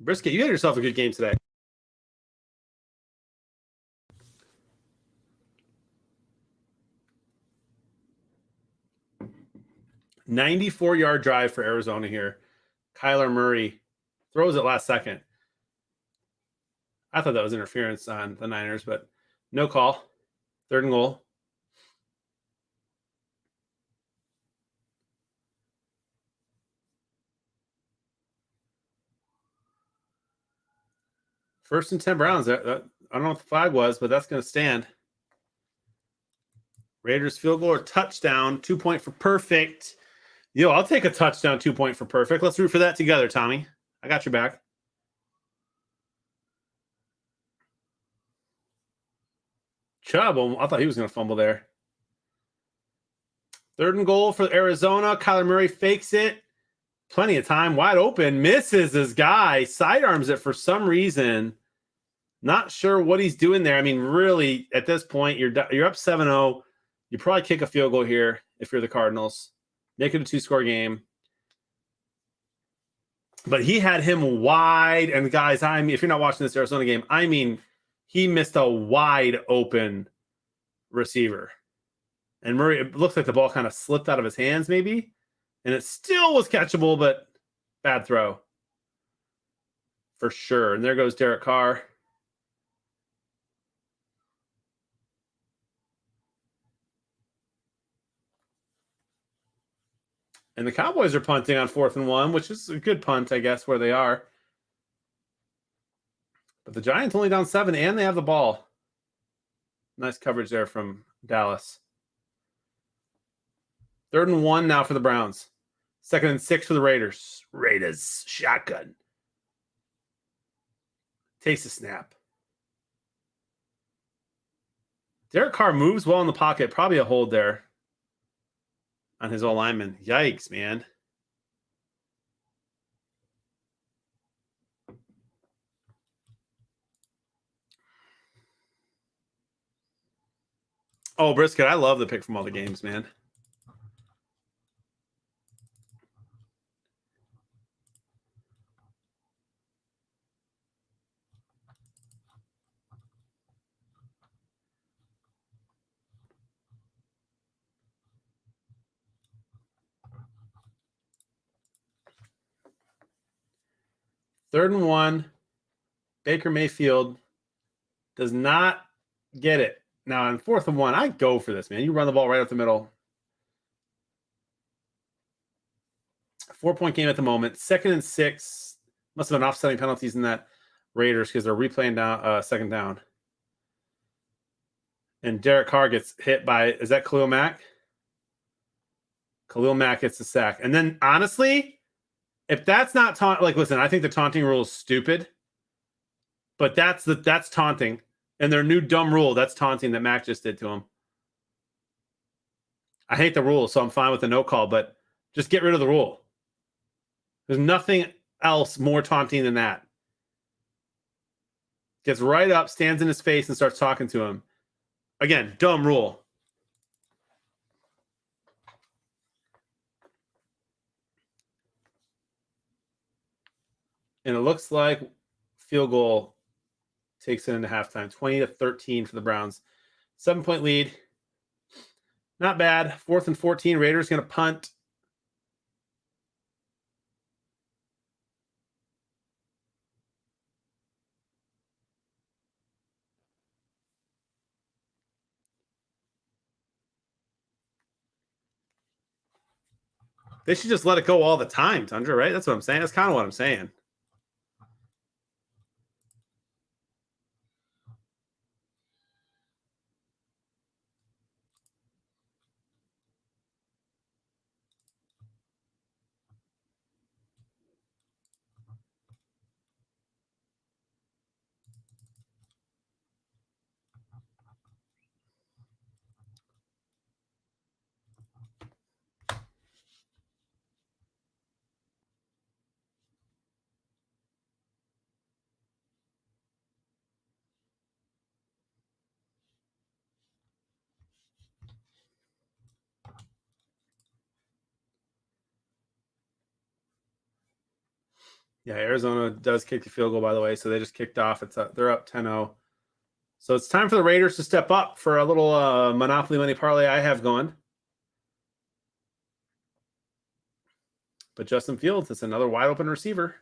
Brisket, you had yourself a good game today. "94-yard drive for Arizona here. Kyler Murray throws it last second. I thought that was interference on the Niners, but no call. 3rd and goal. First and 10 Browns. I don't know what the flag was, but that's going to stand. Raiders field goal or touchdown. 2-point for perfect. Yo, I'll take a touchdown 2-point for perfect. Let's root for that together, Tommy. I got your back. Chubb, I thought he was going to fumble there. 3rd and goal for Arizona. Kyler Murray fakes it. Plenty of time, wide open. Misses his guy. Sidearms it for some reason. Not sure what he's doing there. I mean, really, at this point, you're up 7-0. You probably kick a field goal here if you're the Cardinals. Make it a 2-score game. But he had him wide. And guys, if you're not watching this Arizona game, I mean, he missed a wide open receiver. And Murray, it looks like the ball kind of slipped out of his hands maybe. And it still was catchable, but bad throw. For sure. And there goes Derek Carr. And the Cowboys are punting on 4th and 1, which is a good punt, I guess, where they are. But the Giants only down 7, and they have the ball. Nice coverage there from Dallas. 3rd and 1 now for the Browns. 2nd and 6 for the Raiders. Raiders shotgun. Takes a snap. Derek Carr moves well in the pocket. Probably a hold there on his old lineman. Yikes, man. Oh, Brisket, I love the pick from all the games, man. Third and 1. Baker Mayfield does not get it. Now, on 4th and 1, I go for this, man. You run the ball right up the middle. 4-point game at the moment. 2nd and 6. Must have been offsetting penalties in that Raiders because they're replaying down 2nd down. And Derek Carr gets hit by, is that Khalil Mack? Khalil Mack gets the sack. And then, honestly, if that's not taunt, like, listen, I think the taunting rule is stupid. But that's taunting. And their new dumb rule, that's taunting that Mac just did to him. I hate the rule, so I'm fine with the no call, but just get rid of the rule. There's nothing else more taunting than that. Gets right up, stands in his face, and starts talking to him. Again, dumb rule. And it looks like field goal takes it into halftime. 20-13 for the Browns. 7-point lead. Not bad. 4th and 14. Raiders going to punt. They should just let it go all the time, Tundra, right? That's what I'm saying. That's kind of what I'm saying. Yeah, Arizona does kick the field goal, by the way, so they just kicked off. They're up 10-0. So it's time for the Raiders to step up for a little Monopoly Money parlay I have going. But Justin Fields, it's another wide open receiver.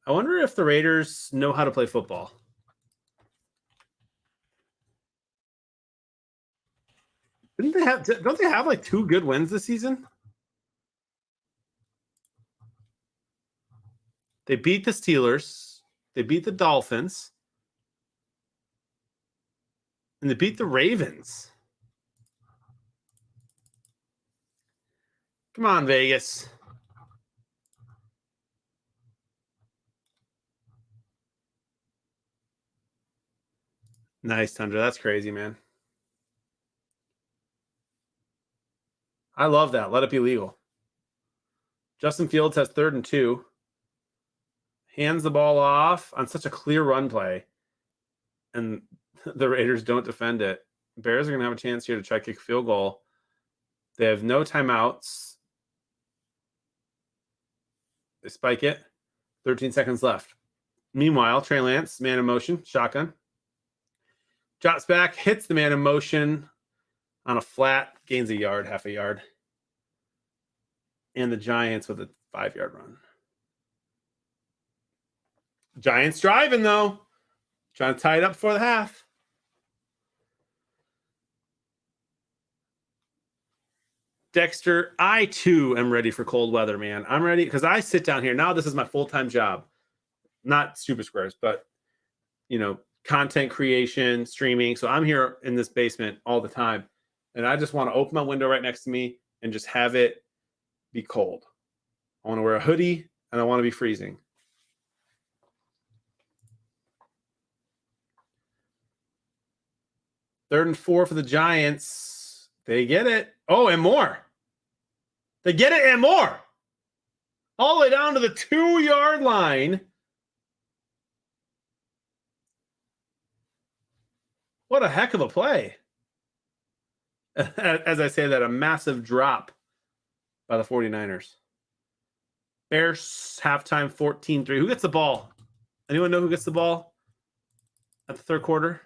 I wonder if the Raiders know how to play football. Don't they have like 2 good wins this season? They beat the Steelers. They beat the Dolphins. And they beat the Ravens. Come on, Vegas. Nice, Tundra. That's crazy, man. I love that. Let it be legal. Justin Fields has 3rd and 2. Hands the ball off on such a clear run play. And the Raiders don't defend it. Bears are going to have a chance here to try to kick a field goal. They have no timeouts. They spike it. 13 seconds left. Meanwhile, Trey Lance, man in motion, shotgun. Drops back, hits the man in motion on a flat, gains a yard, half a yard. And the Giants with a 5-yard run. Giants driving, though. Trying to tie it up before the half. Dexter, I too am ready for cold weather, man. I'm ready because I sit down here. Now this is my full-time job. Not Super Squares, but, content creation, streaming. So I'm here in this basement all the time. And I just want to open my window right next to me and just have it be cold. I want to wear a hoodie and I want to be freezing. Third and 4 for the Giants. They get it. Oh, and more. They get it and more. All the way down to the 2-yard line. What a heck of a play. As I say that, a massive drop by the 49ers. Bears halftime 14-3. Who gets the ball? Anyone know who gets the ball at the third quarter?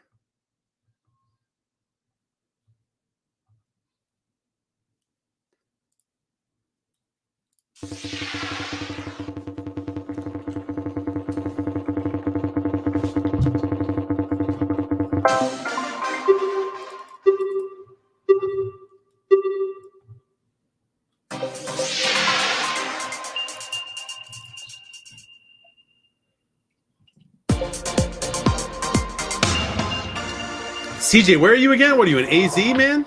CJ, where are you again? What are you in AZ, man?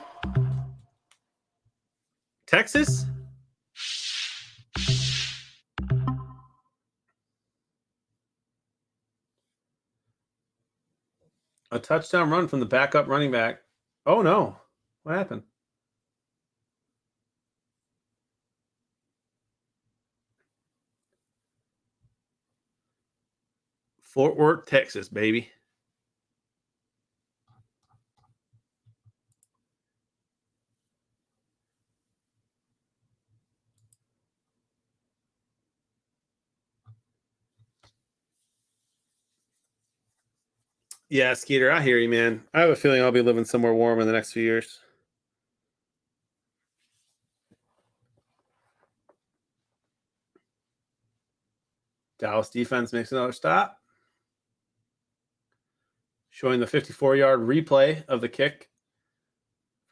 Texas? touchdown run from the backup running back. Oh, no. What happened? Fort Worth, Texas, baby. Yeah, Skeeter, I hear you, man. I have a feeling I'll be living somewhere warm in the next few years. Dallas defense makes another stop. Showing the 54-yard replay of the kick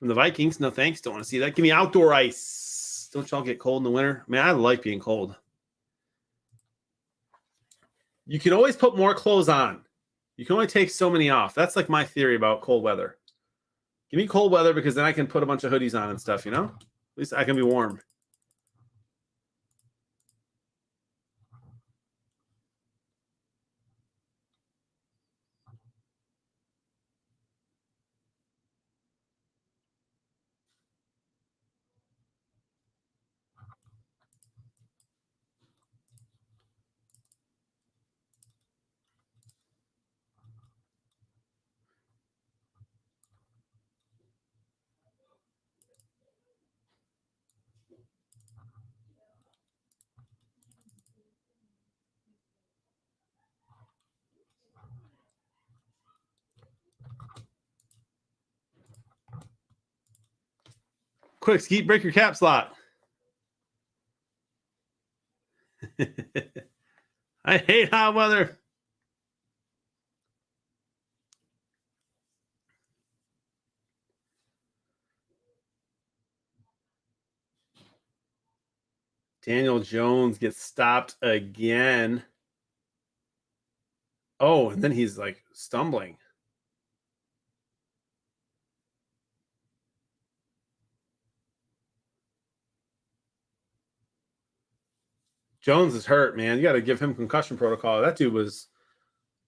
from the Vikings. No thanks. Don't want to see that. Give me outdoor ice. Don't y'all get cold in the winter? Man, I like being cold. You can always put more clothes on. You can only take so many off. That's like my theory about cold weather. Give me cold weather because then I can put a bunch of hoodies on and stuff, you know? At least I can be warm. Quick, Skeet, break your cap slot. I hate hot weather. Daniel Jones gets stopped again. Oh, and then he's like stumbling. Jones is hurt, man. You got to give him concussion protocol. That dude was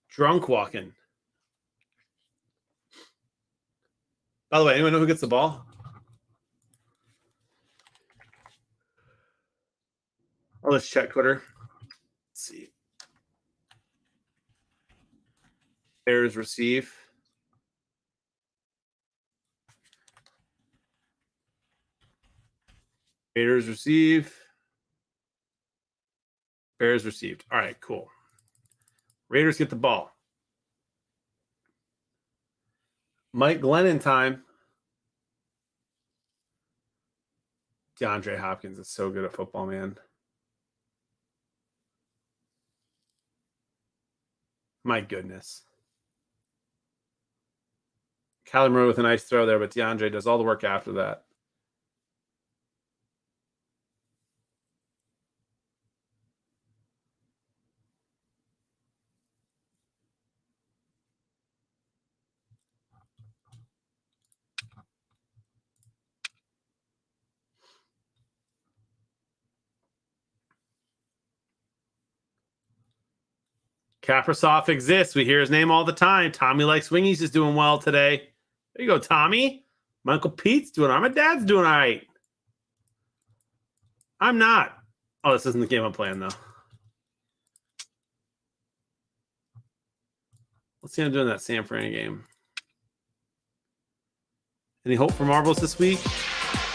drunk walking. By the way, anyone know who gets the ball? Oh, let's check Twitter. Let's see. Bears receive. Raiders receive. Bears received. All right, cool. Raiders get the ball. Mike Glennon time. DeAndre Hopkins is so good at football, man. My goodness. Kyler Murray with a nice throw there, but DeAndre does all the work after that. Kaprasov exists. We hear his name all the time. Tommy Likes Wingies is doing well today. There you go, Tommy. My Uncle Pete's doing all right. My dad's doing all right. I'm not. Oh, this isn't the game I'm playing, though. Let's see how I'm doing that San Fran game. Any hope for marbles this week?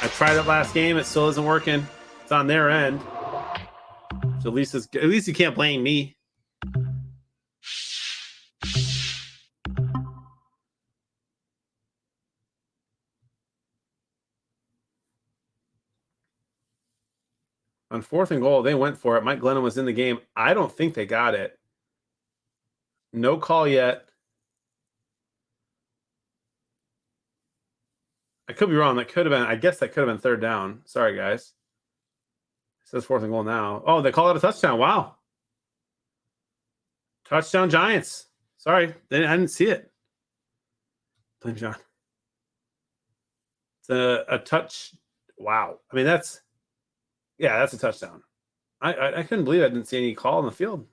I tried it last game. It still isn't working. It's on their end. So at least you can't blame me. On 4th and goal, they went for it. Mike Glennon was in the game. I don't think they got it. No call yet. I could be wrong. That could have been, I guess that could have been 3rd down. Sorry, guys. It says 4th and goal now. Oh, they call it a touchdown. Wow. Touchdown Giants. Sorry, I didn't see it. Blame John. It's a touch. Wow. I mean, that's a touchdown. I couldn't believe I didn't see any call on the field.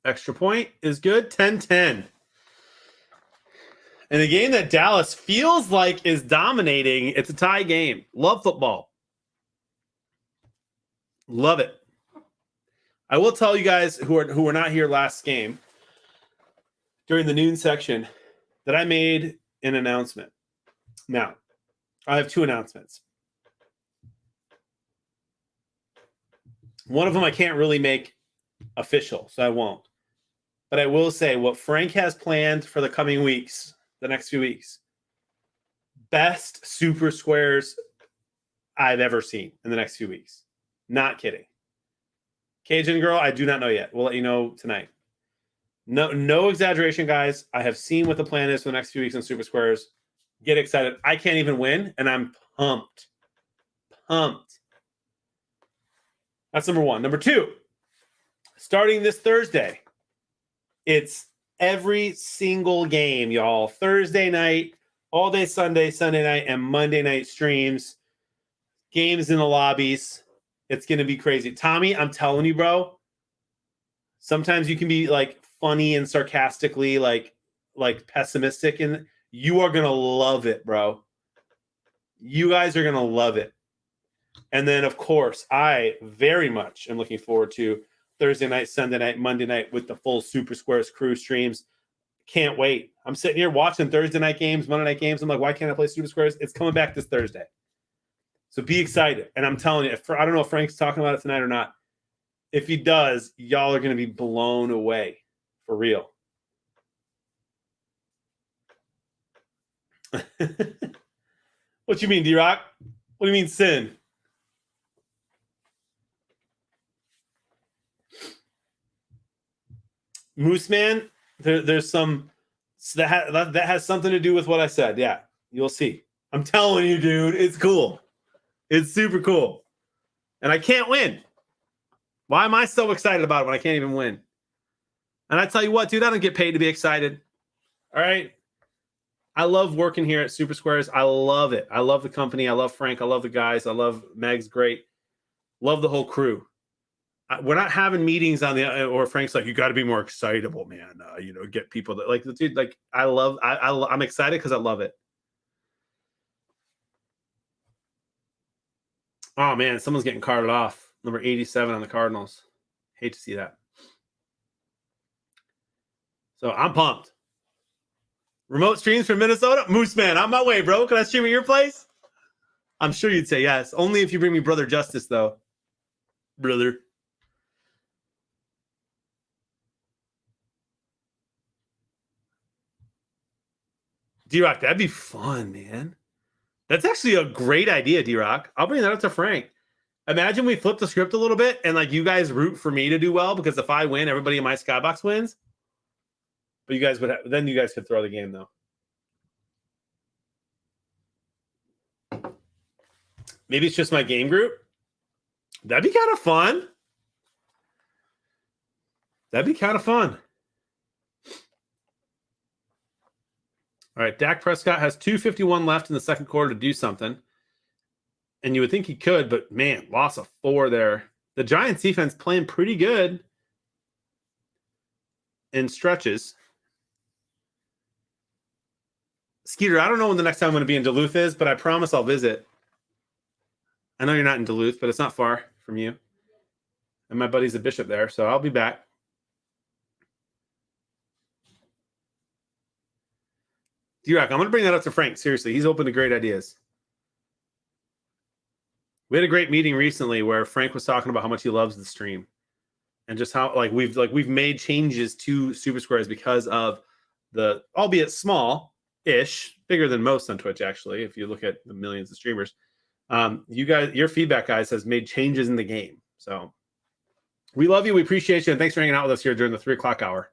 Extra point is good. 10-10. And a game that Dallas feels like is dominating. It's a tie game. Love football. Love it. I will tell you guys who were not here last game during the noon section that I made an announcement. Now, I have 2 announcements. One of them I can't really make official, so I won't. But I will say what Frank has planned for the coming weeks, the next few weeks. Best Super Squares I've ever seen in the next few weeks. Not kidding. Cajun Girl, I do not know yet. We'll let you know tonight. No exaggeration, guys. I have seen what the plan is for the next few weeks in Super Squares. Get excited. I can't even win, and I'm pumped. Pumped. That's number 1. Number 2, starting this Thursday, it's every single game, y'all. Thursday night, all day Sunday, Sunday night, and Monday night streams. Games in the lobbies. It's going to be crazy. Tommy, I'm telling you, bro, sometimes you can be like funny and sarcastically like pessimistic, and you are going to love it, bro. You guys are going to love it. And then, of course, I very much am looking forward to Thursday night, Sunday night, Monday night with the full Super Squares crew streams. Can't wait. I'm sitting here watching Thursday night games, Monday night games. I'm like, why can't I play Super Squares? It's coming back this Thursday. So be excited. And I'm telling you, I don't know if Frank's talking about it tonight or not. If he does, y'all are going to be blown away. For real. What you mean, D-Rock? What do you mean, sin? Moose Man, there's some that has something to do with what I said. Yeah, you'll see. I'm telling you, dude, it's cool. It's super cool. And I can't win. Why am I so excited about it when I can't even win? And I tell you what, dude, I don't get paid to be excited. All right? I love working here at Super Squares. I love it. I love the company. I love Frank. I love the guys. I love Meg's great. Love the whole crew. We're not having meetings on the, or Frank's like, you got to be more excitable, man. Get people that like, dude, like I'm excited because I love it. Oh man, someone's getting carted off. Number 87 on the Cardinals. Hate to see that. So I'm pumped. Remote streams from Minnesota? Moose Man, on my way, bro. Can I stream at your place? I'm sure you'd say yes. Only if you bring me Brother Justice, though. Brother. D-Rock, that'd be fun, man. That's actually a great idea, D-Rock. I'll bring that up to Frank. Imagine we flip the script a little bit and like you guys root for me to do well because if I win, everybody in my skybox wins. But you guys would then you guys could throw the game though. Maybe it's just my game group. That'd be kind of fun. That'd be kind of fun. All right, Dak Prescott has 2:51 left in the second quarter to do something. And you would think he could, but man, loss of 4 there. The Giants defense playing pretty good in stretches. Skeeter, I don't know when the next time I'm going to be in Duluth is, but I promise I'll visit. I know you're not in Duluth, but it's not far from you. And my buddy's a bishop there, so I'll be back. D-Rock, I'm going to bring that up to Frank. Seriously, he's open to great ideas. We had a great meeting recently where Frank was talking about how much he loves the stream and just how we've made changes to Super Squares because of the, albeit small-ish, bigger than most on Twitch actually, if you look at the millions of streamers. You guys, your feedback, guys, has made changes in the game. So we love you. We appreciate you. And thanks for hanging out with us here during the 3 o'clock hour.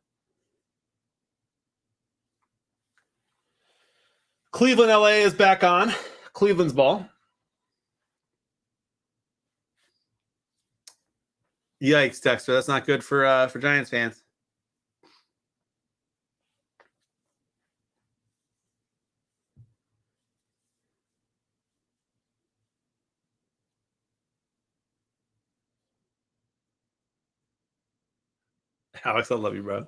Cleveland, LA is back on. Cleveland's ball. Yikes, Dexter. That's not good for Giants fans. Alex, I love you, bro.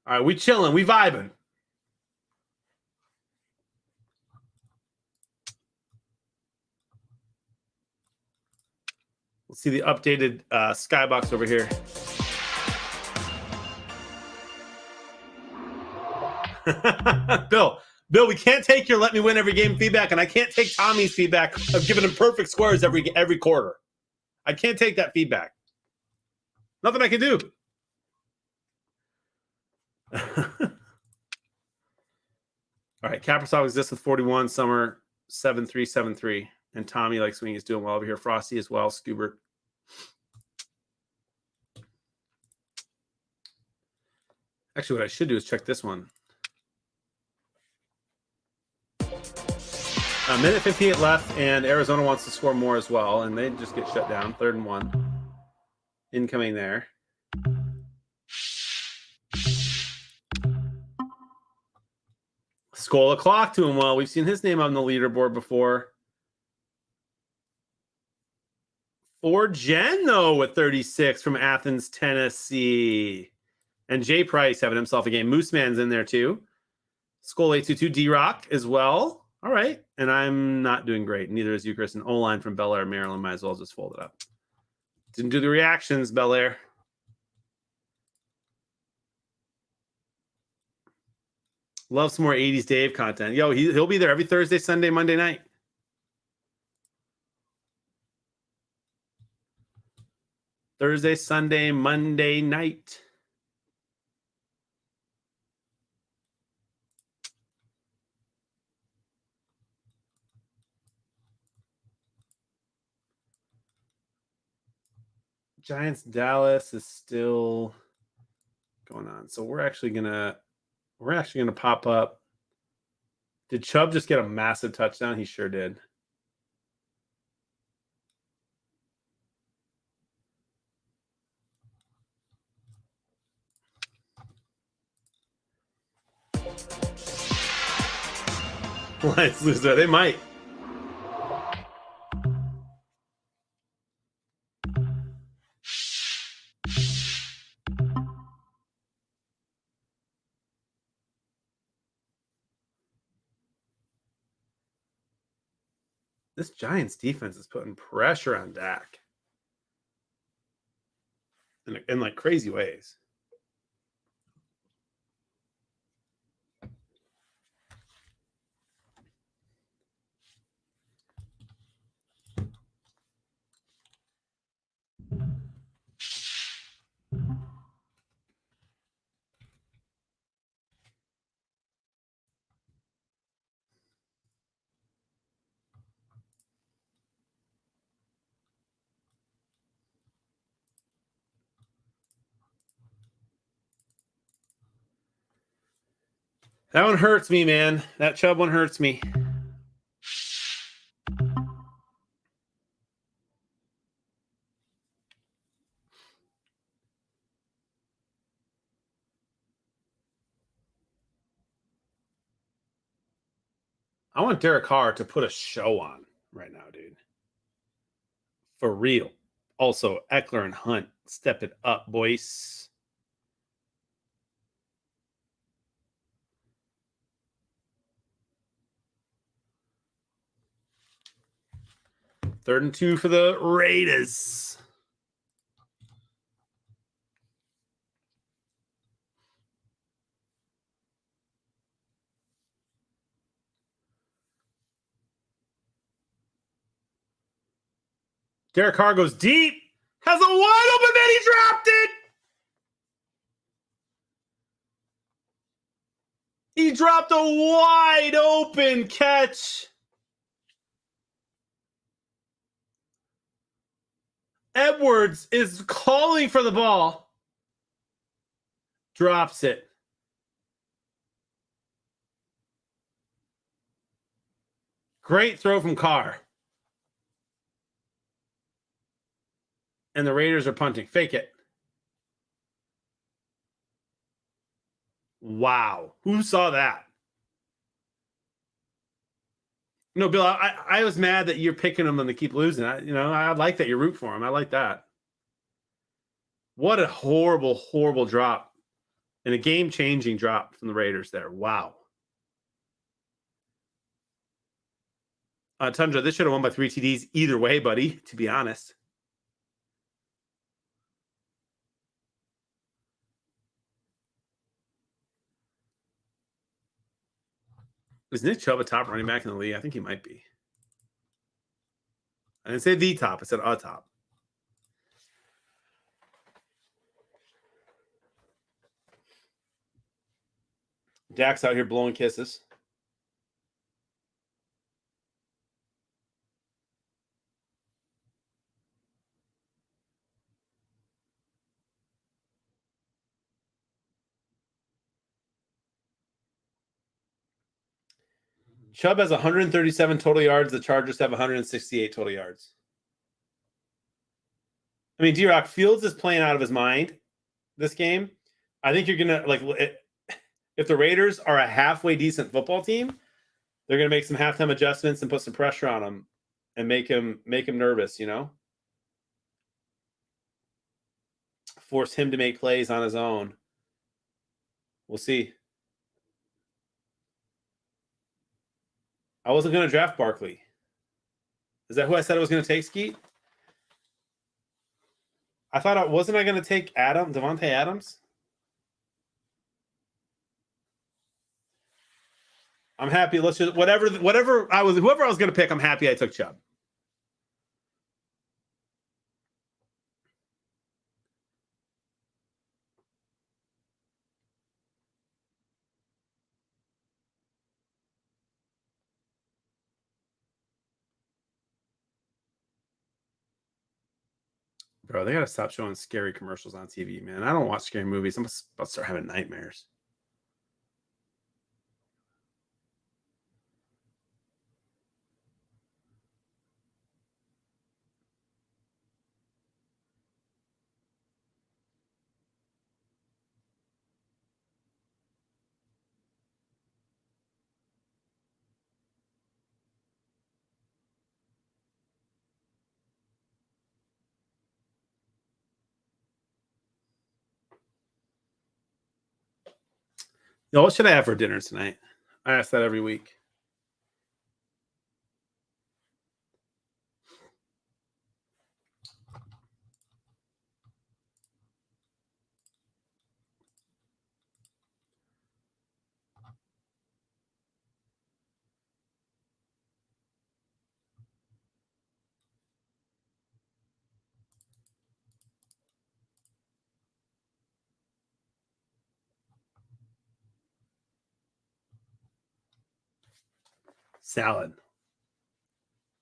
All right, we chilling, we vibing. Let's see the updated skybox over here. Bill, we can't take your let me win every game feedback, and I can't take Tommy's feedback of giving him perfect scores every quarter. I can't take that feedback. Nothing I can do. All right, Kaprasov exists with 41, Summer 7-3-7-3, and Tommy like swinging is doing well over here. Frosty as well, Scubert. Actually, what I should do is check this one. A minute 58 left, and Arizona wants to score more as well, and they just get shut down. 3rd and 1. Incoming there. Scola clock to him well. We've seen his name on the leaderboard before. For Geno with 36 from Athens, Tennessee. And Jay Price having himself a game. Mooseman's in there too. Skull 822 D-Rock as well. All right. And I'm not doing great. Neither is you, Chris. And O-line from Bel Air, Maryland. Might as well just fold it up. Didn't do the reactions, Bel Air. Love some more 80s Dave content. Yo, he'll be there every Thursday, Sunday, Monday night. Thursday, Sunday, Monday night. Giants Dallas is still going on. So we're actually gonna pop up. Did Chubb just get a massive touchdown? He sure did. Lions lose there. They might. This Giants defense is putting pressure on Dak in like crazy ways. That one hurts me, man. That Chubb one hurts me. I want Derek Carr to put a show on right now, dude. For real. Also, Eckler and Hunt, step it up, boys. Third and 2 for the Raiders. Derek Carr goes deep. Has a wide open man. He dropped it. He dropped a wide open catch. Edwards is calling for the ball. Drops it. Great throw from Carr. And the Raiders are punting. Fake it. Wow. Who saw that? No, Bill, I was mad that you're picking them and they keep losing. I like that you root for them. I like that. What a horrible, horrible drop. And a game-changing drop from the Raiders there. Wow. Tundra, this should have won by 3 TDs either way, buddy, to be honest. Is Nick Chubb a top running back in the league? I think he might be. I didn't say the top. I said a top. Dak's out here blowing kisses. Chubb has 137 total yards. The Chargers have 168 total yards. I mean, D-Rock, Fields is playing out of his mind this game. I think you're going to, like, if the Raiders are a halfway decent football team, they're going to make some halftime adjustments and put some pressure on him and make him nervous, you know? Force him to make plays on his own. We'll see. I wasn't going to draft Barkley. Is that who I said I was going to take, Skeet? I thought wasn't I going to take Devontae Adams? I'm happy. Let's just whoever I was going to pick, I'm happy I took Chubb. Bro, they gotta stop showing scary commercials on TV, man. I don't watch scary movies. I'm about to start having nightmares. Yo, what should I have for dinner tonight? I ask that every week. Salad.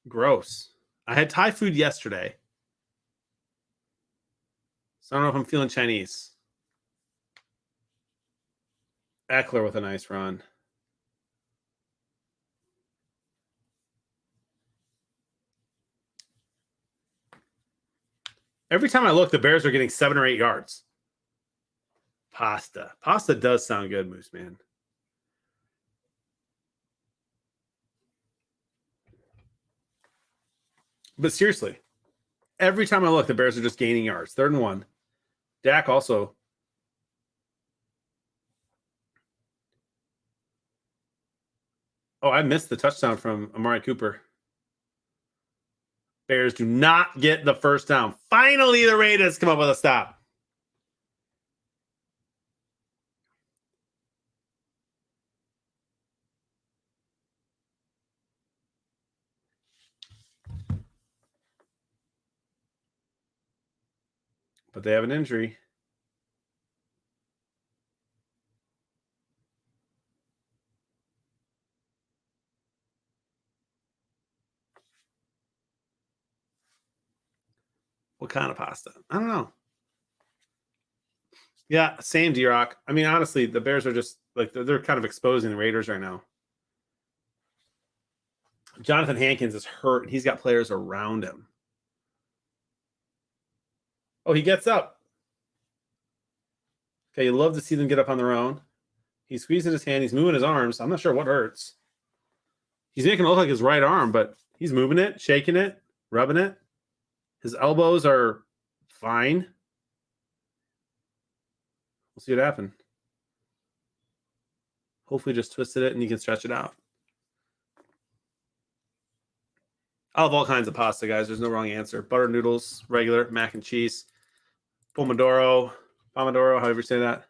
Gross. I had Thai food yesterday. So I don't know if I'm feeling Chinese. Eckler with a nice run. Every time I look, the Bears are getting 7 or 8 yards. Pasta. Pasta does sound good, Moose Man. But seriously, every time I look, the Bears are just gaining yards. 3rd and 1. Dak also. Oh, I missed the touchdown from Amari Cooper. Bears do not get the first down. Finally, the Raiders come up with a stop. But they have an injury. What kind of pasta? I don't know. Yeah, same, D-Rock. I mean, honestly, the Bears are just like they're kind of exposing the Raiders right now. Jonathan Hankins is hurt, and he's got players around him. Oh, he gets up. Okay, you love to see them get up on their own. He's squeezing his hand. He's moving his arms. I'm not sure what hurts. He's making it look like his right arm, but he's moving it, shaking it, rubbing it. His elbows are fine. We'll see what happens. Hopefully just twisted it and you can stretch it out. I'll have all kinds of pasta, guys. There's no wrong answer. Butter noodles, regular, mac and cheese, pomodoro, however you say that.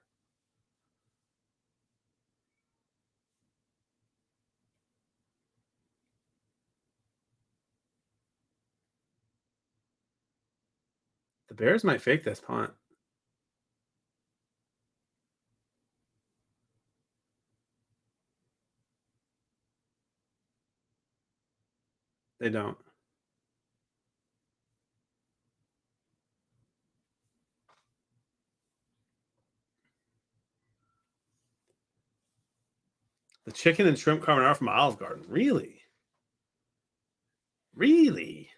The Bears might fake this punt. They don't. The chicken and shrimp carbonara from Olive Garden. Really? Really?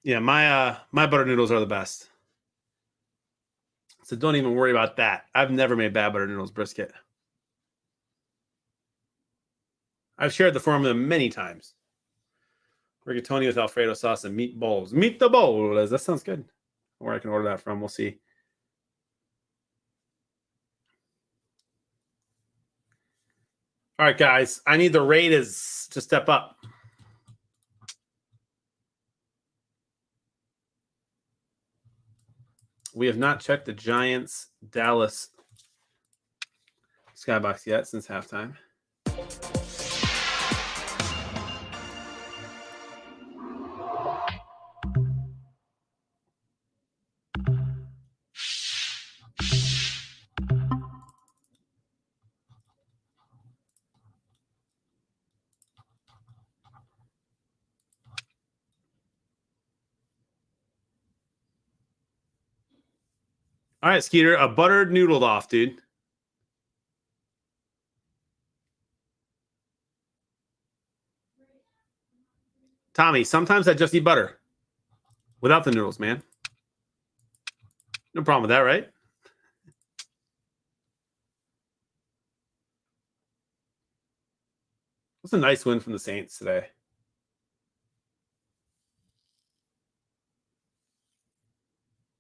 Yeah, my butter noodles are the best. So don't even worry about that. I've never made bad butter noodles brisket. I've shared the formula many times. Rigatoni with Alfredo sauce and meatballs. Meatballs. That sounds good. Where I can order that from, we'll see. All right, guys. I need the Raiders to step up. We have not checked the Giants Dallas skybox yet since halftime. All right, Skeeter, a buttered noodled off, dude. Tommy, sometimes I just eat butter without the noodles, man. No problem with that, right? That's a nice win from the Saints today.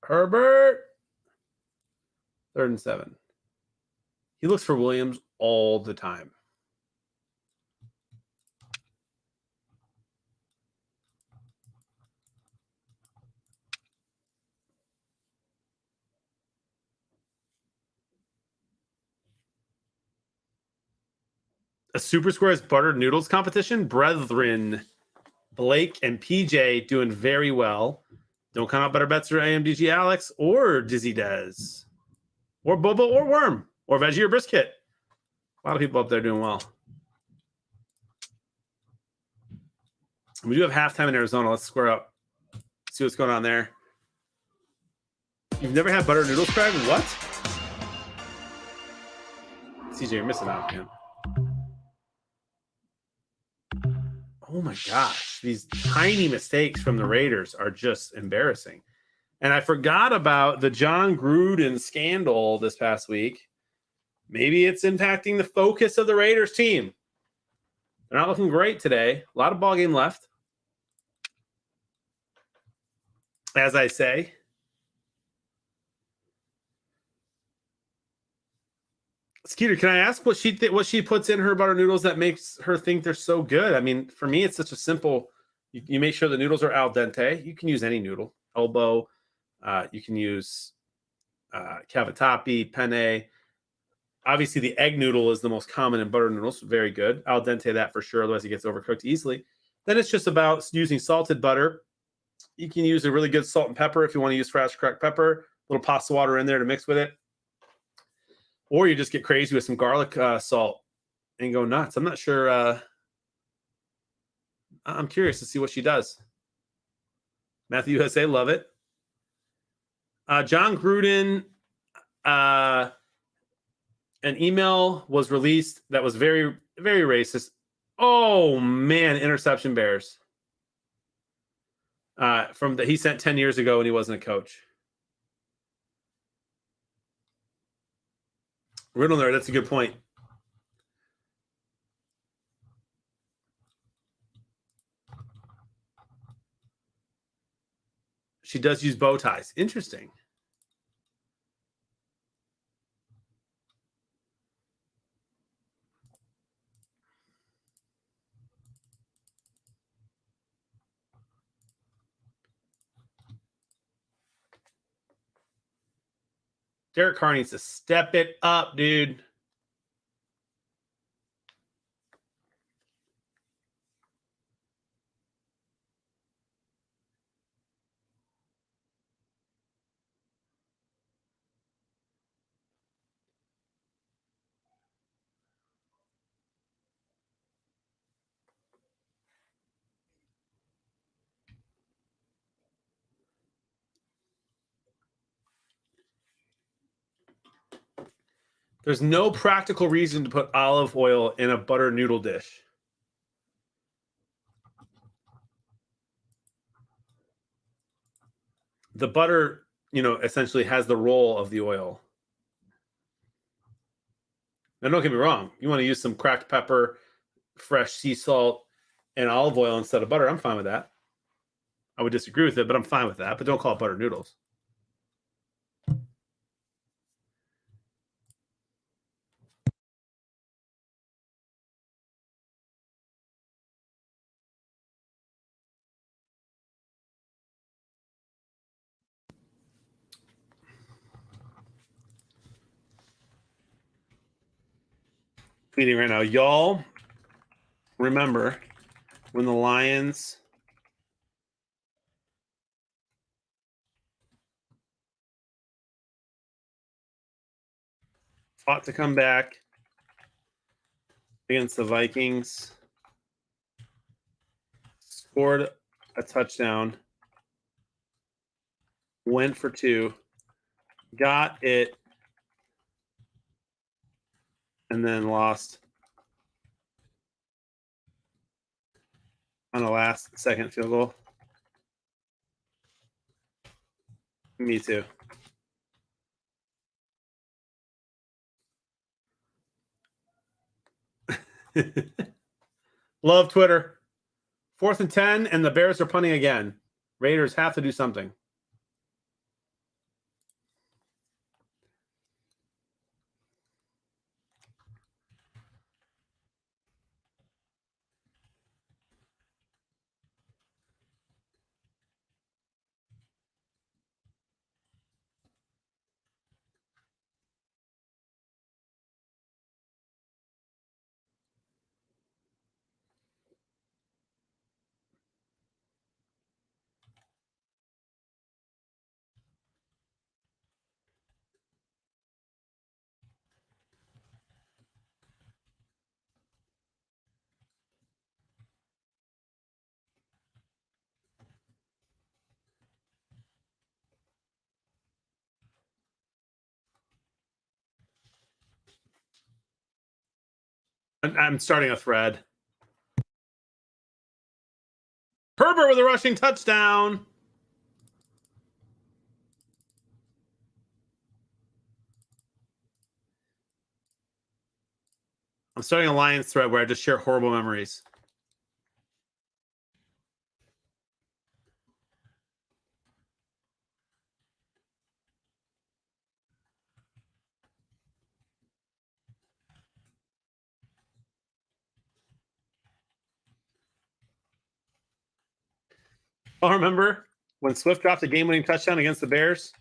Herbert. 3rd and 7. He looks for Williams all the time. A Super Squares buttered noodles competition. Brethren, Blake and PJ doing very well. Don't count out better bets for AMDG Alex or Dizzy Dez or Bobo or Worm or Veggie or Brisket. A lot of people up there doing well. We do have halftime in Arizona. Let's square up. See what's going on there. You've never had buttered noodles, Craig? What? CJ, you're missing out, man. Oh my gosh. These tiny mistakes from the Raiders are just embarrassing. And I forgot about the John Gruden scandal this past week. Maybe it's impacting the focus of the Raiders team. They're not looking great today. A lot of ball game left. As I say. Skeeter, can I ask what she puts in her butter noodles that makes her think they're so good? I mean, for me, it's such a simple. You make sure the noodles are al dente. You can use any noodle, elbow. You can use cavatappi, penne. Obviously, the egg noodle is the most common in butter noodles. Very good. Al dente that for sure. Otherwise, it gets overcooked easily. Then it's just about using salted butter. You can use a really good salt and pepper if you want to use fresh cracked pepper. A little pasta water in there to mix with it. Or you just get crazy with some garlic salt and go nuts. I'm not sure. I'm curious to see what she does. Matthew USA, love it. John Gruden, an email was released that was very, very racist Oh man, interception Bears. He sent 10 years ago when he wasn't a coach. Riddle nerd, that's a good point. She does use bow ties. Interesting. Derek Carr needs to step it up, dude. There's no practical reason to put olive oil in a butter noodle dish. The butter, essentially has the role of the oil. Now, don't get me wrong. You want to use some cracked pepper, fresh sea salt, and olive oil instead of butter. I'm fine with that. I would disagree with it, but I'm fine with that. But don't call it butter noodles. Tweeting right now. Y'all remember when the Lions fought to come back against the Vikings, scored a touchdown, went for 2, got it, and then lost on the last second field goal? Me too. Love Twitter. 4th and 10, and the Bears are punting again. Raiders have to do something. I'm starting a thread. Herbert with a rushing touchdown. I'm starting a Lions thread where I just share horrible memories. Oh, remember when Swift dropped a game-winning touchdown against the Bears?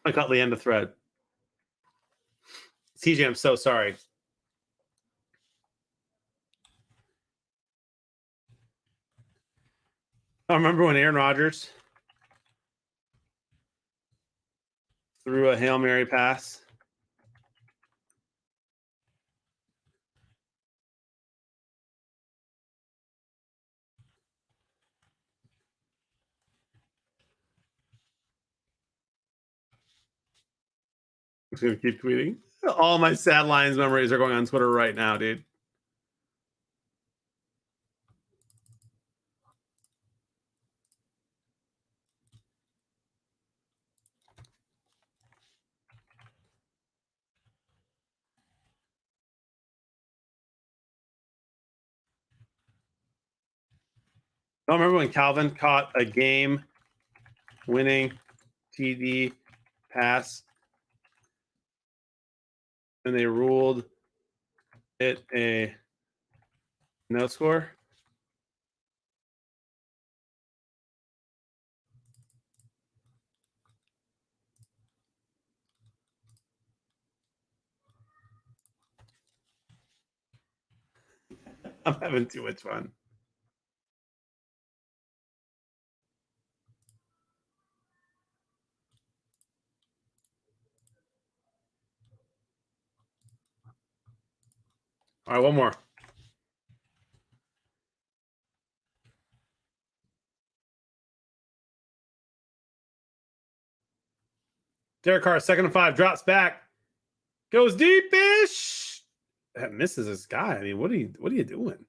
I got the end of thread. TJ, I'm so sorry. I remember when Aaron Rodgers threw a Hail Mary pass. I'm just gonna keep tweeting. All my sad Lions memories are going on Twitter right now, dude. I remember when Calvin caught a game-winning TD pass, and they ruled it a no score. I'm having too much fun. All right, one more. Derek Carr, 2nd and 5, drops back, goes deep-ish. That misses his guy. I mean, what are you doing?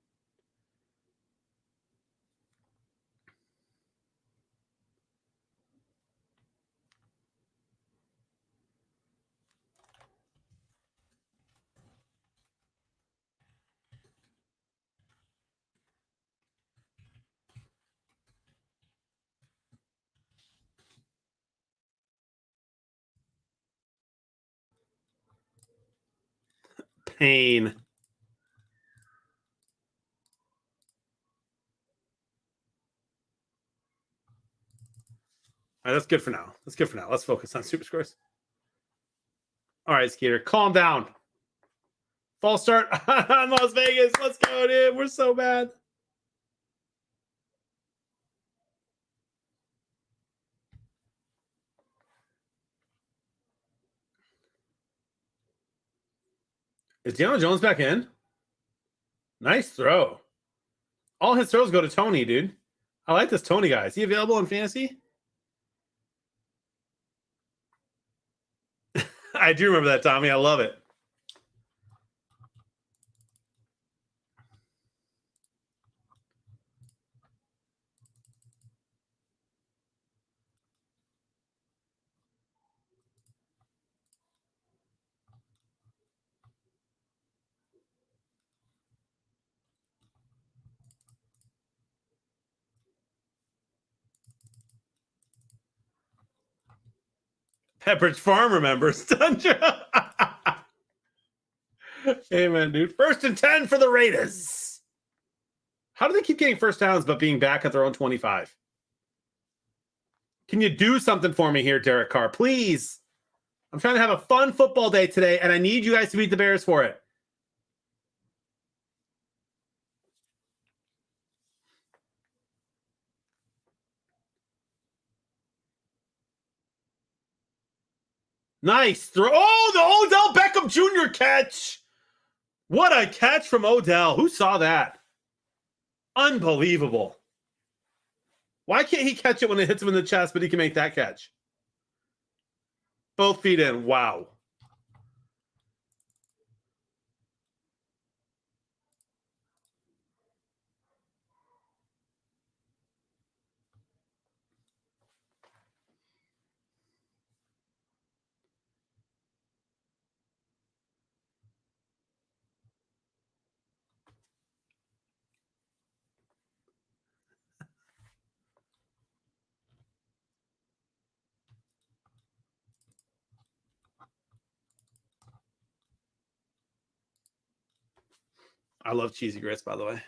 Pain. All right, that's good for now. That's good for now. Let's focus on Super Scores. All right, Skeeter, calm down. False start on Las Vegas. Let's go, dude. We're so bad. Is Daniel Jones back in? Nice throw. All his throws go to Tony, dude. I like this Tony guy. Is he available in fantasy? I do remember that, Tommy. I love it. Pepperidge Farm remembers. Tundra. Amen, dude. 1st and 10 for the Raiders. How do they keep getting first downs but being back at their own 25? Can you do something for me here, Derek Carr? Please. I'm trying to have a fun football day today, and I need you guys to beat the Bears for it. Nice throw. Oh, the Odell Beckham Jr. catch. What a catch from Odell. Who saw that? Unbelievable. Why can't he catch it when it hits him in the chest, but he can make that catch? Both feet in. Wow. I love cheesy grits, by the way.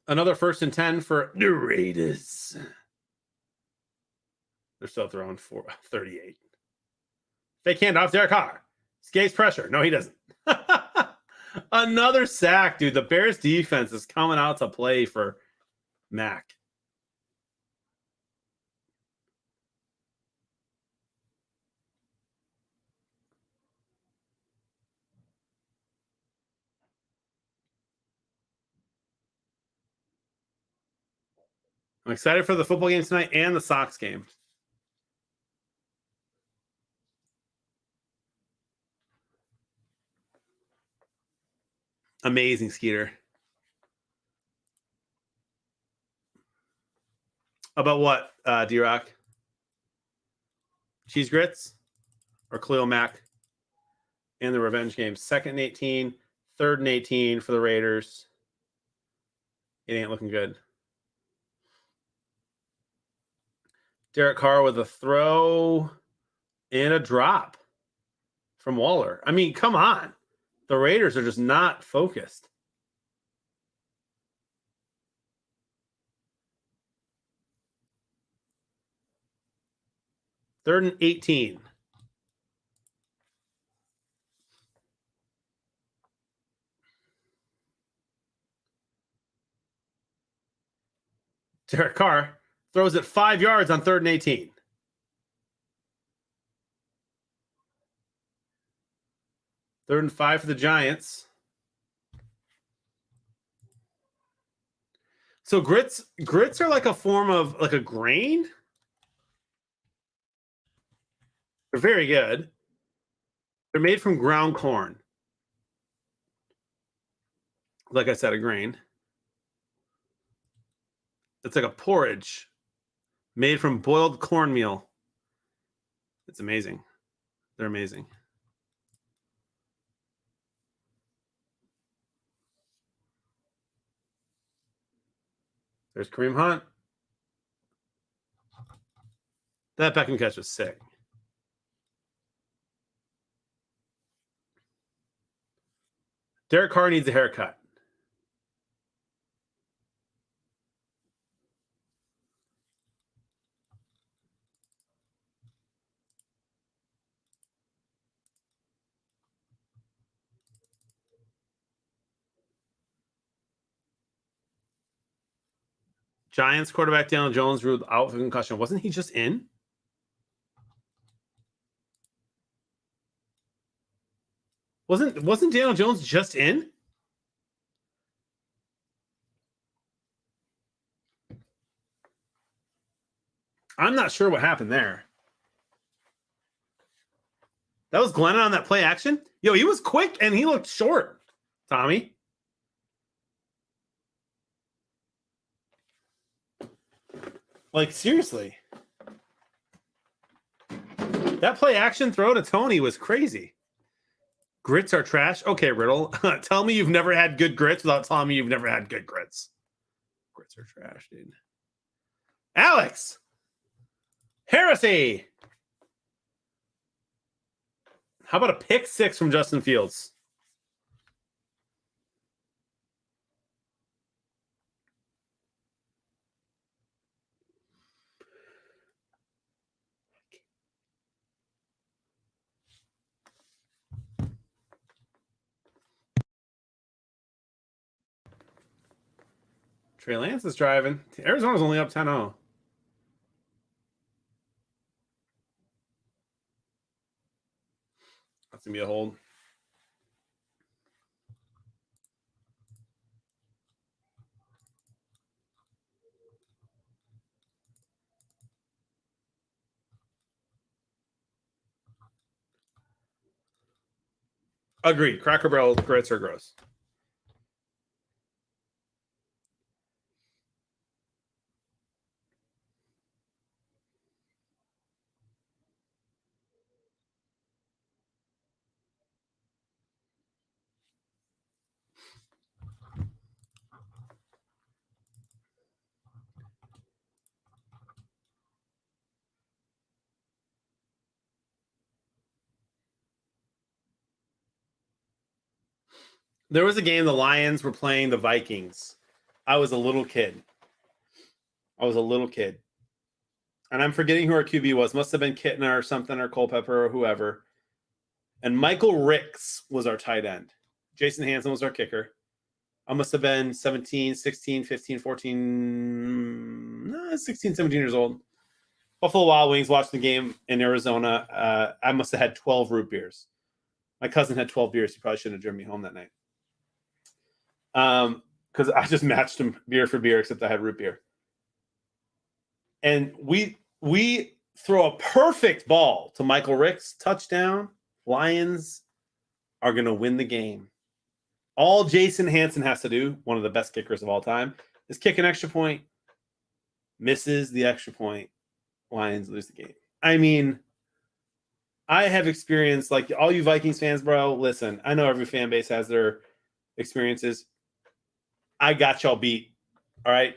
Another 1st and 10 for the Raiders. They're still throwing for 38. Fake handoff, Derek Carr. Escapes pressure. No, he doesn't. Another sack, dude. The Bears defense is coming out to play for Mac. I'm excited for the football game tonight and the Sox game. Amazing, Skeeter. About what, D-Rock? Cheese grits or Khalil Mack in the revenge game? 2nd and 18, 3rd and 18 for the Raiders. It ain't looking good. Derek Carr with a throw and a drop from Waller. I mean, come on. The Raiders are just not focused. Third and 18. Derek Carr throws it 5 yards on 3rd and 18. Third and 5 for the Giants. So grits are like a form of like a grain. They're very good. They're made from ground corn. Like I said, a grain. It's like a porridge made from boiled cornmeal. It's amazing. They're amazing. There's Kareem Hunt. That Beckham catch was sick. Derek Carr needs a haircut. Giants quarterback Daniel Jones ruled out for concussion. Wasn't he just in? Wasn't Daniel Jones just in? I'm not sure what happened there. That was Glennon on that play action? Yo, he was quick and he looked short, Tommy. Like, seriously. That play action throw to Tony was crazy. Grits are trash? Okay, Riddle. Tell me you've never had good grits without telling me you've never had good grits. Grits are trash, dude. Alex! Heresy! How about a pick 6 from Justin Fields? Trey Lance is driving. Arizona's only up 10-0. That's going to be a hold. Agreed. Cracker Barrel grits are gross. There was a game the Lions were playing the Vikings. I was a little kid. And I'm forgetting who our QB was. Must have been Kittner or something, or Culpepper or whoever. And Michael Ricks was our tight end. Jason Hansen was our kicker. I must have been 17, 16, 15, 14, 16, 17 years old. Buffalo Wild Wings watching the game in Arizona. I must have had 12 root beers. My cousin had 12 beers. He probably shouldn't have driven me home that night. Because I just matched him beer for beer, except I had root beer. and we throw a perfect ball to Michael Ricks, touchdown. Lions are going to win the game. All Jason Hansen has to do, one of the best kickers of all time, is kick an extra point. Misses the extra point. Lions lose the game. I mean, I have experienced, like all you Vikings fans, bro, listen, I know every fan base has their experiences. I got y'all beat. All right.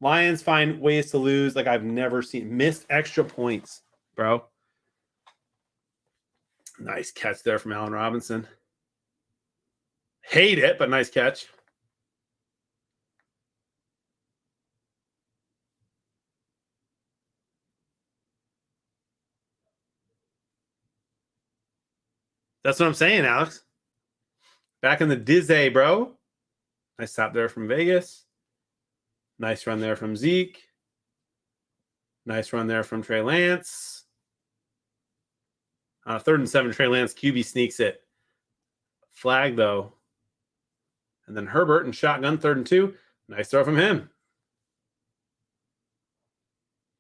Lions find ways to lose like I've never seen. Missed extra points, bro. Nice catch there from Allen Robinson. Hate it, but nice catch. That's what I'm saying, Alex. Back in the Disney, bro. Nice stop there from Vegas. Nice run there from Zeke. Nice run there from Trey Lance. 3rd and 7, Trey Lance. QB sneaks it. Flag, though. And then Herbert and shotgun, 3rd and 2. Nice throw from him.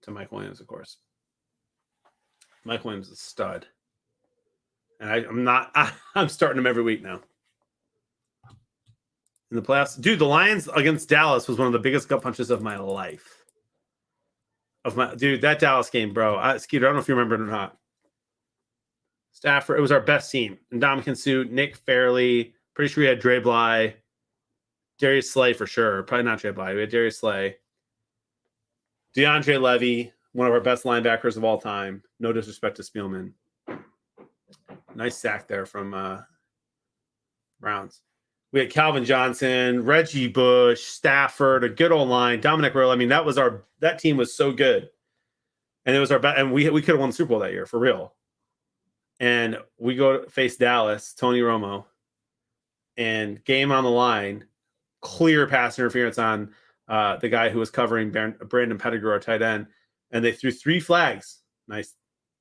To Mike Williams, of course. Mike Williams is a stud. And I'm starting him every week now. In the playoffs. Dude, the Lions against Dallas was one of the biggest gut punches of my life. Dude, that Dallas game, bro. Skeeter, I don't know if you remember it or not. Stafford, it was our best team. Ndamukong Suh, Nick Fairley. Pretty sure we had Dre Bly. Darius Slay for sure. Probably not Dre Bly. We had Darius Slay. DeAndre Levy, one of our best linebackers of all time. No disrespect to Spielman. Nice sack there from Browns. We had Calvin Johnson, Reggie Bush, Stafford, a good old line, Dominic Earl. I mean, that team was so good. And it was our best, and we could have won the Super Bowl that year, for real. And we go to face Dallas, Tony Romo, and game on the line, clear pass interference on the guy who was covering Brandon Pettigrew, our tight end, and they threw 3 flags. Nice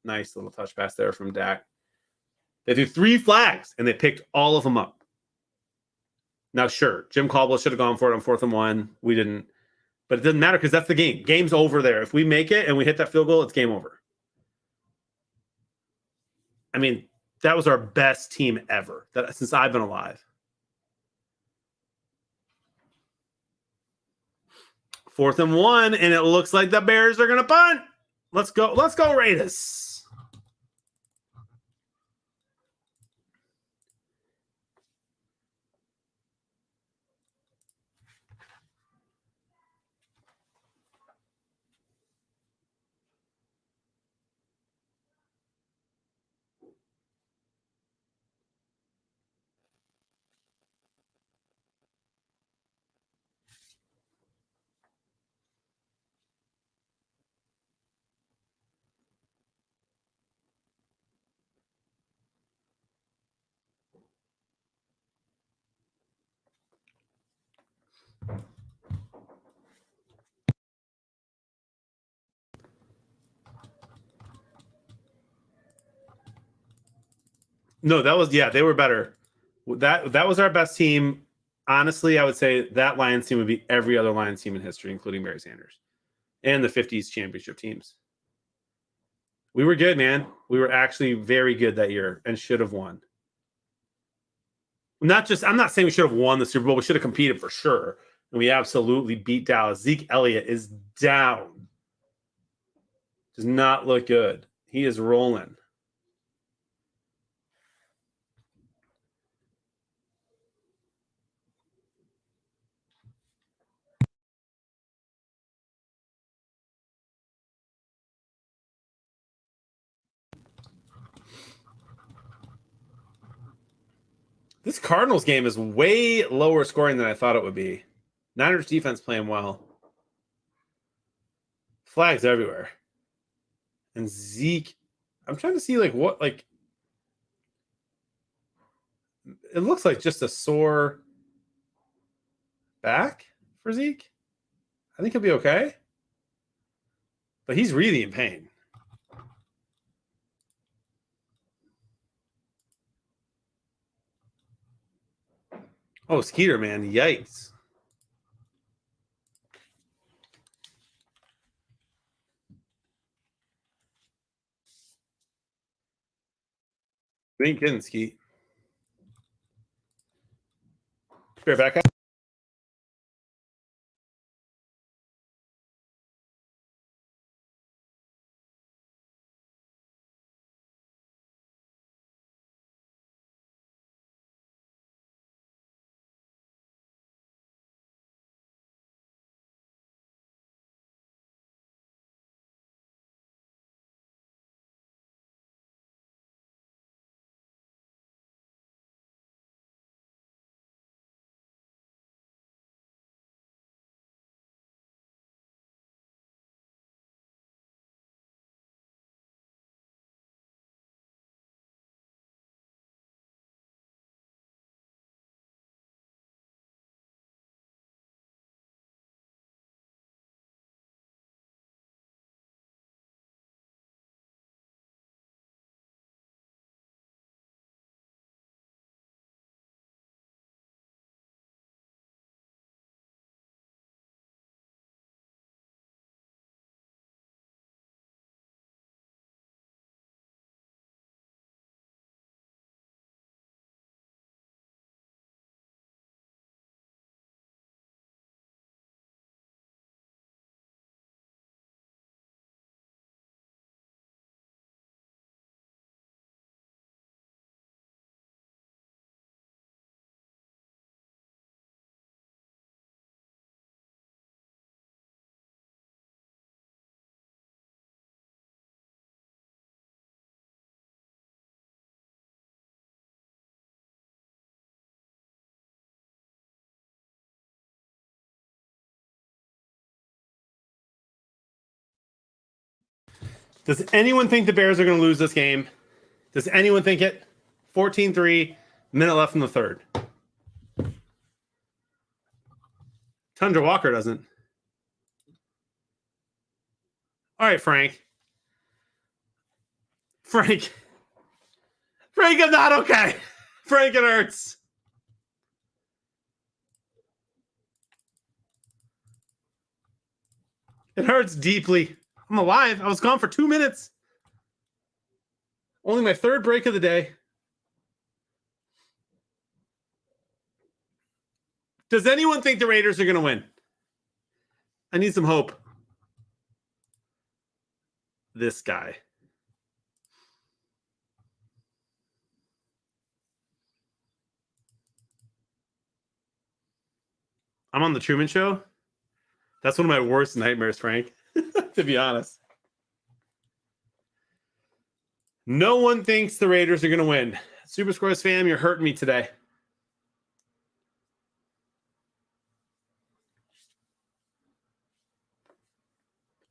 little touch pass there from Dak. They threw 3 flags, and they picked all of them up. Now, sure, Jim Caldwell should have gone for it on 4th and 1. We didn't. But it doesn't matter because that's the game. Game's over there. If we make it and we hit that field goal, it's game over. I mean, that was our best team ever since I've been alive. 4th and 1, and it looks like the Bears are going to punt. Let's go. Let's go, Raiders. No, they were better. That was our best team. Honestly, I would say that Lions team would be every other Lions team in history, including Barry Sanders and the 50s championship teams. We were good, man. We were actually very good that year and should have won. I'm not saying we should have won the Super Bowl. We should have competed for sure. And we absolutely beat Dallas. Zeke Elliott is down. Does not look good. He is rolling. This Cardinals game is way lower scoring than I thought it would be. Niners defense playing well. Flags everywhere. And Zeke, I'm trying to see it looks like just a sore back for Zeke. I think he'll be okay. But he's really in pain. Oh, Skeeter, man. Yikes. We ain't kidding, Skeet. Bear back up. Does anyone think the Bears are going to lose this game? Does anyone think it? 14-3, minute left in the third. Tundra Walker doesn't. All right, Frank. Frank, I'm not okay. Frank, it hurts. It hurts deeply. I'm alive. I was gone for 2 minutes. Only my third break of the day. Does anyone think the Raiders are going to win? I need some hope. This guy. I'm on the Truman Show. That's one of my worst nightmares, Frank, to be honest. No one thinks the Raiders are going to win. Super Squares fam, you're hurting me today.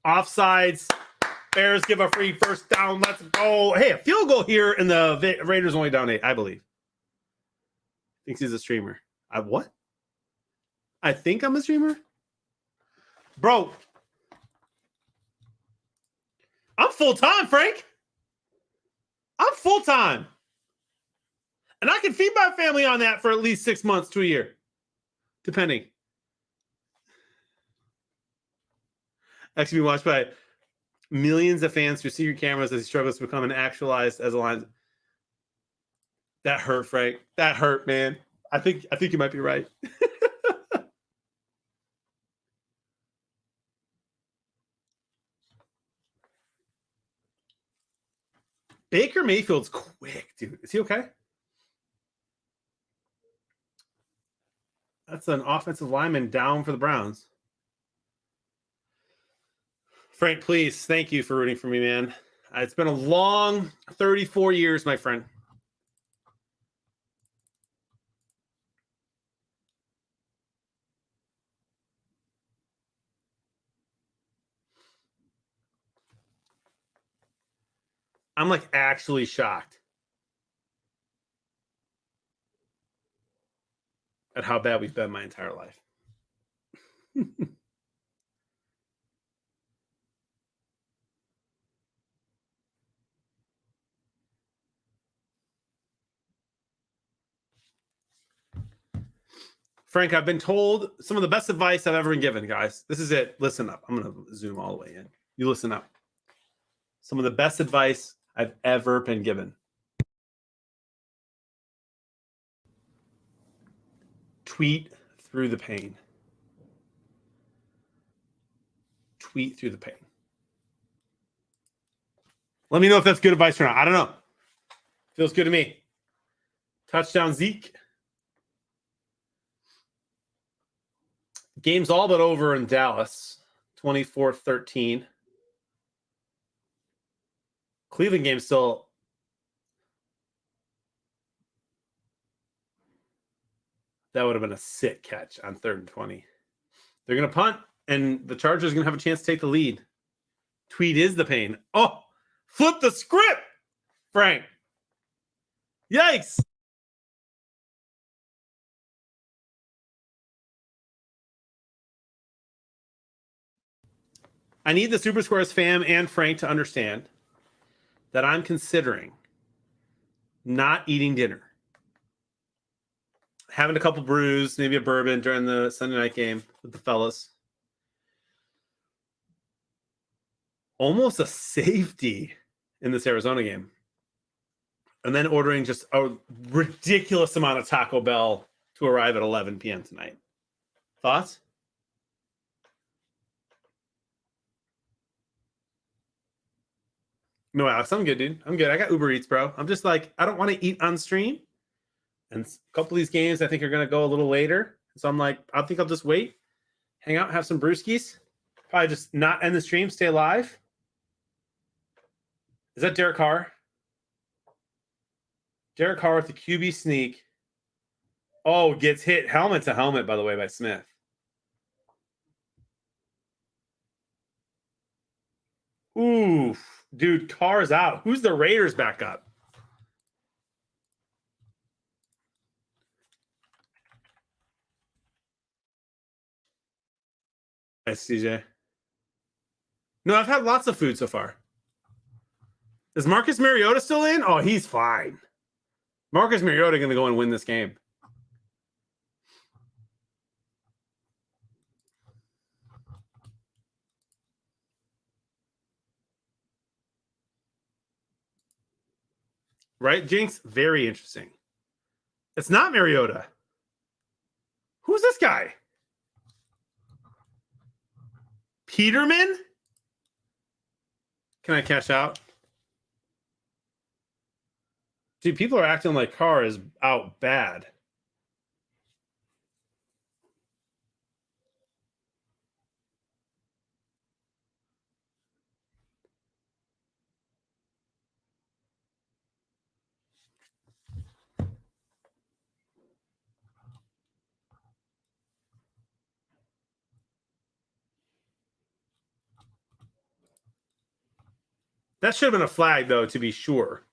Offsides. Bears give a free first down. Let's go. Hey, a field goal here, and the Raiders only down 8, I believe. Thinks he's a streamer. What? I think I'm a streamer? Bro. I'm full-time, Frank. I'm full-time. And I can feed my family on that for at least 6 months to a year. Depending. Actually being watched by millions of fans through secret cameras as he struggles to become an actualized as a line. That hurt, Frank. That hurt, man. I think you might be right. Baker Mayfield's quick, dude. Is he okay? That's an offensive lineman down for the Browns. Frank, please, thank you for rooting for me, man. It's been a long 34 years, my friend. I'm like actually shocked at how bad we've been my entire life. Frank, I've been told some of the best advice I've ever been given, guys. This is it. Listen up. I'm going to zoom all the way in. You listen up. Some of the best advice I've ever been given. Tweet through the pain. Tweet through the pain. Let me know if that's good advice or not. I don't know. Feels good to me. Touchdown Zeke. Game's all but over in Dallas. 24-13. Cleveland game still. That would have been a sick catch on 3rd and 20. They're going to punt, and the Chargers are going to have a chance to take the lead. Tweet is the pain. Oh, flip the script, Frank. Yikes. I need the Super Squares fam and Frank to understand that I'm considering not eating dinner. Having a couple brews, maybe a bourbon during the Sunday night game with the fellas. Almost a safety in this Arizona game. And then ordering just a ridiculous amount of Taco Bell to arrive at 11 p.m. tonight. Thoughts? No, Alex, I'm good, dude. I'm good. I got Uber Eats, bro. I'm just like, I don't want to eat on stream. And a couple of these games I think are going to go a little later. So I'm like, I think I'll just wait, hang out, have some brewskis. Probably just not end the stream, stay live. Is that Derek Carr? Derek Carr with the QB sneak. Oh, gets hit helmet to helmet, by the way, by Smith. Ooh, dude, Carr's out. Who's the Raiders backup? Nice, CJ. No, I've had lots of food so far. Is Marcus Mariota still in? Oh, he's fine. Marcus Mariota going to go and win this game. Right, Jinx? Very interesting. It's not Mariota. Who's this guy? Peterman? Can I cash out? Dude, people are acting like Carr is out bad. That should have been a flag, though, to be sure.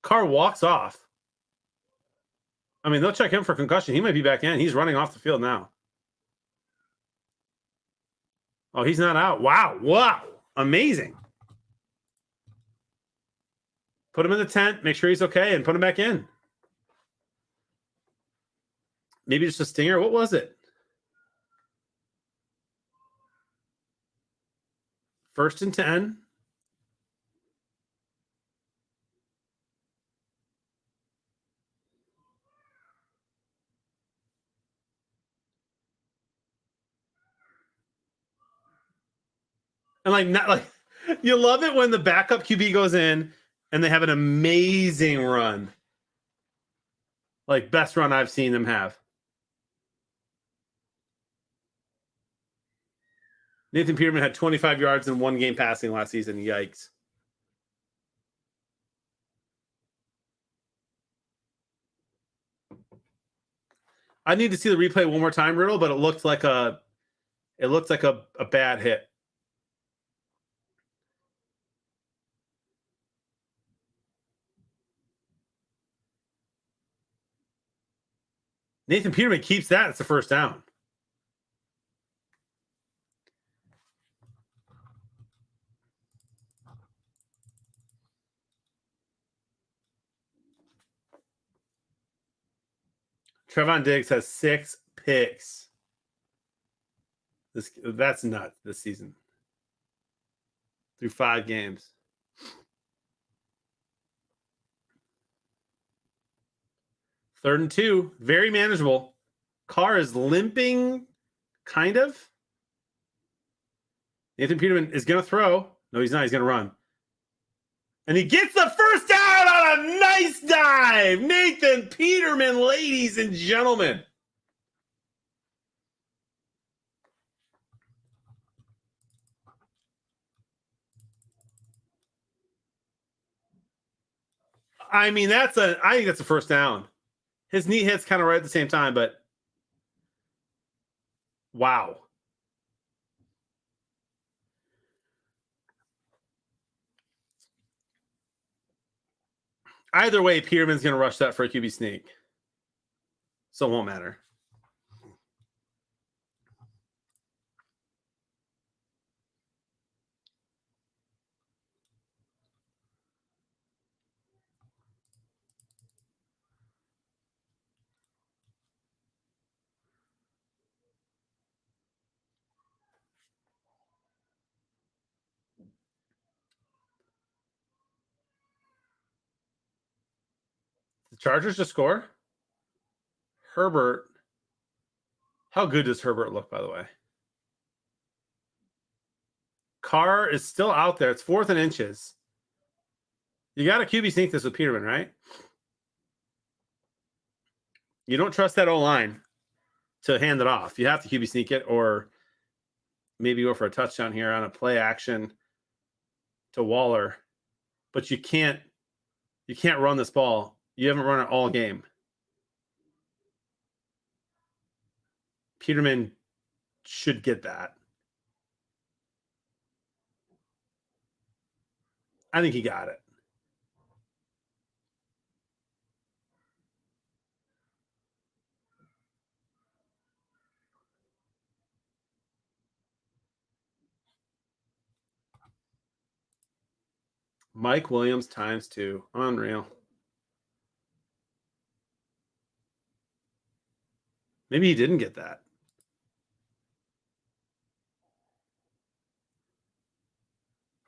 Carr walks off. I mean, they'll check him for concussion. He might be back in. He's running off the field now. Oh, he's not out. Wow. Wow. Amazing. Put him in the tent, make sure he's okay, and put him back in. Maybe just a stinger. What was it? 1st and 10. And like, not like, you love it when the backup QB goes in and they have an amazing run. Like, best run I've seen them have. Nathan Peterman had 25 yards in one game passing last season. Yikes. I need to see the replay one more time, Riddle, but it looked like a bad hit. Nathan Peterman keeps that. It's a first down. Trevon Diggs has 6 picks. That's nuts this season. Through 5 games. Third and 2, very manageable. Carr is limping, kind of. Nathan Peterman is going to throw. No, he's not. He's going to run. And he gets the first down on a nice dive. Nathan Peterman, ladies and gentlemen. I mean, I think that's a first down. His knee hits kind of right at the same time, but wow. Either way, Peterman's going to rush that for a QB sneak. So it won't matter. The Chargers to score? Herbert. How good does Herbert look, by the way? Carr is still out there. It's 4th and inches. You got to QB sneak this with Peterman, right? You don't trust that O-line to hand it off. You have to QB sneak it or maybe go for a touchdown here on a play action to Waller. But you can't run this ball. You haven't run it all game. Peterman should get that. I think he got it. Mike Williams ×2. Unreal. Maybe he didn't get that.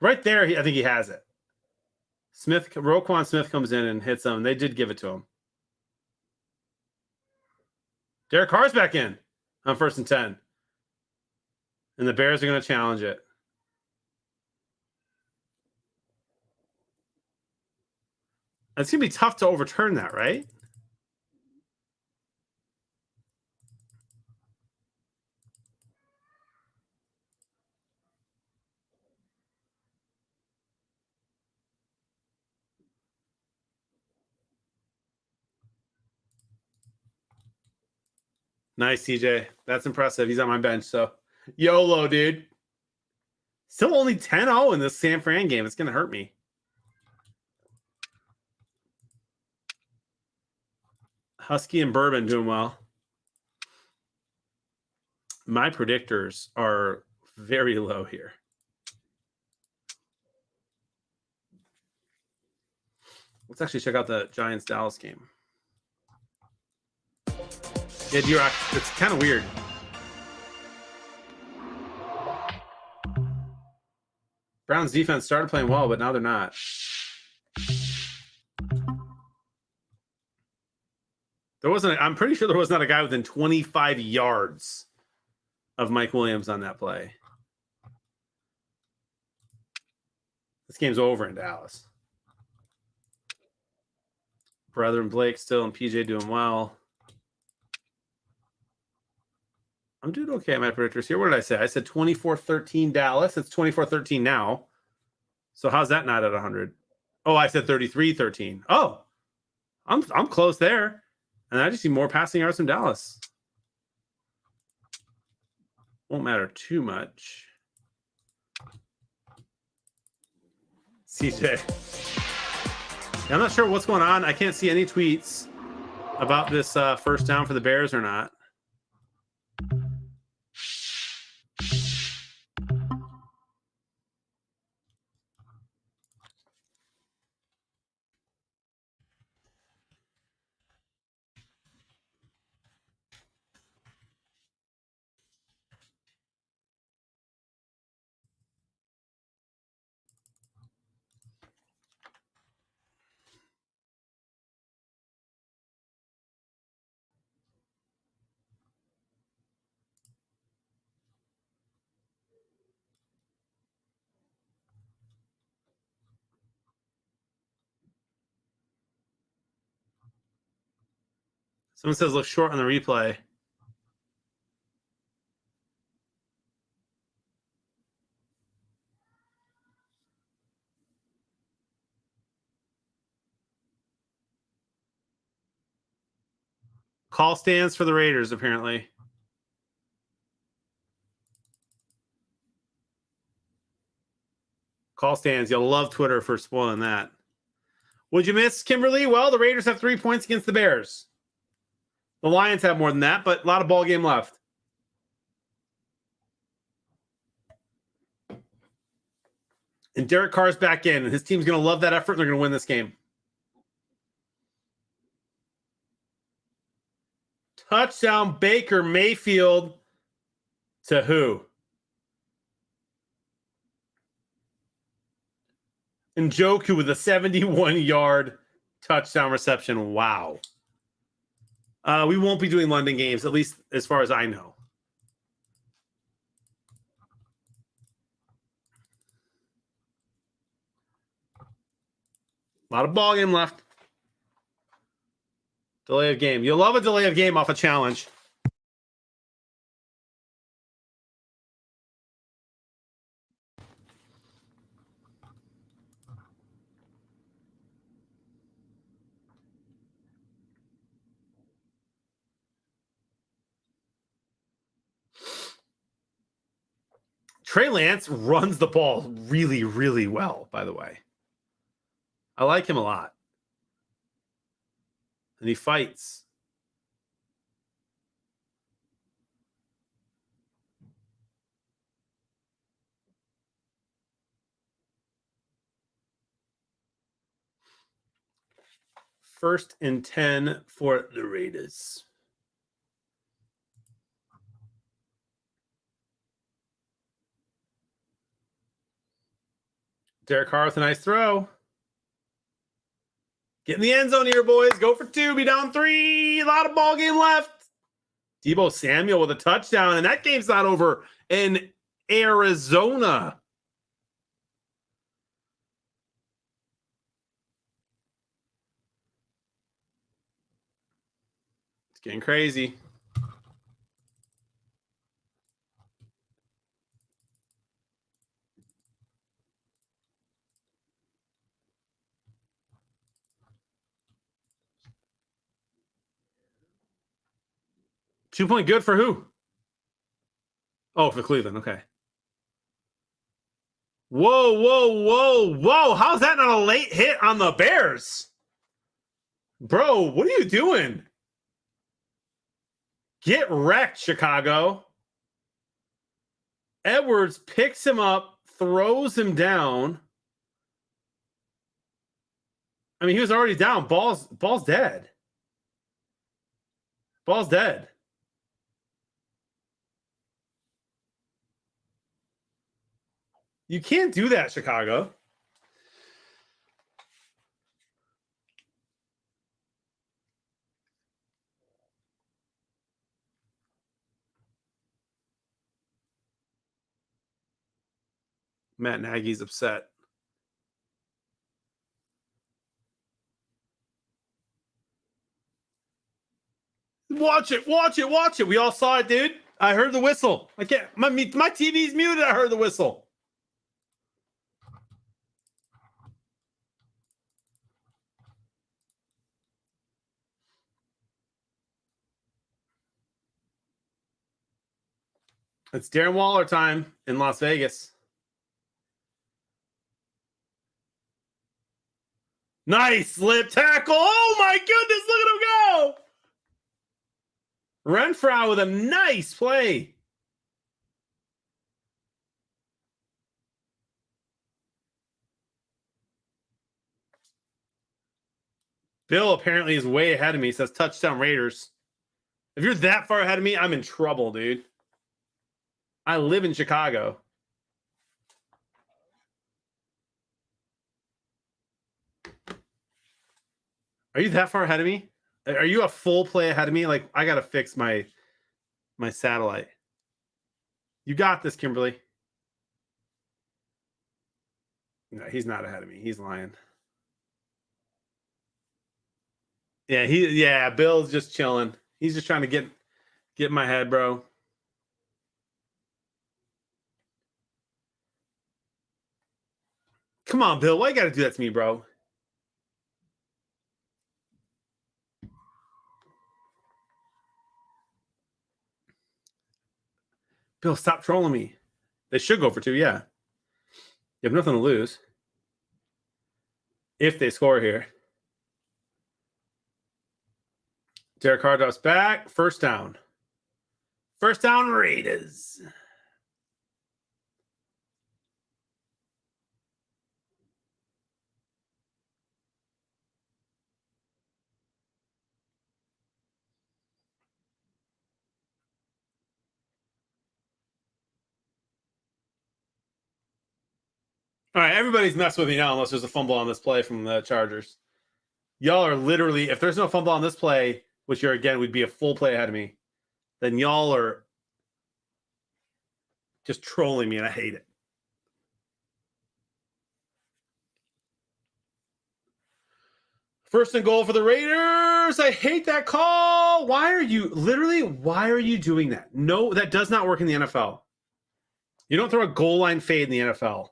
Right there, I think he has it. Roquan Smith comes in and hits him. They did give it to him. Derek Carr's back in on 1st and 10. And the Bears are going to challenge it. It's going to be tough to overturn that, right? Nice, CJ. That's impressive. He's on my bench, so YOLO, dude. Still only 10-0 in this San Fran game. It's going to hurt me. Husky and Bourbon doing well. My predictors are very low here. Let's actually check out the Giants-Dallas game. Yeah, D-Rock, it's kind of weird. Browns defense started playing well, but now they're not. I'm pretty sure there was not a guy within 25 yards of Mike Williams on that play. This game's over in Dallas. Brethren Blake still and PJ doing well. I'm doing okay at my predictors here. What did I say? I said 24-13 Dallas. It's 24-13 now. So how's that not at 100? Oh, I said 33-13. Oh, I'm close there. And I just see more passing yards from Dallas. Won't matter too much. CJ. I'm not sure what's going on. I can't see any tweets about this first down for the Bears or not. Someone says look short on the replay. Call stands for the Raiders, apparently. Call stands. You'll love Twitter for spoiling that. Would you miss Kimberly? Well, the Raiders have 3 points against the Bears. The Lions have more than that, but a lot of ball game left. And Derek Carr's back in, and his team's going to love that effort, and they're going to win this game. Touchdown, Baker Mayfield to who? Njoku with a 71-yard touchdown reception. Wow. We won't be doing London games, at least as far as I know. A lot of ball game left. Delay of game. You'll love a delay of game off a challenge. Trey Lance runs the ball really, really well, by the way. I like him a lot. And he fights. First and 10 for the Raiders. Derek Carr with a nice throw. Get in the end zone here, boys. Go for 2. Be down 3. A lot of ball game left. Deebo Samuel with a touchdown, and that game's not over in Arizona. It's getting crazy. Two-point good for who? Oh, for Cleveland. Okay. Whoa, whoa, whoa, whoa. How's that not a late hit on the Bears? Bro, what are you doing? Get wrecked, Chicago. Edwards picks him up, throws him down. I mean, he was already down. Ball's dead. Ball's dead. You can't do that, Chicago. Matt Nagy's upset. Watch it, watch it, watch it. We all saw it, dude. I heard the whistle. I can't. My TV's muted. I heard the whistle. It's Darren Waller time in Las Vegas. Nice slip tackle. Oh my goodness, look at him go. Renfrow with a nice play. Bill apparently is way ahead of me. He says touchdown Raiders. If you're that far ahead of me, I'm in trouble, dude. I live in Chicago. Are you that far ahead of me? Are you a full play ahead of me? Like, I got to fix my satellite. You got this, Kimberly. No, he's not ahead of me. He's lying. Yeah, Bill's just chilling. He's just trying to get in my head, bro. Come on, Bill. Why you got to do that to me, bro? Bill, stop trolling me. They should go for 2, yeah. You have nothing to lose. If they score here. Derek Carr drops back. First down. First down, Raiders. All right, everybody's messing with me now unless there's a fumble on this play from the Chargers. Y'all are literally, if there's no fumble on this play, which you're again would be a full play ahead of me, then y'all are just trolling me, and I hate it. First and goal for the Raiders. I hate that call. Why are you doing that? No, that does not work in the NFL. You don't throw a goal line fade in the NFL.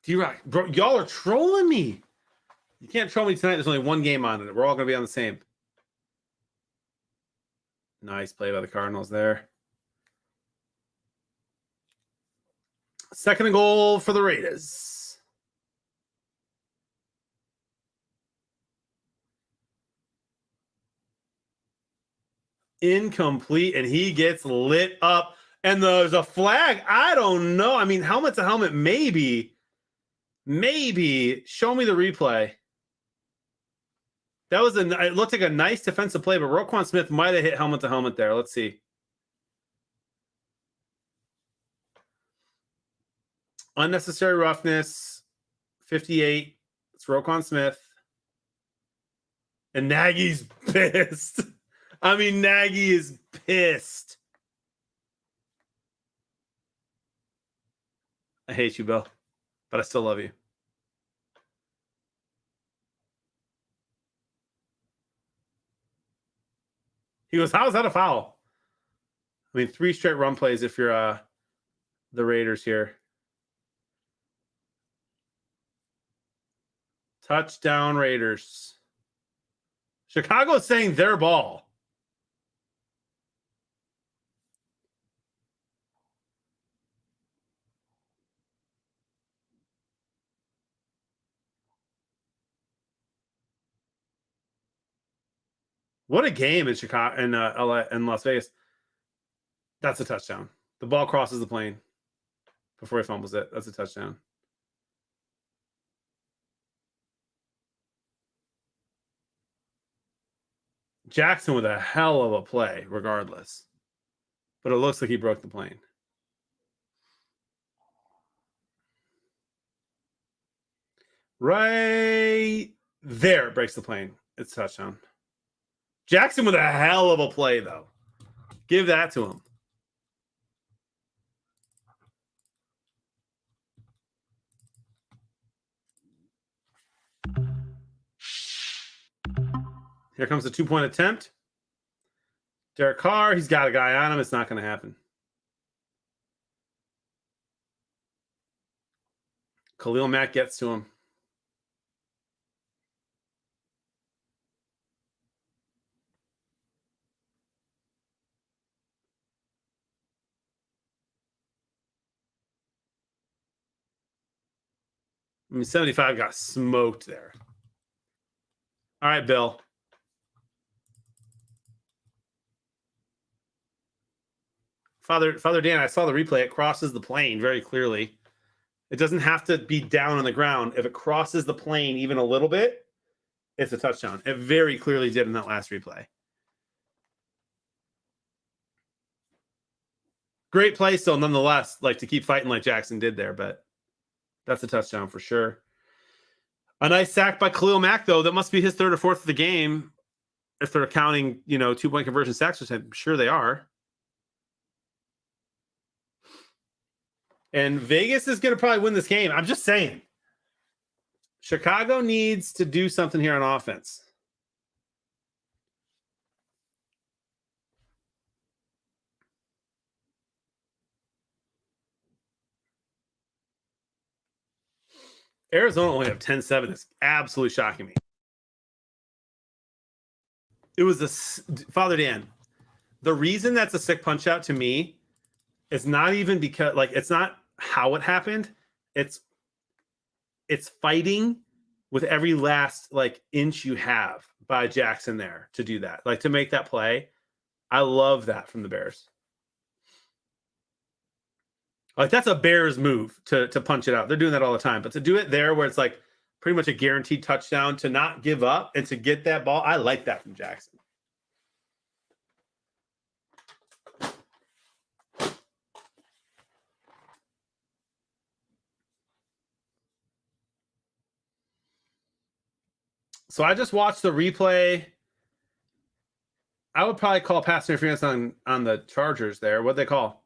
D-Rock, bro, y'all are trolling me. You can't troll me tonight. There's only one game on it. We're all going to be on the same. Nice play by the Cardinals there. Second and goal for the Raiders. Incomplete, and he gets lit up. And there's a flag. I don't know. I mean, helmet to helmet, maybe. Maybe. Show me the replay. That was it looked like a nice defensive play, but Roquan Smith might have hit helmet to helmet there. Let's see. Unnecessary roughness. 58. It's Roquan Smith. And Nagy's pissed. I mean, Nagy is pissed. I hate you, Bill, but I still love you. He goes, how is that a foul? I mean, 3 straight run plays if you're the Raiders here. Touchdown, Raiders. Chicago's saying their ball. What a game in Chicago and LA and Las Vegas. That's a touchdown. The ball crosses the plane before he fumbles it. That's a touchdown. Jackson with a hell of a play, regardless. But it looks like he broke the plane. Right there, it breaks the plane. It's a touchdown. Jackson with a hell of a play, though. Give that to him. Here comes the 2-point attempt. Derek Carr, he's got a guy on him. It's not going to happen. Khalil Mack gets to him. I mean, 75 got smoked there. All right, Bill. Father Dan, I saw the replay. It crosses the plane very clearly. It doesn't have to be down on the ground. If it crosses the plane even a little bit, it's a touchdown. It very clearly did in that last replay. Great play still, nonetheless, like to keep fighting like Jackson did there, but that's a touchdown for sure. A nice sack by Khalil Mack, though. That must be his 3rd or 4th of the game. If they're counting, 2-point conversion sacks, which I'm sure they are. And Vegas is going to probably win this game. I'm just saying. Chicago needs to do something here on offense. Arizona only have 10-7. It's absolutely shocking me. It was Father Dan. The reason that's a sick punch out to me is not even because, like, it's not how it happened. It's fighting with every last like inch you have by Jackson there to do that, like to make that play. I love that from the Bears. Like that's a Bears move to punch it out. They're doing that all the time, but to do it there where it's like pretty much a guaranteed touchdown, to not give up and to get that ball, I like that from Jackson. So I just watched the replay. I would probably call pass interference on the Chargers there. What'd they call?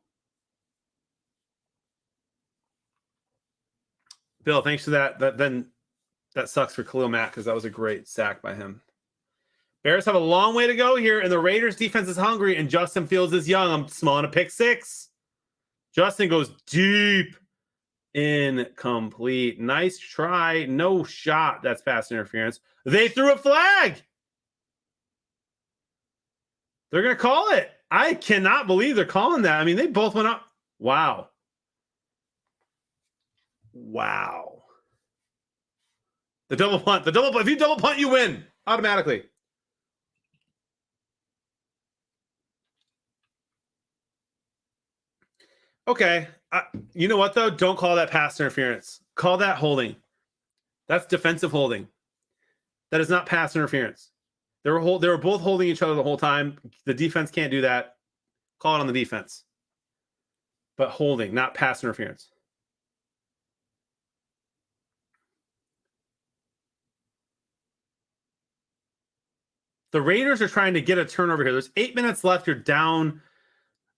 Bill, thanks for that. That sucks for Khalil Mack because that was a great sack by him. Bears have a long way to go here, and the Raiders defense is hungry, and Justin Fields is young. I'm smelling a pick six. Justin goes deep. Incomplete. Nice try. No shot. That's pass interference. They threw a flag. They're going to call it. I cannot believe they're calling that. I mean, they both went up. Wow. Wow. The double punt. The double punt. If you double punt, you win automatically. Okay. You know what, though? Don't call that pass interference. Call that holding. That's defensive holding. That is not pass interference. They were both holding each other the whole time. The defense can't do that. Call it on the defense. But holding, not pass interference. The Raiders are trying to get a turnover here. There's 8 minutes left. You're down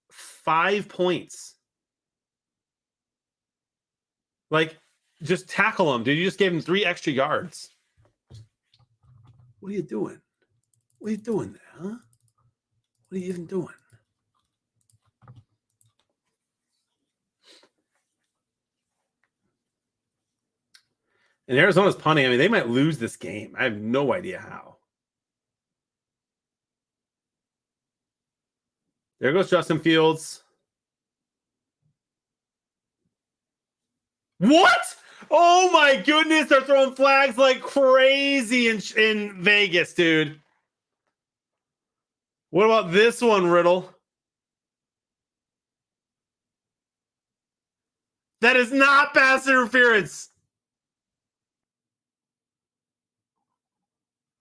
5 points. Like, just tackle them, dude. You just gave him 3 extra yards. What are you doing? What are you doing there, huh? What are you even doing? And Arizona's punting. I mean, they might lose this game. I have no idea how. There goes Justin Fields. What? Oh my goodness, they're throwing flags like crazy in Vegas, dude. What about this one, Riddle? That is not pass interference.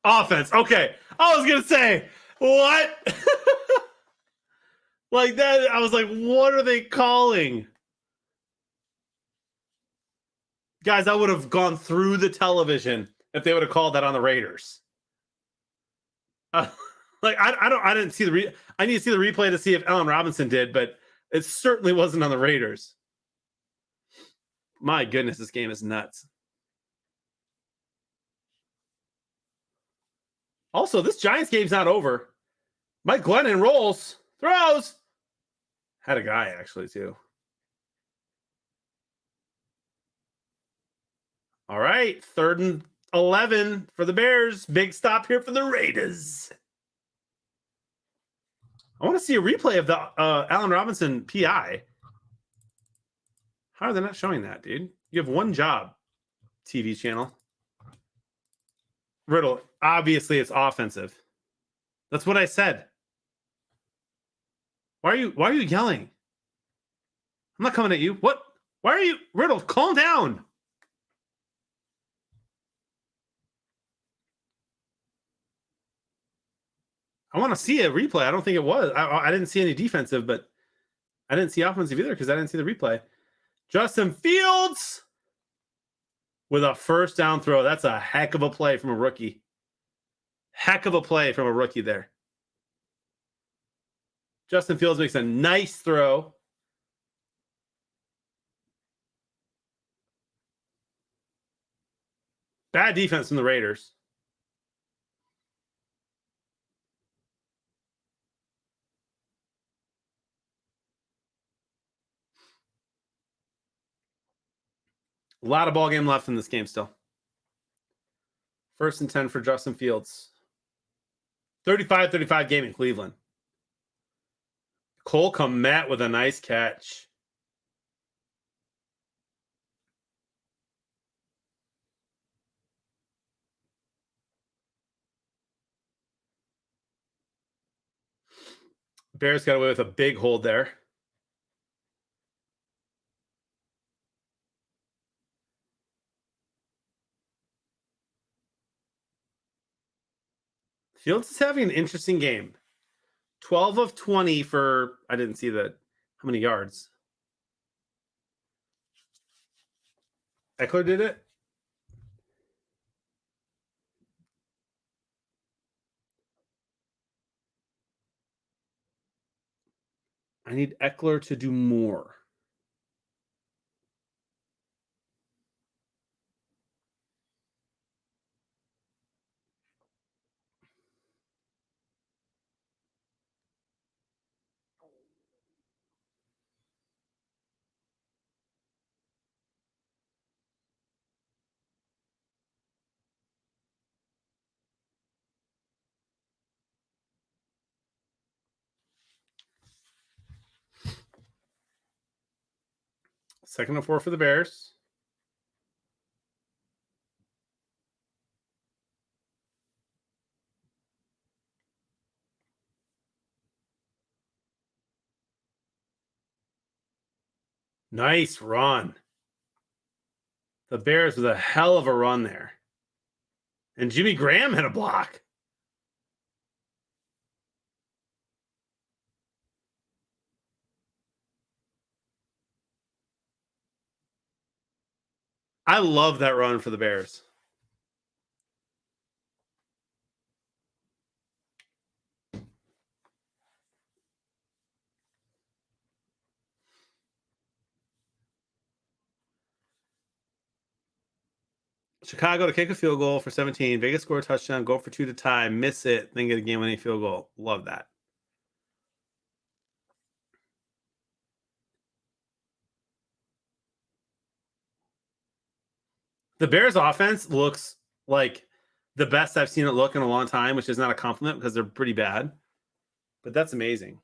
Offense. Okay. I was going to say, what? Like that, I was like, what are they calling? Guys, I would have gone through the television if they would have called that on the Raiders. Like I didn't see I need to see the replay to see if Allen Robinson did, but it certainly wasn't on the Raiders. My goodness, this game is nuts. Also, this Giants game's not over. Mike Glennon rolls, throws. Had a guy actually too. All right, 3rd and 11 for the Bears. Big stop here for the Raiders. I want to see a replay of the Allen Robinson PI. How are they not showing that, dude? You have one job, TV channel. Riddle, obviously it's offensive. That's what I said. Why are you yelling? I'm not coming at you. What? Why are you, Riddle, calm down. I want to see a replay. I don't think it was. I didn't see any defensive, but I didn't see offensive either because I didn't see the replay. Justin Fields with a 1st down throw. That's a heck of a play from a rookie. Heck of a play from a rookie there. Justin Fields makes a nice throw. Bad defense from the Raiders. A lot of ball game left in this game still. 1st and 10 for Justin Fields. 35-35 game in Cleveland. Cole Kmet with a nice catch. Bears got away with a big hold there. Fields is having an interesting game. 12 of 20 for, I didn't see that. How many yards? Eckler did it? I need Eckler to do more. Second and 4 for the Bears. Nice run. The Bears with a hell of a run there. And Jimmy Graham had a block. I love that run for the Bears. Chicago to kick a field goal for 17. Vegas score a touchdown, go for 2 to tie, miss it, then get a game-winning field goal. Love that. The Bears offense looks like the best I've seen it look in a long time, which is not a compliment because they're pretty bad. But that's amazing.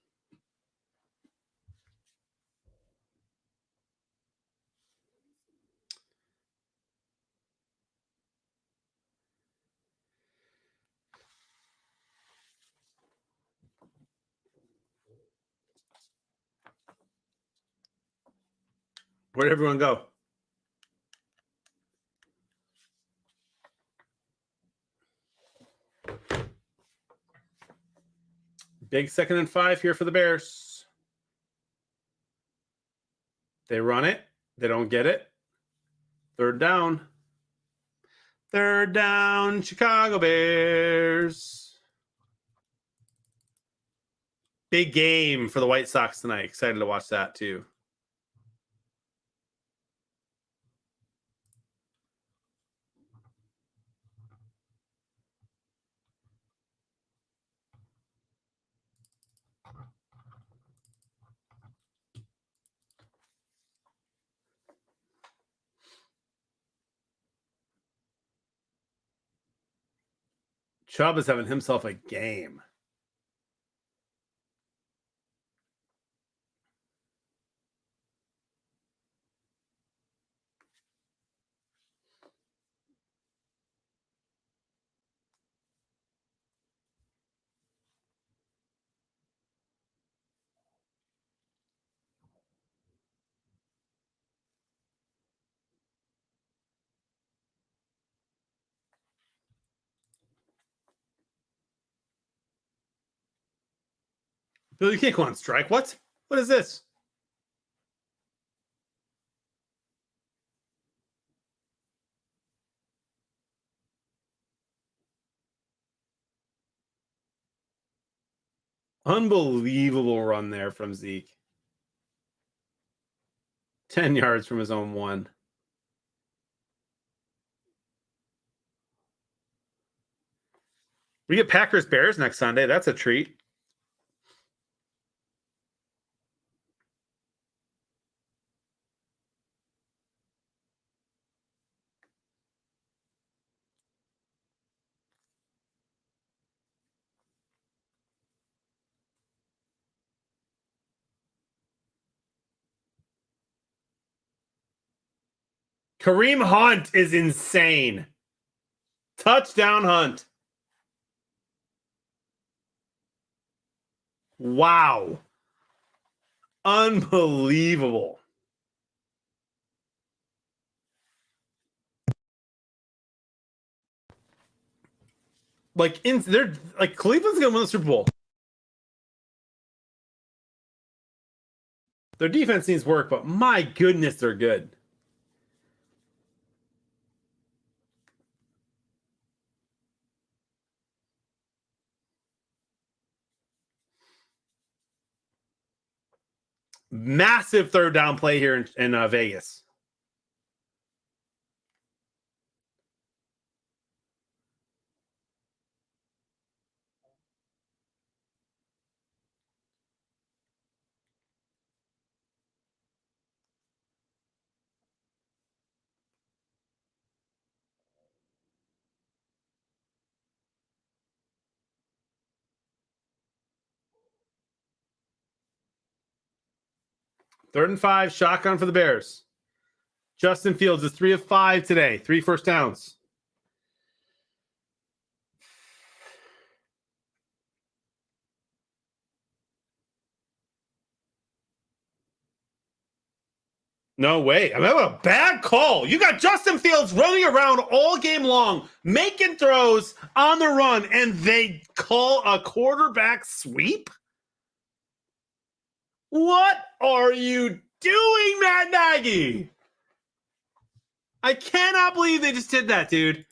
Where'd everyone go? Big 2nd and 5 here for the Bears. They run it. They don't get it. 3rd down. 3rd down, Chicago Bears. Big game for the White Sox tonight. Excited to watch that too. Chubb is having himself a game. Bill, you can't go on strike. What? What is this? Unbelievable run there from Zeke. 10 yards from his own 1. We get Packers Bears next Sunday. That's a treat. Kareem Hunt is insane. Touchdown Hunt. Wow. Unbelievable. They're like Cleveland's gonna win the Super Bowl. Their defense needs work, but my goodness, they're good. Massive third down play here in Vegas. Third and 5, shotgun for the Bears. Justin Fields is 3 of 5 today, 3 first downs. No way. I'm having a bad call. You got Justin Fields running around all game long, making throws on the run, and they call a quarterback sweep? What are you doing, Matt Nagy? I cannot believe they just did that, dude.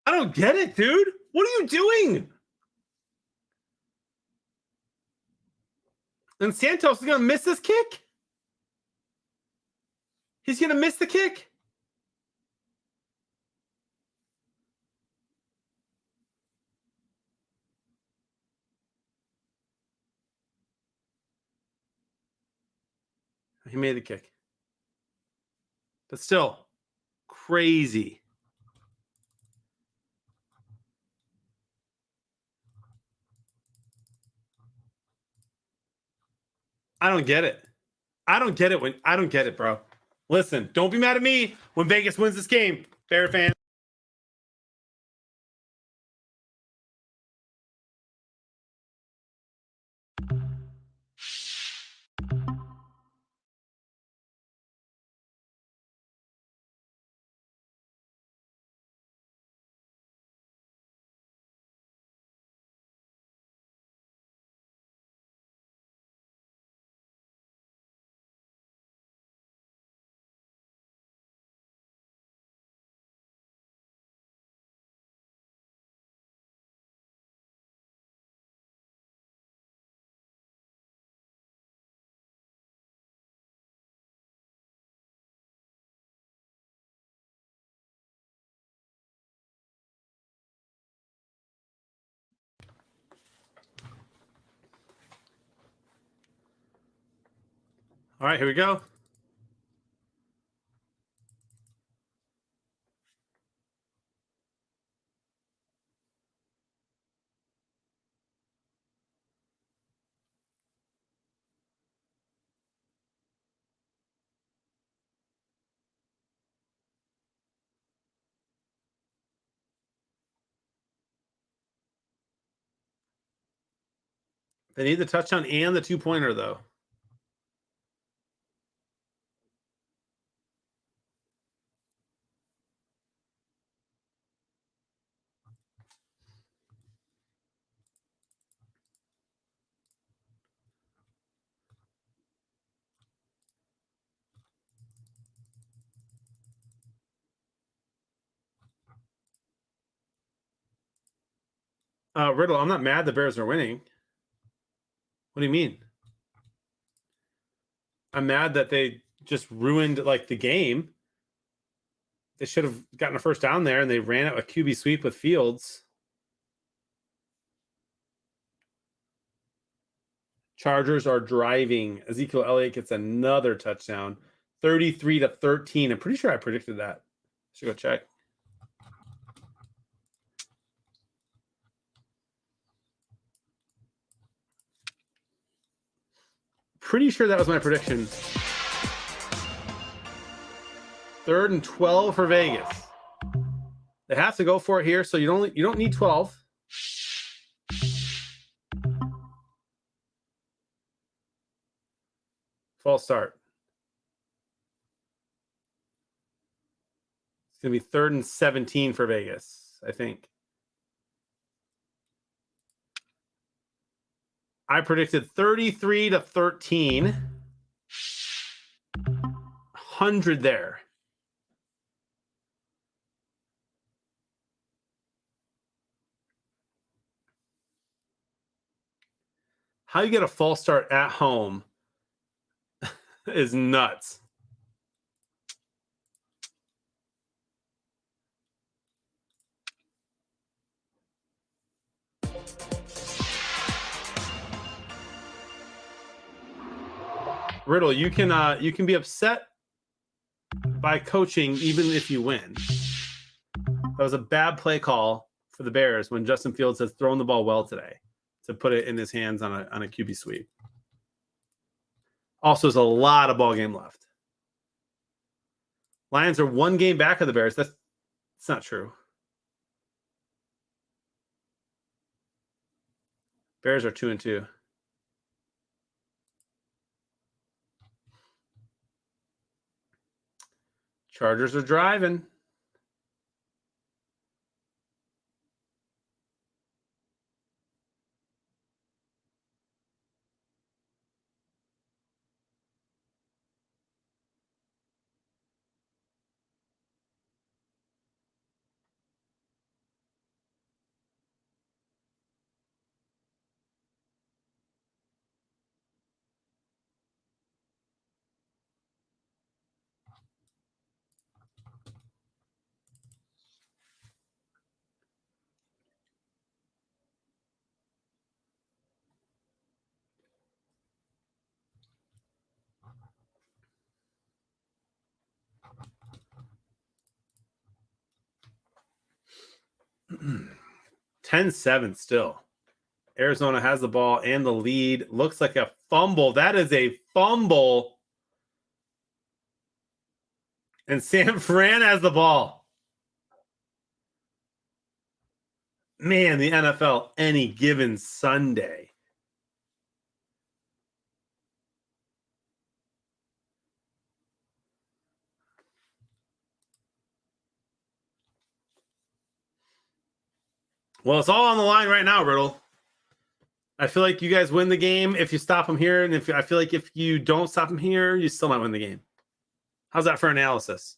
I don't get it, dude. What are you doing? And Santos is going to miss this kick? He's going to miss the kick? He made the kick. But still, crazy. I don't get it. I don't get it, bro. Listen, don't be mad at me when Vegas wins this game, Bear fans. All right, here we go. They need the touchdown and the 2-pointer, though. Riddle, I'm not mad the Bears are winning. What do you mean? I'm mad that they just ruined like the game. They should have gotten a first down there, and they ran out a QB sweep with Fields. Chargers are driving. Ezekiel Elliott gets another touchdown. 33-13. I'm pretty sure I predicted that. Should go check. Pretty sure that was my prediction. 3rd and 12 for Vegas. They have to go for it here, so you don't need 12. False start. It's going to be 3rd and 17 for Vegas, I think. I predicted 33-13. 100 there. How you get a false start at home is nuts. Riddle, you can be upset by coaching even if you win. That was a bad play call for the Bears when Justin Fields has thrown the ball well today to put it in his hands on a QB sweep. Also, there's a lot of ball game left. Lions are 1 game back of the Bears. That's not true. Bears are 2-2. Chargers are driving. Mm. 10-7 still. Arizona has the ball and the lead. Looks like a fumble. That is a fumble. And San Fran has the ball. Man, the NFL any given Sunday. Well, it's all on the line right now, Riddle. I feel like you guys win the game if you stop them here, and I feel like if you don't stop them here, you still might win the game. How's that for analysis?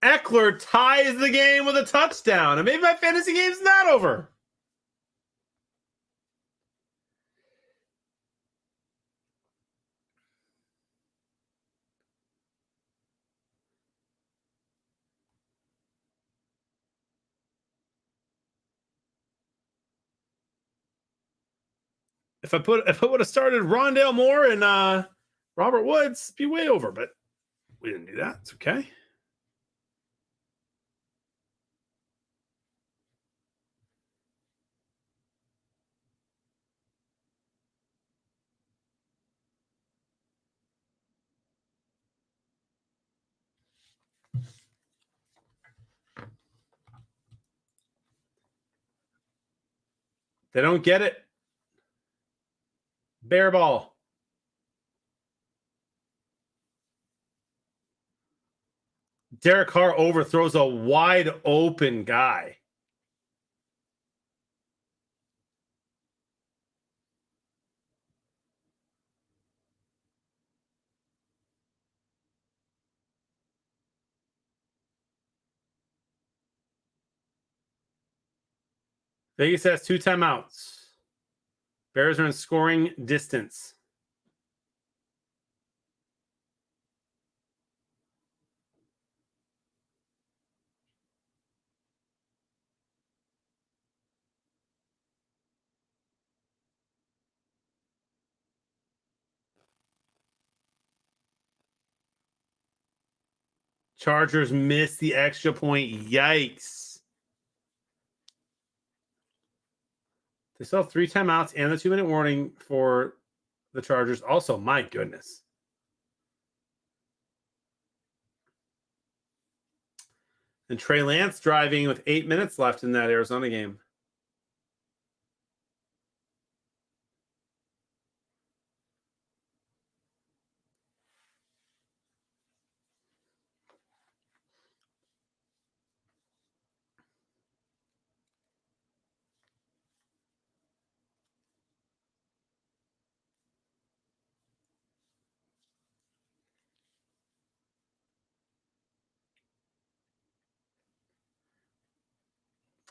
Eckler ties the game with a touchdown, and maybe my fantasy game's not over. If I would have started Rondale Moore and Robert Woods, be way over, but we didn't do that. It's okay. They don't get it. Bear ball. Derek Carr overthrows a wide open guy. Vegas has 2 timeouts. Bears are in scoring distance. Chargers miss the extra point. Yikes. They still have 3 timeouts and the 2-minute warning for the Chargers. Also, my goodness. And Trey Lance driving with 8 minutes left in that Arizona game.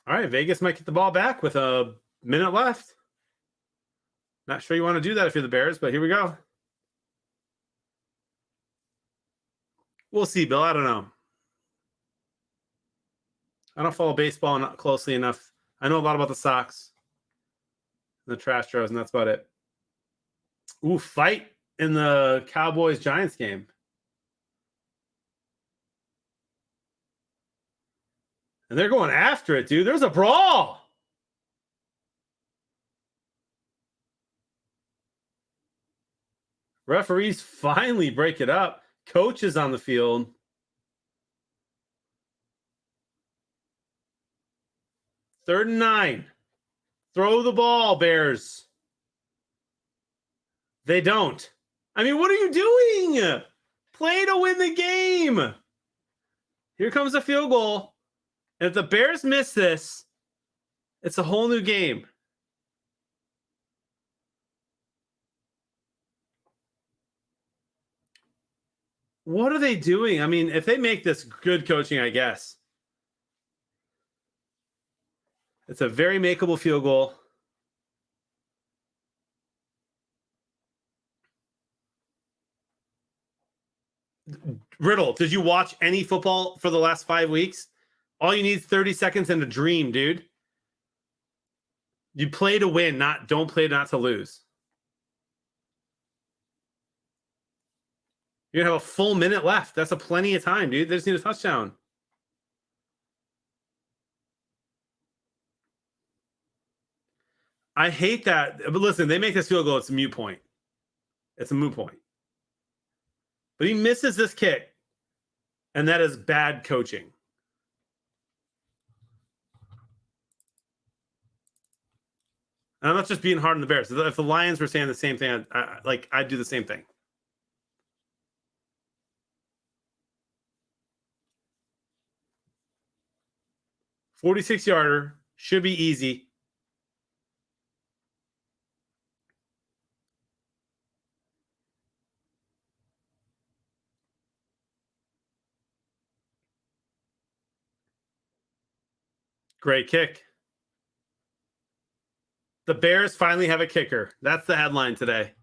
All right, Vegas might get the ball back with a minute left. Not sure you want to do that if you're the Bears, but here we go. We'll see, Bill. I don't know. I don't follow baseball not closely enough. I know a lot about the Sox, the Trash Tros, and that's about it. Ooh, fight in the Cowboys-Giants game. And they're going after it, dude. There's a brawl. Referees finally break it up. Coach is on the field. Third and 9. Throw the ball, Bears. They don't. I mean, what are you doing? Play to win the game. Here comes a field goal. And if the Bears miss this, it's a whole new game. What are they doing? I mean, if they make this good coaching, I guess. It's a very makeable field goal. Riddle, did you watch any football for the last 5 weeks? All you need is 30 seconds and a dream, dude. You play to win, don't play not to lose. You're going to have a full minute left. That's a plenty of time, dude. They just need a touchdown. I hate that. But listen, they make this field goal. It's a moot point. It's a moot point. But he misses this kick. And that is bad coaching. And I'm not just being hard on the Bears. If the Lions were saying the same thing, I'd do the same thing. $46-yarder. Should be easy. Great kick. The Bears finally have a kicker. That's the headline today.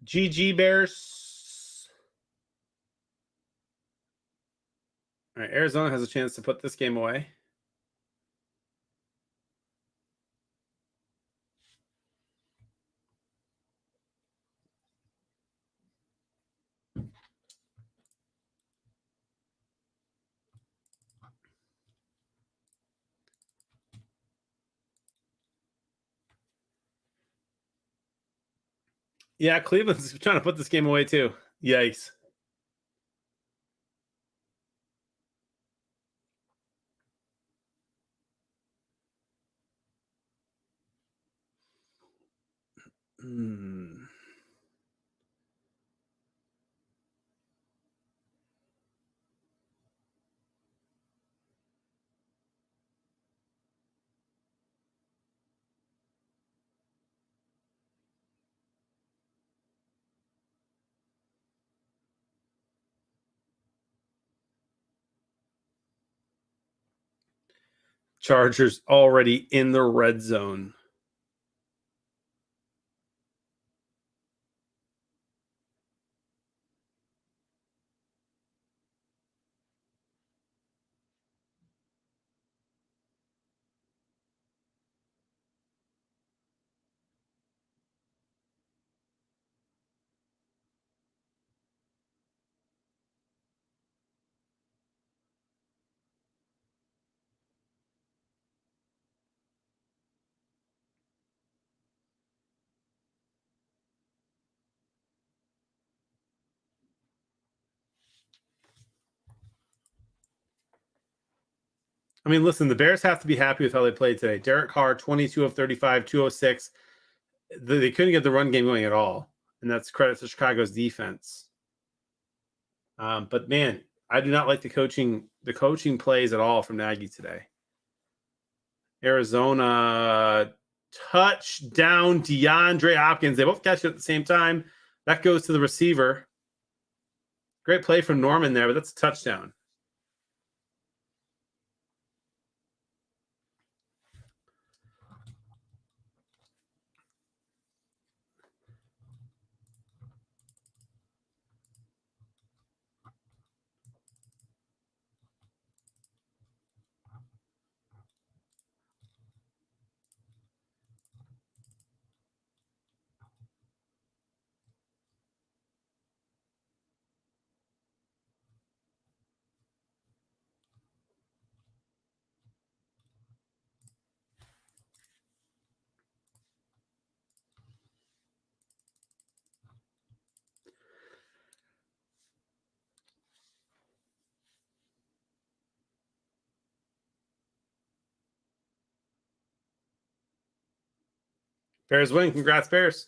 GG Bears. All right, Arizona has a chance to put this game away. Yeah, Cleveland's trying to put this game away too. Yikes. Chargers already in the red zone. I mean, listen, the Bears have to be happy with how they played today. Derek Carr, 22 of 35, 206. They couldn't get the run game going at all. And that's credit to Chicago's defense. But man, I do not like the coaching plays at all from Nagy today. Arizona touchdown, DeAndre Hopkins. They both catch it at the same time. That goes to the receiver. Great play from Norman there, but that's a touchdown. Bears win. Congrats, Bears.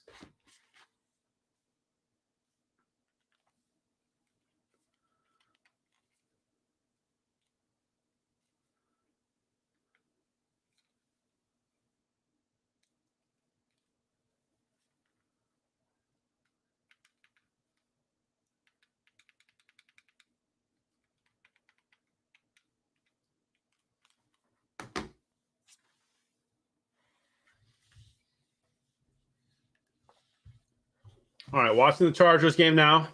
All right, watching the Chargers game now.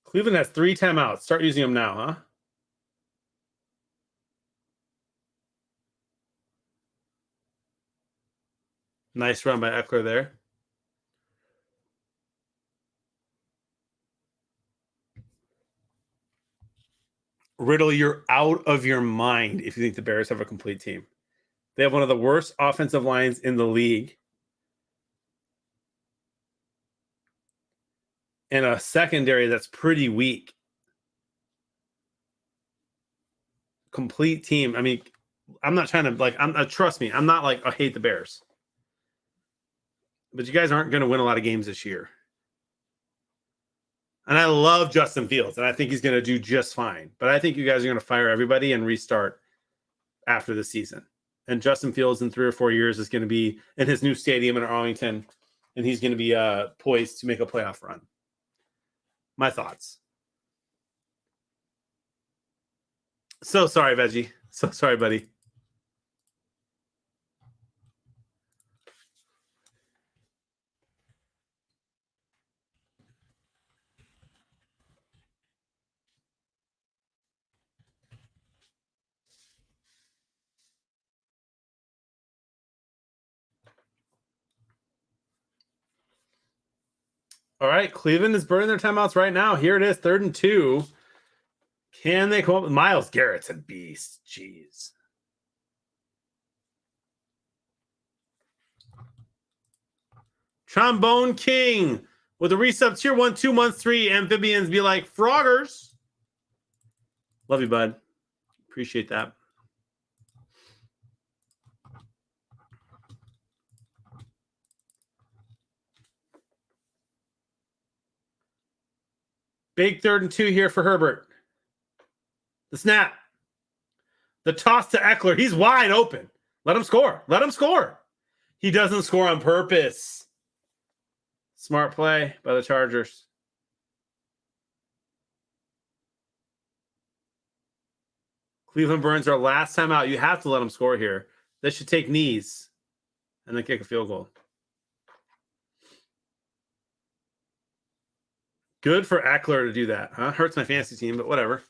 Cleveland has 3 timeouts. Start using them now, huh? Nice run by Eckler there. Riddle, you're out of your mind if you think the Bears have a complete team. They have one of the worst offensive lines in the league. And a secondary that's pretty weak. Complete team. I mean, I'm not trying to trust me. I'm not like, I hate the Bears. But you guys aren't going to win a lot of games this year. And I love Justin Fields, and I think he's going to do just fine. But I think you guys are going to fire everybody and restart after the season. And Justin Fields in 3 or 4 years is going to be in his new stadium in Arlington, and he's going to be poised to make a playoff run. My thoughts. So sorry, Veggie. So sorry, buddy. All right, Cleveland is burning their timeouts right now. Here it is, 3rd and 2. Can they come up with Myles Garrett's a beast? Jeez. Trombone King with a resub tier 1, 2 months, 3 amphibians be like froggers. Love you, bud. Appreciate that. Big 3rd and 2 here for Herbert. The snap. The toss to Eckler. He's wide open. Let him score. Let him score. He doesn't score on purpose. Smart play by the Chargers. Cleveland burns our last time out. You have to let him score here. They should take knees and then kick a field goal. Good for Eckler to do that, huh? Hurts my fantasy team, but whatever.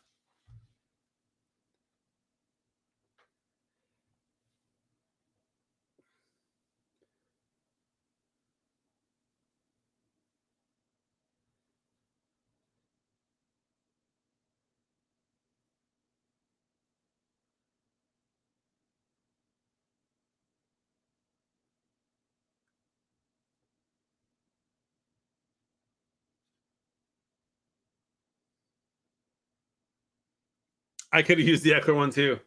I could have used the Eckler one too.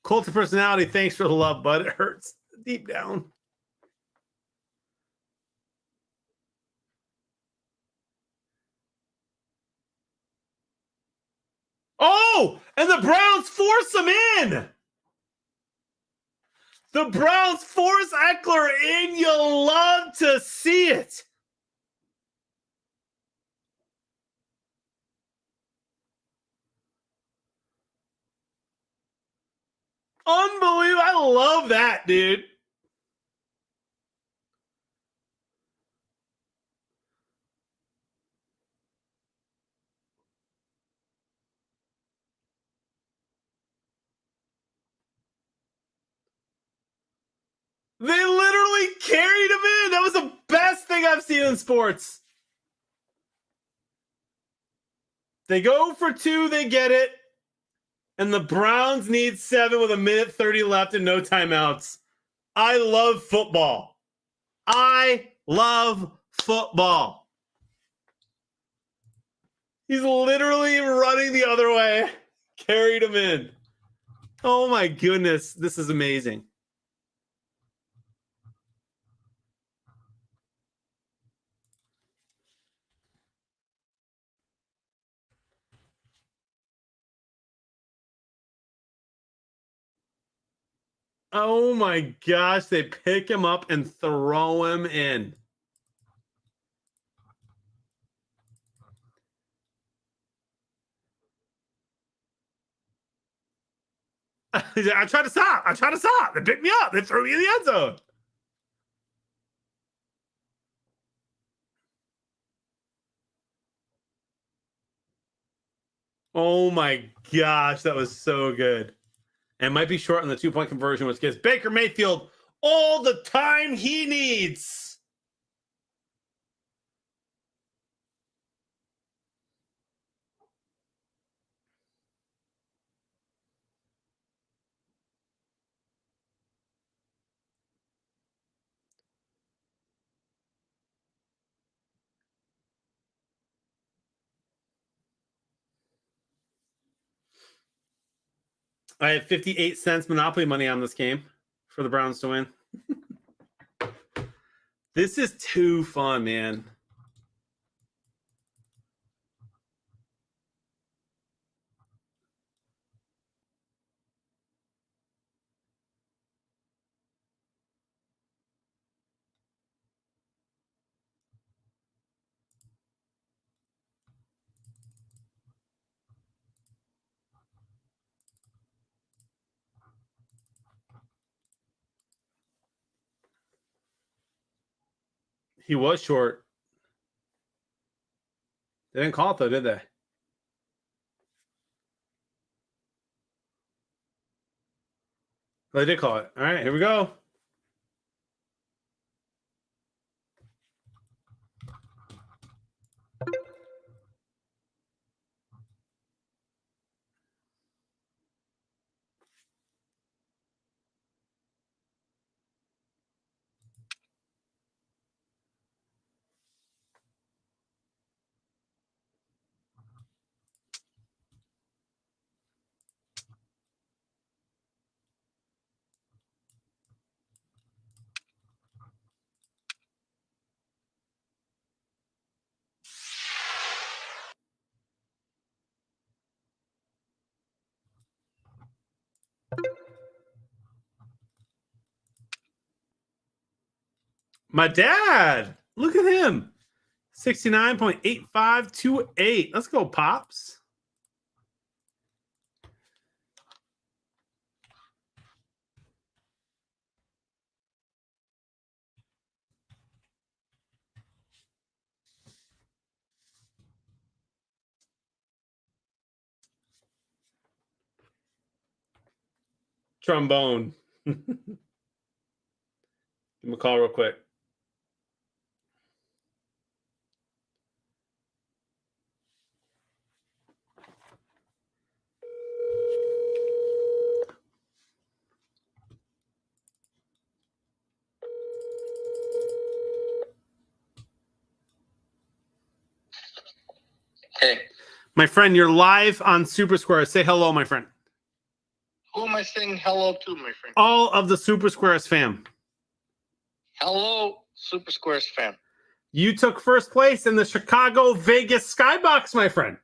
Cult of personality, thanks for the love, bud. It hurts deep down. Oh, and the Browns force him in. The Browns force Eckler in. You'll love to see it. Unbelievable. I love that, dude. They literally carried him in. That was the best thing I've seen in sports. They go for 2, they get it. And the Browns need 7 with 1:30 left and no timeouts. I love football. I love football. He's literally running the other way. Carried him in. Oh my goodness. This is amazing. Oh my gosh, they pick him up and throw him in. I tried to stop. I tried to stop. They picked me up. They threw me in the end zone. Oh my gosh, that was so good. And might be short on the 2-point conversion, which gives Baker Mayfield all the time he needs. I have 58 cents Monopoly money on this game for the Browns to win. This is too fun, man. He was short. They didn't call it, though, did they? Well, they did call it. All right, here we go. My dad. Look at him. 69.8528. Let's go, Pops. Trombone. Give him a call real quick. Hey. My friend, you're live on Super Squares. Say hello, my friend. Who am I saying hello to, my friend? All of the Super Squares fam. Hello, Super Squares fam. You took first place in the Chicago Vegas Skybox, my friend.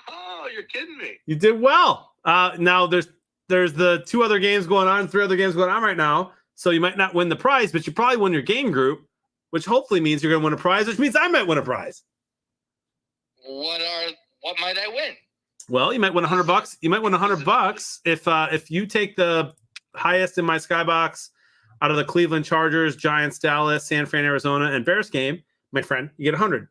Oh, you're kidding me. You did well. Now there's the 2 other games going on, 3 other games going on right now. So you might not win the prize, but you probably won your game group, which hopefully means you're going to win a prize, which means I might win a prize. What might I win? Well, you might win $100. You might win $100 if you take the highest in my Skybox out of the Cleveland Chargers, Giants, Dallas, San Fran, Arizona, and Bears game, my friend, you get 100.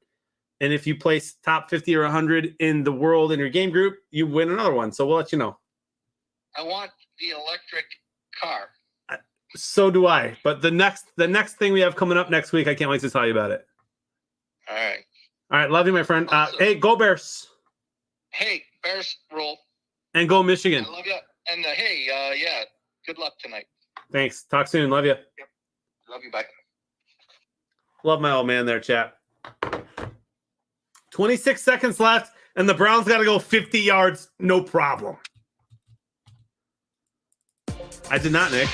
And if you place top 50 or 100 in the world in your game group, you win another one. So we'll let you know. I want the electric car. So do I. But the next thing we have coming up next week, I can't wait to tell you about it. All right. All right, love you, my friend. Hey, go Bears. Hey, Bears roll. And go Michigan. I love you. And hey, yeah, good luck tonight. Thanks. Talk soon. Love you. Yep. Love you. Bye. Love my old man there, chat. 26 seconds left, and the Browns got to go 50 yards. No problem. I did not, Nick.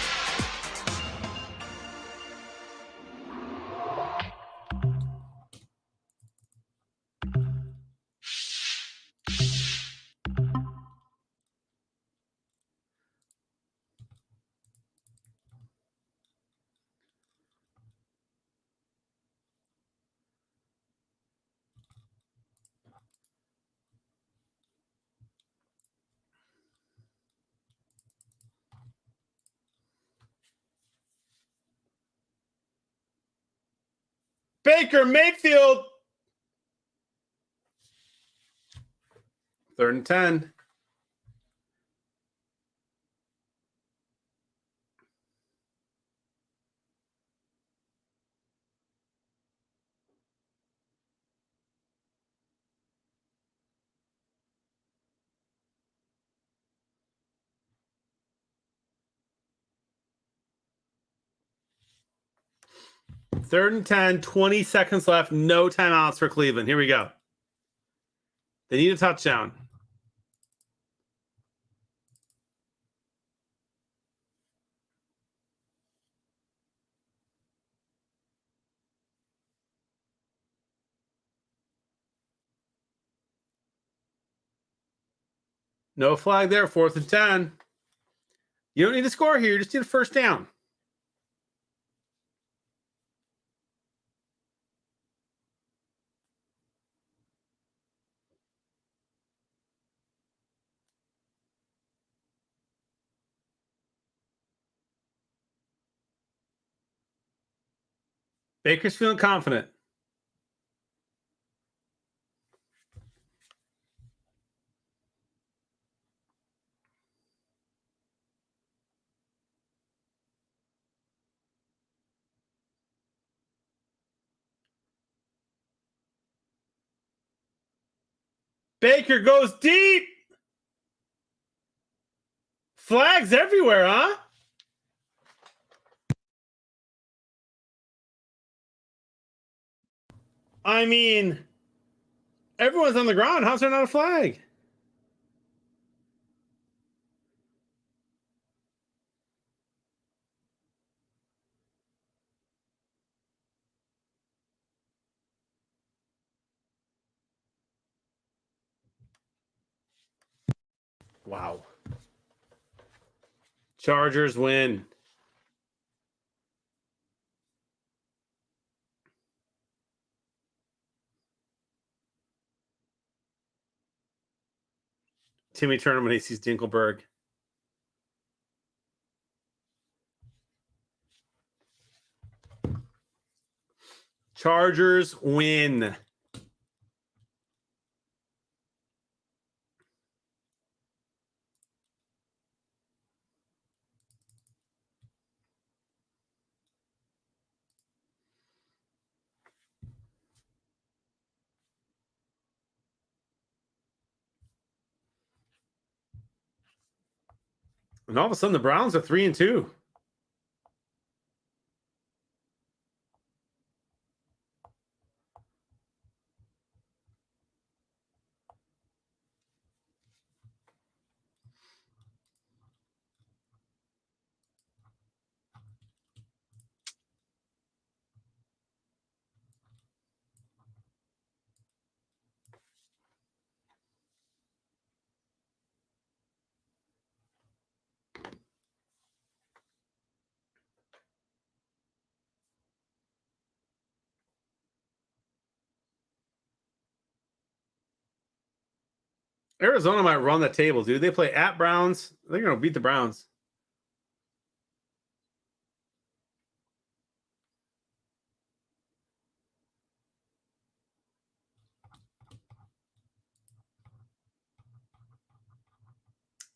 Baker Mayfield. 3rd and 10. Third and 10, 20 seconds left. No timeouts for Cleveland. Here we go. They need a touchdown. No flag there. 4th and 10. You don't need to score here. You just need a first down. Baker's feeling confident. Baker goes deep. Flags everywhere, huh? I mean, everyone's on the ground. How's there not a flag? Wow. Chargers win. Timmy Turner when he sees Dinkelberg. Chargers win. And all of a sudden, the Browns are 3-2. Arizona might run the table, dude. They play at Browns. They're going to beat the Browns.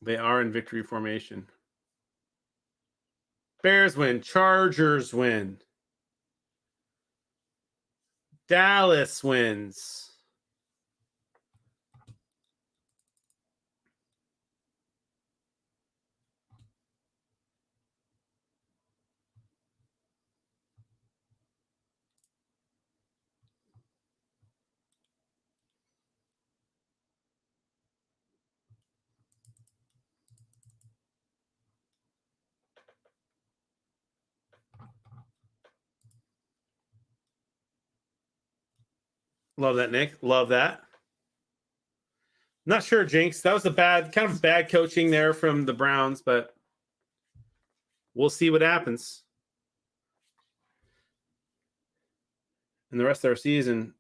They are in victory formation. Bears win. Chargers win. Dallas wins. Love that, Nick. Love that. Not sure, Jinx. That was a kind of bad coaching there from the Browns, but we'll see what happens in the rest of their season.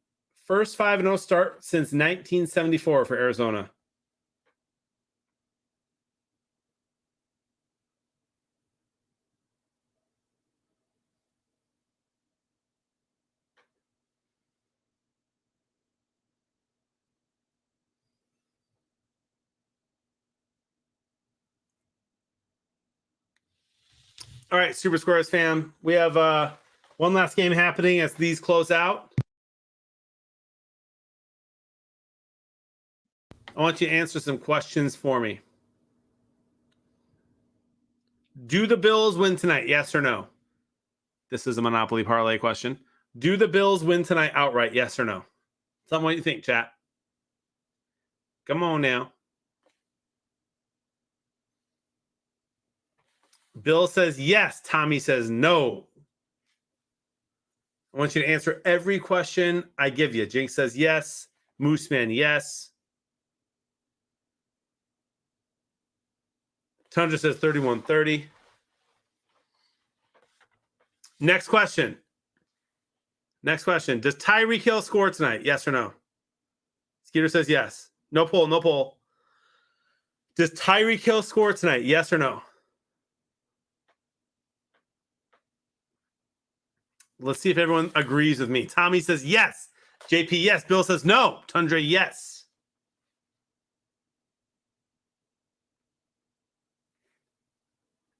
First 5-0 start since 1974 for Arizona. All right, Super Squares fam. We have one last game happening as these close out. I want you to answer some questions for me. Do the Bills win tonight? Yes or no? This is a Monopoly Parlay question. Do the Bills win tonight outright? Yes or no? Tell me what you think, chat. Come on now. Bill says yes. Tommy says no. I want you to answer every question I give you. Jinx says yes. Mooseman, yes. Tundra says 31-30. Next question. Next question. Does Tyreek Hill score tonight? Yes or no? Skeeter says yes. No poll, no poll. Does Tyreek Hill score tonight? Yes or no? Let's see if everyone agrees with me. Tommy says yes. JP, yes. Bill says no. Tundra, yes.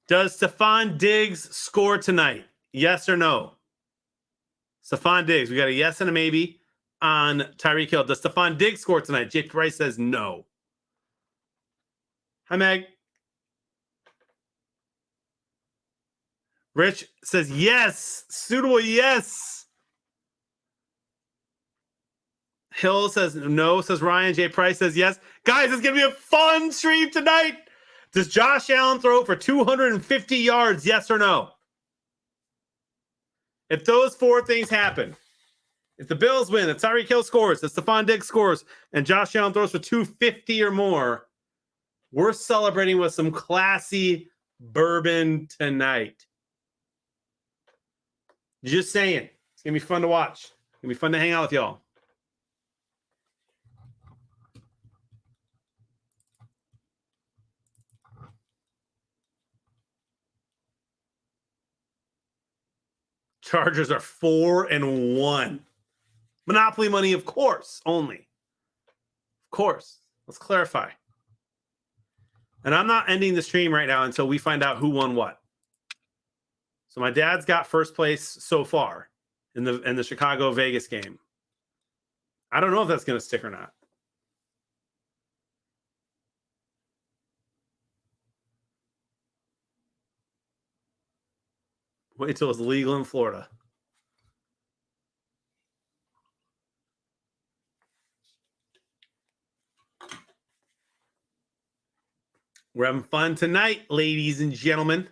Does Stephon Diggs score tonight? Yes or no? Stephon Diggs. We got a yes and a maybe on Tyreek Hill. Does Stephon Diggs score tonight? JP Price says no. Hi, Meg. Rich says yes. Suitable, yes. Hill says no, says Ryan. J. Price says yes. Guys, it's going to be a fun stream tonight. Does Josh Allen throw for 250 yards? Yes or no? If those four things happen, if the Bills win, if Tyreek Hill scores, if Stephon Diggs scores, and Josh Allen throws for 250 or more, we're celebrating with some classy bourbon tonight. Just saying. It's going to be fun to watch. It's going to be fun to hang out with y'all. Chargers are 4-1. Monopoly money, of course, only. Of course. Let's clarify. And I'm not ending the stream right now until we find out who won what. So my dad's got first place so far in the Chicago Vegas game. I don't know if that's going to stick or not. Wait till it's legal in Florida. We're having fun tonight, ladies and gentlemen.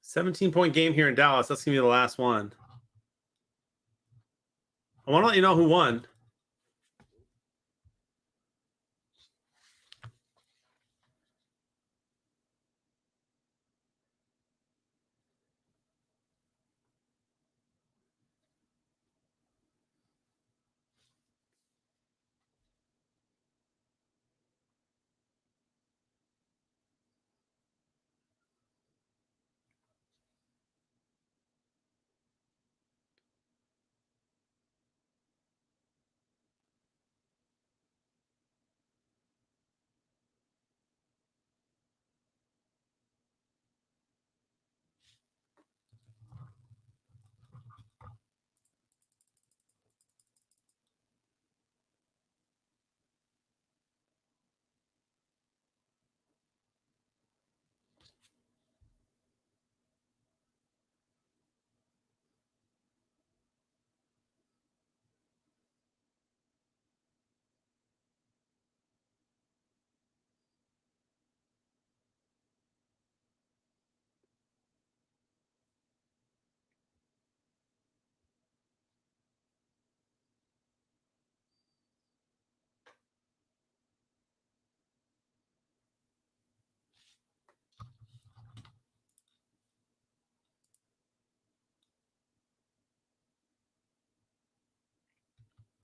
$17-point game here in Dallas. That's going to be the last one. I want to let you know who won.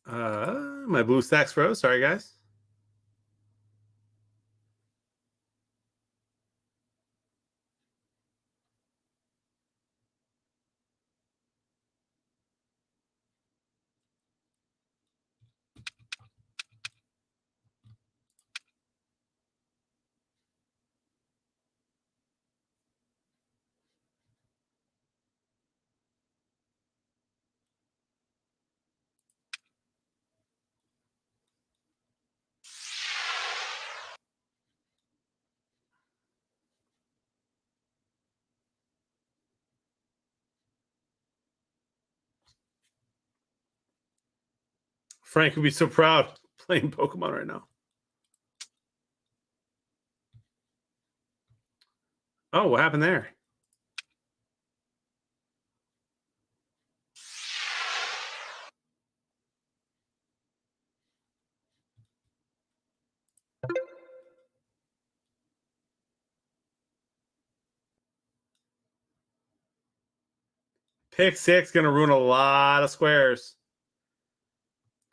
My blue stacks froze. Sorry, guys. Frank would be so proud playing Pokemon right now. Oh, what happened there? Pick six going to ruin a lot of squares.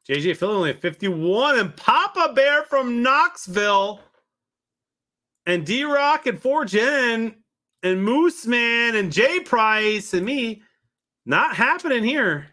JJ Philly only at 51, and Papa Bear from Knoxville, and D-Rock and 4Gen, and Moose Man, and Jay Price, and me. Not happening here.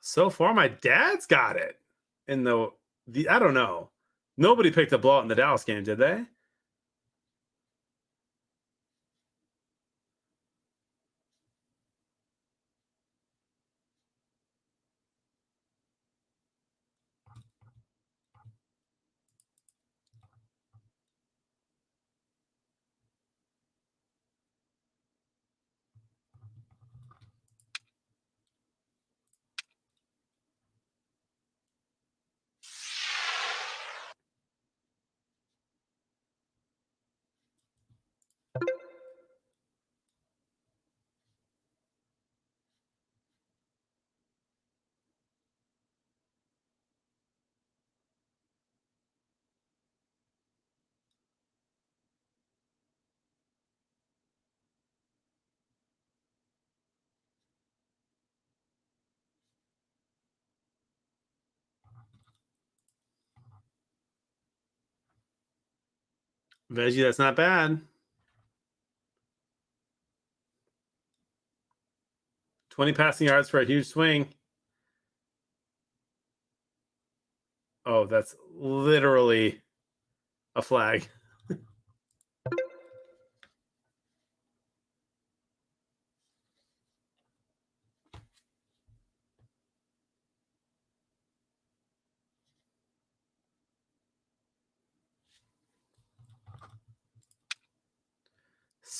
So far, my dad's got it. In the I don't know. Nobody picked a blowout in the Dallas game, did they? Veggie, that's not bad. 20 passing yards for a huge swing. Oh, that's literally a flag.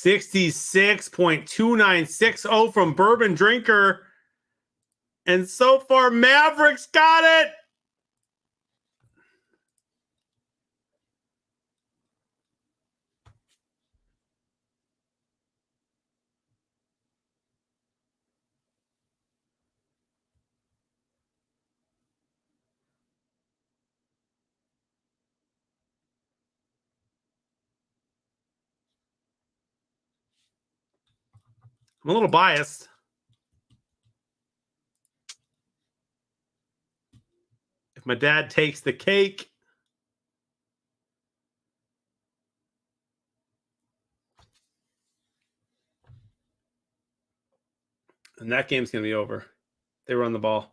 $66.2960 from Bourbon Drinker. And so far, Mavericks got it. I'm a little biased. If my dad takes the cake. And that game's going to be over. They run the ball.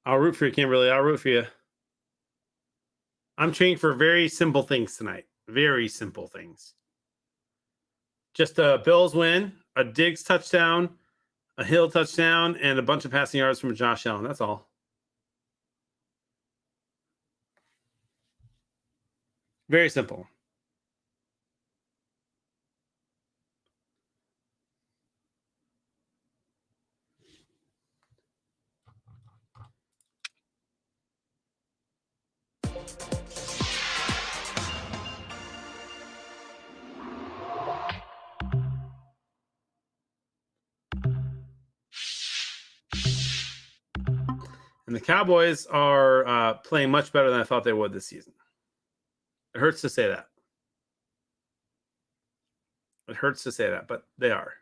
I'll root for you, Kimberly. I'll root for you. I'm cheering for very simple things tonight. Very simple things. Just a Bills win, a Diggs touchdown, a Hill touchdown, and a bunch of passing yards from Josh Allen. That's all. Very simple. And the Cowboys are playing much better than I thought they would this season. It hurts to say that. It hurts to say that, but they are.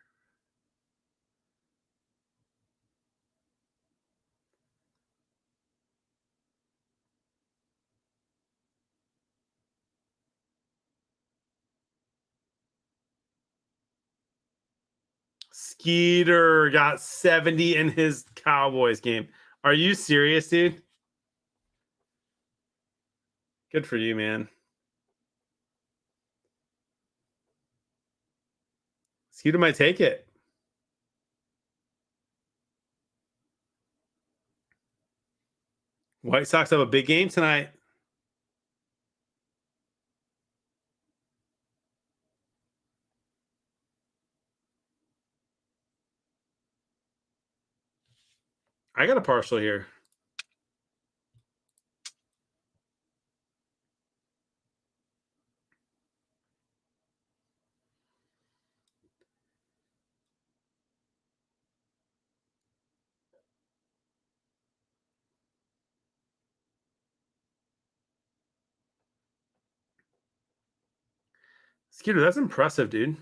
Skeeter got 70 in his Cowboys game. Are you serious, dude? Good for you, man. Skeeter might take it. White Sox have a big game tonight. I got a partial here. Skeeter, that's impressive, dude.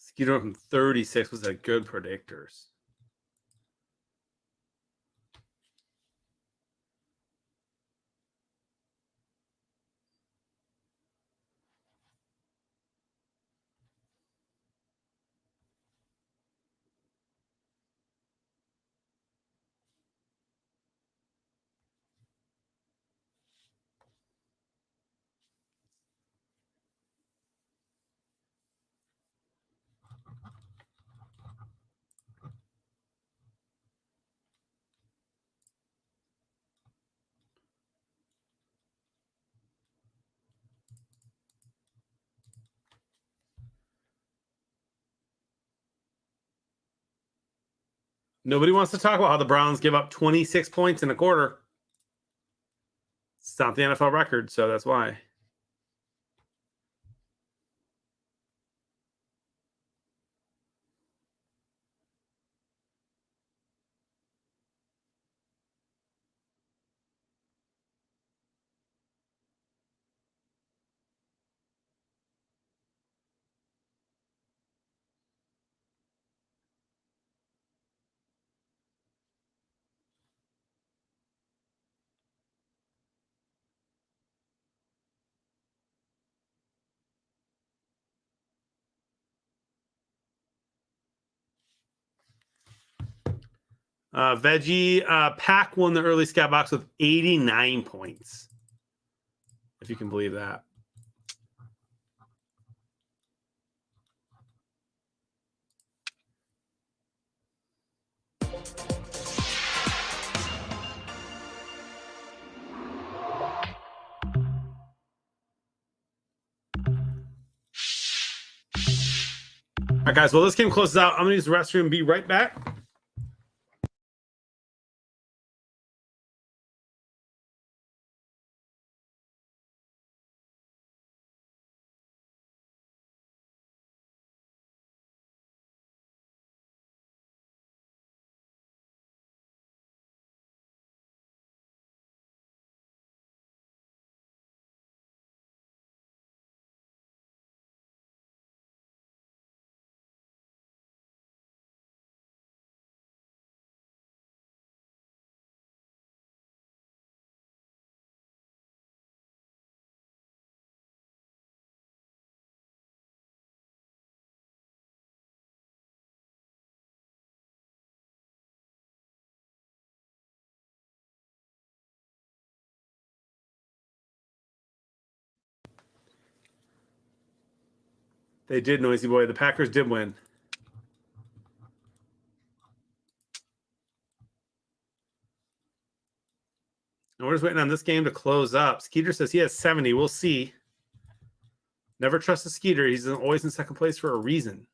Skeeter from 36 was a good predictors. Nobody wants to talk about how the Browns give up 26 points in a quarter. It's not the NFL record, so that's why. Veggie Pack won the early scat box with 89 points. If you can believe that. All right, guys. Well, this game closes out. I'm going to use the restroom and be right back. They did, Noisy Boy. The Packers did win. And we're just waiting on this game to close up. Skeeter says he has 70. We'll see. Never trust a Skeeter. He's always in second place for a reason.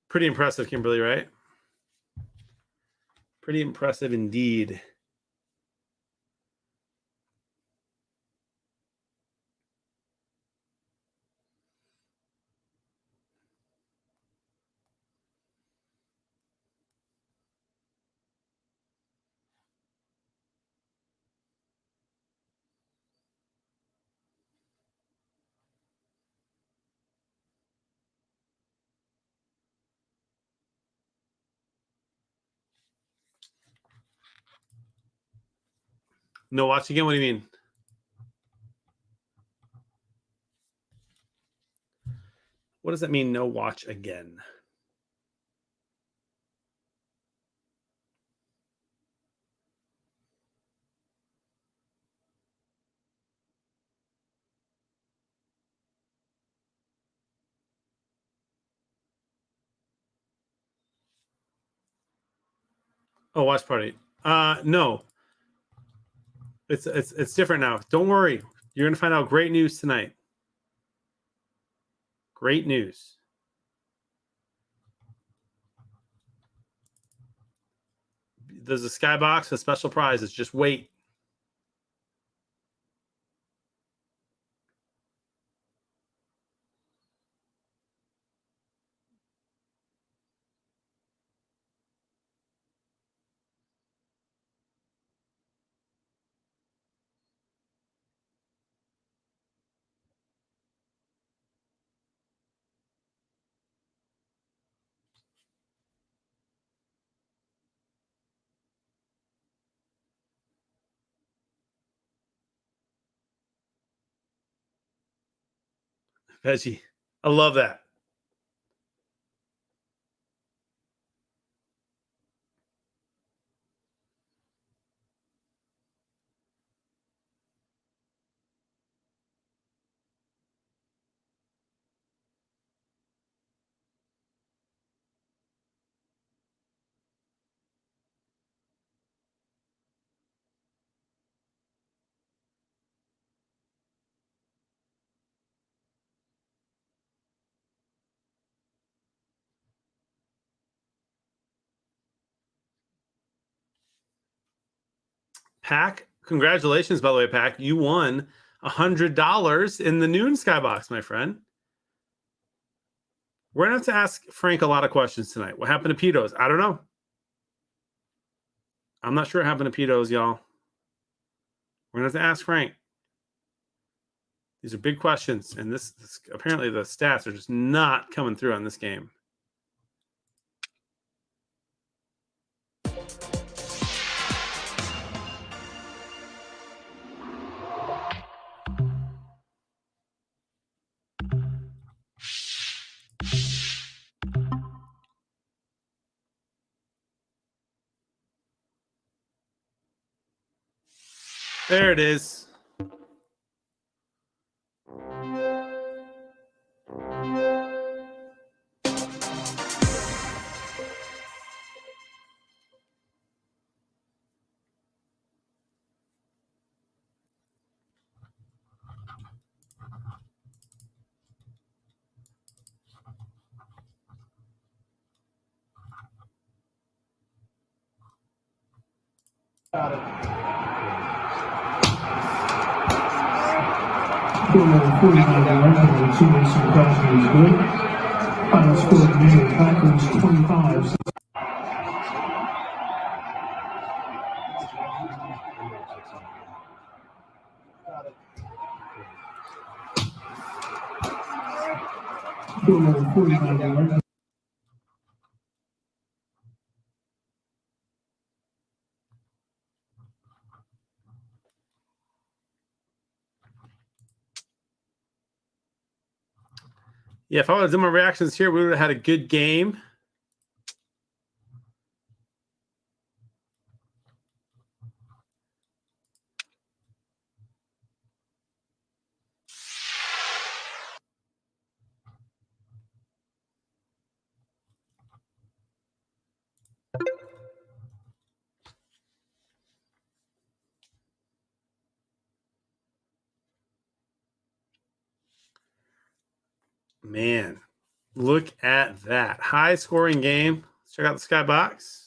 Pretty impressive, Kimberly, right? Pretty impressive indeed. No watch again? What do you mean? What does that mean, no watch again? Oh, watch party. No. It's different now. Don't worry. You're gonna find out great news tonight. Great news. There's a skybox, a special prizes. Just wait. Veggie. I love that. Pack, congratulations, by the way, Pack. You won $100 in the noon skybox, my friend. We're going to have to ask Frank a lot of questions tonight. What happened to Petos? I don't know. I'm not sure what happened to Petos, y'all. We're going to have to ask Frank. These are big questions, and this apparently the stats are just not coming through on this game. There it is. Final score, Green Bay Packers 25. Yeah, if I was in my reactions here, we would have had a good game. Man, look at that. High scoring game. Let's check out the skybox.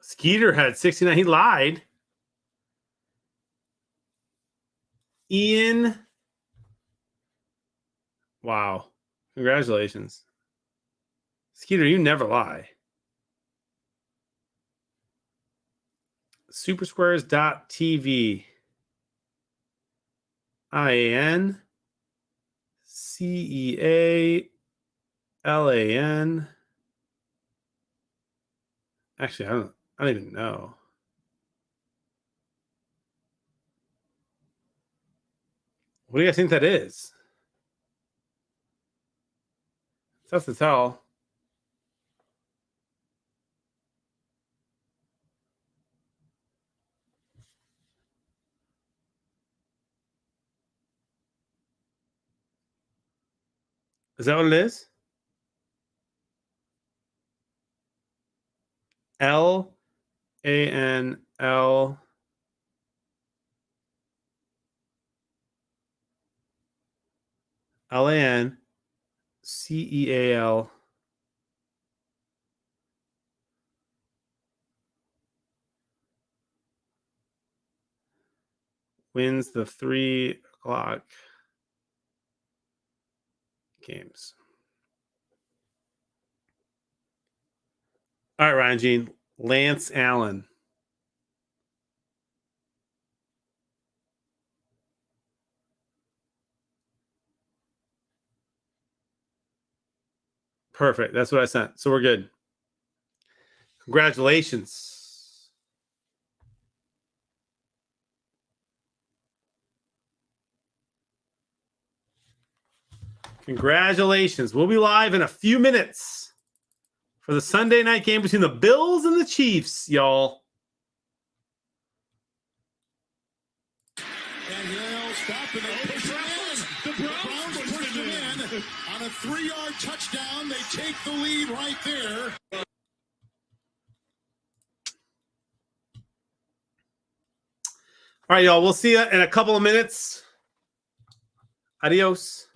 Skeeter had 69. He lied. Ian. Wow. Congratulations. Skeeter, you never lie. Supersquares.tv. IAN. CEALAN. Actually, I don't even know. What do you guys think that is? It's tough to tell. Is that what it is? L-A-N-L. L-A-N-C-E-A-L. Wins the 3 o'clock games. All right, Ryan Jean. Lance Allen. Perfect. That's what I sent. So we're good. Congratulations. Congratulations. We'll be live in a few minutes for the Sunday night game between the Bills and the Chiefs, y'all. And they'll stop and they push it in. The Browns push it in. On a 3-yard touchdown, they take the lead right there. All right, y'all. We'll see you in a couple of minutes. Adios.